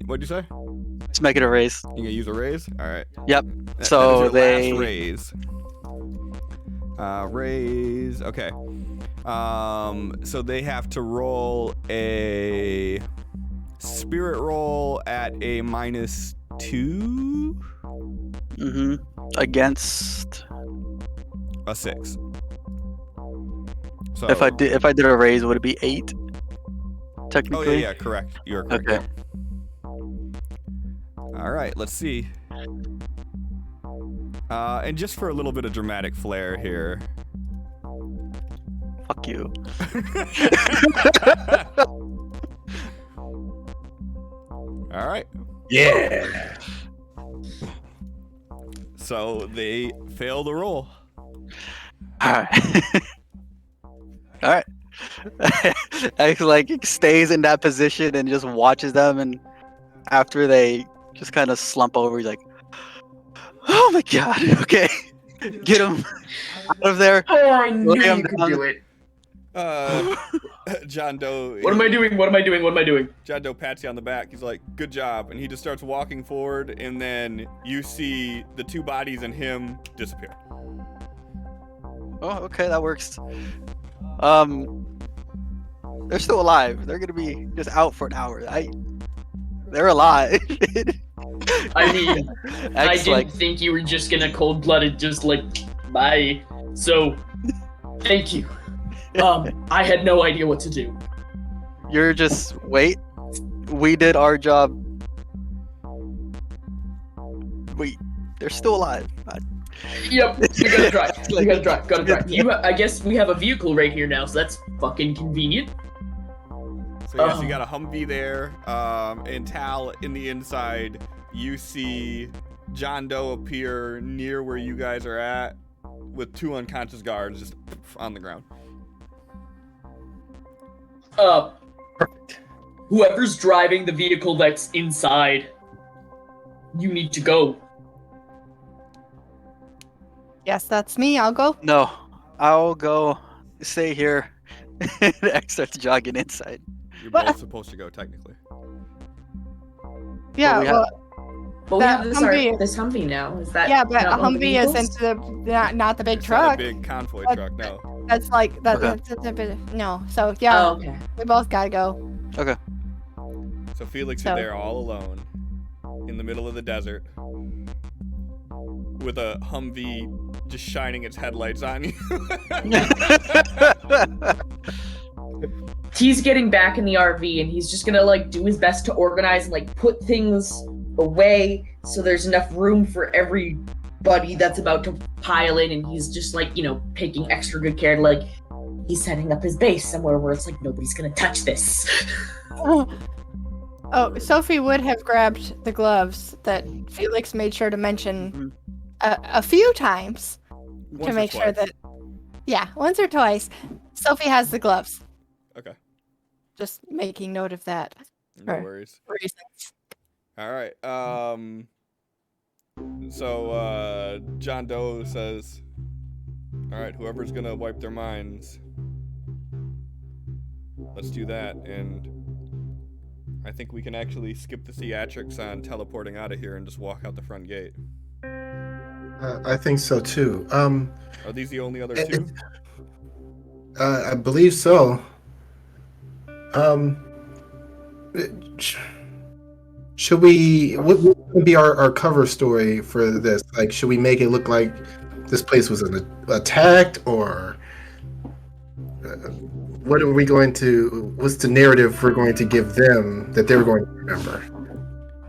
S1: What'd you say?
S5: Let's make it a raise.
S1: You gonna use a raise? All right.
S5: Yep.
S1: That
S5: So
S1: is your
S5: they
S1: last raise. Raise. Okay. So they have to roll a spirit roll at a -2.
S5: Against.
S1: A 6. So
S5: If I did a raise, would it be 8?
S1: Oh
S5: Technically.
S1: yeah, correct. You're correct.
S5: Okay.
S1: All right, let's see. And just for a little bit of dramatic flair here.
S5: Fuck you.
S1: All right.
S4: Yeah.
S1: So they fail the roll.
S5: Alright. Alright. X like stays in that position and just watches them, and after they just kind of slump over, he's like, "Oh my god, okay. Get him out of there."
S6: Oh, I knew
S5: Look, I'm
S6: you could
S5: down.
S6: do it.
S1: John Doe.
S6: What am I doing? What am I doing? What am I doing?
S1: John Doe pats you on the back. He's like, "Good job," and he just starts walking forward, and then you see the 2 bodies and him disappear.
S5: Oh, okay, that works. They're still alive. They're gonna be just out for an hour. They're alive.
S6: I mean, I
S5: X,
S6: didn't
S5: like,
S6: think you were just gonna cold-blooded just like bye. So, thank you. I had no idea what to do.
S5: you're just wait. We did our job. Wait, they're still alive.
S6: Yep, we gotta drive. We gotta drive. Gotta drive.
S5: Yeah.
S6: I guess we have a vehicle right here now, so that's fucking convenient.
S1: So yes, you got a Humvee there, and Tal in the inside. You see John Doe appear near where you guys are at, with 2 unconscious guards just on the ground.
S4: Perfect.
S6: Whoever's driving the vehicle that's inside, you need to go.
S3: Yes, that's me. I'll go.
S5: No, I'll go. Stay here. X starts jogging inside.
S1: You're
S3: What?
S1: both supposed to go, technically.
S3: Yeah,
S5: we have-
S2: But we
S3: That
S2: have
S3: Humvee-
S2: this Humvee now. Is that
S3: yeah, but a
S2: not one of the
S3: Humvee
S2: vehicles?
S3: isn't not the big
S1: It's
S3: truck.
S1: not a big convoy
S3: That-
S1: truck, no.
S3: That's like that.
S5: Okay.
S3: That's a bit, no. So yeah,
S2: Oh, okay.
S3: we both gotta go.
S5: Okay.
S1: So Felix
S3: So-
S1: is there all alone, in the middle of the desert, with a Humvee just shining its headlights on you.
S2: He's getting back in the RV and he's just gonna like do his best to organize and like put things away so there's enough room for everybody that's about to pile in, and he's just like, you know, taking extra good care to like he's setting up his base somewhere where it's like nobody's gonna touch this.
S3: Oh, Sophie would have grabbed the gloves that Felix made sure to mention a few times
S1: Once
S3: to
S1: or
S3: make sure
S1: twice.
S3: that, yeah, once or twice, Sophie has the gloves.
S1: Okay,
S3: Just making note of that
S1: no
S3: Right.
S1: worries.
S3: reasons.
S1: All right. So John Doe says, "All right, whoever's gonna wipe their minds, let's do that." And I think we can actually skip the theatrics on teleporting out of here and just walk out the front gate.
S4: I think so too.
S1: Are these the only other
S4: It-
S1: two?
S4: I believe so. Should we? What would be our cover story for this? Like, should we make it look like this place was attacked, or what are we going to? What's the narrative we're going to give them that they're going to remember?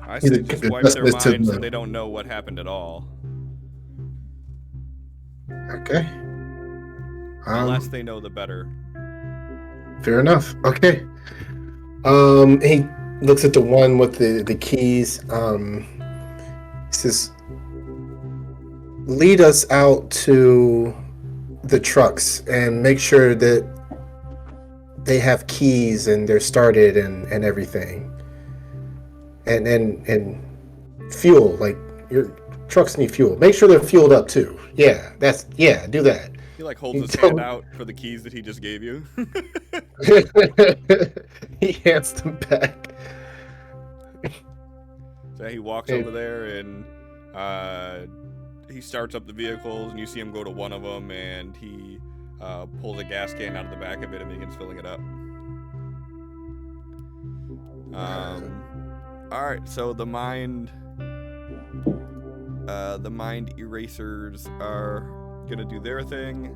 S1: I say
S4: Either
S1: just
S4: the
S1: wipe their
S4: best to
S1: minds so
S4: the-
S1: they don't know what happened at all,
S4: Okay.
S1: unless they know the better.
S4: Fair enough. Okay. He looks at the one with the keys. He says, "Lead us out to the trucks and make sure that they have keys and they're started and everything. And fuel, like your trucks need fuel. Make sure they're fueled up too. Yeah, do that."
S1: He like holds
S4: You
S1: his
S4: don't-
S1: hand out for the keys that he just gave you.
S4: He hands them back.
S1: So he walks
S4: Hey.
S1: over there and he starts up the vehicles, and you see him go to one of them, and he pulls a gas can out of the back of it and begins filling it up. All right, so the mind erasers are gonna do their thing.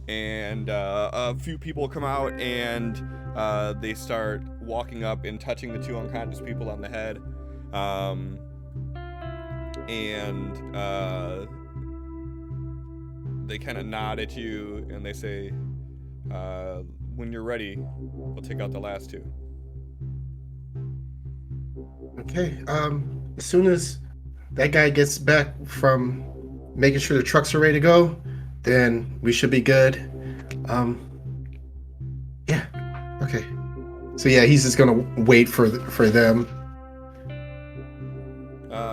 S1: And a few people come out and they start walking up and touching the 2 unconscious people on the head. They kind of nod at you and they say, when you're ready, we'll take out the last 2.
S4: Okay. As soon as that guy gets back from making sure the trucks are ready to go, then we should be good. Yeah. Okay. So yeah, he's just gonna wait for them.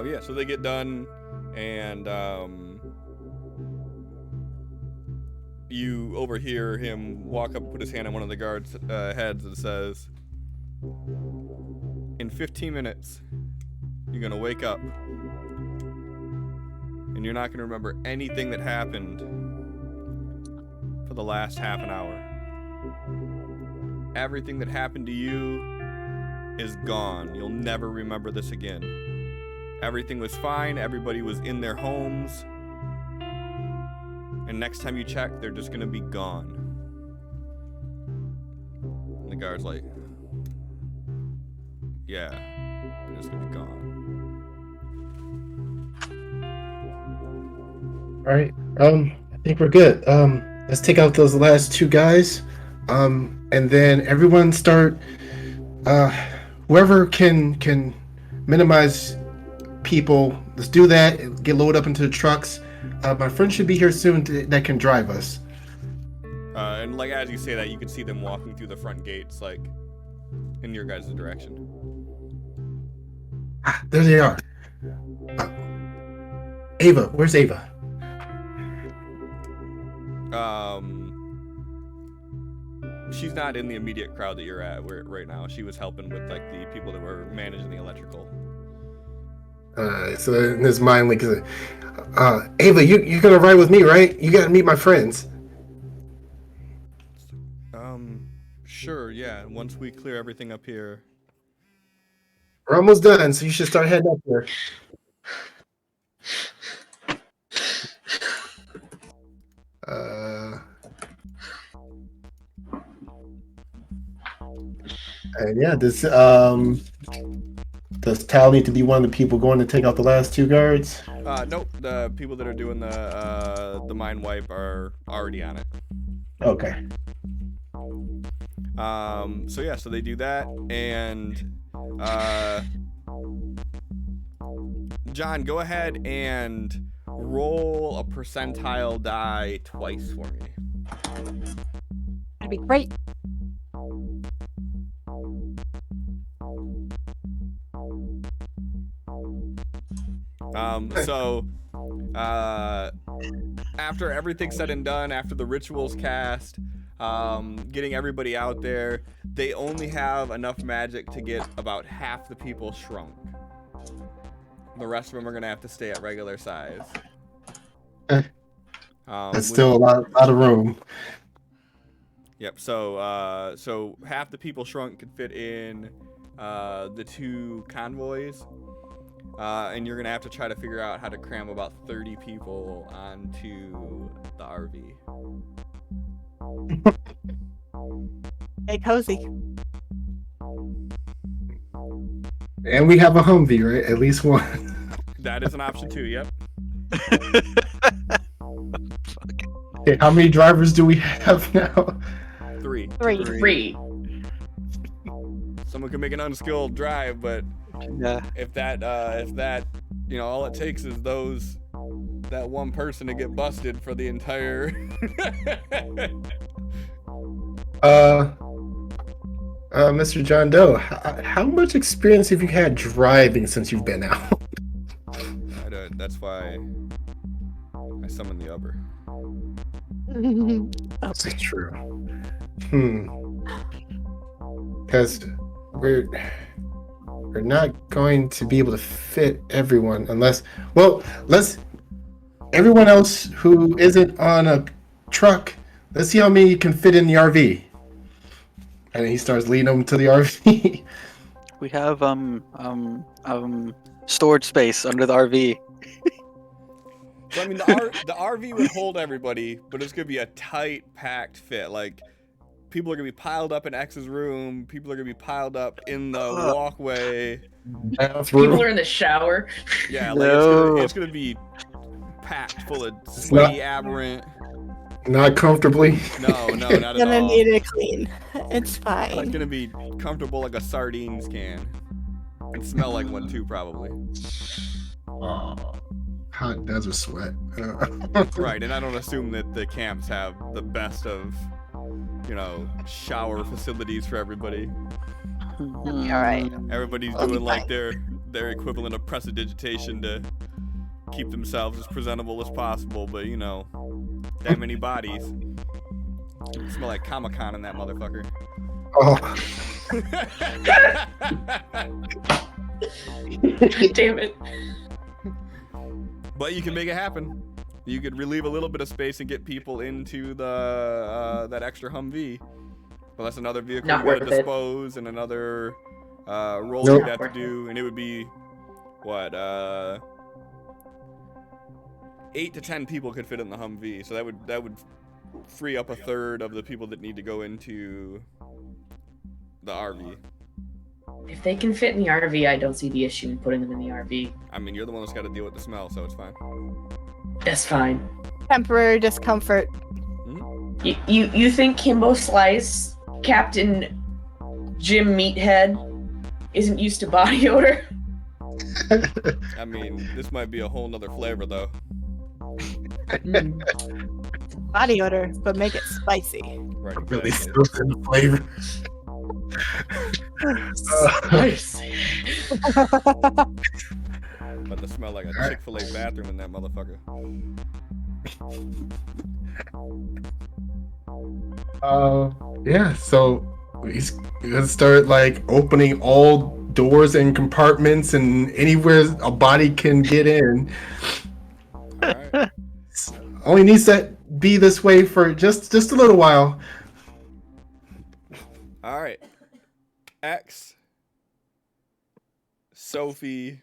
S1: Yeah, so they get done, and you overhear him walk up, put his hand on one of the guards' heads, and says, "In 15 minutes, you're gonna wake up, and you're not gonna remember anything that happened for the last half an hour. Everything that happened to you is gone. You'll never remember this again. Everything was fine. Everybody was in their homes. And next time you check, they're just gonna be gone. And the guard's like, yeah, they're just gonna be gone.
S4: All right. I think we're good. Let's take out those last two guys. And then everyone start. Whoever can minimize people, let's do that. Get loaded up into the trucks. My friend should be here soon that can drive us.
S1: And like as you say that, you can see them walking through the front gates, like in your guys' direction.
S4: Ah, there they are. Ava, where's Ava?
S1: She's not in the immediate crowd that you're at right now. She was helping with like the people that were managing the electrical.
S4: So in his mind, like, Ava, you're gonna ride with me, right? You gotta meet my friends.
S1: Sure, yeah. Once we clear everything up here.
S4: We're almost done, so you should start heading up there. And yeah, this does Tal need to be one of the people going to take out the last two guards?
S1: Nope. The people that are doing the mind wipe are already on it.
S4: Okay.
S1: So yeah, so they do that, and John, go ahead and roll a percentile die twice for me.
S3: That'd be great.
S1: So after everything's said and done, after the ritual's cast, getting everybody out there, they only have enough magic to get about half the people shrunk. The rest of them are gonna have to stay at regular size.
S4: That's still a lot of room.
S1: Yep. So half the people shrunk could fit in the two convoys, and you're gonna have to try to figure out how to cram about 30 people onto the RV.
S3: Hey, cozy.
S4: And we have a Humvee, right? At least one.
S1: That is an option too. Yep.
S4: Okay, how many drivers do we have now?
S1: Three.
S2: Three.
S1: Someone can make an unskilled drive, but
S5: Yeah.
S1: if that all it takes is that one person to get busted for the entire.
S4: Mr. John Doe, how much experience have you had driving since you've been out?
S1: That's why I summoned the Ubber.
S4: This is true. Because we're not going to be able to fit everyone unless, everyone else who isn't on a truck, let's see how many can fit in the RV. And he starts leading them to the RV.
S5: We have storage space under the RV.
S1: So, I mean, the RV would hold everybody, but it's gonna be a tight, packed fit. Like, people are gonna be piled up in X's room. People are gonna be piled up in the walkway.
S2: People are in the shower.
S1: Yeah, like
S5: No.
S1: it's gonna be packed full of sweaty, aberrant.
S4: Not comfortably.
S1: No, not at
S3: Gonna
S1: all.
S3: need it clean. It's
S1: It's
S3: fine.
S1: gonna be comfortable like a sardines can, and smell like one too, probably.
S4: Hot desert sweat.
S1: Right, and I don't assume that the camps have the best of, shower facilities for everybody.
S3: All right.
S1: Everybody's
S3: I'll be
S1: doing like
S3: fine.
S1: their equivalent of prestidigitation to keep themselves as presentable as possible, but that many bodies. Smell like Comic-Con in that motherfucker.
S4: Oh,
S2: Damn it.
S1: But you can make it happen. You could relieve a little bit of space and get people into the that extra Humvee. But that's another vehicle
S2: Not
S1: you gotta
S2: worth it.
S1: dispose and another roll
S4: Nope.
S1: you'd have to do, and it would be what 8 to 10 people could fit in the Humvee, so that would free up a third of the people that need to go into the RV.
S2: If they can fit in the RV, I don't see the issue in putting them in the RV.
S1: I mean, you're the one that's got to deal with the smell, so it's fine.
S2: That's fine.
S3: Temporary discomfort.
S2: You think Kimbo Slice, Captain Jim Meathead, isn't used to body odor?
S1: I mean, this might be a whole nother flavor, though.
S3: Body odor, but make it spicy.
S1: Right,
S4: Really
S1: exactly.
S4: still in the flavor.
S1: But to smell like a
S4: Alright.
S1: Chick-fil-A bathroom in that motherfucker.
S4: Yeah, so he's gonna start like opening all doors and compartments and anywhere a body can get in.
S1: Alright.
S4: Only needs to be this way for just a little while.
S1: Alright. X, Sophie,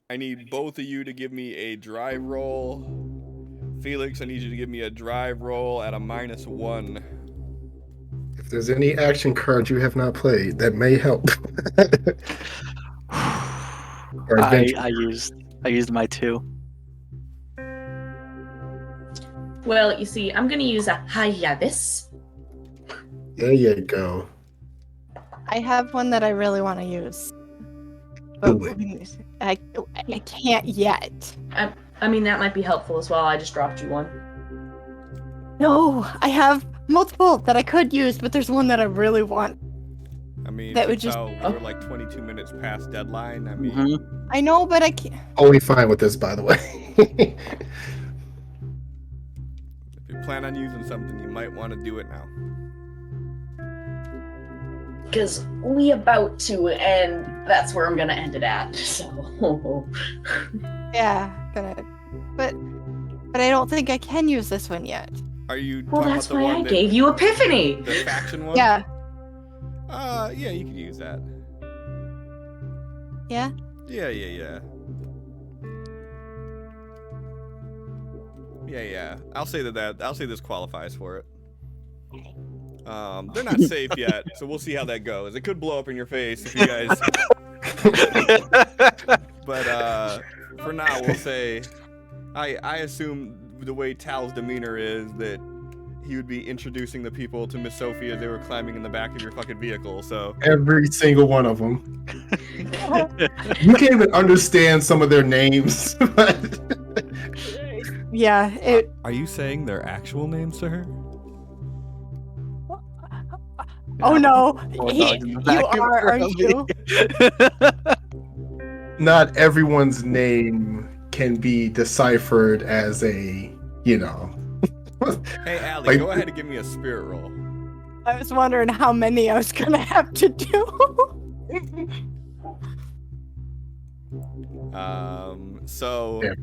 S1: I need both of you to give me a drive roll. Felix, I need you to give me a drive roll at a -1.
S4: If there's any action cards you have not played, that may help. Or adventure.
S5: I used my 2.
S2: Well, you see, I'm gonna use a Hayabis.
S4: There you go.
S3: I have one that I really want to use.
S4: Do
S3: But I can't yet.
S2: I mean, that might be helpful as well. I just dropped you one.
S3: No, I have multiple that I could use, but there's one that I really want.
S1: I mean,
S3: That
S1: you
S3: would just-
S1: we're like 22 minutes past deadline. I mean,
S5: Mm-hmm.
S3: I know, but I can't.
S4: Totally fine with this, by the way.
S1: if you plan on using something, you might want to do it now.
S2: Because we about to, and that's where I'm gonna end it at. So,
S3: Yeah, but I don't think I can use this one yet.
S1: Are you
S2: well,
S1: talking
S2: that's
S1: about the
S2: why
S1: one
S2: I
S1: that,
S2: gave you Epiphany.
S1: the faction one?
S3: Yeah,
S1: Yeah, you could use that.
S3: yeah.
S1: Yeah. I'll say I'll say this qualifies for it. They're not safe yet, so we'll see how that goes. It could blow up in your face if you guys. But for now, we'll say I assume the way Tal's demeanor is that he would be introducing the people to Miss Sophie as they were climbing in the back of your fucking vehicle. So
S4: Every single one of them. You can't even understand some of their names.
S3: Yeah, it.
S1: are you saying their actual names to her?
S3: Oh no,
S5: Bulldog
S3: you
S5: in the back of
S3: are,
S5: her
S3: aren't you?
S4: Not everyone's name can be deciphered as a,
S1: Hey, Allie,
S4: Like-
S1: go ahead and give me a spirit roll.
S3: I was wondering how many I was gonna have to do.
S1: So
S4: Yeah.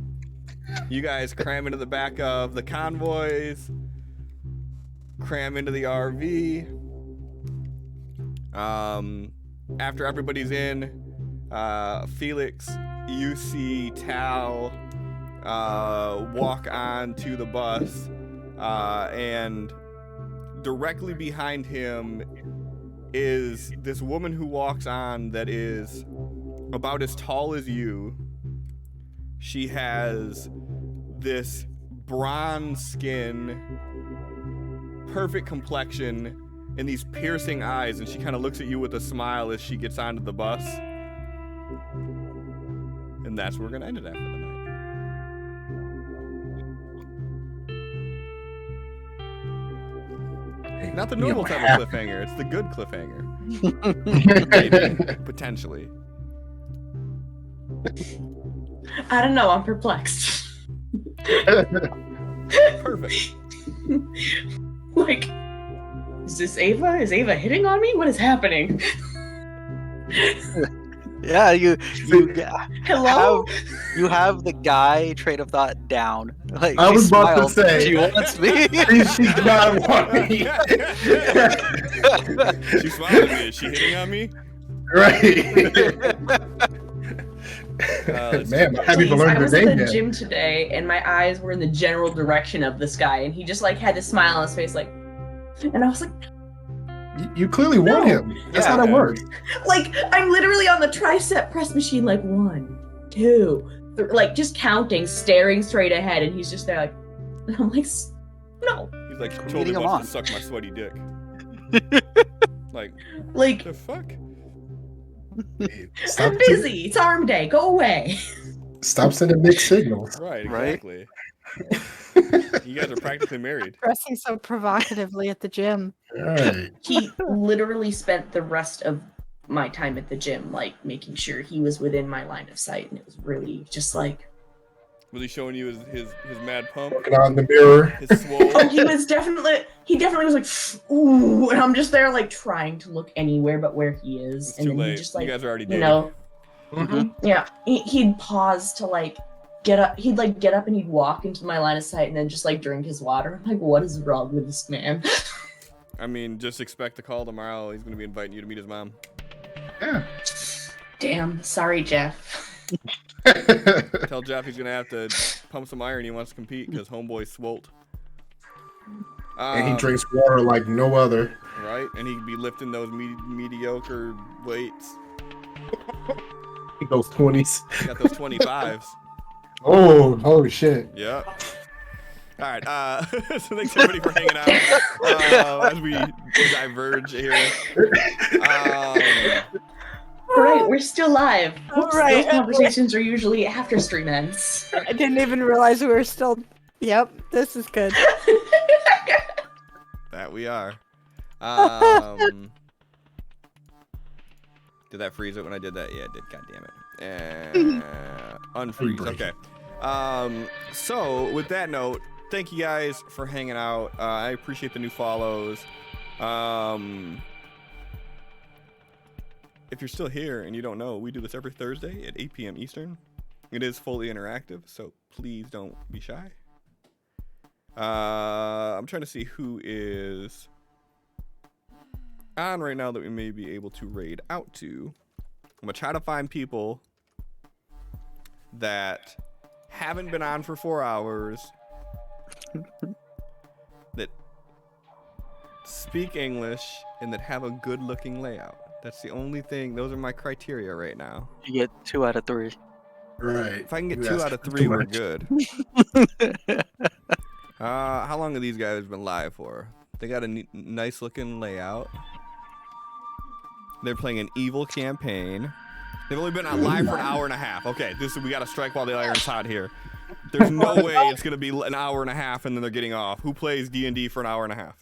S1: you guys cram into the back of the convoys, cram into the RV. After everybody's in, Felix, you see Tal walk on to the bus, and directly behind him is this woman who walks on that is about as tall as you. She has this bronze skin, perfect complexion, and these piercing eyes, and she kind of looks at you with a smile as she gets onto the bus. And that's where we're gonna end it after the night. Not the normal type of cliffhanger, it's the good cliffhanger. Maybe, potentially.
S2: I don't know. I'm perplexed.
S1: Perfect.
S2: Like, is this Ava? Is Ava hitting on me? What is happening?
S5: Yeah, you
S2: Hello?
S5: have the guy train of thought down. Like
S4: I
S5: she
S4: was about to
S5: smiled.
S4: say.
S5: She wants me.
S4: She's not wanting.
S1: She smiled at me. Is she hitting on me?
S4: Right. Man, I'm happy to
S2: Please,
S4: learn
S2: I
S4: your
S2: was at
S4: name
S2: the
S4: then.
S2: gym today, and my eyes were in the general direction of this guy, and he just like had this smile on his face, like, and I was like,
S4: You clearly want
S2: No.
S4: him. That's
S5: Yeah.
S4: how that works.
S2: like I'm literally on the tricep press machine, like 1, 2, like just counting, staring straight ahead, and he's just there, like, and I'm like, no,
S1: He's like,
S5: Leading
S1: totally
S5: him
S1: wants
S5: on.
S1: to suck my sweaty dick. Like,
S2: like
S1: the fuck?
S4: Stop,
S2: I'm busy. It's arm day. Go away.
S4: stop sending mixed signals.
S1: Right,
S5: Right?
S1: exactly. You guys are practically married.
S3: Dressing so provocatively at the gym.
S4: All right.
S2: He literally spent the rest of my time at the gym, like making sure he was within my line of sight, and it was really just like,
S1: Was he showing you his mad pump?
S4: Looking out in the mirror.
S1: His swole?
S2: oh, he definitely was like, ooh, and I'm just there like trying to look anywhere but where he is,
S1: It's
S2: and
S1: too
S2: then he
S1: late.
S2: just like,
S1: You guys are already
S2: you
S1: dating.
S2: know,
S4: Mhm.
S2: yeah, he'd pause to like get up. He'd like get up and he'd walk into my line of sight, and then just like drink his water. I'm like, what is wrong with this man?
S1: I mean, just expect a call tomorrow. He's gonna be inviting you to meet his mom.
S4: Yeah.
S2: Damn, sorry, Jeff.
S1: Tell Jeff he's gonna have to pump some iron. He wants to compete because homeboy's swolled.
S4: And he drinks water like no other.
S1: Right, and he'd be lifting those mediocre weights.
S4: Those 20s.
S1: He got those 25s.
S4: Oh, holy shit.
S1: Yep. All right. So thanks everybody for hanging out as we diverge here.
S2: Right, we're still live. Whoops,
S3: Right.
S2: Those conversations are usually after stream ends.
S3: I didn't even realize we were still. Yep, this is good.
S1: That we are. Did that freeze it when I did that? Yeah, it did. God damn it. And unfreeze. Okay. So with that note, thank you guys for hanging out. I appreciate the new follows. If you're still here and you don't know, we do this every Thursday at 8 p.m. Eastern. It is fully interactive, so please don't be shy. I'm trying to see who is on right now that we may be able to raid out to. I'm gonna try to find people that haven't been on for 4 hours, that speak English, and that have a good looking layout. That's the only thing. Those are my criteria right now.
S5: You get 2 out of 3.
S4: Right.
S1: If I can get
S4: You
S1: 2
S4: asked
S1: out of
S4: for
S1: 3,
S4: too
S1: we're
S4: much.
S1: good. How long have these guys been live for? They got a nice looking layout. They're playing an evil campaign. They've only been on live for an hour and a half. Okay, we got to strike while the iron's hot here. There's no way it's gonna be an hour and a half and then they're getting off. Who plays D&D for an hour and a half?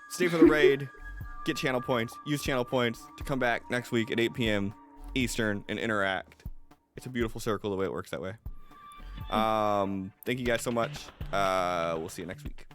S1: Stay for the raid. Get channel points. Use channel points to come back next week at 8 p.m. Eastern and interact. It's a beautiful circle the way it works that way. Thank you guys so much. We'll see you next week.